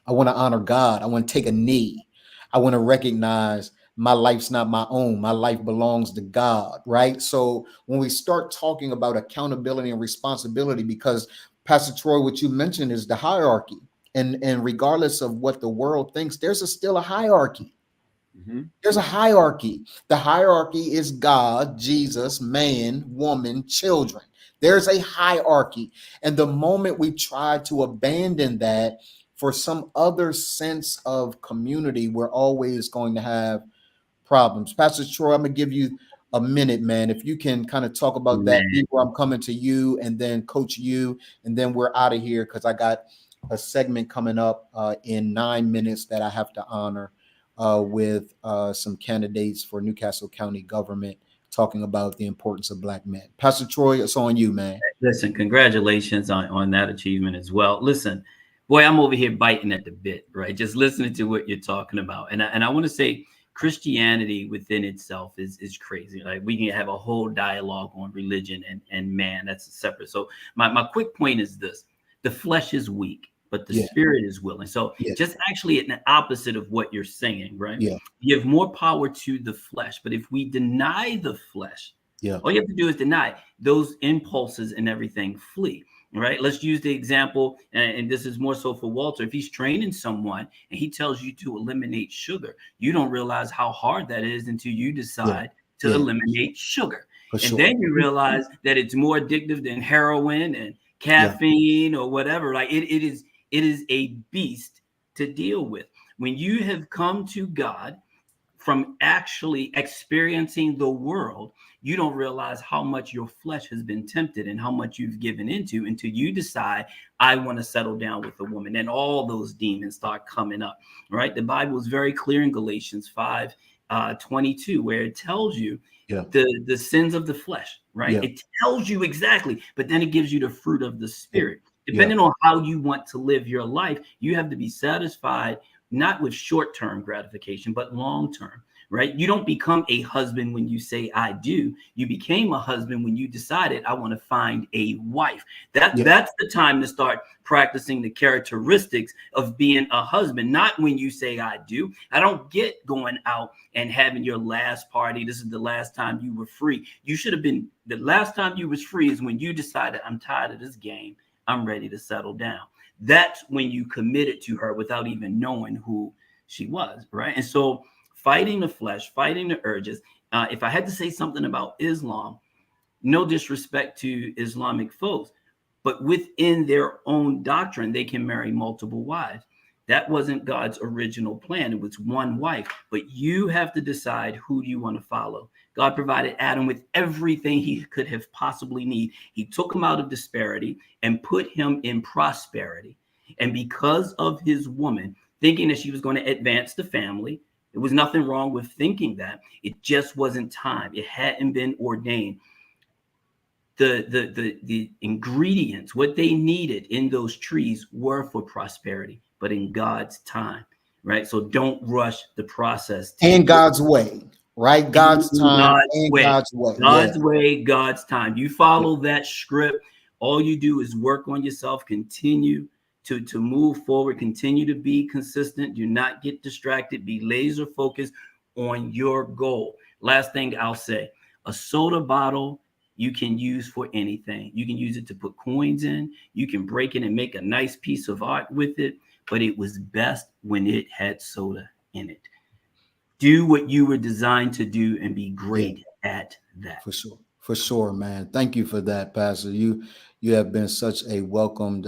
I want to honor God. I want to take a knee. I want to recognize my life's not my own. My life belongs to God, right? So when we start talking about accountability and responsibility, because Pastor Troy, what you mentioned is the hierarchy. And regardless of what the world thinks, there's still a hierarchy. There's a hierarchy. The hierarchy is God, Jesus, man, woman, children. There's a hierarchy. And the moment we try to abandon that for some other sense of community, we're always going to have problems. Pastor Troy, I'm going to give you a minute, man. If you can kind of talk about that, before I'm coming to you, and then Coach you, and then we're out of here because I got a segment coming up in 9 minutes that I have to honor with some candidates for Newcastle County government, talking about the importance of Black men. Pastor Troy, it's on you, man. Listen, congratulations on that achievement as well. Listen, boy, I'm over here biting at the bit, right? Just listening to what you're talking about. And I want to say Christianity within itself is crazy. Like we can have a whole dialogue on religion and man, that's separate. So my quick point is this: the flesh is weak, but the spirit is willing. So just actually an opposite of what you're saying, right? Give more power to the flesh. But if we deny the flesh, all you have to do is deny those impulses and everything flee. Right. Let's use the example. And this is more so for Walter. If he's training someone and he tells you to eliminate sugar, you don't realize how hard that is until you decide to eliminate sugar. Then you realize that it's more addictive than heroin and caffeine or whatever. Like it is a beast to deal with. When you have come to God from actually experiencing the world, you don't realize how much your flesh has been tempted and how much you've given into until you decide, I want to settle down with a woman. And all those demons start coming up, right? The Bible is very clear in Galatians 5:22, where it tells you the sins of the flesh, right? It tells you exactly, but then it gives you the fruit of the spirit. Depending on how you want to live your life, you have to be satisfied not with short-term gratification, but long-term, right? You don't become a husband when you say, I do. You became a husband when you decided, I want to find a wife. That's the time to start practicing the characteristics of being a husband, not when you say, I do. I don't get going out and having your last party. This is the last time you were free. You should have been, the last time you was free is when you decided, I'm tired of this game. I'm ready to settle down. That's when you committed to her without even knowing who she was, right? And so fighting the flesh, fighting the urges. If I had to say something about Islam, no disrespect to Islamic folks, but within their own doctrine, they can marry multiple wives. That wasn't God's original plan. It was one wife, but you have to decide who you want to follow. God provided Adam with everything he could have possibly need. He took him out of disparity and put him in prosperity. And because of his woman, thinking that she was going to advance the family, there was nothing wrong with thinking that. It just wasn't time. It hadn't been ordained. The ingredients, what they needed in those trees were for prosperity, but in God's time, right? So don't rush the process. And God's way, right? God's time and way. God's way. God's way, God's time. You follow that script. All you do is work on yourself, continue to move forward, continue to be consistent. Do not get distracted. Be laser focused on your goal. Last thing I'll say, a soda bottle you can use for anything. You can use it to put coins in. You can break it and make a nice piece of art with it. But it was best when it had soda in it. do what you were designed to do and be great at that. For sure, man. Thank you for that, Pastor. You have been such a welcomed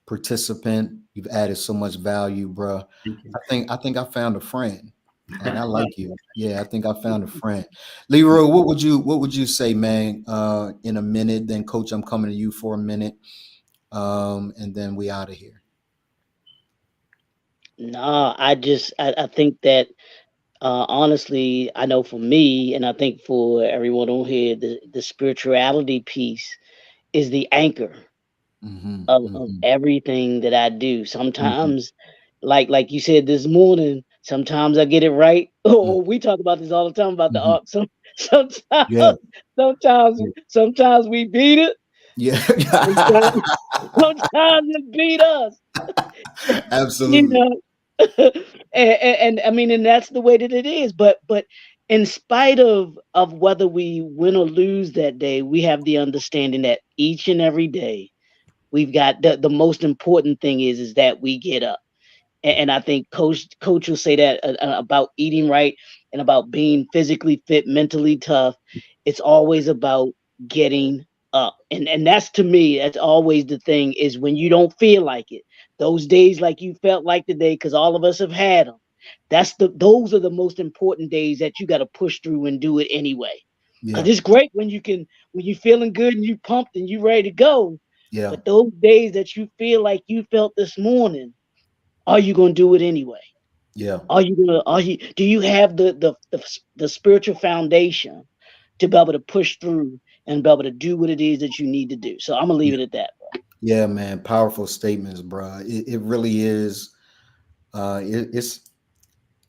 participant. You've added so much value, bro. I think I found a friend, and I like you. Yeah, I think I found a friend. Leroy, what would you say, man? In a minute, then Coach, I'm coming to you for a minute, and then we out of here. No, I think that honestly, I know for me, and I think for everyone on here, the spirituality piece is the anchor of everything that I do. Sometimes, like you said this morning, sometimes I get it right. Oh, we talk about this all the time about the arc. Sometimes, sometimes we beat it. Yeah. Sometimes it beat us. Absolutely. You know, and I mean, and that's the way that it is. But in spite of whether we win or lose that day, we have the understanding that each and every day we've got the most important thing is that we get up. And I think coach will say that about eating right and about being physically fit, mentally tough. It's always about getting up, and that's, to me, that's always the thing, is when you don't feel like it, those days like you felt like today, because all of us have had them. Those are the most important days that you got to push through and do it anyway. Because it's great when you're feeling good and you pumped and you ready to go. Yeah. But those days that you feel like you felt this morning, are you gonna do it anyway? Yeah. Do you have the spiritual foundation to be able to push through and be able to do what it is that you need to do? So I'm gonna leave it at that, bro. Yeah, man. Powerful statements, bro. It really is. It's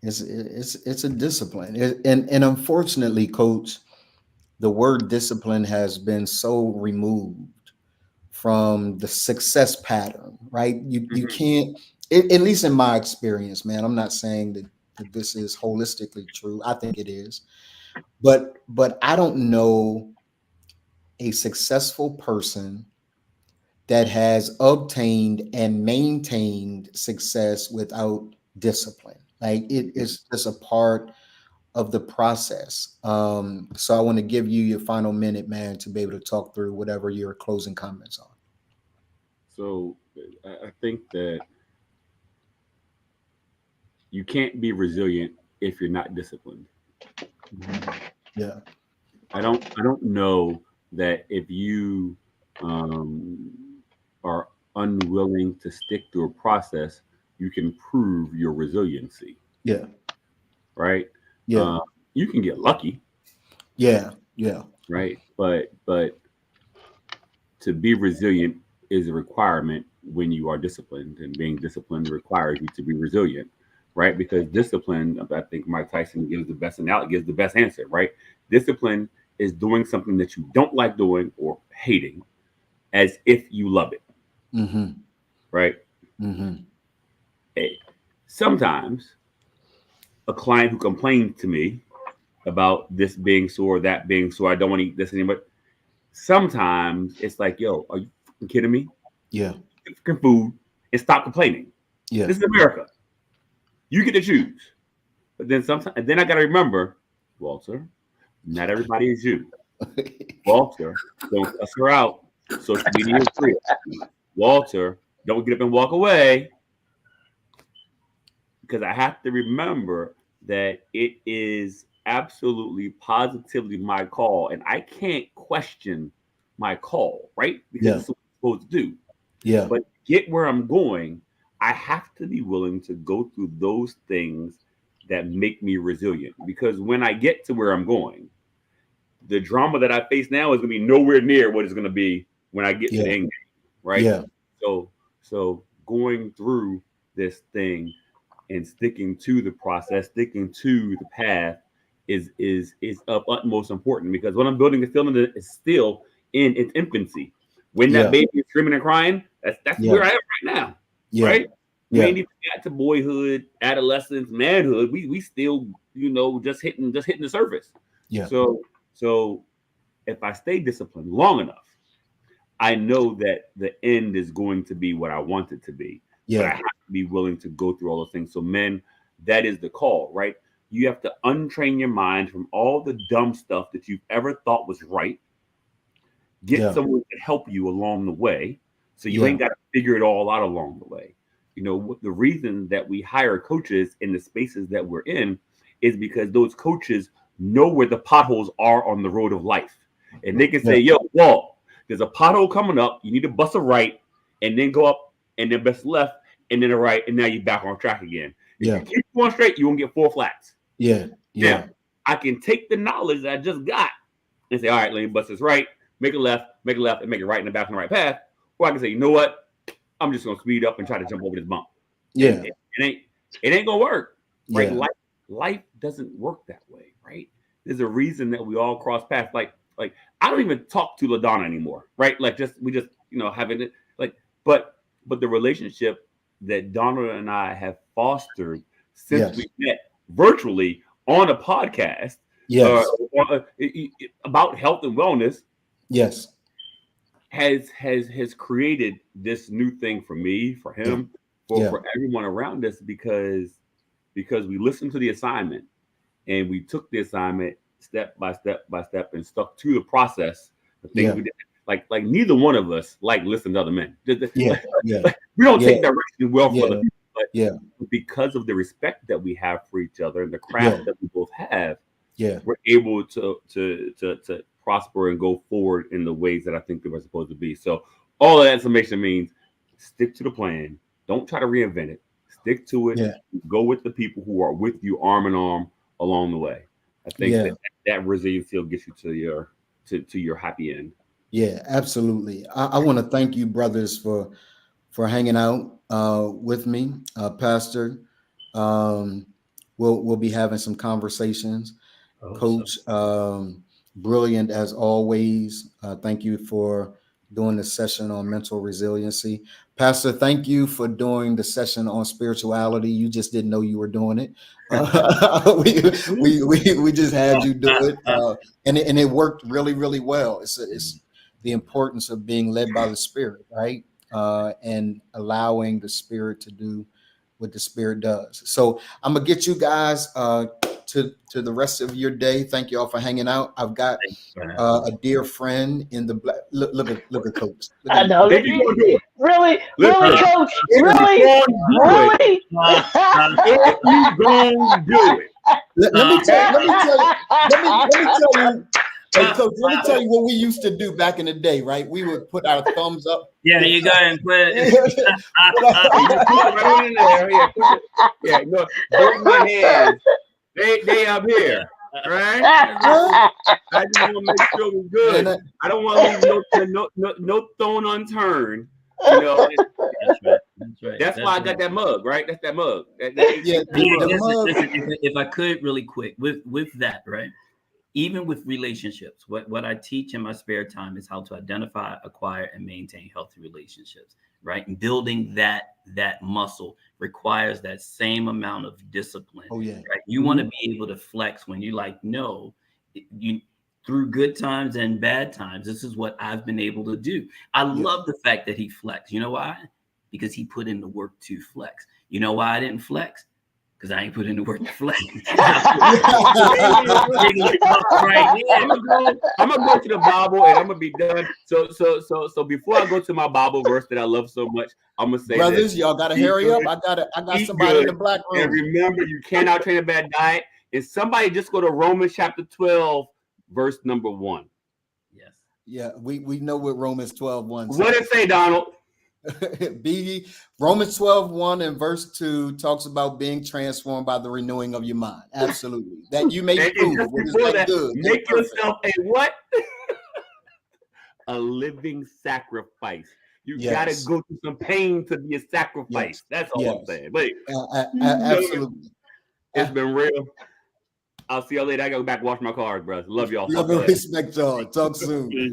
a discipline, and unfortunately, Coach, the word discipline has been so removed from the success pattern, right? You can't, at least in my experience, man. I'm not saying that this is holistically true. I think it is, but I don't know a successful person that has obtained and maintained success without discipline. Like it is just a part of the process. So I want to give you your final minute, man, to be able to talk through whatever your closing comments are. So I think that you can't be resilient if you're not disciplined. Yeah. I don't know that if you are unwilling to stick to a process, you can prove your resiliency. Yeah. Right. Yeah. You can get lucky. Yeah. Yeah. Right. But to be resilient is a requirement when you are disciplined, and being disciplined requires you to be resilient. Right. Because discipline, I think Mike Tyson gives the best analogy, gives the best answer. Right. Discipline is doing something that you don't like doing or hating as if you love it. Right. Sometimes a client who complained to me about this being sore, that being sore, I don't want to eat this anymore. Sometimes it's like, yo, are you kidding me? Yeah. Get food and stop complaining. Yeah. This is America. You get to choose. But then sometimes, and then I got to remember, Walter, not everybody is you. Walter, don't cuss her out. Social media is real. Walter, don't get up and walk away. Because I have to remember that it is absolutely positively my call, and I can't question my call, right? Because it's what I'm supposed to do. Yeah. But get where I'm going, I have to be willing to go through those things that make me resilient. Because when I get to where I'm going, the drama that I face now is going to be nowhere near what it's going to be when I get to the end game, right? Yeah. So going through this thing and sticking to the process, sticking to the path is of utmost important, because what I'm building is still in its infancy. When that baby is screaming and crying, that's where I am right now. Right? We ain't even got to boyhood, adolescence, manhood. We still, just hitting the surface. Yeah. So if I stay disciplined long enough, I know that the end is going to be what I want it to be. Yeah. But I have to be willing to go through all those things. So men, that is the call, right? You have to untrain your mind from all the dumb stuff that you've ever thought was right. Get someone to help you along the way, so you ain't got to figure it all out along the way. You know, the reason that we hire coaches in the spaces that we're in is because those coaches know where the potholes are on the road of life. And they can say, yo, Walt, there's a pothole coming up. You need to bust a right and then go up and then bust left and then a right. And now you're back on track again. If you keep going straight, you won't get 4 flats. Now, I can take the knowledge that I just got and say, all right, let me bust this right, make a left, and make it right in the back on the right path. Or I can say, you know what? I'm just going to speed up and try to jump over this bump. It ain't going to work. Right? Life doesn't work that way, right? There's a reason that we all cross paths. Like I don't even talk to LaDonna anymore, right? Like we just having it but the relationship that Donna and I have fostered since we met virtually on a podcast about health and wellness has created this new thing for me, for him, for everyone around us, because we listened to the assignment and we took the assignment step by step and stuck to the process. The things we did. Like neither one of us listen to other men. We don't take direction well for other people, but because of the respect that we have for each other and the craft that we both have, we're able to prosper and go forward in the ways that I think that we're supposed to be. So all of that information means stick to the plan. Don't try to reinvent it. Stick to it. Go with the people who are with you arm in arm along the way. I think that resiliency will get you to your happy end. Yeah, absolutely. I want to thank you, brothers, for hanging out with me, Pastor. We'll be having some conversations. Coach, brilliant as always. Thank you for doing the session on mental resiliency. Pastor, thank you for doing the session on spirituality. You just didn't know you were doing it. We just had you do it, and it worked really, really well. It's the importance of being led by the Spirit, right? And allowing the Spirit to do what the Spirit does. So I'm gonna get you guys to the rest of your day. Thank you all for hanging out. I've got a dear friend in the black. Look at Coach. I know. Really, Coach. Really. If you gonna do it, let me tell you. Hey, Coach, let me tell you what we used to do back in the day, right? We would put our thumbs up. Yeah, you go ahead and put it. No, both my hands, they up here, right? I just want to make sure we're good. I don't want to leave no stone unturned. You know, that's right. That's why I got that mug, right? That's that mug. If I could really quick with that, right? Even with relationships, what I teach in my spare time is how to identify, acquire, and maintain healthy relationships, right? And building that muscle requires that same amount of discipline. Oh, yeah. Right? You want to be able to flex when you you through good times and bad times. This is what I've been able to do. I love the fact that he flexed. You know why? Because he put in the work to flex. You know why I didn't flex? Because I ain't put in the work to flex. I'm gonna go to the Bible and I'm gonna be done. So before I go to my Bible verse that I love so much, I'm gonna say, brothers, y'all gotta hurry up. I got somebody in the black room. And remember, you cannot train a bad diet. And somebody just go to Romans chapter 12, verse number 1. Yes. Yeah, we know what Romans 12:1 says. What did it say, Donald? Romans 12:1 and verse 2 talks about being transformed by the renewing of your mind. Absolutely. That you may prove what is that good. Make yourself a what? A living sacrifice. You gotta go through some pain to be a sacrifice. That's all I'm saying. But absolutely. It's been real. I'll see y'all later. I gotta go back and wash my cars, bro. Love y'all. Love and respect y'all. Talk soon.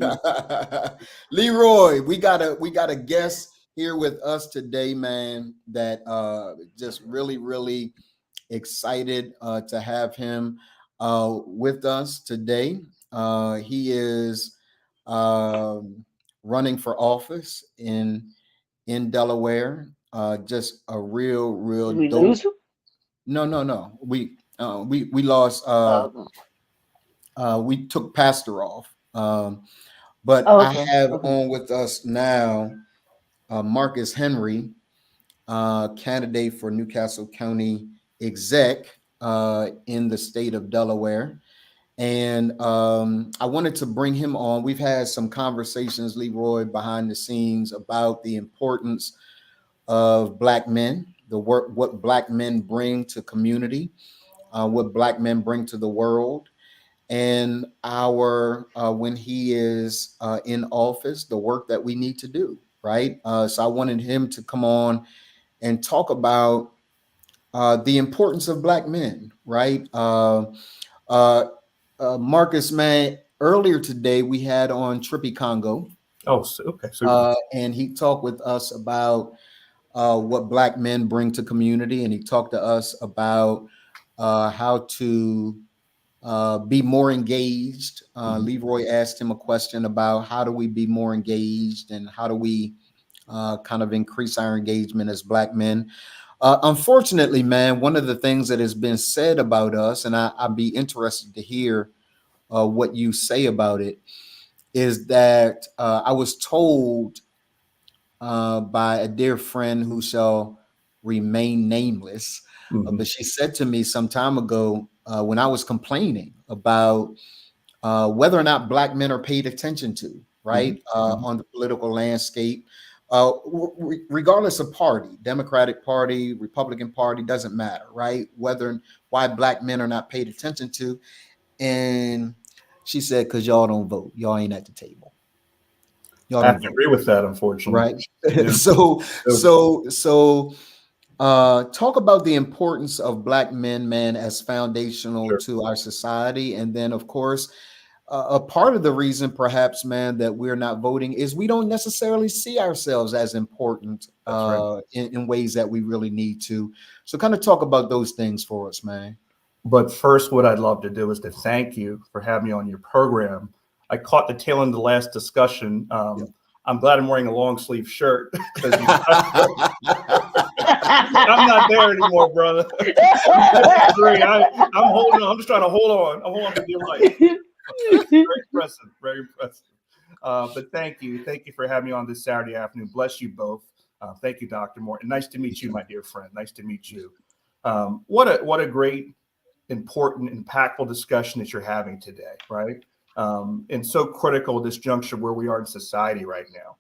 Leroy, we got a guest here with us today, man, that just really, really excited to have him with us today. He is running for office in Delaware. Just a real dope. No. We lost. We took Pastor off. But Oh, I okay. have Okay. on with us now Marcus Henry, candidate for Newcastle County exec in the state of Delaware. And I wanted to bring him on. We've had some conversations, Leroy, behind the scenes about the importance of Black men, the work, what Black men bring to community, what Black men bring to the world, and our when he is in office, the work that we need to do. Right. So I wanted him to come on and talk about the importance of Black men. Right. Uh, Marcus, man, earlier today we had on Trippy Congo. Oh, okay. Super. And he talked with us about what Black men bring to community, and he talked to us about how to be more engaged. Leroy asked him a question about how do we be more engaged and how do we kind of increase our engagement as Black men. Unfortunately, man, one of the things that has been said about us, and I'd be interested to hear what you say about it, is that I was told by a dear friend who shall remain nameless, but she said to me some time ago when I was complaining about whether or not Black men are paid attention to, right, on the political landscape, regardless of party, Democratic Party, Republican Party, doesn't matter, right? Why Black men are not paid attention to. And she said, because y'all don't vote. Y'all ain't at the table. Y'all I don't have to vote. agree with that, unfortunately. Right. Yeah. So talk about the importance of Black men, man, as foundational to our society. And then, of course, a part of the reason perhaps, man, that we're not voting is we don't necessarily see ourselves as important in ways that we really need to. So kind of talk about those things for us, man. But first, what I'd love to do is to thank you for having me on your program. I caught the tail end of the last discussion. I'm glad I'm wearing a long sleeve shirt because I'm not there anymore, brother. I'm holding on. I'm just trying to hold on. I'm holding on to dear life. Very impressive. Very impressive. But thank you. Thank you for having me on this Saturday afternoon. Bless you both. Thank you, Dr. Morton. Nice to meet you, my dear friend. Nice to meet you. What a great, important, impactful discussion that you're having today, right? And so critical at this juncture where we are in society right now.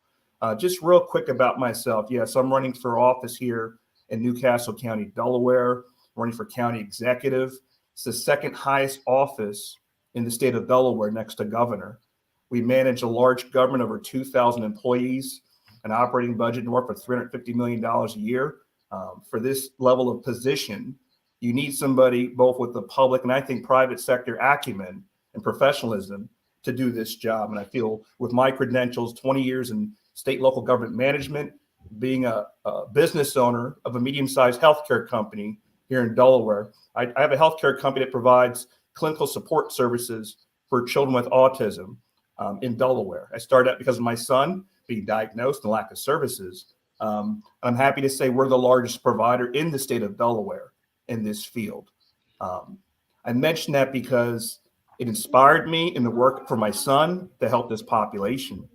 Just real quick about myself. Yes, I'm running for office here in Newcastle County, Delaware, running for county executive. It's the second highest office in the state of Delaware next to governor. We manage a large government, over 2,000 employees, an operating budget north of $350 million a year. For this level of position, you need somebody both with the public and I think private sector acumen and professionalism to do this job. And I feel with my credentials, 20 years in state and local government management, being a business owner of a medium-sized healthcare company here in Delaware, I have a healthcare company that provides clinical support services for children with autism in Delaware. I started out because of my son being diagnosed and lack of services. I'm happy to say we're the largest provider in the state of Delaware in this field. I mention that because it inspired me in the work for my son to help this population,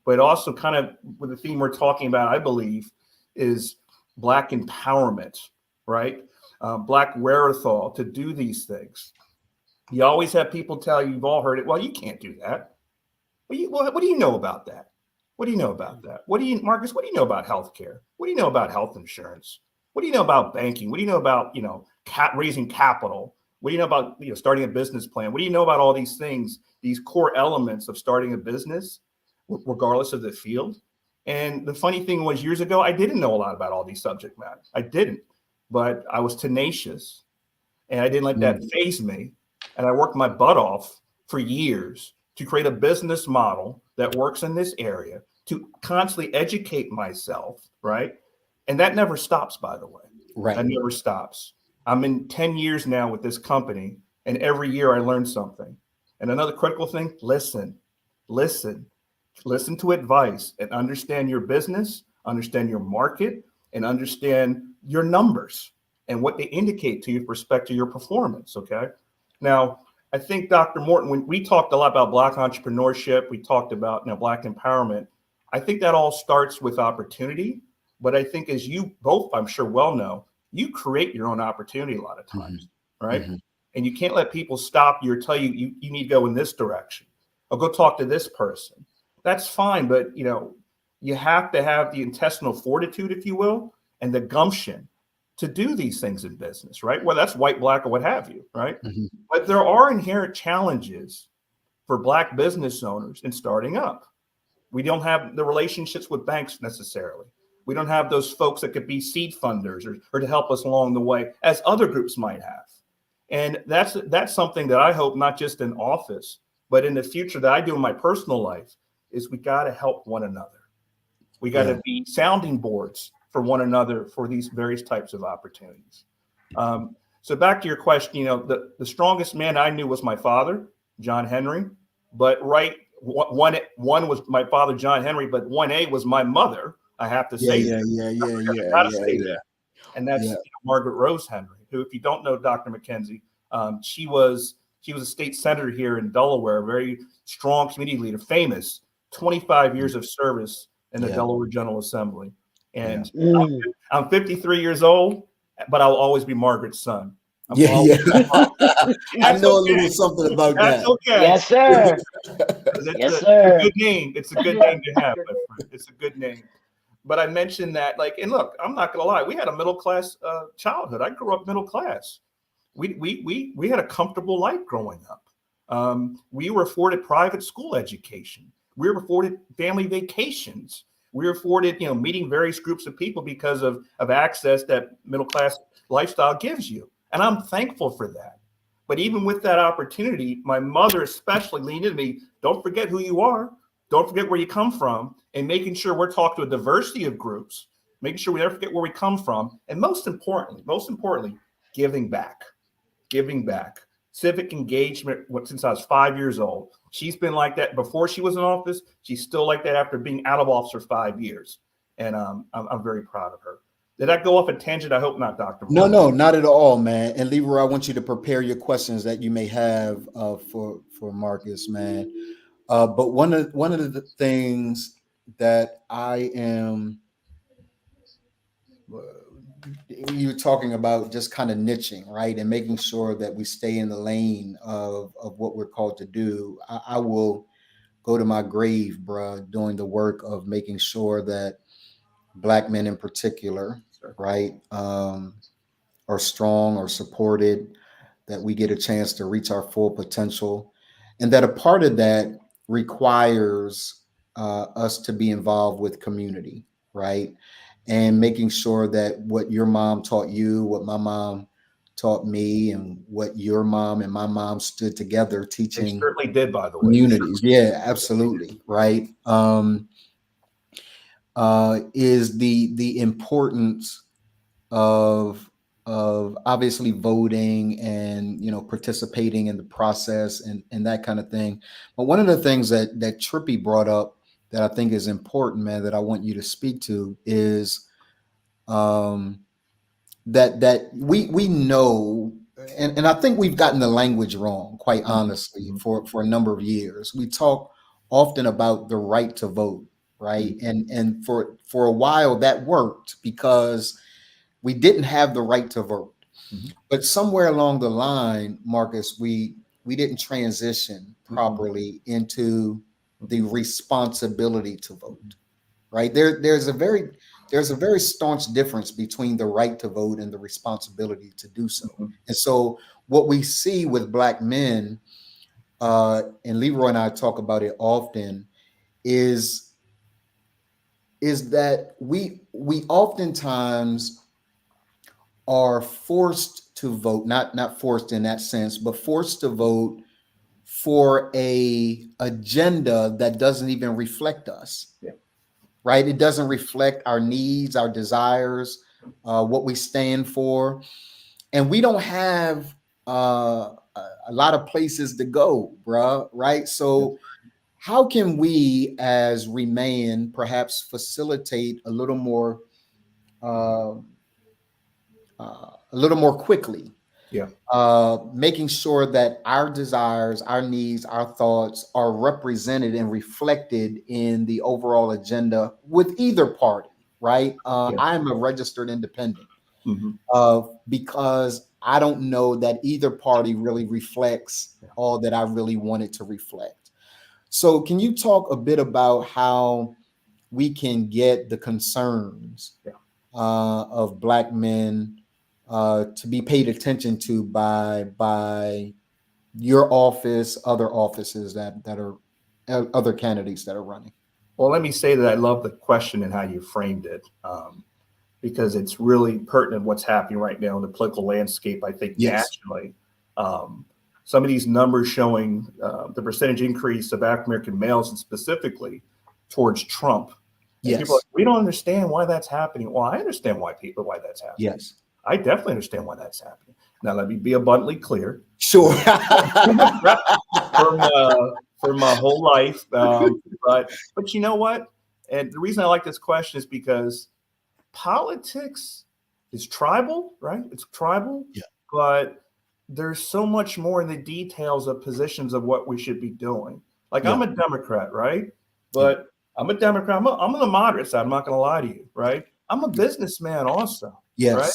but also kind of with the theme we're talking about, I believe, is Black empowerment, right? Black wherewithal to do these things. You always have people tell you, you've all heard it, well, you can't do that. What do you know about that? What do you know about that? Marcus, what do you know about healthcare? What do you know about health insurance? What do you know about banking? What do you know about, raising capital? What do you know about, starting a business plan? What do you know about all these things, these core elements of starting a business, regardless of the field? And the funny thing was, years ago, I didn't know a lot about all these subject matters. I didn't, but I was tenacious and I didn't let that faze me. And I worked my butt off for years to create a business model that works in this area, to constantly educate myself, right? And that never stops, by the way. Right. That never stops. I'm in 10 years now with this company, and every year I learn something. And another critical thing, listen to advice and understand your business, understand your market, and understand your numbers. and what they indicate to you with respect to your performance. Okay. Now, I think Dr. Morton, when we talked a lot about Black entrepreneurship, we talked about Black empowerment. I think that all starts with opportunity. But I think, as you both, I'm sure, well know, you create your own opportunity a lot of times, right? And you can't let people stop you or tell you, you need to go in this direction or go talk to this person. That's fine, but you have to have the intestinal fortitude, if you will, and the gumption to do these things in business, right? Well, that's white, Black, or what have you, right? But there are inherent challenges for Black business owners in starting up. We don't have the relationships with banks necessarily. We don't have those folks that could be seed funders or to help us along the way, as other groups might have. And that's something that I hope, not just in office, but in the future that I do in my personal life, is we got to help one another. We got to be sounding boards for one another for these various types of opportunities. So back to your question, the strongest man I knew was my father, John Henry. But one was my father, John Henry, but 1A was my mother. I have to say that. And that's Margaret Rose Henry, who, if you don't know Dr. McKenzie, she was a state senator here in Delaware, a very strong community leader, famous, 25 years of service in the Delaware General Assembly. And I'm 53 years old, but I'll always be Margaret's son. I know a little something about that. That's okay. Yes, sir. It's a good name. It's a good name to have, my friend. It's a good name. But I mentioned that, and look, I'm not gonna lie, we had a middle class childhood. I grew up middle class. We had a comfortable life growing up. We were afforded private school education. We were afforded family vacations. We were afforded, meeting various groups of people because of access that middle class lifestyle gives you. And I'm thankful for that. But even with that opportunity, my mother especially leaned into me, don't forget who you are. Don't forget where you come from, and making sure we're talking to a diversity of groups, making sure we never forget where we come from. And most importantly, giving back. Civic engagement since I was 5 years old. She's been like that before she was in office. She's still like that after being out of office for 5 years. And I'm very proud of her. Did that go off a tangent? I hope not, Dr. No, not at all, man. And Leroy, I want you to prepare your questions that you may have for Marcus, man. But one of the things that I am, you're talking about just kind of niching, right? And making sure that we stay in the lane of what we're called to do. I will go to my grave, bro, doing the work of making sure that Black men in particular, right, are strong or supported, that we get a chance to reach our full potential, and that a part of that requires us to be involved with community, right? And making sure that what your mom taught you, what my mom taught me, and what your mom and my mom stood together teaching. They certainly did, by the way. Communities. Yeah, absolutely. Right. Is the importance of obviously voting and participating in the process and that kind of thing. But one of the things that Trippy brought up that I think is important, man, that I want you to speak to is that we know, and I think we've gotten the language wrong, quite honestly, for a number of years. We talk often about the right to vote, right? And for a while that worked because we didn't have the right to vote. But somewhere along the line, Marcus, we didn't transition properly into the responsibility to vote, right? There's a very staunch difference between the right to vote and the responsibility to do so. And so what we see with Black men, and Leroy and I talk about it often, is that we oftentimes are forced to vote, not forced in that sense, but forced to vote for a agenda that doesn't even reflect us. Right? It doesn't reflect our needs, our desires, what we stand for. And we don't have a lot of places to go, bruh, right? So how can we as ReManned perhaps facilitate a little more a little more quickly. Yeah. Making sure that our desires, our needs, our thoughts are represented and reflected in the overall agenda with either party, right? I'm a registered independent because I don't know that either party really reflects all that I really want it to reflect. So can you talk a bit about how we can get the concerns of Black men to be paid attention to by your office, other offices that are other candidates that are running? Well, let me say that I love the question and how you framed it, because it's really pertinent what's happening right now in the political landscape, I think, nationally. Some of these numbers showing the percentage increase of African-American males, and specifically towards Trump. And people are like, we don't understand why that's happening. Well, I understand why that's happening. Yes. I definitely understand why that's happening. Now, let me be abundantly clear. Sure. For my whole life. But you know what? And the reason I like this question is because politics is tribal, right? It's tribal. Yeah. But there's so much more in the details of positions of what we should be doing. Like I'm a Democrat, right? But I'm a Democrat. I'm on the moderate side. I'm not going to lie to you, right? I'm a businessman also. Yes. Right?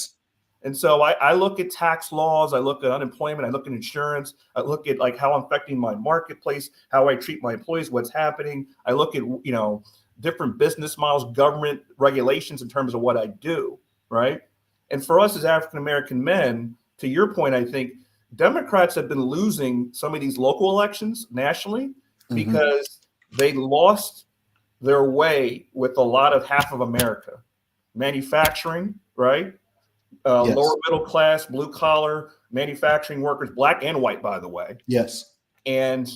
And so I look at tax laws, I look at unemployment, I look at insurance, I look at like how I'm affecting my marketplace, how I treat my employees, what's happening. I look at, different business models, government regulations in terms of what I do, right? And for us as African-American men, to your point, I think Democrats have been losing some of these local elections nationally because they lost their way with a lot of half of America. Manufacturing, right? Lower middle class, blue collar, manufacturing workers, Black and white, by the way. Yes. And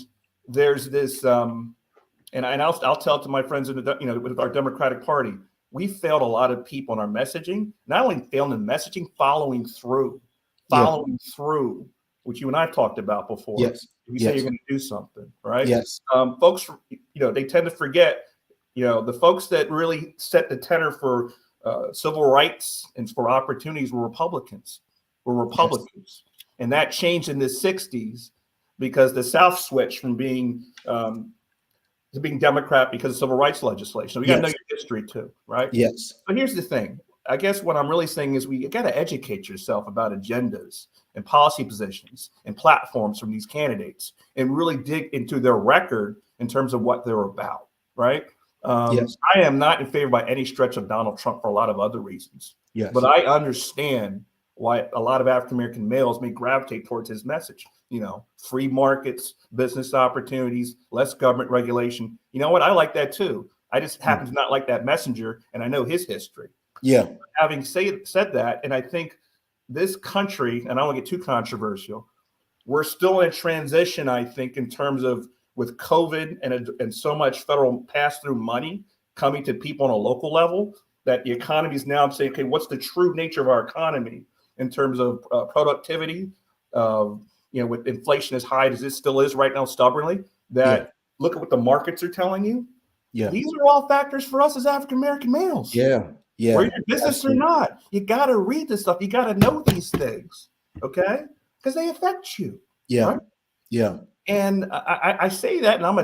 there's this, and I'll tell it to my friends in the, with our Democratic Party, we failed a lot of people in our messaging. Not only failing in messaging, following through, which you and I've talked about before. Yes. You say you're going to do something, right? Yes. Folks, they tend to forget, the folks that really set the tenor for civil rights and for opportunities were Republicans. Yes. And that changed in the 60s because the South switched from being Democrat because of civil rights legislation. We got to know your history too, right? Yes. But here's the thing. I guess what I'm really saying is we got to educate yourself about agendas and policy positions and platforms from these candidates and really dig into their record in terms of what they're about, right? I am not in favor by any stretch of Donald Trump for a lot of other reasons. Yes. But I understand why a lot of African-American males may gravitate towards his message. Free markets, business opportunities, less government regulation. You know what? I like that too. I just happen to not like that messenger, and I know his history. Yeah. Having said that, and I think this country, and I don't want to get too controversial, we're still in transition, I think, in terms of with COVID and so much federal pass-through money coming to people on a local level, that the economy is now saying, okay, what's the true nature of our economy in terms of productivity? With inflation as high as it still is right now, stubbornly, look at what the markets are telling you. Yeah. These are all factors for us as African-American males. Yeah. Yeah. Whether you're business or not, you got to read this stuff. You got to know these things, okay? Because they affect you. Yeah. Right? Yeah. And I say that, and I'm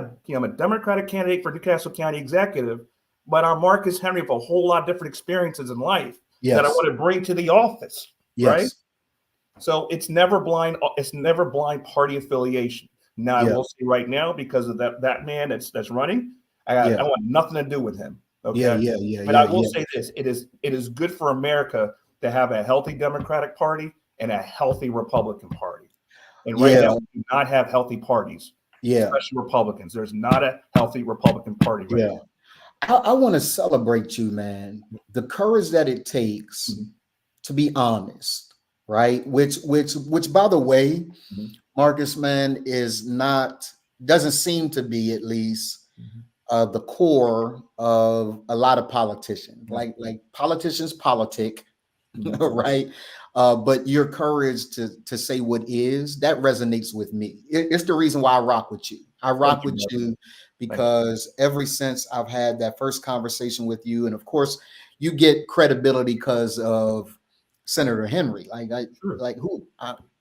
a Democratic candidate for Newcastle County Executive, but I'm Marcus Henry with a whole lot of different experiences in life that I want to bring to the office, right? So it's never blind. It's never blind party affiliation. Now I will say right now, because of that man that's running, I want nothing to do with him. Okay. But I will say this: it is good for America to have a healthy Democratic Party and a healthy Republican Party. And right now, we do not have healthy parties, especially Republicans. There's not a healthy Republican Party right now. I want to celebrate you, man. The courage that it takes to be honest, right? Which, by the way, Marcus, man, doesn't seem to be, at least, the core of a lot of politicians. Like politicians politic, right? But your courage to say what is, that resonates with me. It's the reason why I rock with you. I rock with you because ever since I've had that first conversation with you, and of course, you get credibility because of Senator Henry. Like who?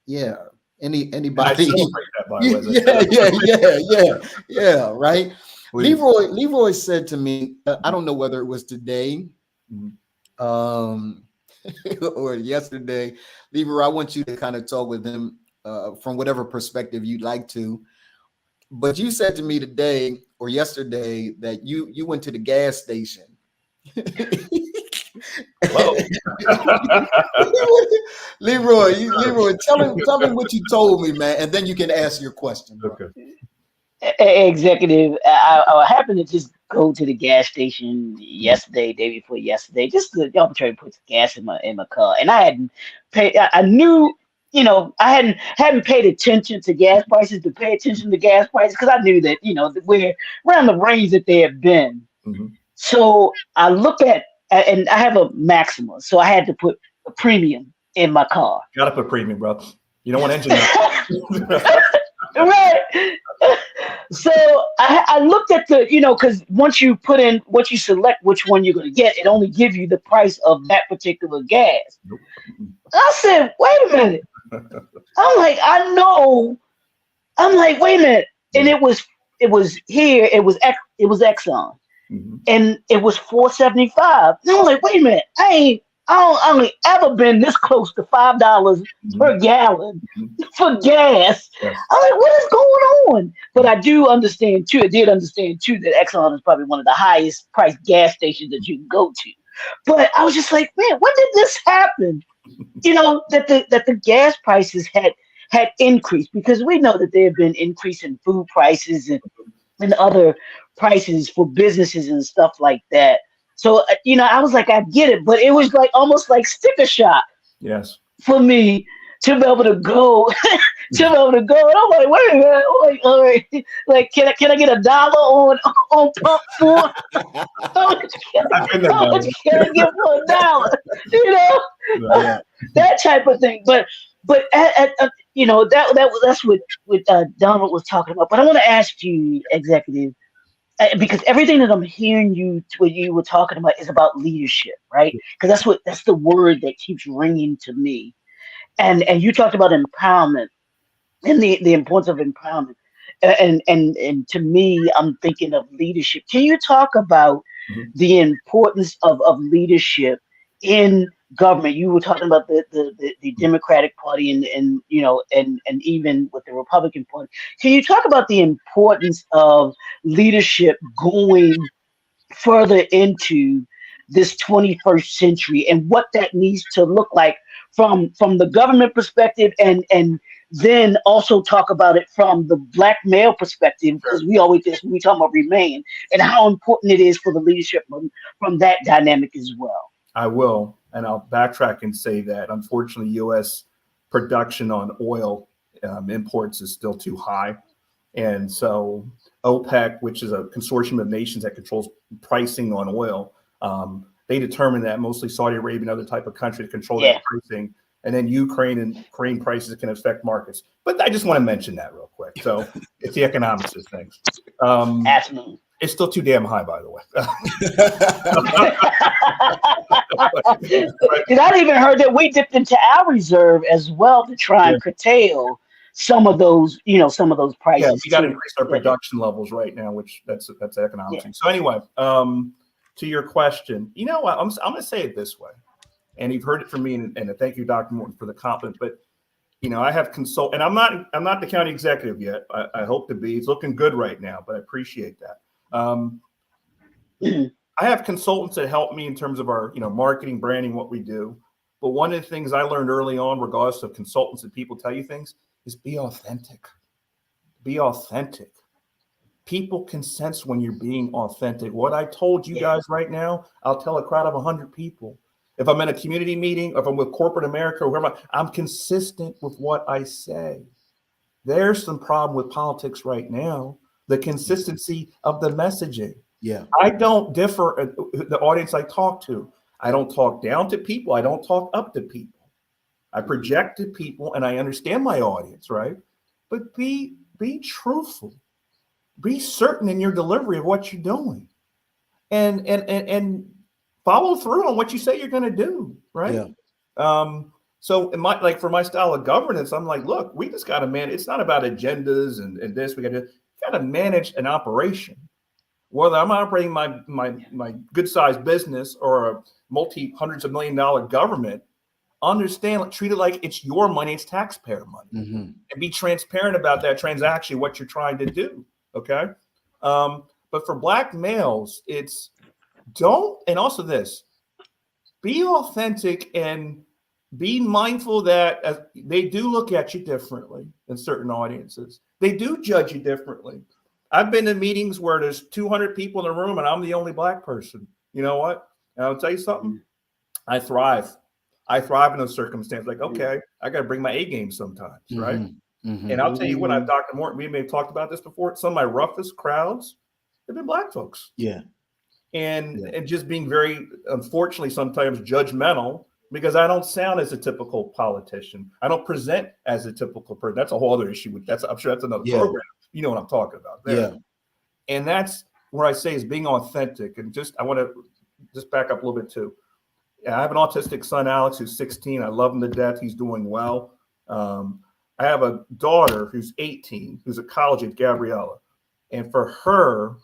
Yeah. Anybody? I celebrate that, by the way. Yeah. Right. Leroy said to me, I don't know whether it was today, or yesterday. Leroy, I want you to kind of talk with him from whatever perspective you'd like to. But you said to me today or yesterday that you went to the gas station. Leroy, tell him what you told me, man, and then you can ask your question. Okay. Executive, I happened to just go to the gas station yesterday, day before yesterday, just to arbitrarily put gas in my car, and I hadn't paid. I knew, I hadn't paid attention to gas prices, to pay attention to gas prices, because I knew that that we're around the range that they have been. So I look at, and I have a Maxima, so I had to put a premium in my car. Gotta put premium, bro. You don't want engine. Right. So I looked at the, because once you select which one you're going to get, it only gives you the price of that particular gas. I said, wait a minute. I'm like, wait a minute. And it was here, it was Exxon. And it was $4.75. And I'm like, wait a minute, I only ever been this close to $5 per gallon for gas. I'm like, what is going on? But I did understand too, that Exxon is probably one of the highest priced gas stations that you can go to. But I was just like, man, when did this happen? That the gas prices had increased, because we know that there have been increase in food prices and other prices for businesses and stuff like that. So, I was like, I get it, but it was like almost like sticker shock. Yes. For me to be able to go, And I'm like, wait a minute, all right, like, can I get $1 on pump for? How much can I get for $1? That type of thing. But that's what Donald was talking about. But I want to ask you, Executive, because everything that I'm hearing what you were talking about is about leadership, right? Because that's the word that keeps ringing to me. And you talked about empowerment and the importance of empowerment. And to me, I'm thinking of leadership. Can you talk about the importance of leadership in government? You were talking about the Democratic Party and even with the Republican Party. Can you talk about the importance of leadership going further into this 21st century and what that needs to look like from the government perspective, and then also talk about it from the Black male perspective, because we talk about ReManned and how important it is for the leadership from that dynamic as well. I will, and I'll backtrack and say that unfortunately, U.S. production on oil imports is still too high, and so OPEC, which is a consortium of nations that controls pricing on oil, they determine that mostly Saudi Arabia and other type of countries control that pricing, and then Ukraine prices can affect markets. But I just want to mention that real quick. So it's the economics of things. Absolutely. It's still too damn high, by the way. Because I even heard that we dipped into our reserve as well to try and curtail some of those prices. Yeah, we got to increase our production levels right now, which that's economics. Yeah. So anyway, to your question, I'm going to say it this way, and you've heard it from me, and thank you, Dr. Morton, for the compliment. But I have and I'm not the county executive yet. I hope to be. It's looking good right now, but I appreciate that. I have consultants that help me in terms of our marketing, branding, what we do. But one of the things I learned early on, regardless of consultants and people tell you things, is be authentic. Be authentic. People can sense when you're being authentic. What I told you guys right now, I'll tell a crowd of 100 people. If I'm in a community meeting, or if I'm with corporate America, or wherever, I'm consistent with what I say. There's some problem with politics right now, the consistency of the messaging. Yeah. I don't differ the audience I talk to. I don't talk down to people. I don't talk up to people. I project to people, and I understand my audience, right? But be truthful. Be certain in your delivery of what you're doing, and follow through on what you say you're going to do, right? Yeah. So in my for my style of governance, I'm like, look, we just got to manage. It's not about agendas and this. We got to manage an operation. Whether I'm operating my good sized business or a multi-hundreds of $1 million government, understand, treat it like it's your money, it's taxpayer money, and be transparent about that transaction, what you're trying to do. Okay. But for Black males, it's and also this, be authentic and be mindful that they do look at you differently in certain audiences. They do judge you differently. I've been in meetings where there's 200 people in the room and I'm the only Black person. You know what? And I'll tell you something. I thrive. I thrive in those circumstances. Like, okay, I got to bring my A game sometimes, right? And I'll tell you what, Dr. Morton, we may have talked about this before. Some of my roughest crowds have been Black folks. Yeah. And just being very, unfortunately, sometimes judgmental, because I don't sound as a typical politician. I don't present as a typical person. That's a whole other issue. I'm sure that's another program. You know what I'm talking about there. Yeah. And that's where I say is being authentic. And I want to just back up a little bit too. I have an autistic son, Alex, who's 16. I love him to death. He's doing well. I have a daughter who's 18, who's at college at Gabriella. And for her,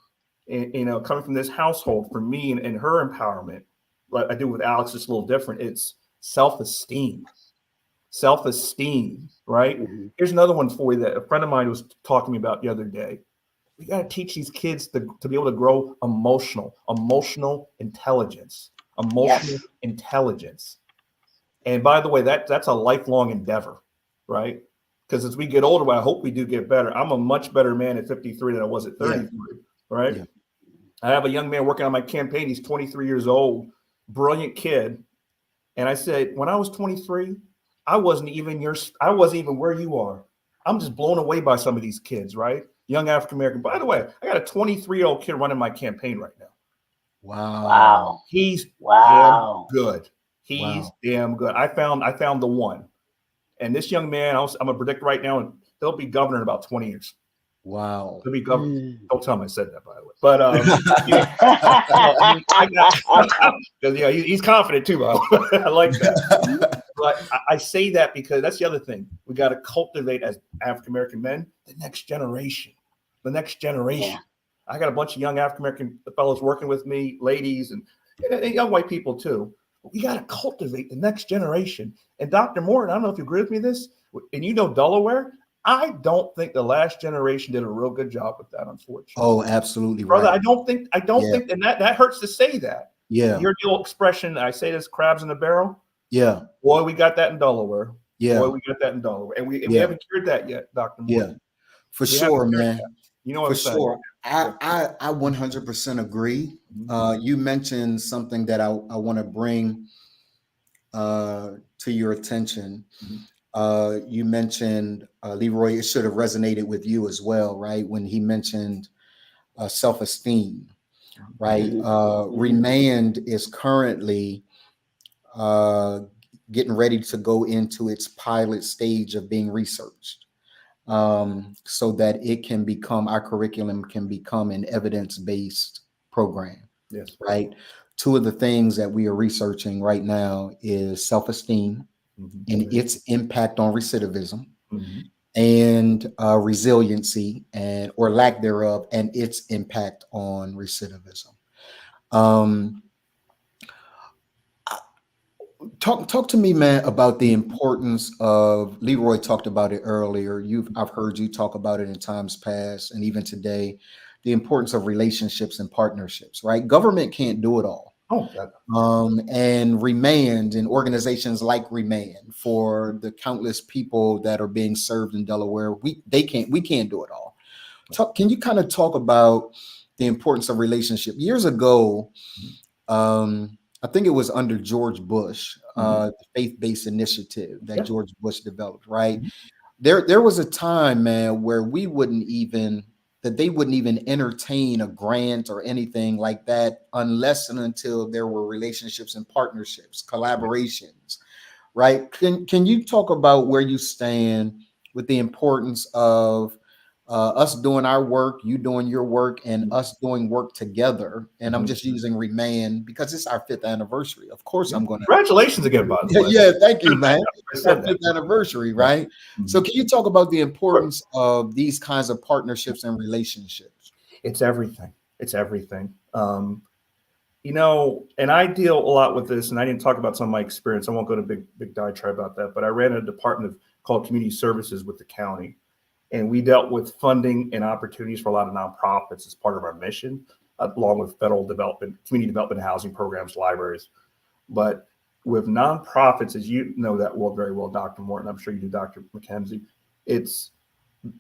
coming from this household, for me and her empowerment, like I do with Alex, it's a little different. It's self-esteem, right? Here's another one for you that a friend of mine was talking to me about the other day. We got to teach these kids to be able to grow emotional intelligence. And by the way, that's a lifelong endeavor, right? Because as we get older, I hope we do get better. I'm a much better man at 53 than I was at 33, right? Yeah. I have a young man working on my campaign. He's 23 years old, brilliant kid. And I said, when I was 23, I wasn't even where you are. I'm just blown away by some of these kids, right? Young African-American. By the way, I got a 23-year-old kid running my campaign right now. Wow. He's damn good. He's damn good. I found the one. And this young man, I'm going to predict right now, and he'll be governor in about 20 years. Wow. He'll be governor. Don't tell him I said that, by the way. But he's confident too. I like that. But I say that because that's the other thing. We got to cultivate as African-American men, the next generation. Yeah. I got a bunch of young African-American fellows working with me, ladies, and young white people too. But we got to cultivate the next generation. And Dr. Morton, I don't know if you agree with me this, and Delaware, I don't think the last generation did a real good job with that, unfortunately. Oh, absolutely, brother. Right. I don't think, and that hurts to say that. Yeah. Your old expression, I say this, crabs in a barrel. Yeah. Boy, we got that in Delaware. Yeah. Boy, we got that in Delaware. And we haven't cured that yet, Dr. Morton. Yeah. For sure, man. You know what I'm saying? For sure. I 100% agree. You mentioned something that I want to bring to your attention. You mentioned Leroy, it should have resonated with you as well, right? When he mentioned self-esteem, right? ReManned is currently getting ready to go into its pilot stage of being researched, so that it can become, our curriculum can become an evidence-based program. Yes. Right. Two of the things that we are researching right now is self-esteem and its impact on recidivism, and resiliency or lack thereof, and its impact on recidivism. Talk to me, man, about the importance of, Leroy talked about it earlier. I've heard you talk about it in times past and even today, the importance of relationships and partnerships, right? Government can't do it all. And ReManned and organizations like ReManned, for the countless people that are being served in Delaware, we can't do it all. Can you kind of talk about the importance of relationship? Years ago, I think it was under George Bush, the faith-based initiative that George Bush developed, right? There was a time, man, where they wouldn't even entertain a grant or anything like that unless and until there were relationships and partnerships, collaborations, right? Can you talk about where you stand with the importance of us doing our work, you doing your work, and us doing work together. And I'm just using ReManned because it's our 5th anniversary. Of course, I'm going to. Congratulations again, by the way. Yeah, thank you, man. I It's said our that. 5th anniversary, right? So, can you talk about the importance of these kinds of partnerships and relationships? It's everything. It's everything. You know, and I deal a lot with this, and I didn't talk about some of my experience. I won't go to big diatribe about that, but I ran a department called Community Services with the county, and we dealt with funding and opportunities for a lot of nonprofits as part of our mission, along with federal development, community development, housing programs, libraries. But with nonprofits, as you know that world very well, Dr. Morton, I'm sure you do, Dr. McKenzie, it's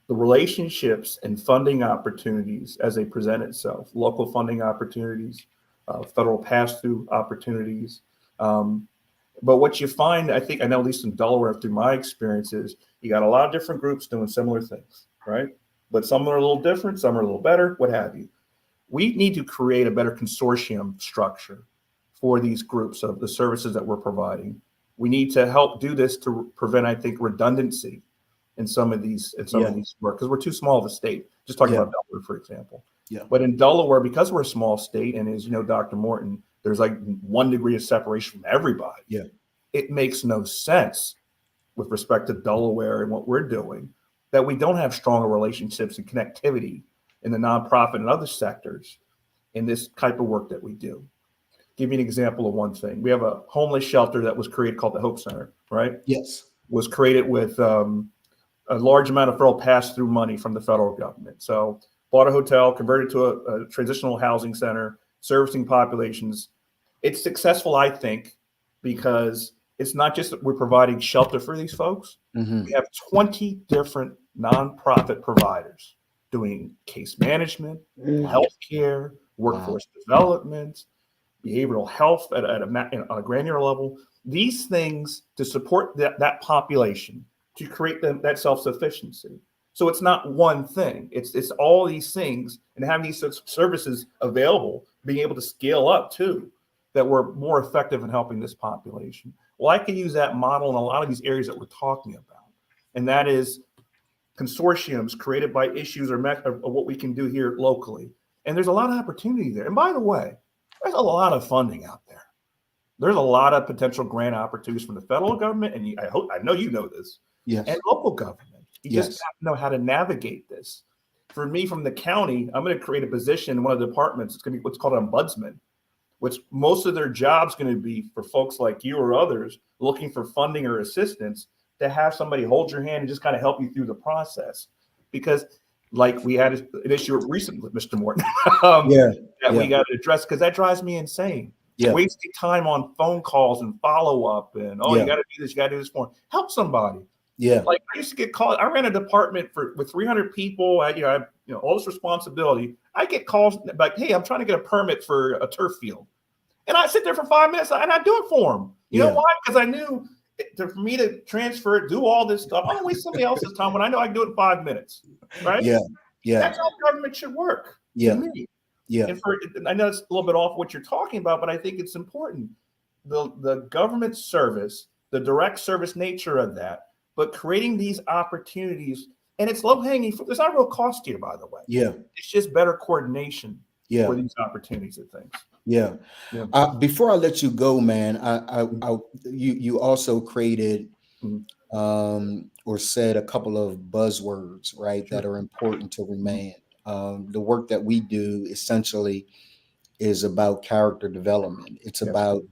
the relationships and funding opportunities as they present itself, local funding opportunities, federal pass-through opportunities. But what you find, I know at least in Delaware, through my experiences, you got a lot of different groups doing similar things, right? But some are a little different, some are a little better, what have you. We need to create a better consortium structure for these groups of the services that we're providing. We need to help do this to prevent, I think, redundancy in some of these work, because we're too small of a state. Just talking about Delaware, for example. Yeah. But in Delaware, because we're a small state, and as you know, Dr. Morton, there's like 1 degree of separation from everybody. Yeah. It makes no sense with respect to Delaware and what we're doing that we don't have stronger relationships and connectivity in the nonprofit and other sectors in this type of work that we do. Give you an example of one thing. We have a homeless shelter that was created called the Hope Center, right? Yes. Was created with a large amount of federal pass-through money from the federal government. So bought a hotel, converted to a transitional housing center, servicing populations. It's successful, I think, because it's not just that we're providing shelter for these folks. Mm-hmm. We have 20 different nonprofit providers doing case management, healthcare, workforce development, behavioral health at a granular level. These things to support that population, to create that self-sufficiency. So it's not one thing. It's all these things, and having these services available, being able to scale up too, that we're more effective in helping this population. Well, I can use that model in a lot of these areas that we're talking about, and that is consortiums created by issues or what we can do here locally. And there's a lot of opportunity there. And by the way, there's a lot of funding out there. There's a lot of potential grant opportunities from the federal government, and I know you know this, yes, and local government. You yes. just have to know how to navigate this. For me, from the county, I'm going to create a position in one of the departments. It's going to be what's called an ombudsman, which most of their job's going to be for folks like you or others looking for funding or assistance, to have somebody hold your hand and just kind of help you through the process. Because like we had an issue recently with Mr. Morton we got to address, because that drives me insane. Yeah. Wasting time on phone calls and follow-up and, you got to do this, you got to do this for them. Help somebody. Yeah. Like I used to get called. I ran a department with 300 people. I have all this responsibility. I get calls like, "Hey, I'm trying to get a permit for a turf field," and I sit there for 5 minutes and I do it for them. You know why? Because I knew for me to transfer it, do all this stuff, I'm gonna waste somebody else's time when I know I can do it in 5 minutes. Right? Yeah. Yeah. That's how government should work. Yeah. To me. Yeah. And I know it's a little bit off what you're talking about, but I think it's important. The government service, the direct service nature of that. But creating these opportunities, and it's low-hanging fruit. There's not real cost here, by the way. Yeah. It's just better coordination for these opportunities and things. Yeah. Before I let you go, man, you also created or said a couple of buzzwords, right, that are important to ReManned. The work that we do essentially is about character development. It's about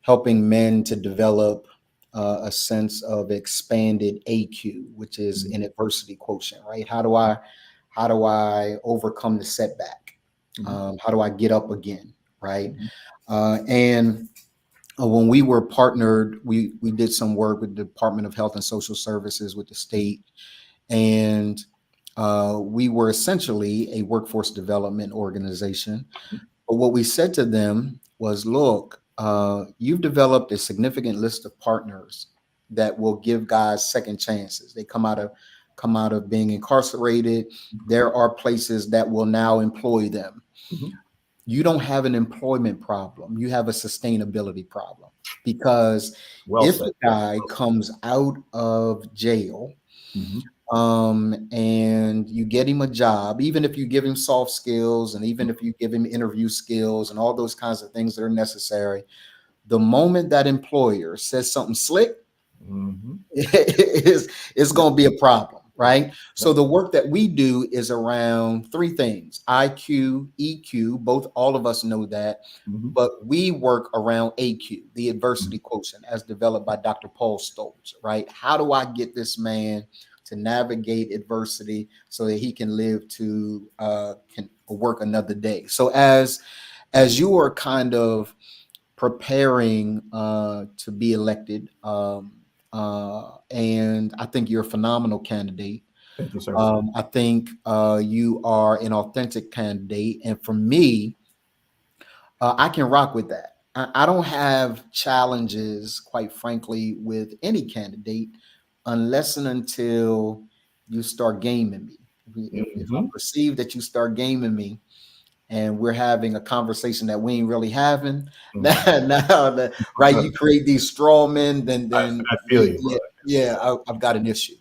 helping men to develop a sense of expanded AQ, which is an adversity quotient, right? How do I overcome the setback? How do I get up again, right? And when we were partnered, we did some work with the Department of Health and Social Services with the state, and we were essentially a workforce development organization. But what we said to them was, look, you've developed a significant list of partners that will give guys second chances. They come out of being incarcerated. There are places that will now employ them. You don't have an employment problem. You have a sustainability problem, because if a guy comes out of jail, and you get him a job, even if you give him soft skills and even if you give him interview skills and all those kinds of things that are necessary, the moment that employer says something slick, it's going to be a problem, right? So the work that we do is around three things: IQ, EQ, all of us know that, but we work around AQ, the adversity quotient, as developed by Dr. Paul Stoltz, right? How do I get this man to navigate adversity so that he can live to can work another day? So as you are kind of preparing to be elected, and I think you're a phenomenal candidate. Thank you, sir. I think you are an authentic candidate, and for me, I can rock with that. I don't have challenges, quite frankly, with any candidate unless and until you start gaming me. If I perceive that you start gaming me, and we're having a conversation that we ain't really having, right? You create these straw men, then I feel you. I've got an issue.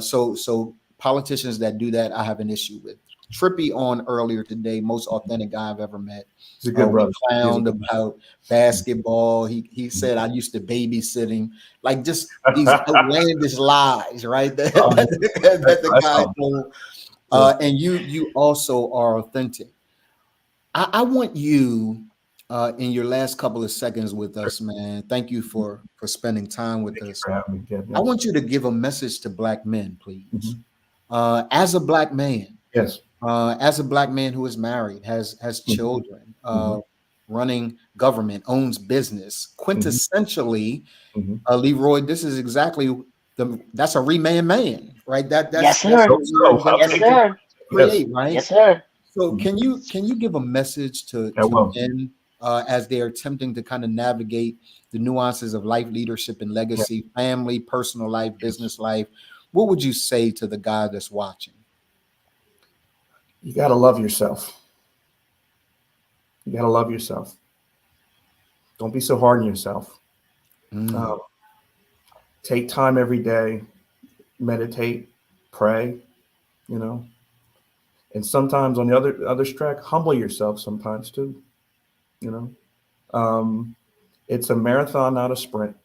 So politicians that do that, I have an issue with. Trippy on earlier today, most authentic guy I've ever met. He's a good brother. Clowned about basketball. He said I used to babysit him, like just these outlandish lies, right? That the guy told. And you also are authentic. I want you in your last couple of seconds with us, man. Thank you for spending time with us. I want you to give a message to Black men, please. As a Black man, as a Black man who is married, has children, running government, owns business, quintessentially, Leroy, this is exactly that's a ReManned man, right? That's yes, sir. Yes, sir. Create, right? Yes, sir. So can you give a message to men as they are attempting to kind of navigate the nuances of life, leadership, and legacy, family, personal life, business life? What would you say to the guy that's watching? You got to love yourself. You got to love yourself. Don't be so hard on yourself. Take time every day, meditate, pray, and sometimes on the other track, humble yourself sometimes too. It's a marathon, not a sprint.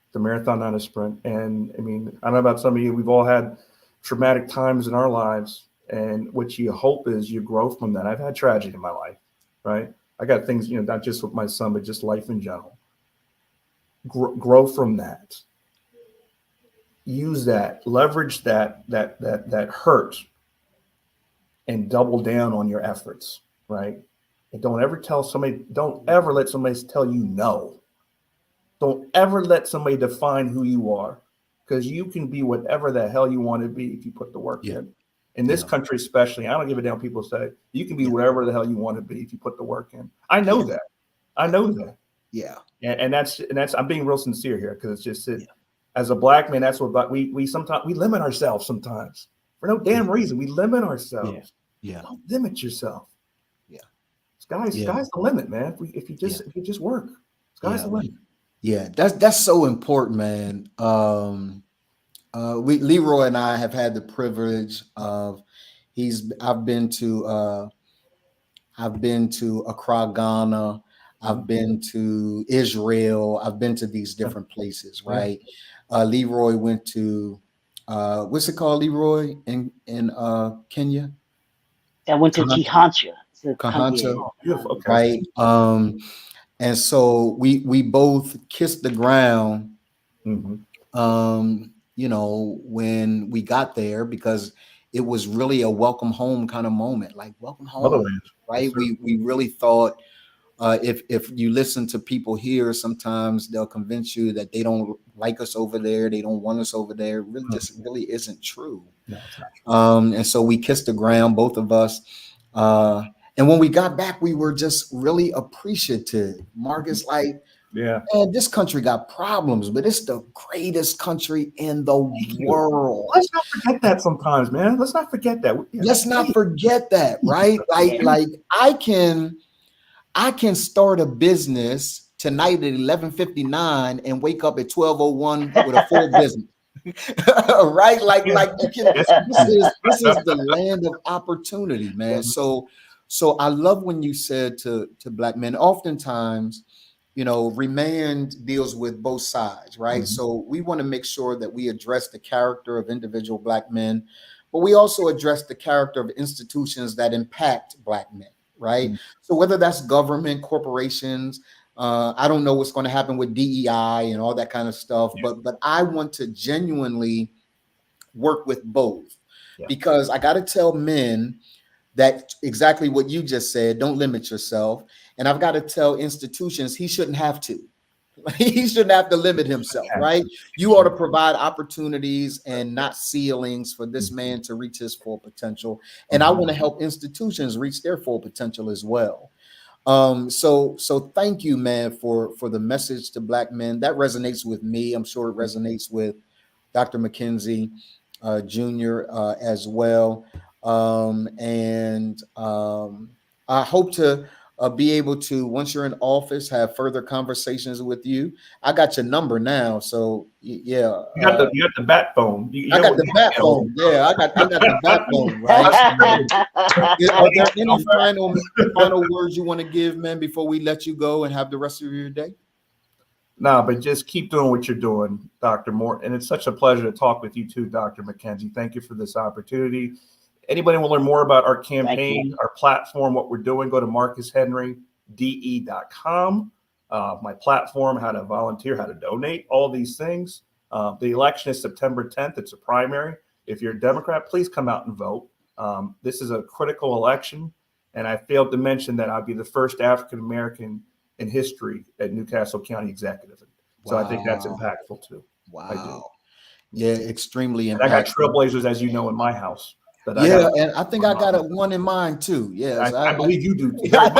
It's a marathon, not a sprint. And I mean, I don't know about some of you, we've all had traumatic times in our lives. And what you hope is you grow from that. I've had tragedy in my life, right? I got things, not just with my son, but just life in general. Grow from that. Use that, leverage that hurt, and double down on your efforts, right? And don't ever let somebody tell you no. Don't ever let somebody define who you are, because you can be whatever the hell you want to be if you put the work in. In this country, especially, I don't give a damn what people say. You can be whatever the hell you want to be if you put the work in. I know that. I know that. Yeah. And that's I'm being real sincere here, because it's just as a Black man, that's what we sometimes we limit ourselves sometimes for no damn reason. We limit ourselves. Yeah. Don't limit yourself. Yeah. Sky's the limit, man. If you just work, sky's the limit. Yeah, that's so important, man. Leroy and I have had the privilege of I've been to Accra, Ghana. I've been to Israel. I've been to these different places, right? Leroy went to what's it called, Leroy, in Kenya? I went to Kihancha. Kahancha, right? And so we both kissed the ground, when we got there, because it was really a welcome home kind of moment, like welcome home, right? We really thought, if you listen to people here, sometimes they'll convince you that they don't like us over there, they don't want us over there. Really, just really isn't true. And so we kissed the ground, both of us. And when we got back, we were just really appreciative. Marcus, like, man, this country got problems, but it's the greatest country in the world. Let's not forget that sometimes, man. Let's not forget that. Let's not forget that, right? Like I can start a business tonight at 11:59 and wake up at 12:01 with a full business. right? Like this is the land of opportunity, man. So I love when you said to black men, oftentimes, you know, ReManned deals with both sides, right? So we want to make sure that we address the character of individual black men, but we also address the character of institutions that impact black men, right? So whether that's government, corporations, I don't know what's going to happen with DEI and all that kind of stuff, but I want to genuinely work with both, because I got to tell men that exactly what you just said, don't limit yourself. And I've got to tell institutions he shouldn't have to. He shouldn't have to limit himself, right? You ought to provide opportunities and not ceilings for this man to reach his full potential. And I want to help institutions reach their full potential as well. So thank you, man, for the message to black men. That resonates with me. I'm sure it resonates with Dr. McKenzie Jr. As well. I hope to be able to, once you're in office, have further conversations with you. I got your number now, so yeah. You got the bat phone. I got the bat phone. Yeah, I got the bat phone. Right. Are there any final words you want to give, man, before we let you go and have the rest of your day? No, but just keep doing what you're doing, Dr. Morton. And it's such a pleasure to talk with you too, Dr. McKenzie. Thank you for this opportunity. Anybody want to learn more about our campaign, our platform, what we're doing, go to marcushenryde.com. My platform, how to volunteer, how to donate, all these things. The election is September 10th. It's a primary. If you're a Democrat, please come out and vote. This is a critical election. And I failed to mention that I'll be the first African-American in history at Newcastle County Executive. So I think that's impactful too. Wow. Yeah, extremely impactful. And I got trailblazers, as you know, in my house. And I think I got one in mind too. Yes, I believe you do. Yeah.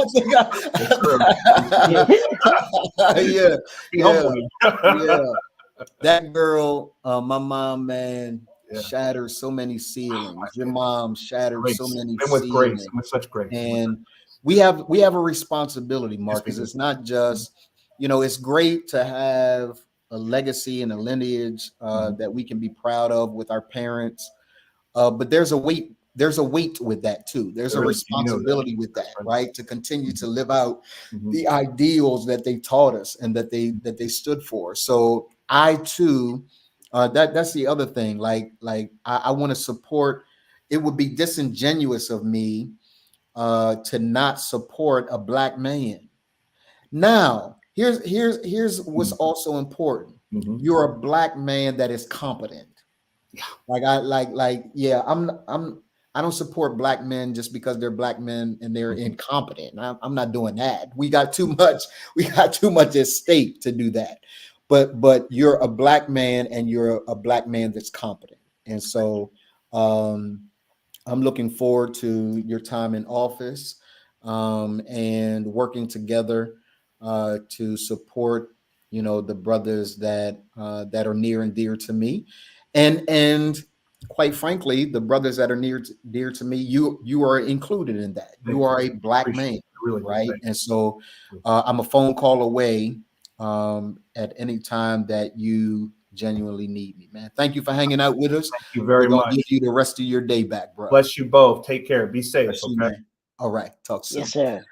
That girl, my mom, man, shattered so many ceilings. Your mom shattered so many ceilings. With such grace. And we have a responsibility, Marcus. It's not just, you know, it's great to have a legacy and a lineage that we can be proud of with our parents. But there's a weight with that too. There's a responsibility with that, right? To continue to live out the ideals that they taught us and that they stood for. So I too, that's the other thing. Like I want to support. It would be disingenuous of me to not support a black man. Now, here's what's also important. You're a black man that is competent. I don't support black men just because they're black men and they're incompetent. I'm not doing that. We got too much at stake to do that. But you're a black man and you're a black man that's competent. And so I'm looking forward to your time in office and working together to support, you know, the brothers that are near and dear to me. And quite frankly, the brothers that are dear to me, you are included in that. You are a black man, right? And so I'm a phone call away at any time that you genuinely need me, man. Thank you for hanging out with us. Thank you very much. Give you the rest of your day back, bro. Bless you both. Take care. Be safe. Okay. All right. Talk soon. Yes, sir.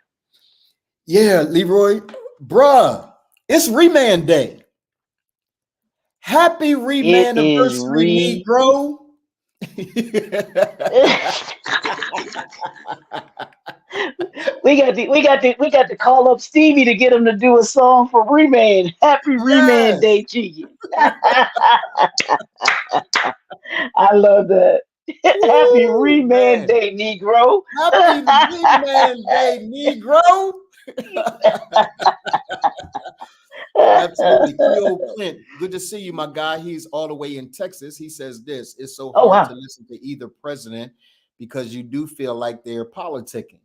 Yeah, Leroy, bruh, it's ReManned Day. Happy ReManned anniversary, Negro. we got to call up Stevie to get him to do a song for ReManned. Happy ReManned Day to you. I love that. Happy ReManned Day, Negro. Happy ReManned Day, Negro. Absolutely. Cleo Clint, good to see you, my guy. He's all the way in Texas. He says this: it's so hard to listen to either president because you do feel like they're politicking.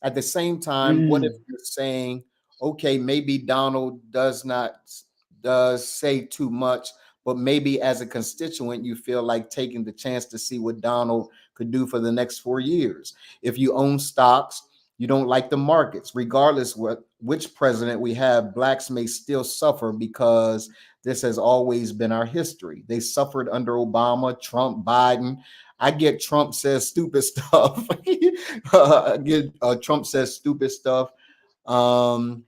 At the same time, what if you're saying, okay, maybe Donald does say too much, but maybe as a constituent, you feel like taking the chance to see what Donald could do for the next 4 years. If you own stocks You don't like the markets. Regardless which president we have, blacks may still suffer because this has always been our history. They suffered under Obama, Trump, Biden. I get Trump says stupid stuff. Trump says stupid stuff. And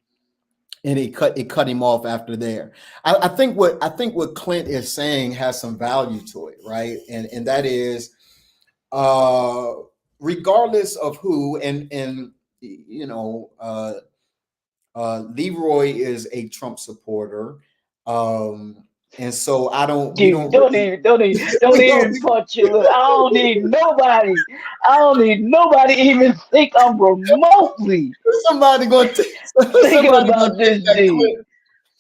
it cut him off after there. I think what Clint is saying has some value to it, right? And that is, regardless of who, and you know, Leroy is a Trump supporter, and so I don't. We Dude, don't really. don't We don't. even punch you. Look, I don't need nobody even think I'm remotely Somebody gonna take. thinking Somebody gonna about take this that G. clip.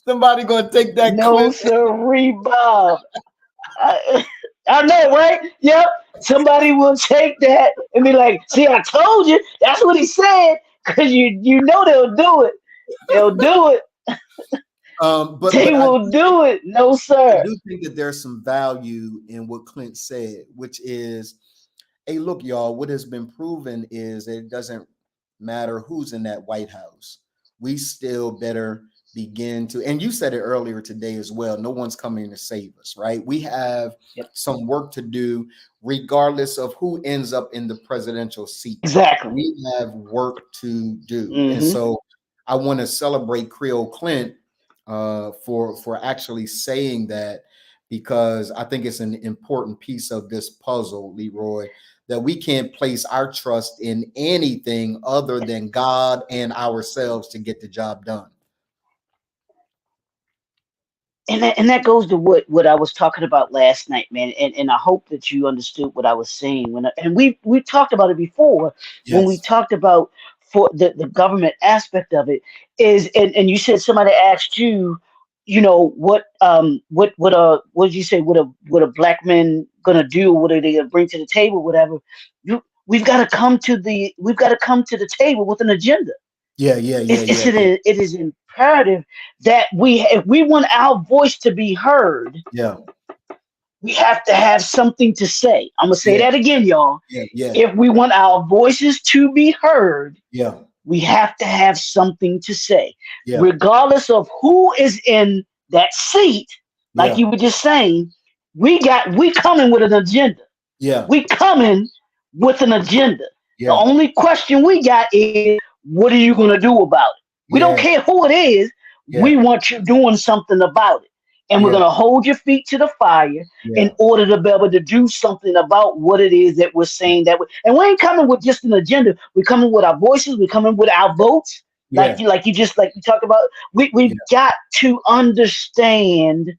Somebody gonna take that No, clip. sir, Bob. I know, right? Yep. Somebody will take that and be like, "See, I told you." That's what he said. Cause you know they'll do it. They'll do it. But They I will do it. No, sir. do think that there's some value in what Clint said, which is, hey, look, y'all, what has been proven is that it doesn't matter who's in that White House. We still better begin to, and you said it earlier today as well, no one's coming to save us, right? We have some work to do, regardless of who ends up in the presidential seat. Exactly. We have work to do. And Mm-hmm. so I want to celebrate Creole Clint for actually saying that, because I think it's an important piece of this puzzle, Leroy, that we can't place our trust in anything other than God and ourselves to get the job done. And that goes to what I was talking about last night, man. And I hope that you understood what I was saying and we talked about it before when we Yes. talked about for the government aspect of it is and you said somebody asked you, you know, what did you say, what a black man gonna do, what are they gonna bring to the table, whatever. We've got to come to the table with an agenda. Yeah. It is imperative that if we want our voice to be heard, Yeah. we have to have something to say. I'm gonna say Yeah. that again, y'all. Yeah. If we want our voices to be heard, Yeah. we have to have something to say, Yeah. regardless of who is in that seat. Like Yeah. you were just saying, we coming with an agenda. Yeah. We coming with an agenda. The Yeah. only question we got is, what are you going to do about it? We don't Yeah. care who it is. Yeah. We want you doing something about it. And we're Yeah. going to hold your feet to the fire in Yeah. order to be able to do something about what it is that we're saying and we ain't coming with just an agenda. We're coming with our voices. We're coming with our votes. Yeah. Like you talked about, we've got to understand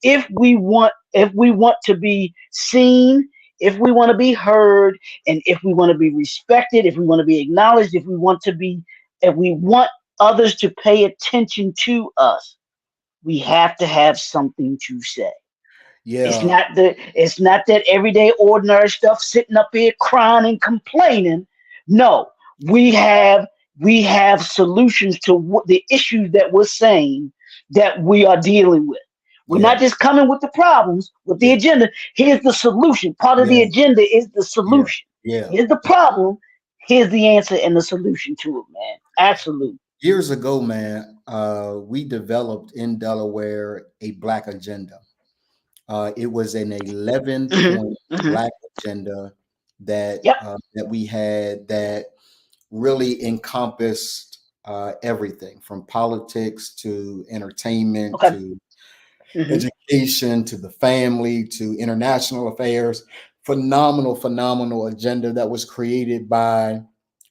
if we want to be seen, if we want to be heard, and if we want to be respected, if we want to be acknowledged, if we want others to pay attention to us, we have to have something to say. It's Yeah. not that everyday ordinary stuff sitting up here crying and complaining. No, we have solutions to the issues that we're saying that we are dealing with. We're not just coming with the problems, with the agenda. Here's the solution. Part of the agenda is the solution. Yeah. Here's the problem. Here's the answer and the solution to it, man. Absolutely. Years ago, man, we developed in Delaware a Black agenda. It was an 11-point Black agenda that that we had that really encompassed everything from politics to entertainment to education to the family to international affairs. Phenomenal agenda that was created by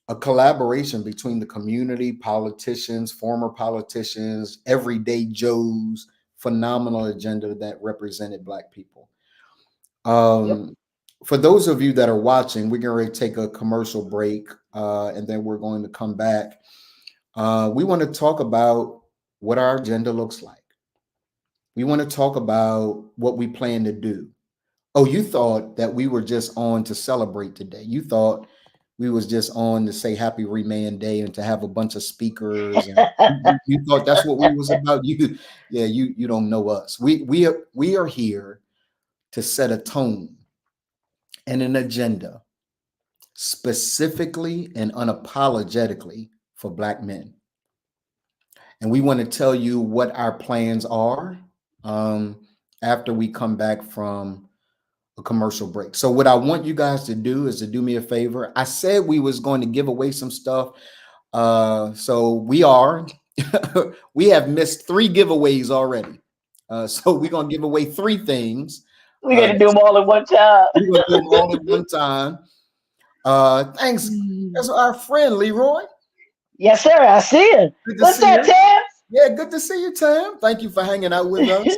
a collaboration between the community, politicians, former politicians, everyday Joes. Phenomenal agenda that represented Black people. For those of you that are watching, we're going to take a commercial break, and then we're going to come back. We want to talk about what our agenda looks like. We want to talk about what we plan to do. Oh, you thought that we were just on to celebrate today. You thought we was just on to say Happy ReManned Day and to have a bunch of speakers. And you thought that's what we was about. You don't know us. We are here to set a tone and an agenda specifically and unapologetically for Black men. And we want to tell you what our plans are after we come back from a commercial break. So what I want you guys to do is to do me a favor. I said we was going to give away some stuff. So we are. We have missed 3 giveaways already. So we're going to give away 3 things. We're going to do them all at one time. We're going to do them all at one time. Thanks. That's our friend, Leroy. Yes, sir. I see him. What's up, Tam? Yeah, good to see you, Tam. Thank you for hanging out with us.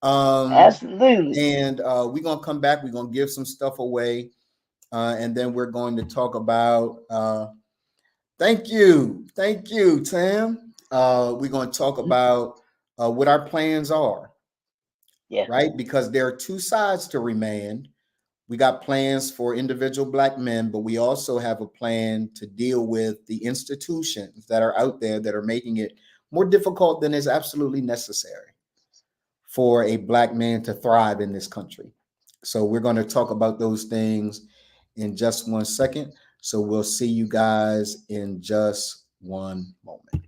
Absolutely. And we're going to come back. We're going to give some stuff away. And then we're going to talk about, thank you, Tam. We're going to talk about what our plans are. Yeah. Right? Because there are 2 sides to ReManned. We got plans for individual Black men, but we also have a plan to deal with the institutions that are out there that are making it more difficult than is absolutely necessary for a Black man to thrive in this country. So we're going to talk about those things in just one second. So we'll see you guys in just one moment.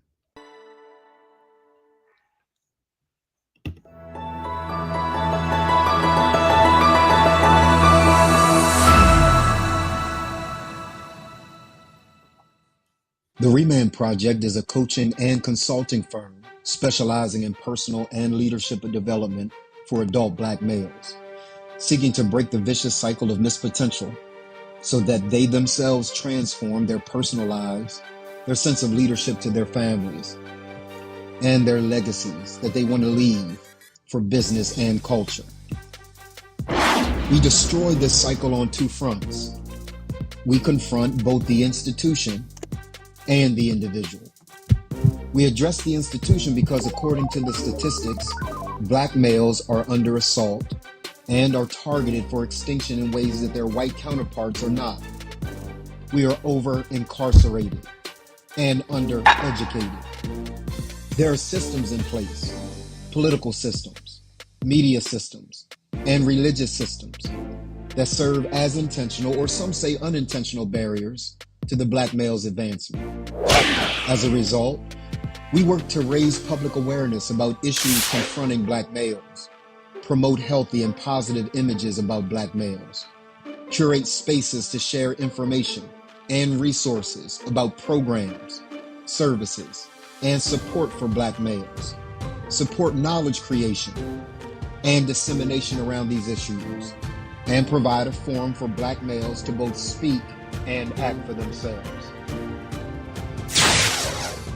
The ReManned Project is a coaching and consulting firm specializing in personal and leadership development for adult Black males, seeking to break the vicious cycle of missed potential so that they themselves transform their personal lives, their sense of leadership to their families, and their legacies that they want to leave for business and culture. We destroy this cycle on 2 fronts. We confront both the institution and the individual. We address the institution because, according to the statistics, Black males are under assault and are targeted for extinction in ways that their white counterparts are not. We are over-incarcerated and under-educated. There are systems in place, political systems, media systems, and religious systems that serve as intentional, or some say unintentional, barriers to the Black male's advancement. As a result, we work to raise public awareness about issues confronting Black males, promote healthy and positive images about Black males, curate spaces to share information and resources about programs, services, and support for Black males, support knowledge creation and dissemination around these issues, and provide a forum for Black males to both speak and act for themselves.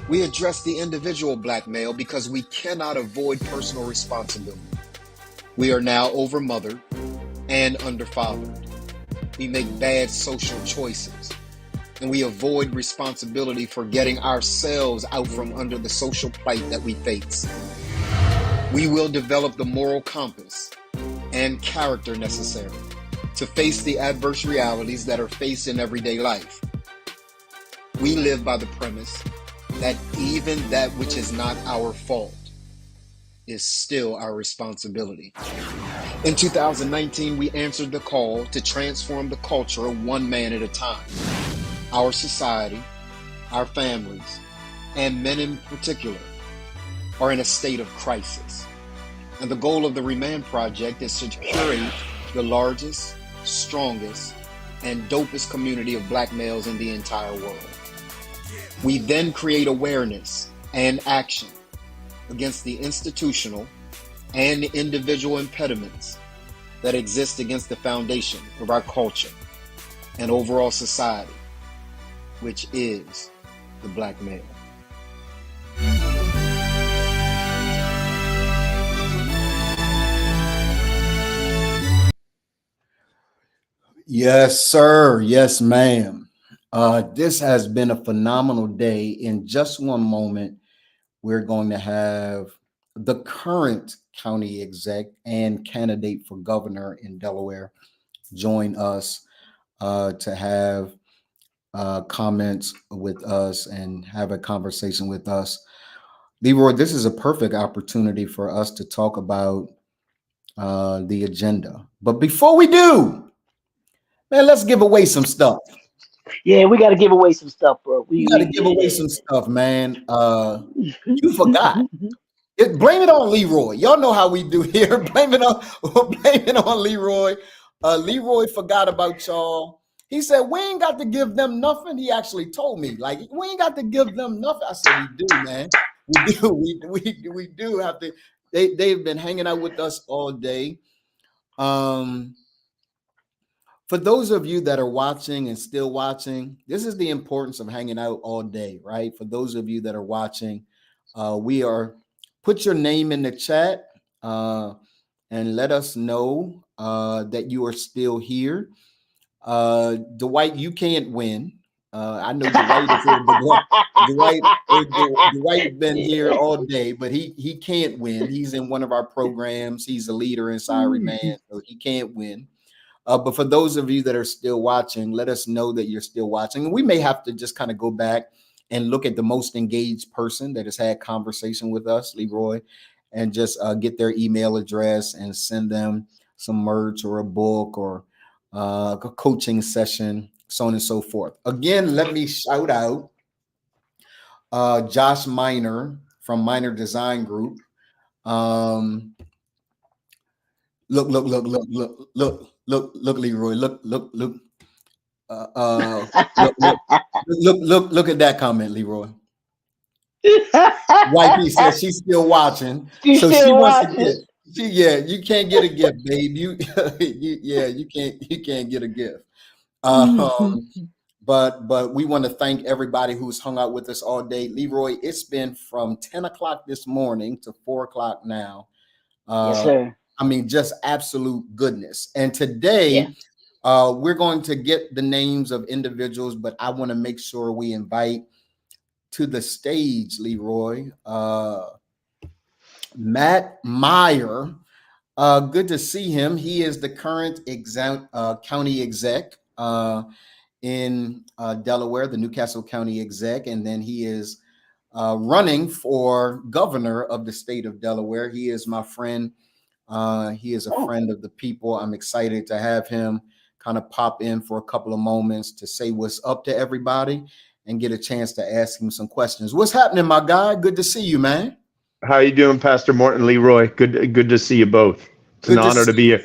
We address the individual Black male because we cannot avoid personal responsibility. We are now overmothered and underfathered. We make bad social choices, and we avoid responsibility for getting ourselves out from under the social plight that we face. We will develop the moral compass and character necessary to face the adverse realities that are faced in everyday life. We live by the premise that even that which is not our fault is still our responsibility. In 2019, we answered the call to transform the culture one man at a time. Our society, our families, and men in particular, are in a state of crisis. And the goal of the ReManned Project is to curate the largest, strongest, and dopest community of Black males in the entire world. We then create awareness and action against the institutional and individual impediments that exist against the foundation of our culture and overall society, which is the Black male. Yes, sir. Yes, ma'am. This has been a phenomenal day. In just one moment, we're going to have the current county exec and candidate for governor in Delaware join us to have comments with us and have a conversation with us. Leroy, this is a perfect opportunity for us to talk about the agenda. But before we do, man, let's give away some stuff. Yeah, we got to give away some stuff, bro. We got to give away some stuff, man. You forgot. Blame it on Leroy. Y'all know how we do here. Blame it on Leroy. Leroy forgot about y'all. He said, we ain't got to give them nothing. He actually told me, like, we ain't got to give them nothing. I said, we do, man. We do have to. They've been hanging out with us all day. For those of you that are watching and still watching, this is the importance of hanging out all day, right? For those of you that are watching, put your name in the chat and let us know that you are still here. Dwight, you can't win. I know Dwight is here. Dwight been here all day, but he can't win. He's in one of our programs. He's a leader inside ReManned, so he can't win. But for those of you that are still watching, let us know that you're still watching. And we may have to just kind of go back and look at the most engaged person that has had conversation with us, Leroy, and just get their email address and send them some merch or a book or a coaching session, so on and so forth. Again, let me shout out Josh Miner from Miner Design Group. Look, Leroy. Look at that comment, Leroy. Wifey says she's still watching. She wants to get. You can't get a gift, babe. You can't get a gift. But we want to thank everybody who's hung out with us all day. Leroy, it's been from 10 o'clock this morning to 4 o'clock now. Yes, sir. I mean, just absolute goodness. And today, we're going to get the names of individuals, but I want to make sure we invite to the stage, Leroy, Matt Meyer. Good to see him. He is the current county exec in Delaware, the Newcastle County exec, and then he is running for governor of the state of Delaware. He is my friend. He is a friend of the people. I'm excited to have him kind of pop in for a couple of moments to say what's up to everybody and get a chance to ask him some questions. What's happening, my guy? Good to see you, man. How you doing, Pastor Morton, Leroy? Good to see you both. It's an honor to be here.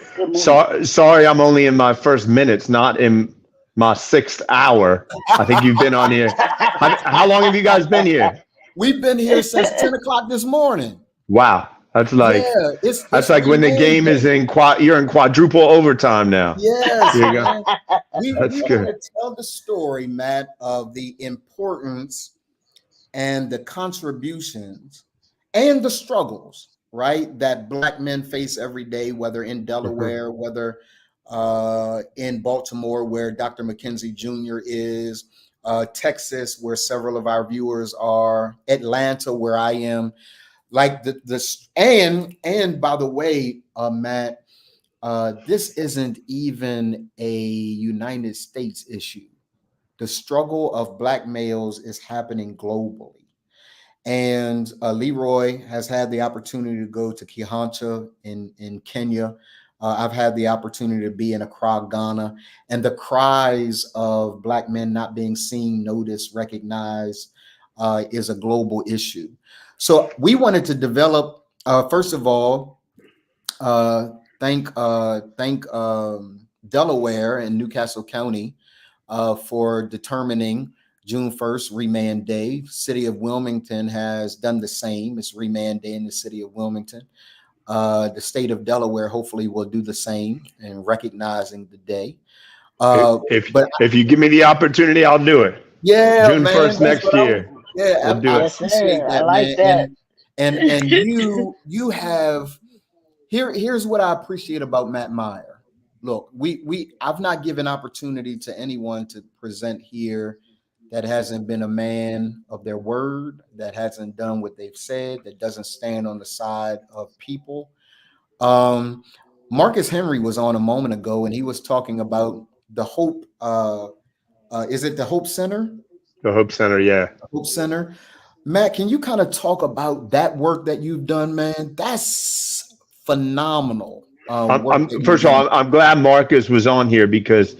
Sorry, I'm only in my first minutes, not in my 6th hour. I think you've been on here. How long have you guys been here? We've been here since 10 o'clock this morning. Wow. That's like it's like when the game is you're in quadruple overtime now. Yes, there you go. We want to tell the story, Matt, of the importance and the contributions and the struggles, right, that Black men face every day, whether in Delaware, whether in Baltimore, where Dr. McKenzie Jr. is, Texas, where several of our viewers are, Atlanta, where I am. Like and by the way, Matt, this isn't even a United States issue. The struggle of Black males is happening globally. And Leroy has had the opportunity to go to Kihancha in Kenya. I've had the opportunity to be in Accra, Ghana, and the cries of Black men not being seen, noticed, recognized is a global issue. So we wanted to develop, first of all, thank Delaware and Newcastle County for determining June 1st, ReManned Day. City of Wilmington has done the same. It's ReManned Day in the city of Wilmington. The state of Delaware hopefully will do the same in recognizing the day. If you give me the opportunity, I'll do it. Yeah, June 1st next year. Yeah, we'll I appreciate that, I like man. that. And you have here's what I appreciate about Matt Meyer. Look, I've not given opportunity to anyone to present here that hasn't been a man of their word, that hasn't done what they've said, that doesn't stand on the side of people. Marcus Henry was on a moment ago, and he was talking about the Hope. Is it the Hope Center? The Hope Center, yeah. Hope Center. Matt, can you kind of talk about that work that you've done, man? That's phenomenal. First of all, I'm glad Marcus was on here because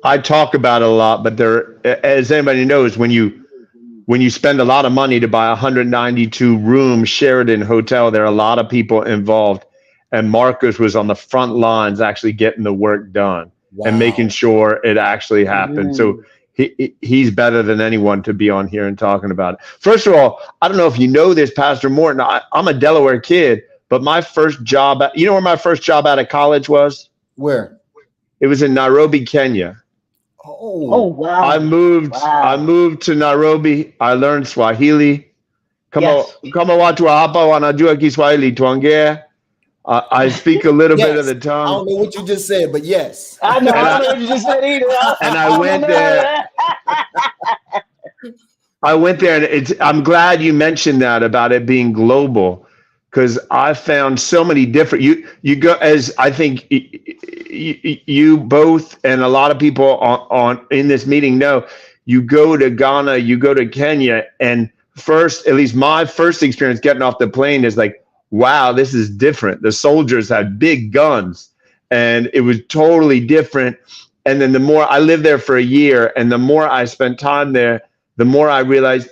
I talk about it a lot, but there, as anybody knows, when you spend a lot of money to buy a 192 room Sheraton hotel, there are a lot of people involved. And Marcus was on the front lines actually getting the work done and making sure it actually happened. So he's better than anyone to be on here and talking about it. First of all, I don't know if you know this, Pastor Morton. I'm a Delaware kid, but my first job, you know where my first job out of college was? Where? It was in Nairobi, Kenya. Oh wow! I moved to Nairobi. I learned Swahili. Kama watu hapa wanajua Kiswahili tuongee. I speak a little bit of the tongue. I don't know what you just said, but yes. I know. I don't know what you just said either. And I went there. I went there, and I'm glad you mentioned that about it being global, because I found so many different. You go, as I think you both and a lot of people on in this meeting know. You go to Ghana, you go to Kenya, and first, at least my first experience getting off the plane is like, wow, this is different. The soldiers had big guns, and it was totally different. And then the more I lived there for a year, and the more I spent time there, the more I realized,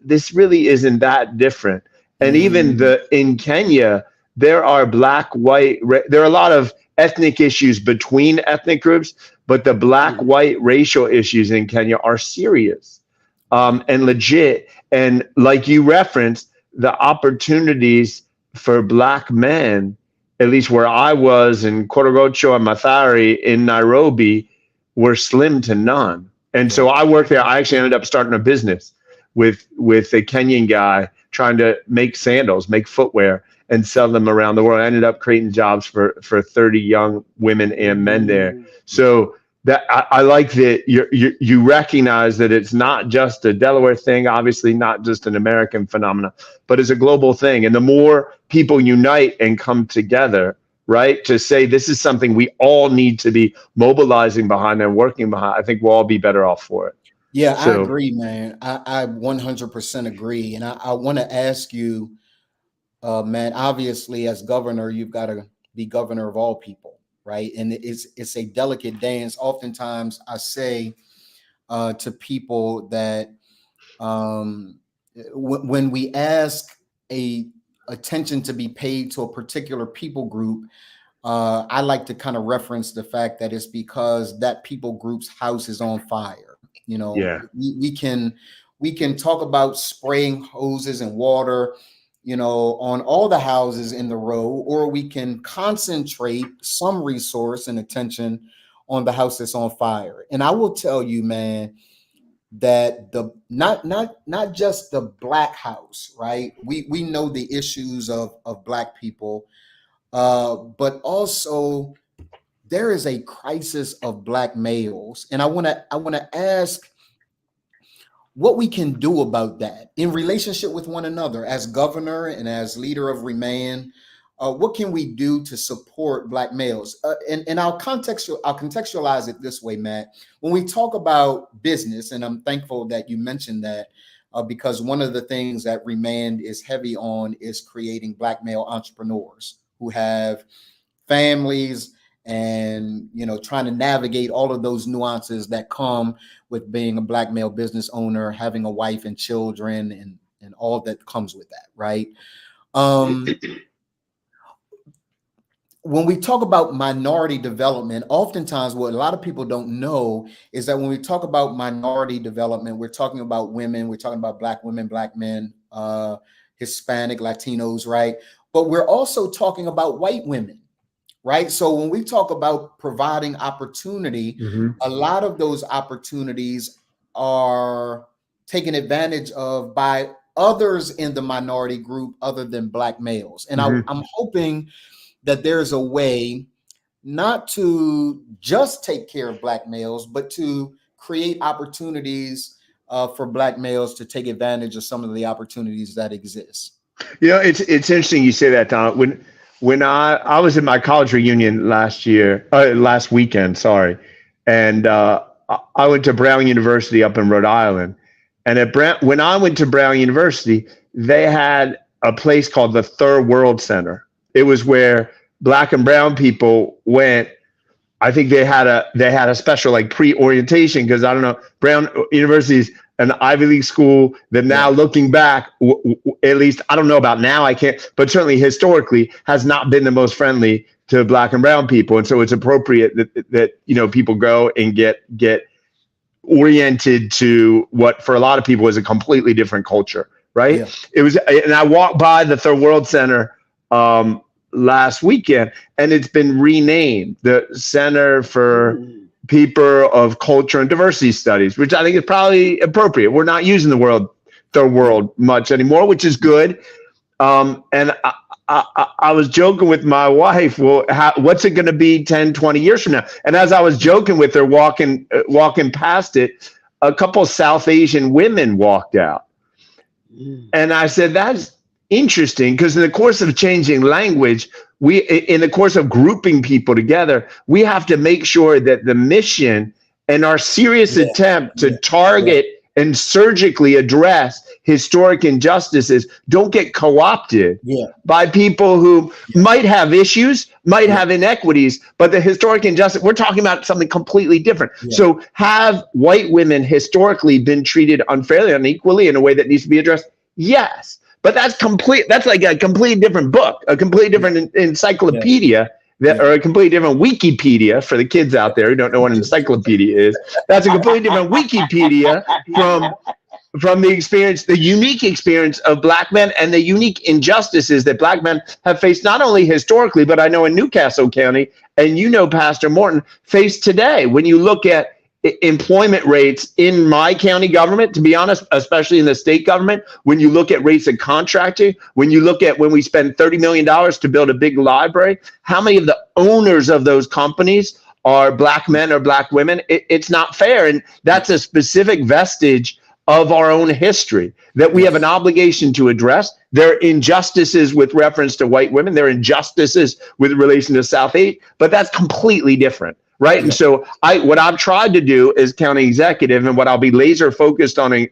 this really isn't that different. And even in Kenya, there are black, white, there are a lot of ethnic issues between ethnic groups, but the black, white racial issues in Kenya are serious and legit. And like you referenced, the opportunities for black men, at least where I was in Korogocho and Mathare in Nairobi, were slim to none. And so I worked there. I actually ended up starting a business with a Kenyan guy trying to make sandals, make footwear, and sell them around the world. I ended up creating jobs for 30 young women and men there. So that I like that you recognize that it's not just a Delaware thing, obviously not just an American phenomenon, but it's a global thing. And the more people unite and come together, right, to say this is something we all need to be mobilizing behind and working behind, I think we'll all be better off for it. Yeah, I agree, man. I 100% agree. And I want to ask you, man, obviously as governor, you've got to be governor of all people. Right. And it's a delicate dance. Oftentimes I say to people that when we ask attention to be paid to a particular people group, I like to kind of reference the fact that it's because that people group's house is on fire. We can talk about spraying hoses and water, on all the houses in the row, or we can concentrate some resource and attention on the house that's on fire. And I will tell you, man, that not just the black house, right? We know the issues of black people, but also there is a crisis of black males. And I want to ask what we can do about that in relationship with one another as governor and as leader of ReManned. What can we do to support black males? And I'll contextualize it this way, Matt. When we talk about business, and I'm thankful that you mentioned that, because one of the things that ReManned is heavy on is creating black male entrepreneurs who have families and trying to navigate all of those nuances that come with being a black male business owner, having a wife and children, and all that comes with that, right? When we talk about minority development, oftentimes what a lot of people don't know is that when we talk about minority development, we're talking about women, we're talking about black women, black men, Hispanic, Latinos, right? But we're also talking about white women. Right. So when we talk about providing opportunity, a lot of those opportunities are taken advantage of by others in the minority group other than black males. And I'm hoping that there's a way not to just take care of black males, but to create opportunities for black males to take advantage of some of the opportunities that exist. It's interesting you say that, Don. When I was at my college reunion last weekend, and I went to Brown University up in Rhode Island. And when I went to Brown University, they had a place called the Third World Center. It was where black and brown people went I think they had a special like pre-orientation, because I don't know, Brown University is an Ivy League school that now looking back, at least I don't know about now, I can't, but certainly historically has not been the most friendly to Black and brown people. And so it's appropriate that you know, people go and get oriented to what for a lot of people is a completely different culture, right? Yeah. It was, and I walked by the Third World Center last weekend, and it's been renamed the Center for People of Culture and Diversity Studies, which I think is probably appropriate. We're not using the Third World much anymore, which is good. And I was joking with my wife, well, what's it going to be 10, 20 years from now? And as I was joking with her, walking past it, a couple of South Asian women walked out. And I said, that's interesting, because in the course of changing language, in the course of grouping people together, we have to make sure that the mission and our serious attempt to target and surgically address historic injustices don't get co-opted by people who might have issues, might have inequities, but the historic injustice, we're talking about something completely different. So have white women historically been treated unfairly, unequally in a way that needs to be addressed? Yes. But that's like a completely different book, a completely different encyclopedia, or a completely different Wikipedia for the kids out there who don't know what an encyclopedia is. That's a completely different Wikipedia from the experience, the unique experience of Black men and the unique injustices that Black men have faced, not only historically, but I know in Newcastle County, and you know, Pastor Morton, face today. When you look at employment rates in my county government, to be honest, especially in the state government, when you look at rates of contracting, when you look at when we spend $30 million to build a big library, how many of the owners of those companies are Black men or Black women? It's not fair. And that's a specific vestige of our own history that we have an obligation to address. There are injustices with reference to white women. There are injustices with relation to South Asian, but that's completely different. Right. And so what I've tried to do as county executive, and what I'll be laser focused on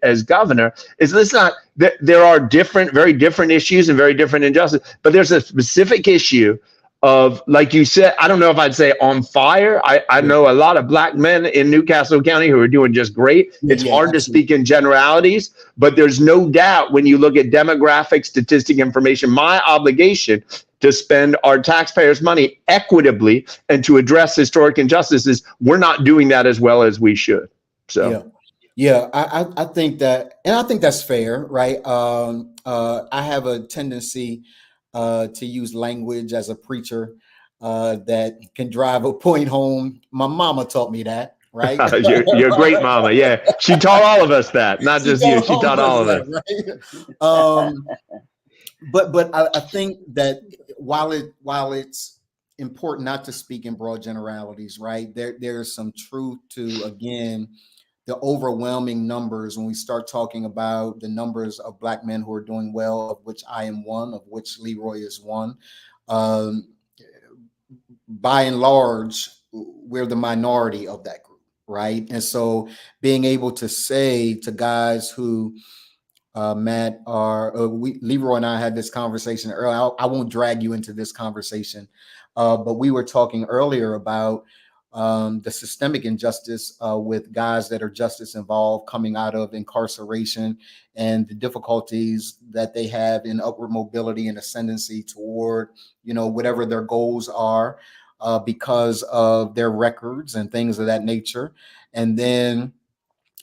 as governor, is there are very different issues and very different injustices, but there's a specific issue of, like you said, I don't know if I'd say on fire. I know a lot of Black men in Newcastle County who are doing just great. It's hard to speak in generalities, but there's no doubt when you look at demographic, statistic information, my obligation to spend our taxpayers' money equitably and to address historic injustices, we're not doing that as well as we should. So, I think that, and I think that's fair, right? I have a tendency to use language as a preacher that can drive a point home. My mama taught me that, right? You're a great mama. Yeah, she taught all of us that, not just you. She taught all of us. Right? But I think that while it's important not to speak in broad generalities, right? There's some truth to, again, the overwhelming numbers when we start talking about the numbers of Black men who are doing well, of which I am one, of which Leroy is one. By and large, we're the minority of that group, right? And so being able to say to guys who Matt, Leroy and I had this conversation earlier. I won't drag you into this conversation, but we were talking earlier about the systemic injustice with guys that are justice involved coming out of incarceration, and the difficulties that they have in upward mobility and ascendancy toward, whatever their goals are because of their records and things of that nature. And then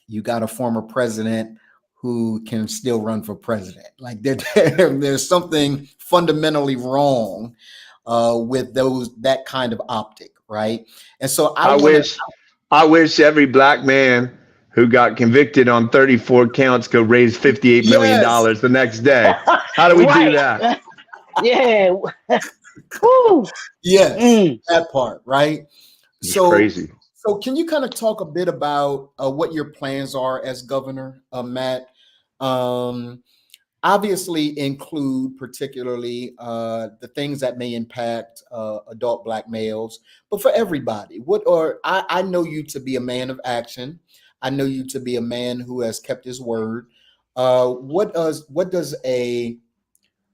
you got a former president who can still run for president. Like there's something fundamentally wrong with that kind of optic, right? And so I wish every Black man who got convicted on 34 counts could raise $58 million the next day. How do we do that? Yeah. That part, right? It's crazy. So can you kind of talk a bit about what your plans are as governor, Matt? Obviously include particularly the things that may impact adult Black males, but for everybody, I know you to be a man of action. I know you to be a man who has kept his word. What does a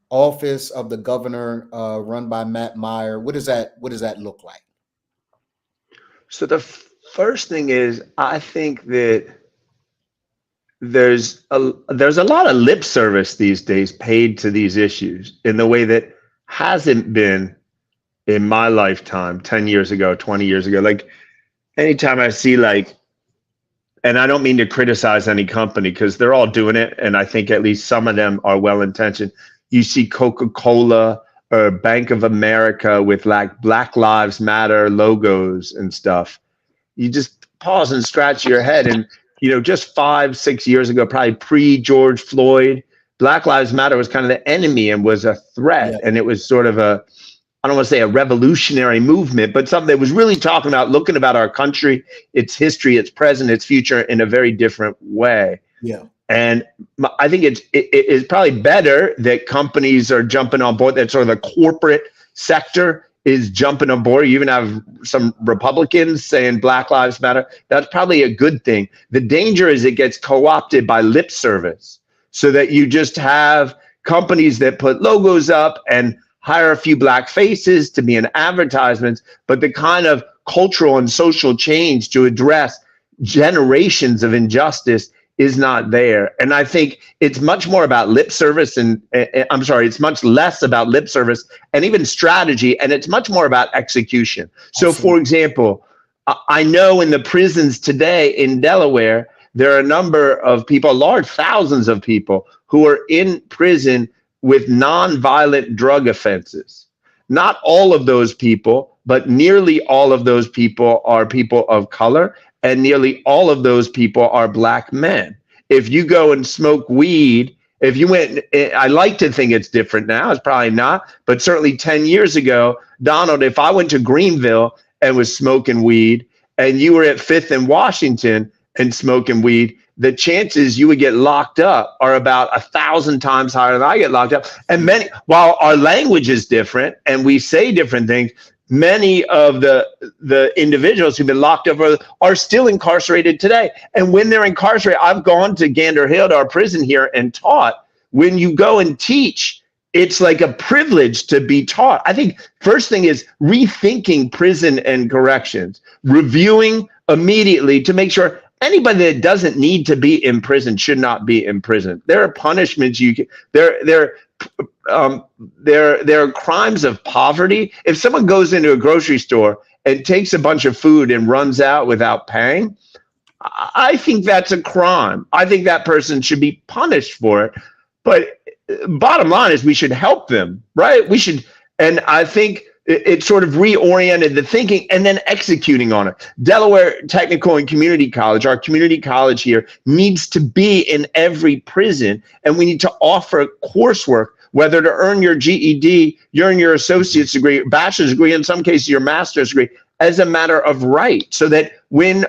office of the governor run by Matt Meyer, what does that look like? So the first thing is, I think that there's a lot of lip service these days paid to these issues in the way that hasn't been in my lifetime 10 years ago, 20 years ago. Like anytime I see like, and I don't mean to criticize any company because they're all doing it, and I think at least some of them are well-intentioned. You see Coca-Cola or Bank of America with like Black Lives Matter logos and stuff. You just pause and scratch your head. And, you know, just 5-6 years ago, probably pre-George Floyd, Black Lives Matter was kind of the enemy and was a threat. Yeah. And it was sort of a, I don't want to say a revolutionary movement, but something that was really talking about looking about our country, its history, its present, its future in a very different way. Yeah. And I think it's probably better that companies are jumping on board, that sort of the corporate sector is jumping on board. You even have some Republicans saying Black Lives Matter. That's probably a good thing. The danger is it gets co-opted by lip service, so that you just have companies that put logos up and hire a few black faces to be in advertisements, but the kind of cultural and social change to address generations of injustice is not there. And I think it's much more about lip service it's much less about lip service and even strategy, and it's much more about execution. So for example, I know in the prisons today in Delaware, there are a number of people, large thousands of people who are in prison with nonviolent drug offenses. Not all of those people, but nearly all of those people are people of color, and nearly all of those people are black men. If you go and smoke weed, if you went, I like to think it's different now, it's probably not, but certainly 10 years ago, Donald, if I went to Greenville and was smoking weed, and you were at 5th and Washington and smoking weed, the chances you would get locked up are about 1,000 times higher than I get locked up. And while our language is different and we say different things, many of the individuals who've been locked up are still incarcerated today. And when they're incarcerated, I've gone to Gander Hill, to our prison here, and taught. When you go and teach, it's like a privilege to be taught. I think first thing is rethinking prison and corrections, reviewing immediately to make sure anybody that doesn't need to be in prison should not be in prison. There are punishments you can, there are crimes of poverty. If someone goes into a grocery store and takes a bunch of food and runs out without paying, I think that's a crime. I think that person should be punished for it. But bottom line is we should help them, right? We should, and I think it sort of reoriented the thinking and then executing on it. Delaware Technical and Community College, our community college here, needs to be in every prison, and we need to offer coursework, whether to earn your GED, earn your associate's degree, bachelor's degree, in some cases your master's degree, as a matter of right, so that when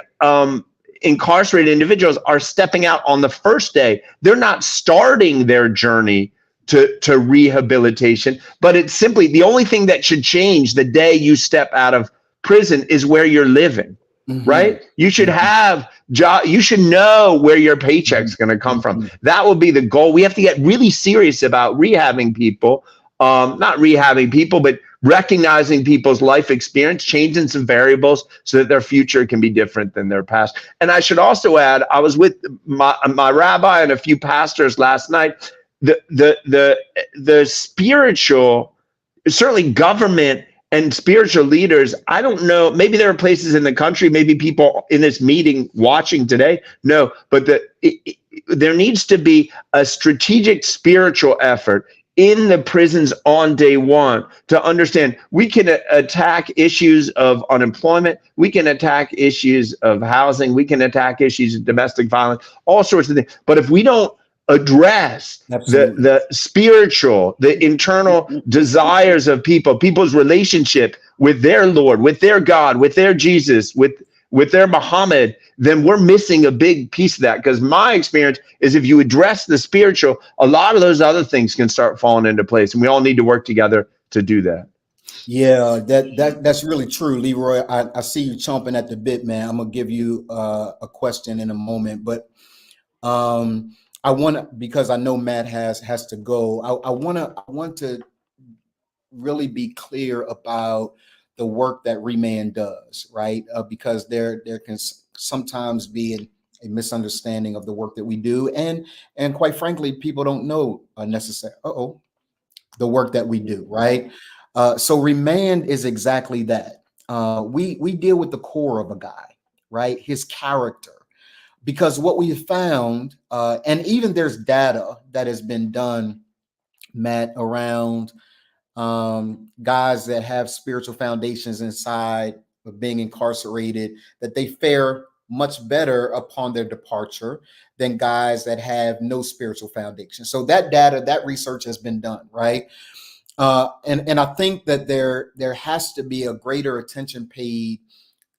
incarcerated individuals are stepping out on the first day, they're not starting their journey to rehabilitation, but it's simply the only thing that should change the day you step out of prison is where you're living, right? You should have job. You should know where your paycheck's going to come from. That will be the goal. We have to get really serious about rehabbing people, not rehabbing people, but recognizing people's life experience, changing some variables so that their future can be different than their past. And I should also add, I was with my rabbi and a few pastors last night. The spiritual, certainly government and spiritual leaders, I don't know, maybe there are places in the country, maybe people in this meeting watching today, no, but there needs to be a strategic spiritual effort in the prisons on day one to understand we can attack issues of unemployment, we can attack issues of housing, we can attack issues of domestic violence, all sorts of things. But if we don't address the spiritual, the internal desires of people's relationship with their Lord, with their God, with their Jesus, with their Muhammad, then we're missing a big piece of that. Because my experience is if you address the spiritual, a lot of those other things can start falling into place, and we all need to work together to do that. Yeah, that's really true, Leroy. I see you chomping at the bit, man. I'm gonna give you a question in a moment, but I want to, because I know Matt has to go. I want to really be clear about the work that ReManned does, right? Because there can sometimes be a misunderstanding of the work that we do, and quite frankly, people don't know necessarily the work that we do, right? So ReManned is exactly that. We deal with the core of a guy, right? His character. Because what we have found, and even there's data that has been done, Matt, around guys that have spiritual foundations inside of being incarcerated, that they fare much better upon their departure than guys that have no spiritual foundation. So that data, that research has been done, right? And I think that there has to be a greater attention paid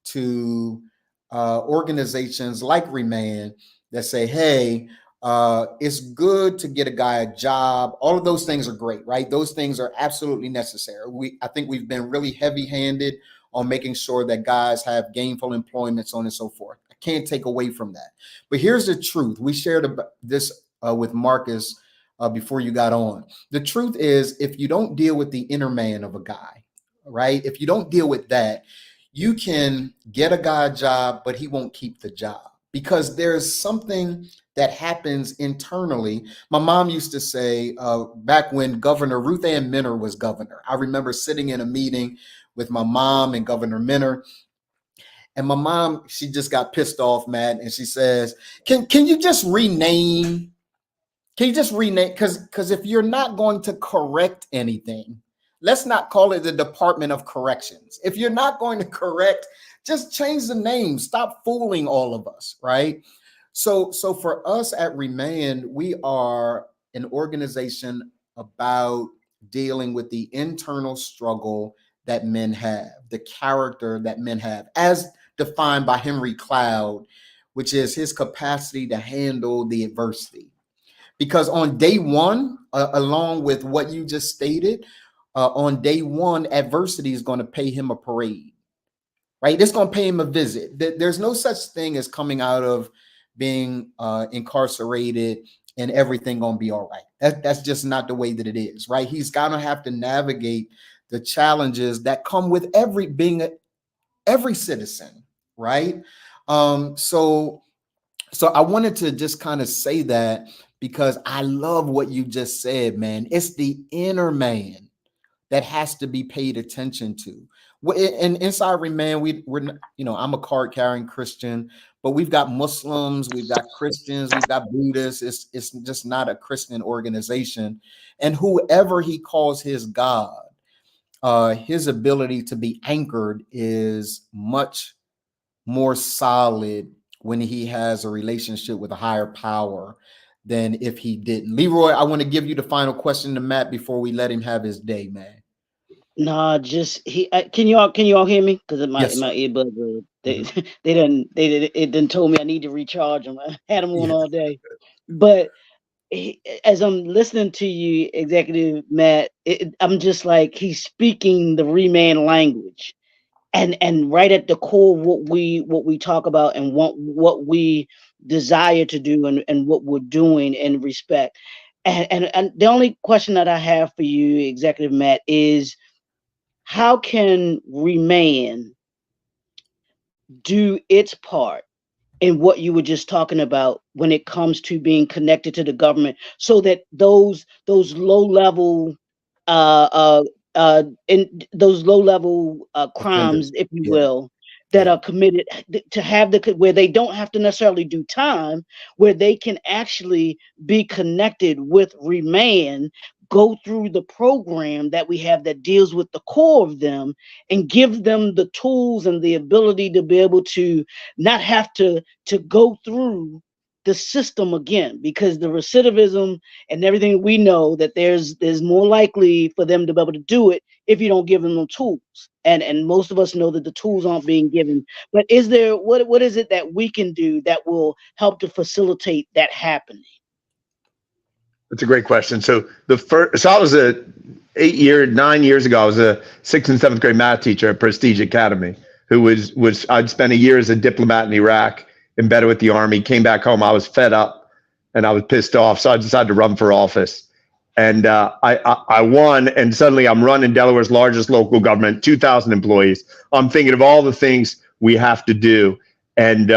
to organizations like ReManned that say, hey, it's good to get a guy a job. All of those things are great, right? Those things are absolutely necessary. I think we've been really heavy-handed on making sure that guys have gainful employment, so on and so forth. I can't take away from that. But here's the truth. We shared this with Marcus before you got on. The truth is, if you don't deal with the inner man of a guy, right? If you don't deal with that, you can get a guy a job, but he won't keep the job because there's something that happens internally. My mom used to say back when Governor Ruth Ann Minner was governor, I remember sitting in a meeting with my mom and Governor Minner. And my mom, she just got pissed off, Matt, and she says, can you just rename? Can you just rename? Because if you're not going to correct anything, let's not call it the Department of Corrections. If you're not going to correct, just change the name. Stop fooling all of us, right? So for us at ReManned, we are an organization about dealing with the internal struggle that men have, the character that men have, as defined by Henry Cloud, which is his capacity to handle the adversity. Because on day one, along with what you just stated, on day one, adversity is going to pay him a parade, right? It's going to pay him a visit. There's no such thing as coming out of being incarcerated and everything going to be all right. That's just not the way that it is, right? He's going to have to navigate the challenges that come with every citizen, right? So I wanted to just kind of say that because I love what you just said, man. It's the inner man that has to be paid attention to. And inside ReManned, we're I'm a card carrying Christian, but we've got Muslims, we've got Christians, we've got Buddhists. It's just not a Christian organization. And whoever he calls his God, his ability to be anchored is much more solid when he has a relationship with a higher power than if he didn't. Leroy, I want to give you the final question to Matt before we let him have his day, man. Nah, just can you all hear me? Because my earbuds it didn't told me I need to recharge them. I had them on all day, but as I'm listening to you, Executive Matt, I'm just like he's speaking the ReManned language, and right at the core of what we talk about and what we desire to do and what we're doing in respect. And the only question that I have for you, Executive Matt, is how can ReManned do its part in what you were just talking about when it comes to being connected to the government, so that those low level crimes, if you will, that are committed, to have where they don't have to necessarily do time, where they can actually be connected with ReManned, go through the program that we have that deals with the core of them, and give them the tools and the ability to be able to not have to go through the system again, because the recidivism and everything, we know that there's more likely for them to be able to do it if you don't give them the tools, and most of us know that the tools aren't being given. But is there what is it that we can do that will help to facilitate that happening? That's a great question. So I was 9 years ago, I was a 6th and 7th grade math teacher at Prestige Academy, who I'd spent a year as a diplomat in Iraq, embedded with the Army, came back home. I was fed up and I was pissed off. So I decided to run for office. And I won, and suddenly I'm running Delaware's largest local government, 2,000 employees. I'm thinking of all the things we have to do. And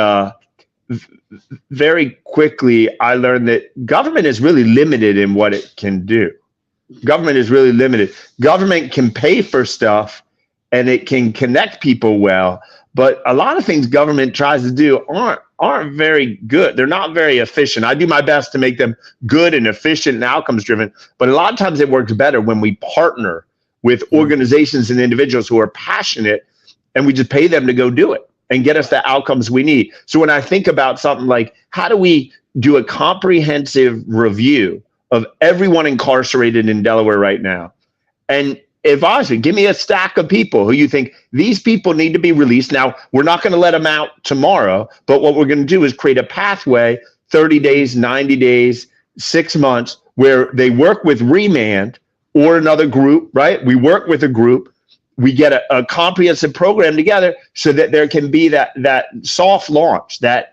very quickly, I learned that government is really limited in what it can do. Government is really limited. Government can pay for stuff and it can connect people well, but a lot of things government tries to do aren't very good. They're not very efficient. I do my best to make them good and efficient and outcomes driven, but a lot of times it works better when we partner with organizations and individuals who are passionate, and we just pay them to go do it and get us the outcomes we need. So when I think about something like, how do we do a comprehensive review of everyone incarcerated in Delaware right now? And if I was to give me a stack of people who you think these people need to be released. Now, we're not going to let them out tomorrow, but what we're going to do is create a pathway, 30 days, 90 days, 6 months, where they work with ReManned or another group, right? We work with a group. We get a comprehensive program together so that there can be that soft launch, that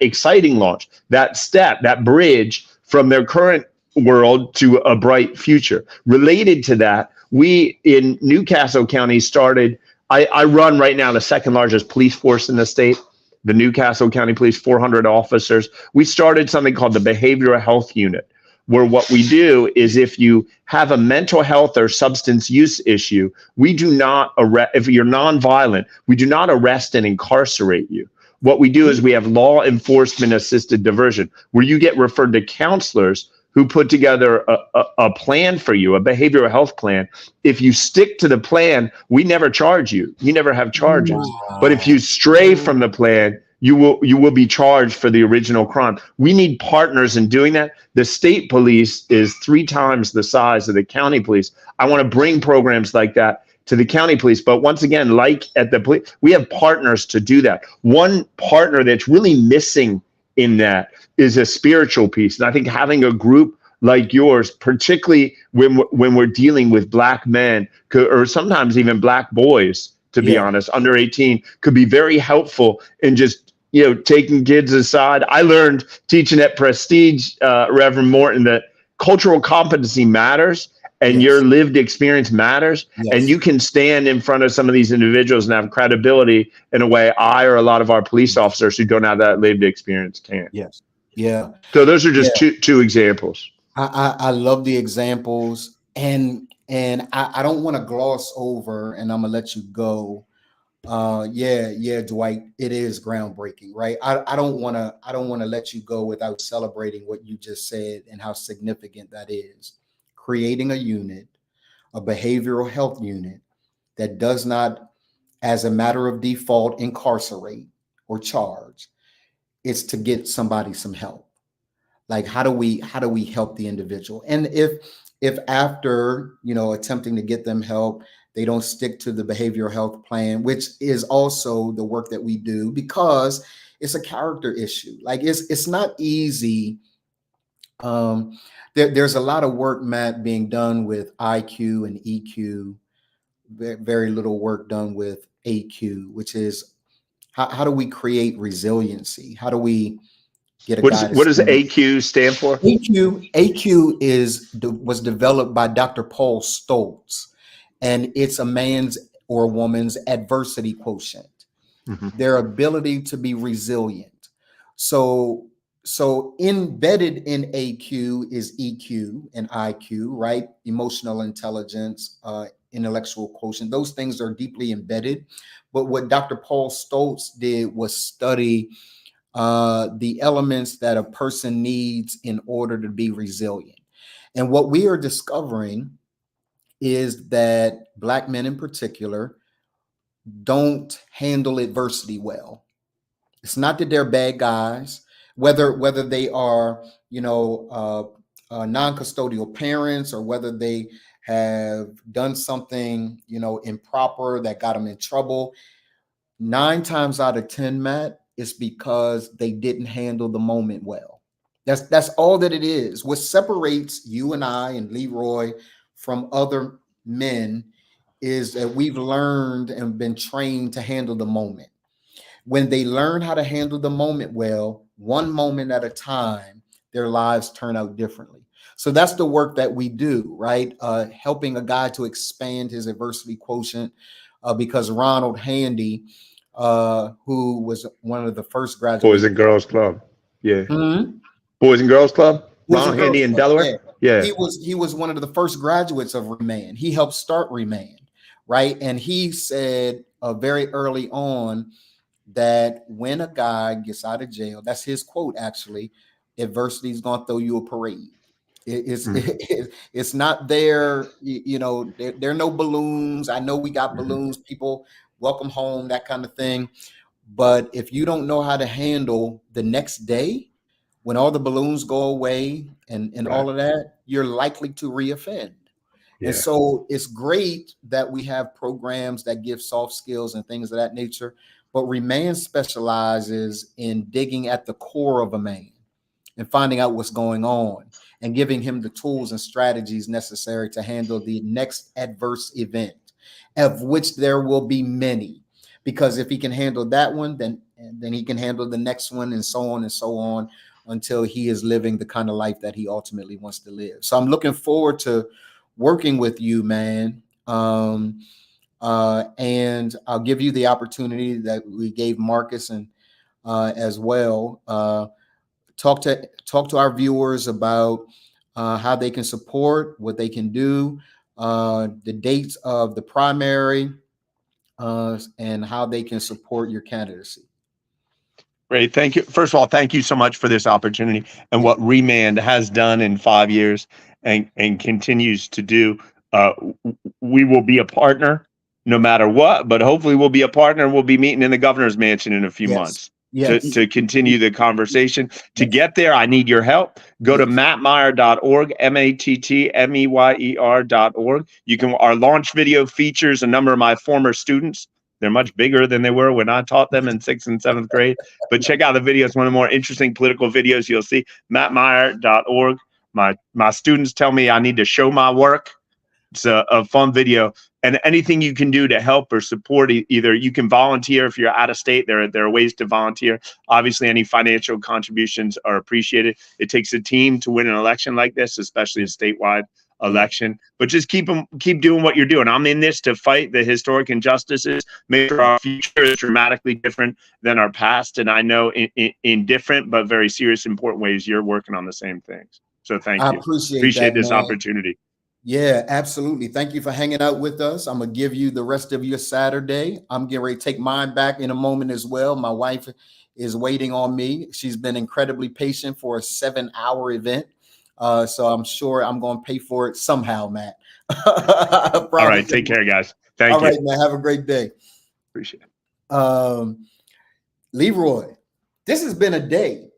exciting launch, that step, that bridge from their current world to a bright future. Related to that, we in Newcastle County started, I run right now the second largest police force in the state, the Newcastle County Police, 400 officers. We started something called the Behavioral Health Unit, where what we do is if you have a mental health or substance use issue, we do not arrest, if you're nonviolent, we do not arrest and incarcerate you. What we do is we have law enforcement assisted diversion, where you get referred to counselors who put together a plan for you, a behavioral health plan. If you stick to the plan, we never charge you. You never have charges. Wow. But if you stray from the plan, you will be charged for the original crime. We need partners in doing that. The state police is 3 times the size of the county police. I want to bring programs like that to the county police. But once again, like at the police, we have partners to do that. One partner that's really missing in that is a spiritual piece. And I think having a group like yours, particularly when we're dealing with Black men, or sometimes even Black boys, to be honest, under 18, could be very helpful in just, taking kids aside. I learned teaching at Prestige, Reverend Morton, that cultural competency matters and your lived experience matters. And you can stand in front of some of these individuals and have credibility in a way I or a lot of our police officers who don't have that lived experience can't. Yes. Yeah. So those are just two examples. I love the examples, and I don't want to gloss over, and I'm gonna let you go. Dwight, it is groundbreaking, right? I don't want to let you go without celebrating what you just said and how significant that is. Creating a unit, a behavioral health unit that does not, as a matter of default, incarcerate or charge. It's to get somebody some help. Like, how do we help the individual? And if after, attempting to get them help, they don't stick to the behavioral health plan, which is also the work that we do, because it's a character issue. Like, it's not easy. There's a lot of work, Matt, being done with IQ and EQ, very little work done with AQ, which is how do we create resiliency? How do we get a guy? What does AQ stand for? AQ was developed by Dr. Paul Stoltz, and it's a man's or a woman's adversity quotient, their ability to be resilient. So embedded in AQ is EQ and IQ, right? Emotional intelligence, intellectual quotient. Those things are deeply embedded. But what Dr. Paul Stoltz did was study the elements that a person needs in order to be resilient. And what we are discovering is that Black men in particular don't handle adversity well. It's not that they're bad guys, whether they are, non-custodial parents, or whether they have done something, improper that got them in trouble. 9 times out of 10, Matt, it's because they didn't handle the moment well. That's all that it is. What separates you and I and Leroy from other men is that we've learned and been trained to handle the moment. When they learn how to handle the moment well, one moment at a time, their lives turn out differently. So that's the work that we do, right? Helping a guy to expand his adversity quotient, because Ronald Handy, who was one of the first Boys graduates. and Girls Club. Yeah. Mhm. Boys and Girls Club. Boys Ronald and Girls Handy in Club, Delaware. yeah. Yeah. He was one of the first graduates of ReManned. He helped start ReManned, right? And he said very early on that when a guy gets out of jail, that's his quote actually, adversity is going to throw you a parade. It's not there, you know, there are no balloons. I know we got balloons, people welcome home, that kind of thing. But if you don't know how to handle the next day, when all the balloons go away and Right. all of that, you're likely to reoffend. Yeah. And so it's great that we have programs that give soft skills and things of that nature, but ReManned specializes in digging at the core of a man and finding out what's going on and giving him the tools and strategies necessary to handle the next adverse event, of which there will be many. Because if he can handle that one, then he can handle the next one, and so on and so on, until he is living the kind of life that he ultimately wants to live. So I'm looking forward to working with you, man. And I'll give you the opportunity that we gave Marcus and as well. Talk to our viewers about how they can support, what they can do, the dates of the primary, and how they can support your candidacy. Great. Thank you. First of all, thank you so much for this opportunity and what ReManned has done in 5 years and continues to do. We will be a partner no matter what, but hopefully we'll be a partner and we'll be meeting in the governor's mansion in a few months to continue the conversation. To get there, I need your help. Go to mattmeyer.org, mattmeyer.org. You can, our launch video features a number of my former students. They're much bigger than they were when I taught them in 6th and 7th grade. But check out the video. It's one of the more interesting political videos you'll see. mattmeyer.org. My students tell me I need to show my work. It's a fun video. And anything you can do to help or support, either you can volunteer if you're out of state. There are ways to volunteer. Obviously, any financial contributions are appreciated. It takes a team to win an election like this, especially a statewide election. But just keep doing what you're doing. I'm in this to fight the historic injustices, make sure our future is dramatically different than our past. And I know in different but very serious, important ways, you're working on the same things. So thank you. I appreciate that, this man. opportunity. Yeah, absolutely. Thank you for hanging out with us. I'm going to give you the rest of your Saturday. I'm getting ready to take mine back in a moment as well. My wife is waiting on me. She's been incredibly patient for a 7-hour event. So I'm sure I'm going to pay for it somehow, Matt. All right. Take care, guys. Thank you. All right, man. Have a great day. Appreciate it. Leroy, this has been a day.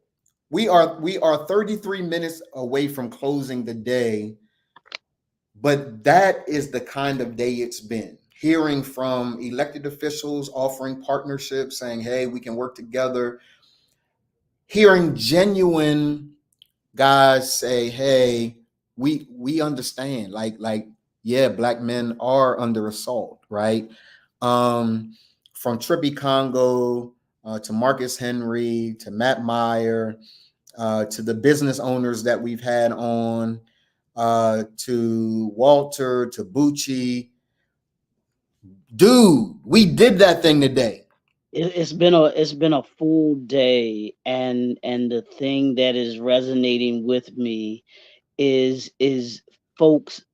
We are 33 minutes away from closing the day. But that is the kind of day it's been. Hearing from elected officials offering partnerships, saying, hey, we can work together. Hearing genuine guys say, hey, we understand. Like, yeah, Black men are under assault, right? From Trippy Congo to Marcus Henry to Matt Meyer to the business owners that we've had on, to Walter, to Bucci. Dude, we did that thing today. It's been a full day, and the thing that is resonating with me is folks,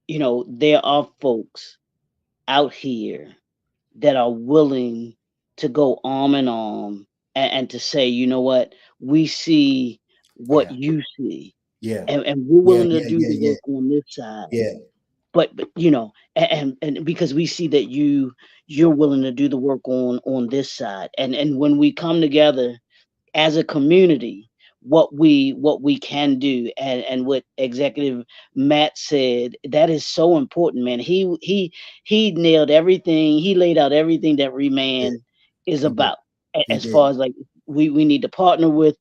you know, there are folks out here that are willing to go arm in arm and to say, you know what, we see what you see. Yeah. And we're willing to do the work on this side. Yeah. But you know, and because we see that you're willing to do the work on this side. And when we come together as a community, what we can do, and what Executive Matt said, that is so important, man. He nailed everything. He laid out everything that ReManned is about. As far as like we need to partner with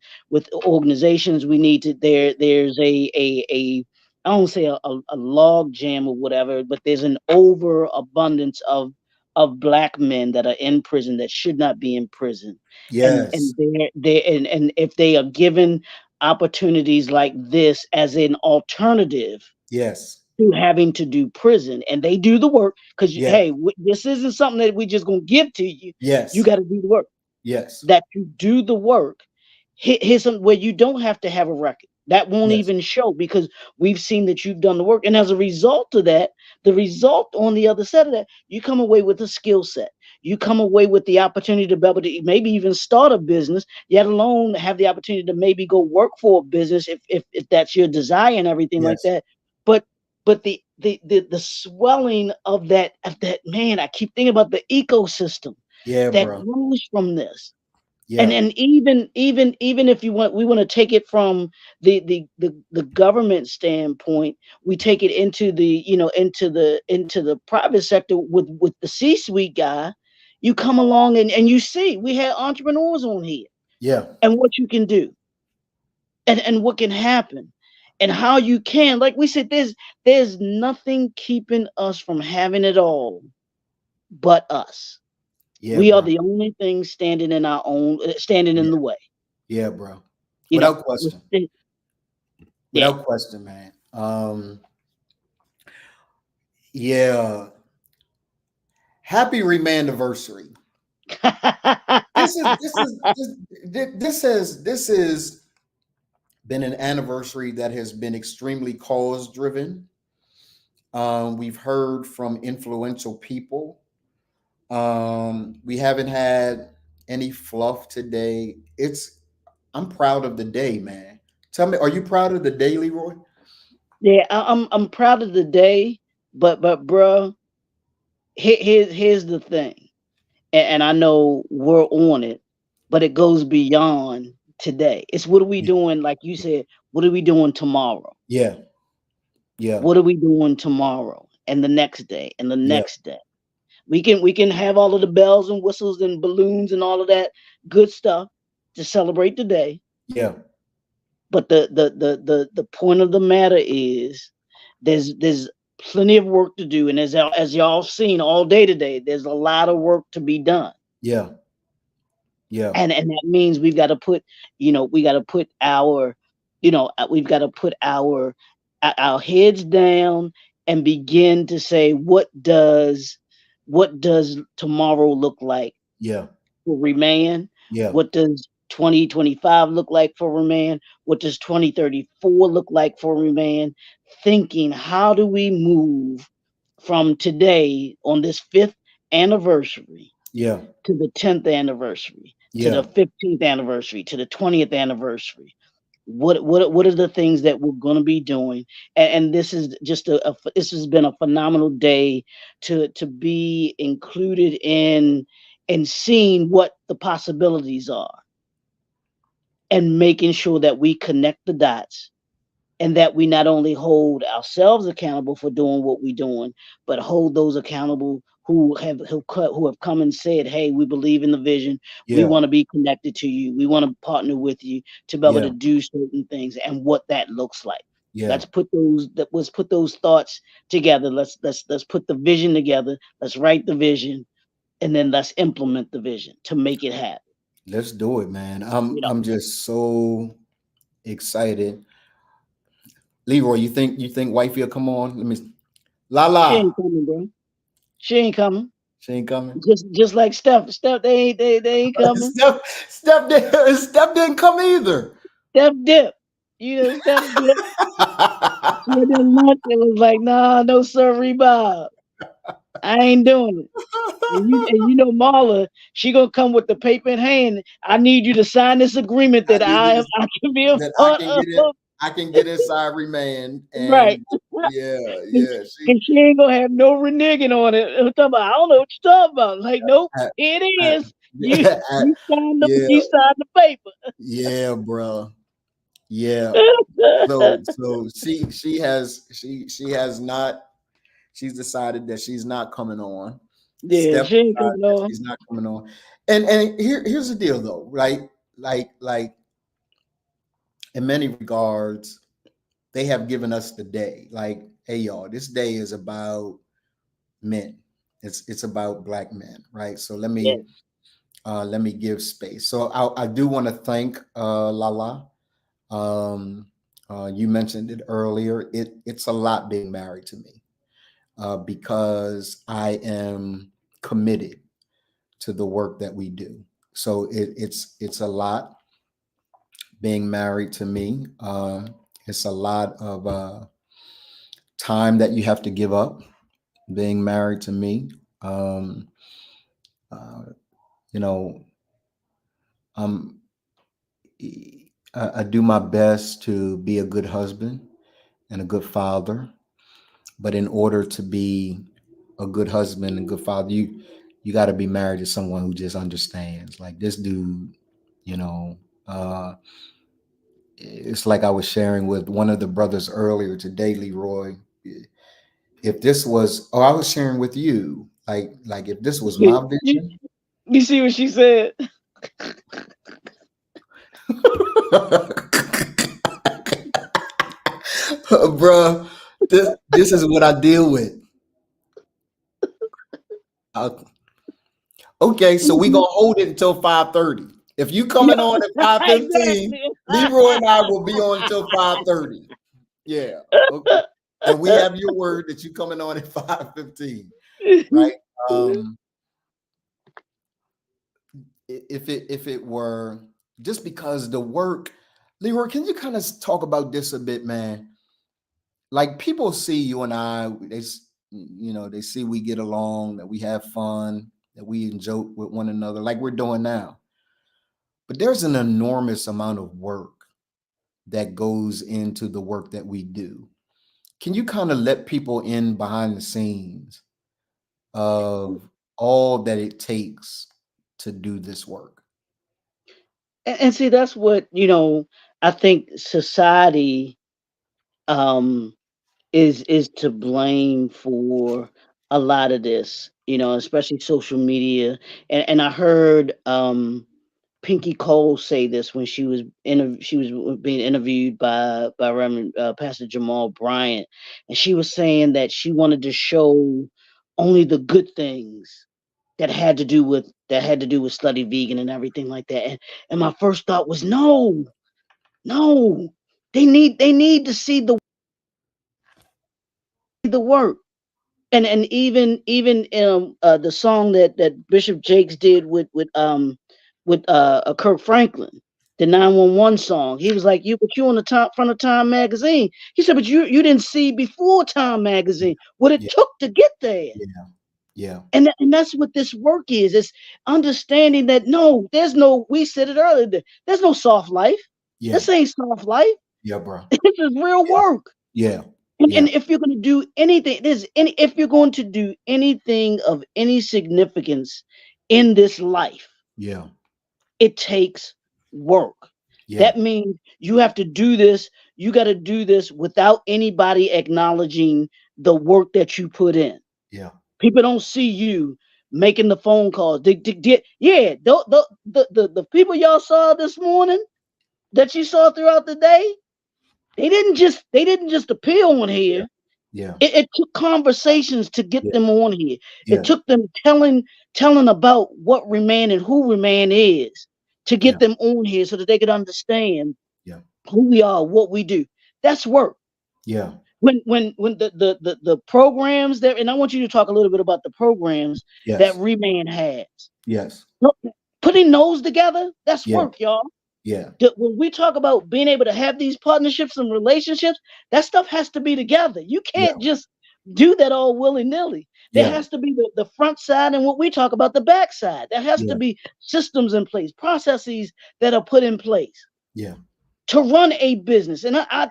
organizations. We need to there's a I don't say a log jam or whatever, but there's an overabundance of Black men that are in prison that should not be in prison. Yes. And if they are given opportunities like this as an alternative Yes. to having to do prison, and they do the work because Yeah. hey, this isn't something that we just gonna give to you. You Yes. got to do the work. Yes. That you do the work. Here's some where you don't have to have a record. That won't Yes. even show because we've seen that you've done the work. And as a result of that, the result on the other side of that, you come away with a skill set. You come away with the opportunity to be able to maybe even start a business, yet alone have the opportunity to maybe go work for a business if that's your desire and everything like Yes. that. But the swelling of that man, I keep thinking about the ecosystem Yeah, that bro. grows from this. Yeah. And even if we want to take it from the government standpoint, we take it into the into the private sector with the C-suite guy. You come along and you see we had entrepreneurs on here Yeah. and what you can do and what can happen and how you can, like we said, there's nothing keeping us from having it all but us. Yeah, We are bro. the only thing standing in our own standing in Yeah. the way. Yeah, bro. You know, Without question. yeah. Without question, man. Yeah. Happy ReManned anniversary. This has been an anniversary that has been extremely cause driven. We've heard from influential people. We haven't had any fluff today. I'm proud of the day, man. Tell me, are you proud of the day, Leroy? Yeah, I'm proud of the day, but bro, here's the thing, and I know we're on it, but it goes beyond today. It's what are we doing? Like you said, what are we doing tomorrow? Yeah. Yeah. What are we doing tomorrow and the next day and the Yeah. next day? We can have all of the bells and whistles and balloons and all of that good stuff to celebrate the day. Yeah. But the point of the matter is there's plenty of work to do, and as y'all seen all day today, there's a lot of work to be done. Yeah. Yeah. And that means we've got to put, we got to put our, we've got to put our heads down and begin to say what does tomorrow look like Yeah. for ReManned? Yeah. What does 2025 look like for ReManned? What does 2034 look like for ReManned? Thinking, how do we move from today on this 5th anniversary Yeah. to the 10th anniversary, to Yeah. the 15th anniversary, to the 20th anniversary? What are the things that we're going to be doing? And this is just this has been a phenomenal day to be included in and seeing what the possibilities are and making sure that we connect the dots and that we not only hold ourselves accountable for doing what we're doing, but hold those accountable who have come and said, "Hey, we believe in the vision. We Yeah. want to be connected to you. We want to partner with you to be able Yeah. to do certain things," and what that looks like. Yeah. Let's put those thoughts together. Let's put the vision together. Let's write the vision, and then let's implement the vision to make it happen. Let's do it, man. You know, I'm just so excited. Leroy, you think wifey will come on? Let me La she La. ain't coming, bro. She ain't coming. She ain't coming. Just like Steph, they ain't coming. Steph didn't come either. Steph dip. Steph dip. She had that lunch and was like, nah, no sorry, Bob. I ain't doing it. And Marla, she gonna come with the paper in hand. I need you to sign this agreement that I can be a That I part can of. get it. I can get inside ReManned, Right. and yeah. And she ain't gonna have no reneging on it. I'm talking about, I don't know what you're talking about. Like, nope, Uh, here it uh, is. You signed yeah, you signed the paper. yeah, bro. Yeah. So she has not. She's decided that she's not coming on. Yeah, Steph she ain't decided coming that on. she's not coming on. And here's the deal though, right? Like in many regards, they have given us the day. Like, hey y'all, this day is about men. It's about Black men, right? So let me give space. So I do want to thank Lala You mentioned it earlier. It's a lot being married to me because I am committed to the work that we do. So it's a lot being married to me. It's a lot of time that you have to give up being married to me. Um, uh, you know, I'm I do my best to be a good husband and a good father, but in order to be a good husband and good father, you got to be married to someone who just understands. Like this dude, you know, uh, it's like I was sharing with one of the brothers earlier today, Leroy. If this was, oh, I was sharing with you, like if this was my vision. You see what she said? Bruh, this is what I deal with. Okay, so we gonna hold it until 5:30. If you coming on at 5:15, Exactly. Leroy and I will be on until 5:30. Yeah. Okay. And we have your word that you coming on at 5:15, right? If it were just because the work, Leroy, can you kind of talk about this a bit, man? Like people see you and I, they see we get along, that we have fun, that we enjoy with one another, like we're doing now. But there's an enormous amount of work that goes into the work that we do. Can you kind of let people in behind the scenes of all that it takes to do this work? And see, that's what, I think society um is to blame for a lot of this, especially social media. And I heard Pinky Cole say this when she was being interviewed by Reverend Pastor Jamal Bryant, and she was saying that she wanted to show only the good things that had to do with Slutty Vegan and everything like that. And my first thought was no, no, they need to see the work. And even the song that Bishop Jakes did with Kirk Franklin, the 911 song. He was like, you on the top front of Time magazine. He said, but you didn't see before Time magazine what it Yeah, took to get there. yeah, yeah, And that's what this work is. It's understanding that no, we said it earlier, there's no soft life. yeah, This ain't soft life. yeah, bro. This is real work. Yeah, And, yeah, and if you're going to do anything, if you're going to do anything of any significance in this life, yeah, it takes work. yeah, That means you have to do this. You got to do this without anybody acknowledging the work that you put in. yeah, People don't see you making the phone calls. Yeah, the people y'all saw this morning that you saw throughout the day, they didn't just appear on yeah, here. yeah, It took conversations to get yeah, them on here. It yeah, took them telling about what ReManned and who ReManned is to yeah, get them on here so that they could understand yeah, who we are, what we do. That's work. yeah. When the programs that, and I want you to talk a little bit about the programs that Yes, ReManned has. yes, Look, putting those together, that's yeah, work, y'all. yeah, When we talk about being able to have these partnerships and relationships, that stuff has to be together. You yeah, can't just do that all willy-nilly. There yeah, has to be the front side and what we talk about, the back side. There has to yeah, be systems in place, processes that are put in place yeah, to run a business. And I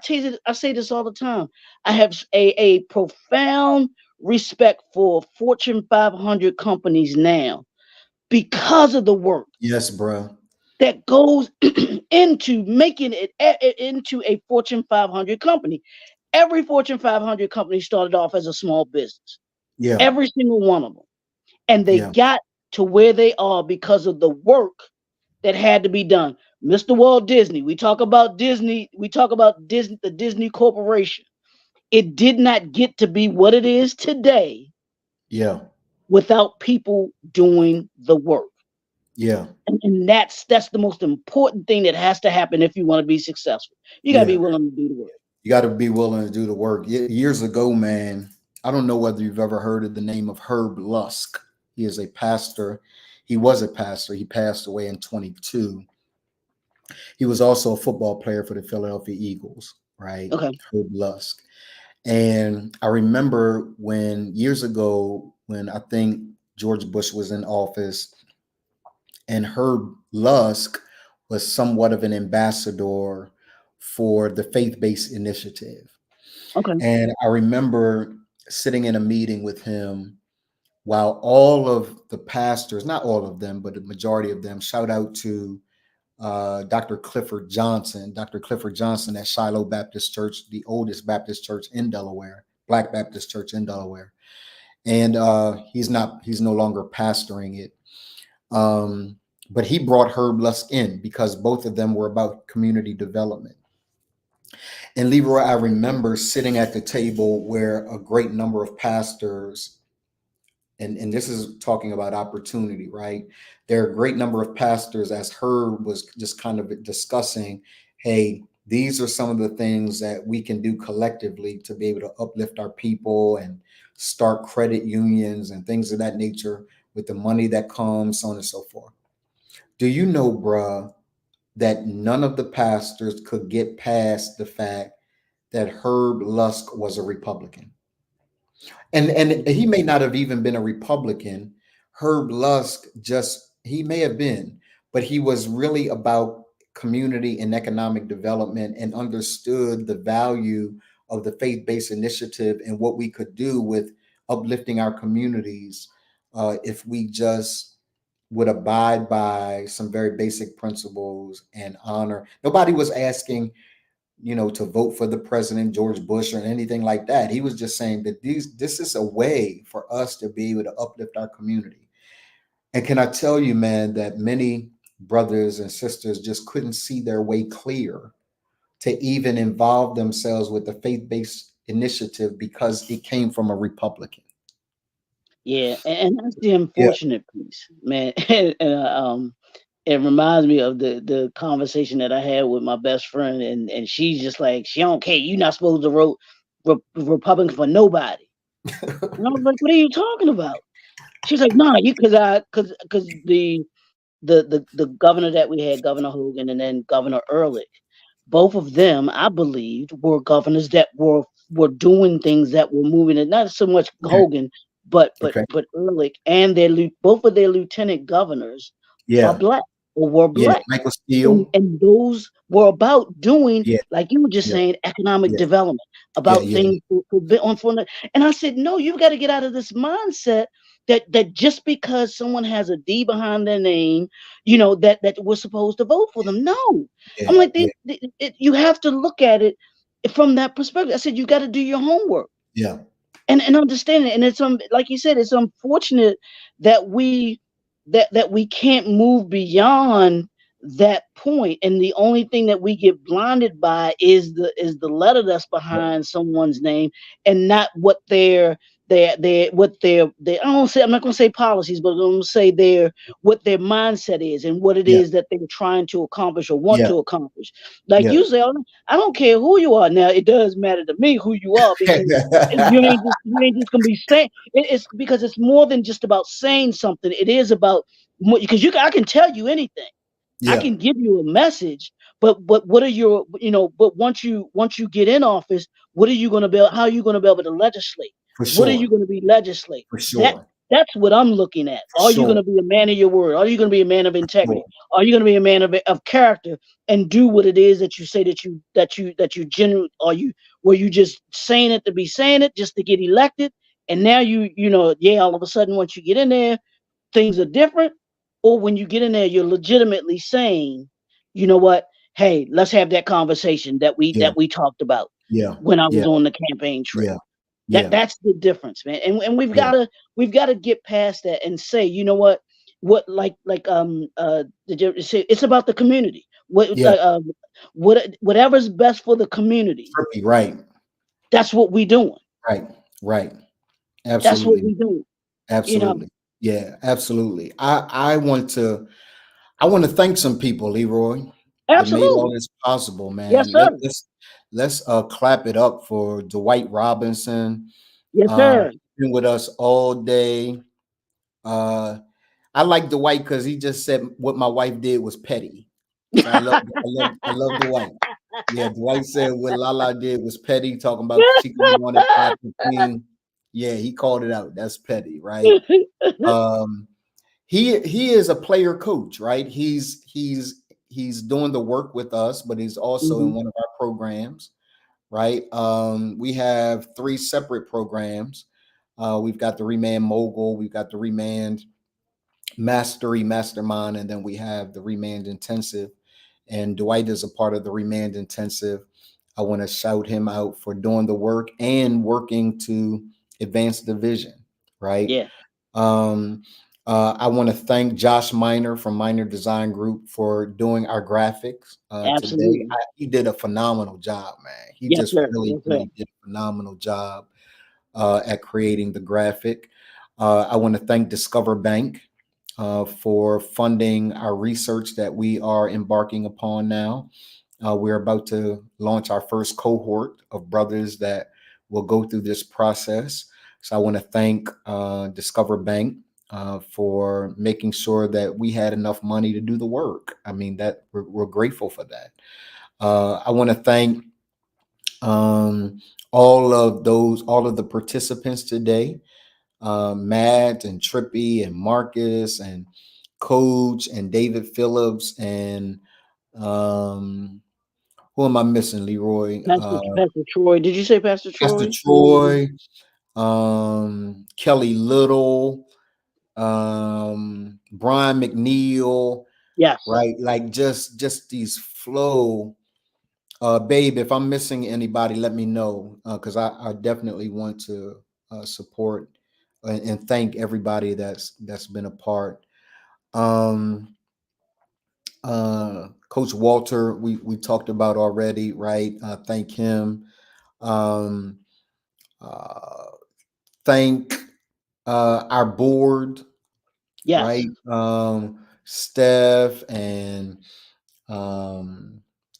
say this all the time. I have a profound respect for Fortune 500 companies now because of the work yes, bro. that goes into making it into a Fortune 500 company. Every Fortune 500 company started off as a small business, Yeah, every single one of them. And they yeah, got to where they are because of the work that had to be done. Mr. Walt Disney, we talk about Disney, the Disney Corporation. It did not get to be what it is today yeah, without people doing the work. Yeah. And that's the most important thing that has to happen if you want to be successful. You got to be willing to do the work. You got to be willing to do the work. Years ago, man, I don't know whether you've ever heard of the name of Herb Lusk. He is a pastor. He was a pastor. He passed away in 22. He was also a football player for the Philadelphia Eagles, right? Okay. Herb Lusk. And I remember when years ago, when I think George Bush was in office, and Herb Lusk was somewhat of an ambassador for the faith-based initiative. Okay. And I remember sitting in a meeting with him while all of the pastors, not all of them, but the majority of them, shout out to Dr. Clifford Johnson at Shiloh Baptist Church, the oldest Baptist church in Delaware, Black Baptist church in Delaware. And he's no longer pastoring it. But he brought Herb Lusk in because both of them were about community development. And Leroy, I remember sitting at the table where a great number of pastors, and this is talking about opportunity, right? There are a great number of pastors, as Herb was just kind of discussing, hey, these are some of the things that we can do collectively to be able to uplift our people and start credit unions and things of that nature with the money that comes, so on and so forth. Do you know, bruh, that none of the pastors could get past the fact that Herb Lusk was a Republican? And he may not have even been a Republican. Herb Lusk he may have been, but he was really about community and economic development and understood the value of the faith-based initiative and what we could do with uplifting our communities if we just would abide by some very basic principles and honor. Nobody was asking, to vote for the president, George Bush, or anything like that. He was just saying that this is a way for us to be able to uplift our community. And can I tell you, man, that many brothers and sisters just couldn't see their way clear to even involve themselves with the faith-based initiative because it came from a Republican. Yeah, and that's the unfortunate piece, man. And it reminds me of the conversation that I had with my best friend, and she's just like, she don't care. You're not supposed to vote Republican for nobody. And I was like, what are you talking about? She's like, no, because the governor that we had, Governor Hogan, and then Governor Ehrlich, both of them, I believed, were governors that were doing things that were moving it. Not so much Hogan, but Ehrlich and both of their lieutenant governors are black or were black. Michael Steele. And those were about doing, like you were just saying, economic development, about things and I said, no, you've got to get out of this mindset that just because someone has a D behind their name, that we're supposed to vote for them. No. I'm like, you have to look at it from that perspective. I said, you got to do your homework. Yeah. And understand it. And it's like you said, it's unfortunate that we can't move beyond that point. And the only thing that we get blinded by is the letter that's behind someone's name, and not what I'm not gonna say policies, but I'm gonna say what their mindset is and what it is that they're trying to accomplish or want to accomplish. Like you say, I don't care who you are. Now it does matter to me who you are, because you ain't just gonna be saying it's because it's more than just about saying something. It is about, because I can tell you anything. I can give you a message, but what are your, but once you get in office, what are you going to be? How are you going to be able to legislate? What are you going to be legislating? For sure. That's what I'm looking at. Are you going to be a man of your word? Are you going to be a man of integrity? Are you going to be a man of character and do what it is that you say that you genuinely, were you just saying it to be saying it just to get elected? And now all of a sudden, once you get in there, things are different. Or when you get in there, you're legitimately saying, you know what? Hey, let's have that conversation that we talked about when I was on the campaign trail. That's the difference, man. And we've got to get past that and say, you know what did you say, it's about the community. Whatever's best for the community. Right. That's what we're doing. Right. Absolutely. That's what we're doing. Absolutely. Yeah, absolutely. I want to I want to thank some people, Leroy, that made all Absolutely. this possible, Yes, man. sir. Let's clap it up for Dwight Robinson. Yes, sir. Been with us all day. I like Dwight because he just said what my wife did was petty. So I love Dwight. Yeah, Dwight said what Lala did was petty, talking about she coming on at 5:15. Yeah, he called it out. That's petty, right? He is a player coach, right? He's doing the work with us, but he's also in one of our programs, right? We have 3 separate programs. We've got the ReManned Mogul, we've got the ReManned Mastery Mastermind, and then we have the ReManned Intensive. And Dwight is a part of the ReManned Intensive. I want to shout him out for doing the work and working to advance the vision, right? Yeah. I want to thank Josh Miner from Miner Design Group for doing our graphics today. Absolutely. He did a phenomenal job, man. He Yes, just sir. really, Yes, sir. really did a phenomenal job at creating the graphic. I want to thank Discover Bank for funding our research that we are embarking upon now. We're about to launch our first cohort of brothers that will go through this process. So I want to thank Discover Bank for making sure that we had enough money to do the work. I mean, that we're grateful for that. I want to thank all of the participants today, Matt and Trippy and Marcus and Coach and David Phillips and who am I missing, Leroy? Pastor Troy. Did you say Pastor Pastor Troy? Troy, Kelly Little, Brian McNeil. Yes. Right, like just these flow. Babe, if I'm missing anybody, let me know because I definitely want to support and thank everybody that's been a part. Coach Walter, we talked about already, right? Thank him. Um, thank our board, Yes. right? Steph and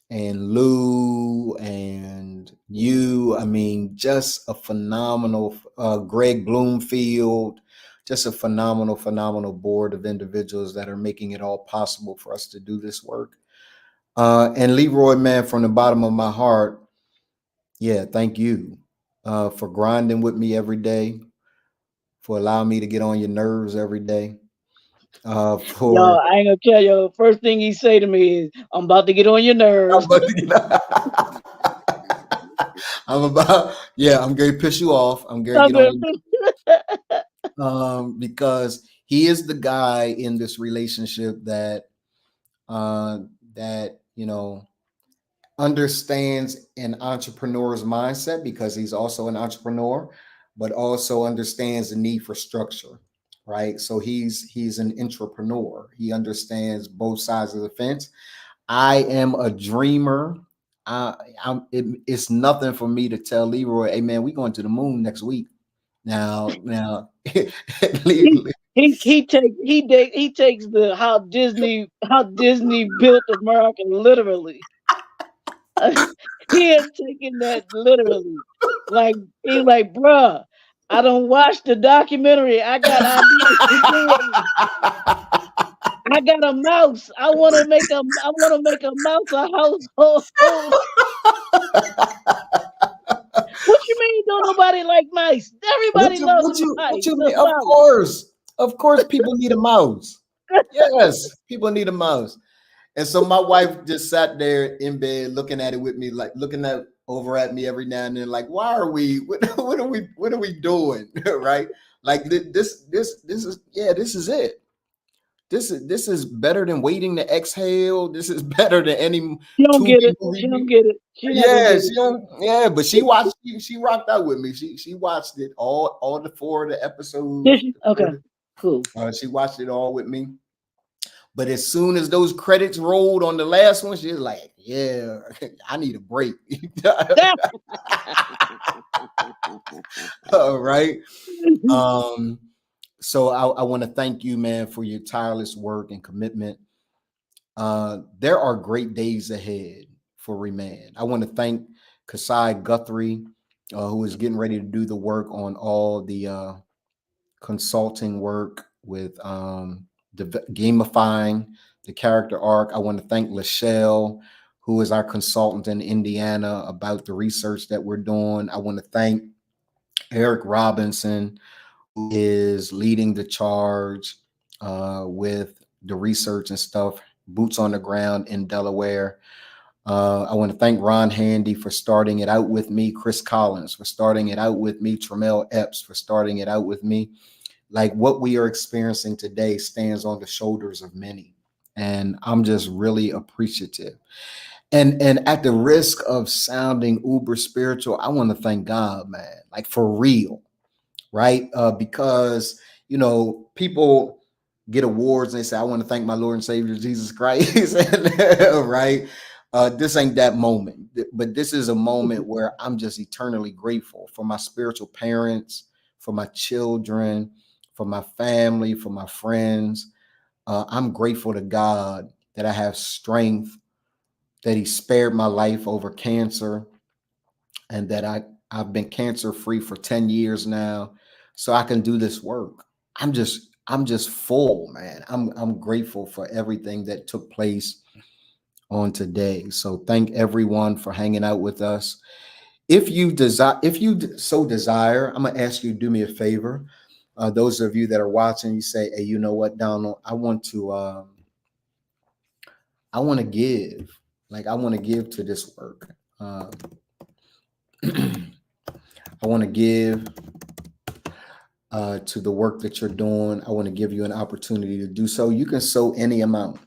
Lou and you. I mean, just a phenomenal Greg Bloomfield, just a phenomenal board of individuals that are making it all possible for us to do this work. And Leroy, man, from the bottom of my heart, yeah, thank you for grinding with me every day, for allowing me to get on your nerves every day. Yo, For I ain't gonna tell you. First thing he say to me is, "I'm about to get on your nerves." I'm going to piss you off. I'm going to get on you. Because he is the guy in this relationship that understands an entrepreneur's mindset because he's also an entrepreneur, but also understands the need for structure, right? So he's an entrepreneur. He understands both sides of the fence. I am a dreamer. It's nothing for me to tell Leroy, hey man, we going to the moon next week. Now, he takes the how Disney built America literally. He ain't taking that literally. Like he's like, bruh, I don't watch the documentary. I got ideas to do. I got a mouse. I want to make a mouse a household. What you mean? Don't nobody like mice? Everybody loves mice. What you mean? Of course, people need a mouse. Yes, people need a mouse. And so my wife just sat there in bed looking at it with me, like looking over at me every now and then, like, why are we? What are we doing? Right? Like this is it. This is better than waiting to exhale. This is better than any. She don't get it. She don't get it. Yeah, but she watched. She rocked out with me. She watched it all the 4 of the episodes. Did she? Okay, cool. She watched it all with me. But as soon as those credits rolled on the last one, she was like, "Yeah, I need a break." All right. So I want to thank you, man, for your tireless work and commitment. There are great days ahead for ReManned. I want to thank Kasai Guthrie, who is getting ready to do the work on all the consulting work with gamifying the character arc. I want to thank Lachelle, who is our consultant in Indiana, about the research that we're doing. I want to thank Eric Robinson, who is leading the charge with the research and stuff, boots on the ground in Delaware. I want to thank Ron Handy for starting it out with me, Chris Collins for starting it out with me, Tremel Epps for starting it out with me. Like, what we are experiencing today stands on the shoulders of many. And I'm just really appreciative. And at the risk of sounding uber spiritual, I want to thank God, man, like for real, right? Because, you know, people get awards and they say, I want to thank my Lord and Savior Jesus Christ, right? This ain't that moment, but this is a moment where I'm just eternally grateful for my spiritual parents, for my children, for my family, for my friends. I'm grateful to God that I have strength, that He spared my life over cancer, and that I've been cancer free for 10 years now, so I can do this work. I'm just full, man. I'm grateful for everything that took place on today. So thank everyone for hanging out with us. If you so desire, I'm gonna ask you to do me a favor. Those of you that are watching, you say, hey, you know what, Donald, I want to give. Like, I want to give to this work. I want to give to the work that you're doing. I want to give you an opportunity to do so. You can sow any amount.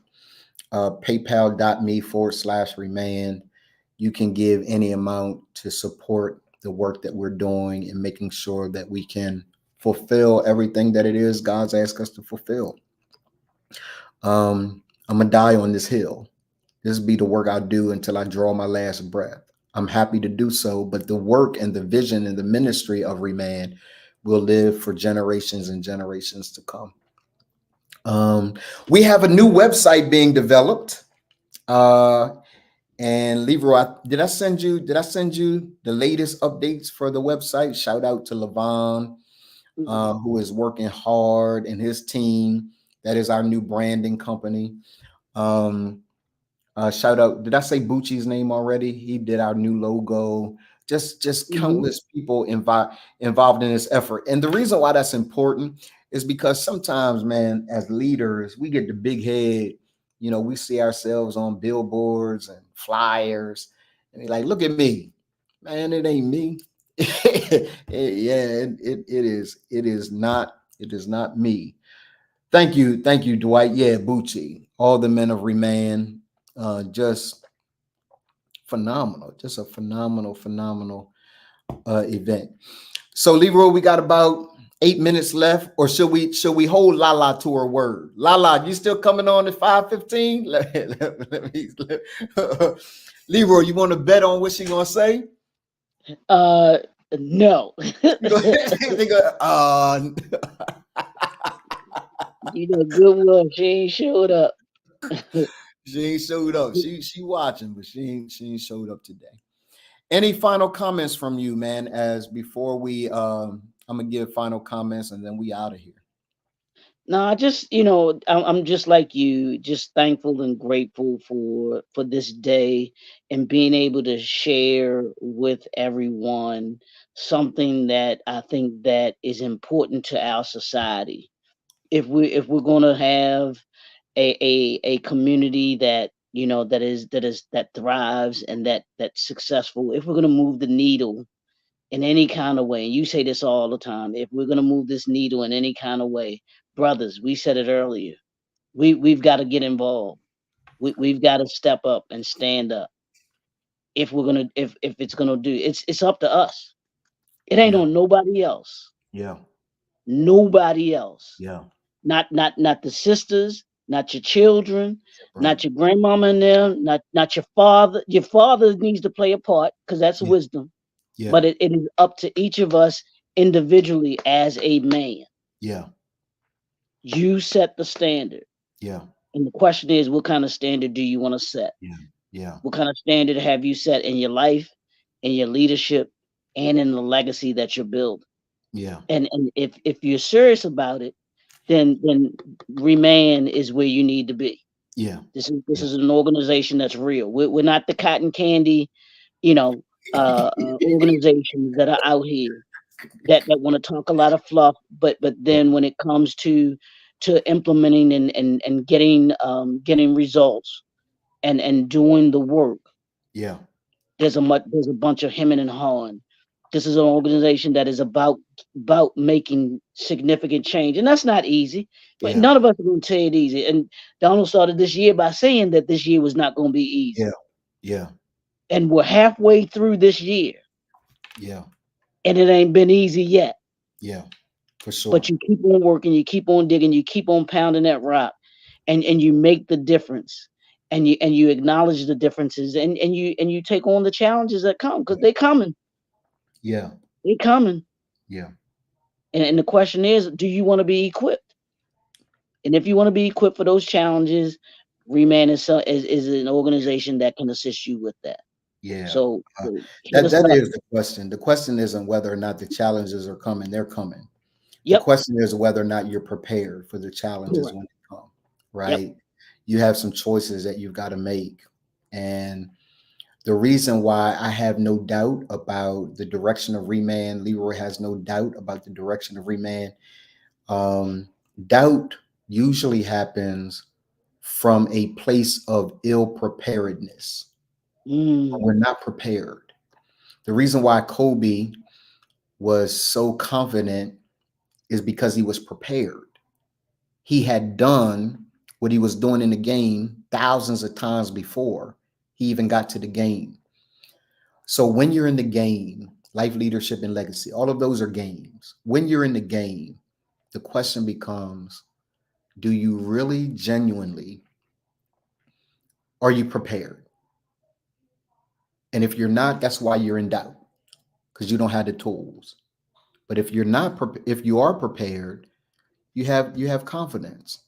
PayPal.me/ReManned. You can give any amount to support the work that we're doing and making sure that we can fulfill everything that it is God's asked us to fulfill. I'm gonna die on this hill. This be the work I do until I draw my last breath. I'm happy to do so, but the work and the vision and the ministry of ReManned will live for generations and generations to come. We have a new website being developed. And Leroy, did I send you the latest updates for the website? Shout out to Levon, who is working hard, and his team. That is our new branding company. Shout out, did I say Bucci's name already? He did our new logo. Just countless people involved in this effort. And the reason why that's important is because sometimes, man, as leaders, we get the big head. You know, we see ourselves on billboards and flyers, and like, look at me, man. It ain't me. It is not me. Thank you, Dwight. Yeah, Bucci, all the men of ReManned, just phenomenal, just a phenomenal event. So, Leroy, we got about 8 minutes left, or should we hold Lala to her word? Lala, you still coming on at 5:15? Leroy, you want to bet on what she gonna say? No. You know good well she ain't showed up. She ain't showed up. She watching, but she ain't showed up today. Any final comments from you, man? As before we I'm gonna give final comments and then we out of here. No, I just, I'm just like you, just thankful and grateful for this day and being able to share with everyone something that I think that is important to our society. If we're gonna have a community that that thrives and that's successful, if we're gonna move the needle in any kind of way, and you say this all the time, if we're going to move this needle in any kind of way, brothers, we said it earlier, we've got to get involved. We've got to step up and stand up. If we're gonna, if it's gonna do, it's up to us. It ain't on nobody else. Yeah. Nobody else. Yeah. Not the sisters, not your children, not your grandmama and them, not your father. Your father needs to play a part because that's wisdom. Yeah. But it is up to each of us individually as a man. Yeah. You set the standard. Yeah. And the question is, what kind of standard do you want to set? Yeah. What kind of standard have you set in your life, in your leadership, and in the legacy that you're building? Yeah. And if you're serious about it, then ReManned is where you need to be. Yeah. This is an organization that's real. We're not the cotton candy, organizations that are out here that want to talk a lot of fluff, but then when it comes to implementing and getting results and doing the work, Yeah. there's a bunch of hemming and hawing. This is an organization that is about making significant change, and that's not easy. But none of us are going to tell you it easy. And Donald started this year by saying that this year was not going to be easy. Yeah. And we're halfway through this year. Yeah. And it ain't been easy yet. Yeah, for sure. But you keep on working, you keep on digging, you keep on pounding that rock, and you make the difference. And you acknowledge the differences, and you take on the challenges that come, because they're coming. Yeah. They're coming. Yeah. And the question is, do you want to be equipped? And if you want to be equipped for those challenges, ReManned is an organization that can assist you with that. Yeah. So that is the question. The question isn't whether or not the challenges are coming. They're coming. The question is whether or not you're prepared for the challenges when they come, right? You have some choices that you've got to make. And the reason why I have no doubt about the direction of ReManned, Leroy has no doubt about the direction of ReManned. Doubt usually happens from a place of ill preparedness. We're not prepared. The reason why Kobe was so confident is because he was prepared. He had done what he was doing in the game thousands of times before he even got to the game. So when you're in the game, life, leadership, and legacy, all of those are games. When you're in the game, the question becomes, do you really genuinely, are you prepared? And if you're not, that's why you're in doubt, because you don't have the tools. But if you're not, if you are prepared, you have confidence.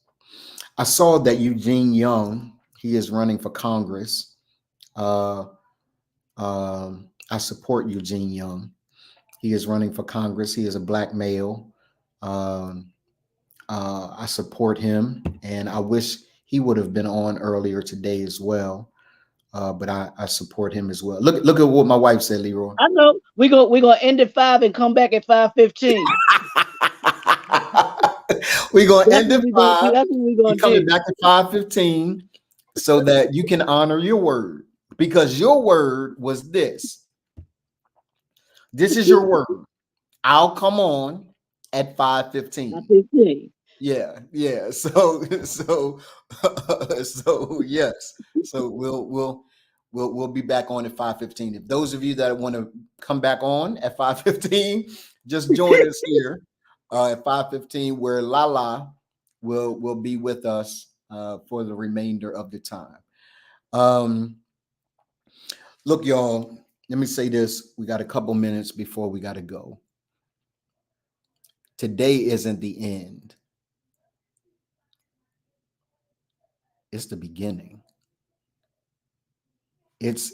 I saw that Eugene Young, he is running for Congress. I support Eugene Young. He is running for Congress. He is a Black male. I support him, and I wish he would have been on earlier today as well. But I support him as well. Look at what my wife said, Leroy. I know we're gonna end at 5 and come back at 5:15. We're gonna end at 5. That's what we're gonna do. Coming do. back at 5:15 so that you can honor your word, because your word was this. This is your word. I'll come on at 5:15. Yeah. So yes. So we'll be back on at 5:15. If those of you that want to come back on at 5:15, just join us here at 5:15, where Lala will be with us for the remainder of the time. Look, y'all, let me say this. We got a couple minutes before we got to go. Today isn't the end. It's the beginning. It's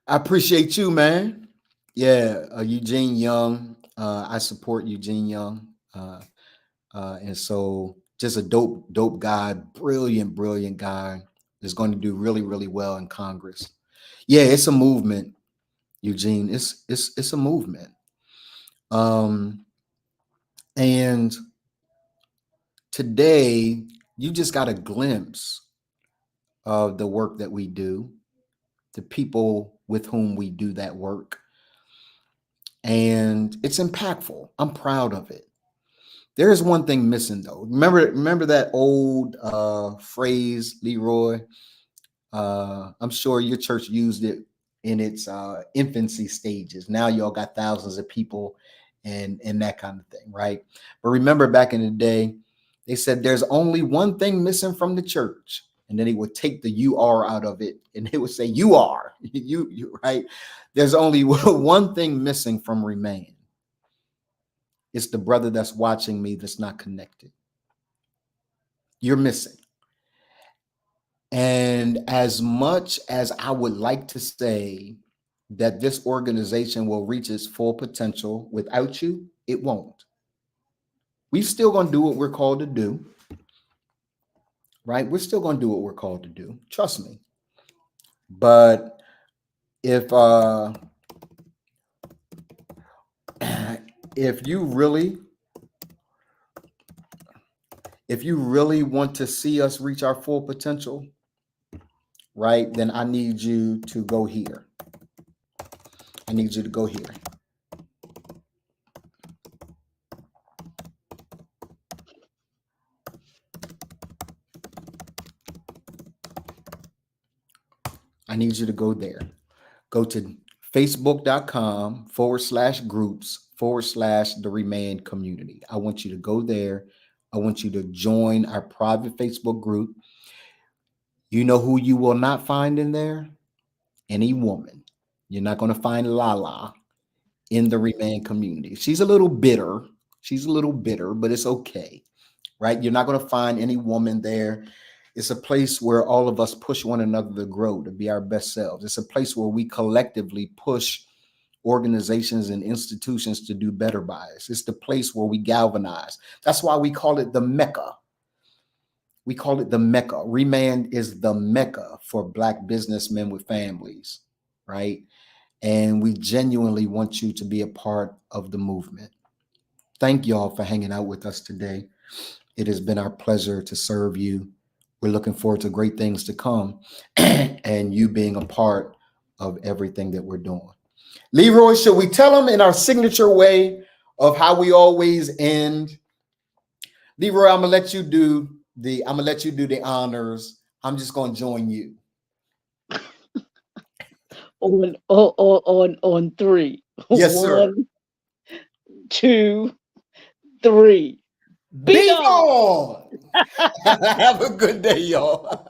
I appreciate you, man. Yeah, Eugene Young. I support Eugene Young. And so just a dope guy, brilliant guy, is going to do really, really well in Congress. Yeah, it's a movement, Eugene. It's a movement. And today you just got a glimpse of the work that we do, the people with whom we do that work. And it's impactful. I'm proud of it. There is one thing missing, though. Remember that old phrase, Leroy? I'm sure your church used it in its infancy stages. Now y'all got thousands of people and that kind of thing, right? But remember back in the day, they said there's only one thing missing from the church. And then he would take the "you are" out of it, and they would say, "You are," you right? There's only one thing missing from ReManned. It's the brother that's watching me that's not connected. You're missing. And as much as I would like to say that this organization will reach its full potential without you, it won't. We're still going to do what we're called to do, right? We're still going to do what we're called to do. Trust me. But if you really want to see us reach our full potential, right, then I need you to go here. I need you to go here. I need you to go there. Go to facebook.com/groups/the ReManned community. I want you to go there. I want you to join our private Facebook group. You know who you will not find in there? Any woman. You're not going to find Lala in the ReManned community. She's a little bitter. But it's okay, right? You're not going to find any woman there. It's a place where all of us push one another to grow, to be our best selves. It's a place where we collectively push organizations and institutions to do better by us. It's the place where we galvanize. That's why we call it the Mecca. We call it the Mecca. ReManned is the Mecca for Black businessmen with families, right? And we genuinely want you to be a part of the movement. Thank y'all for hanging out with us today. It has been our pleasure to serve you. We're looking forward to great things to come and you being a part of everything that we're doing. Leroy, should we tell them in our signature way of how we always end? Leroy, I'm gonna let you do the honors. I'm just gonna join you. On three. Yes, sir. 1, 2, 3. Be gone. Have a good day, y'all.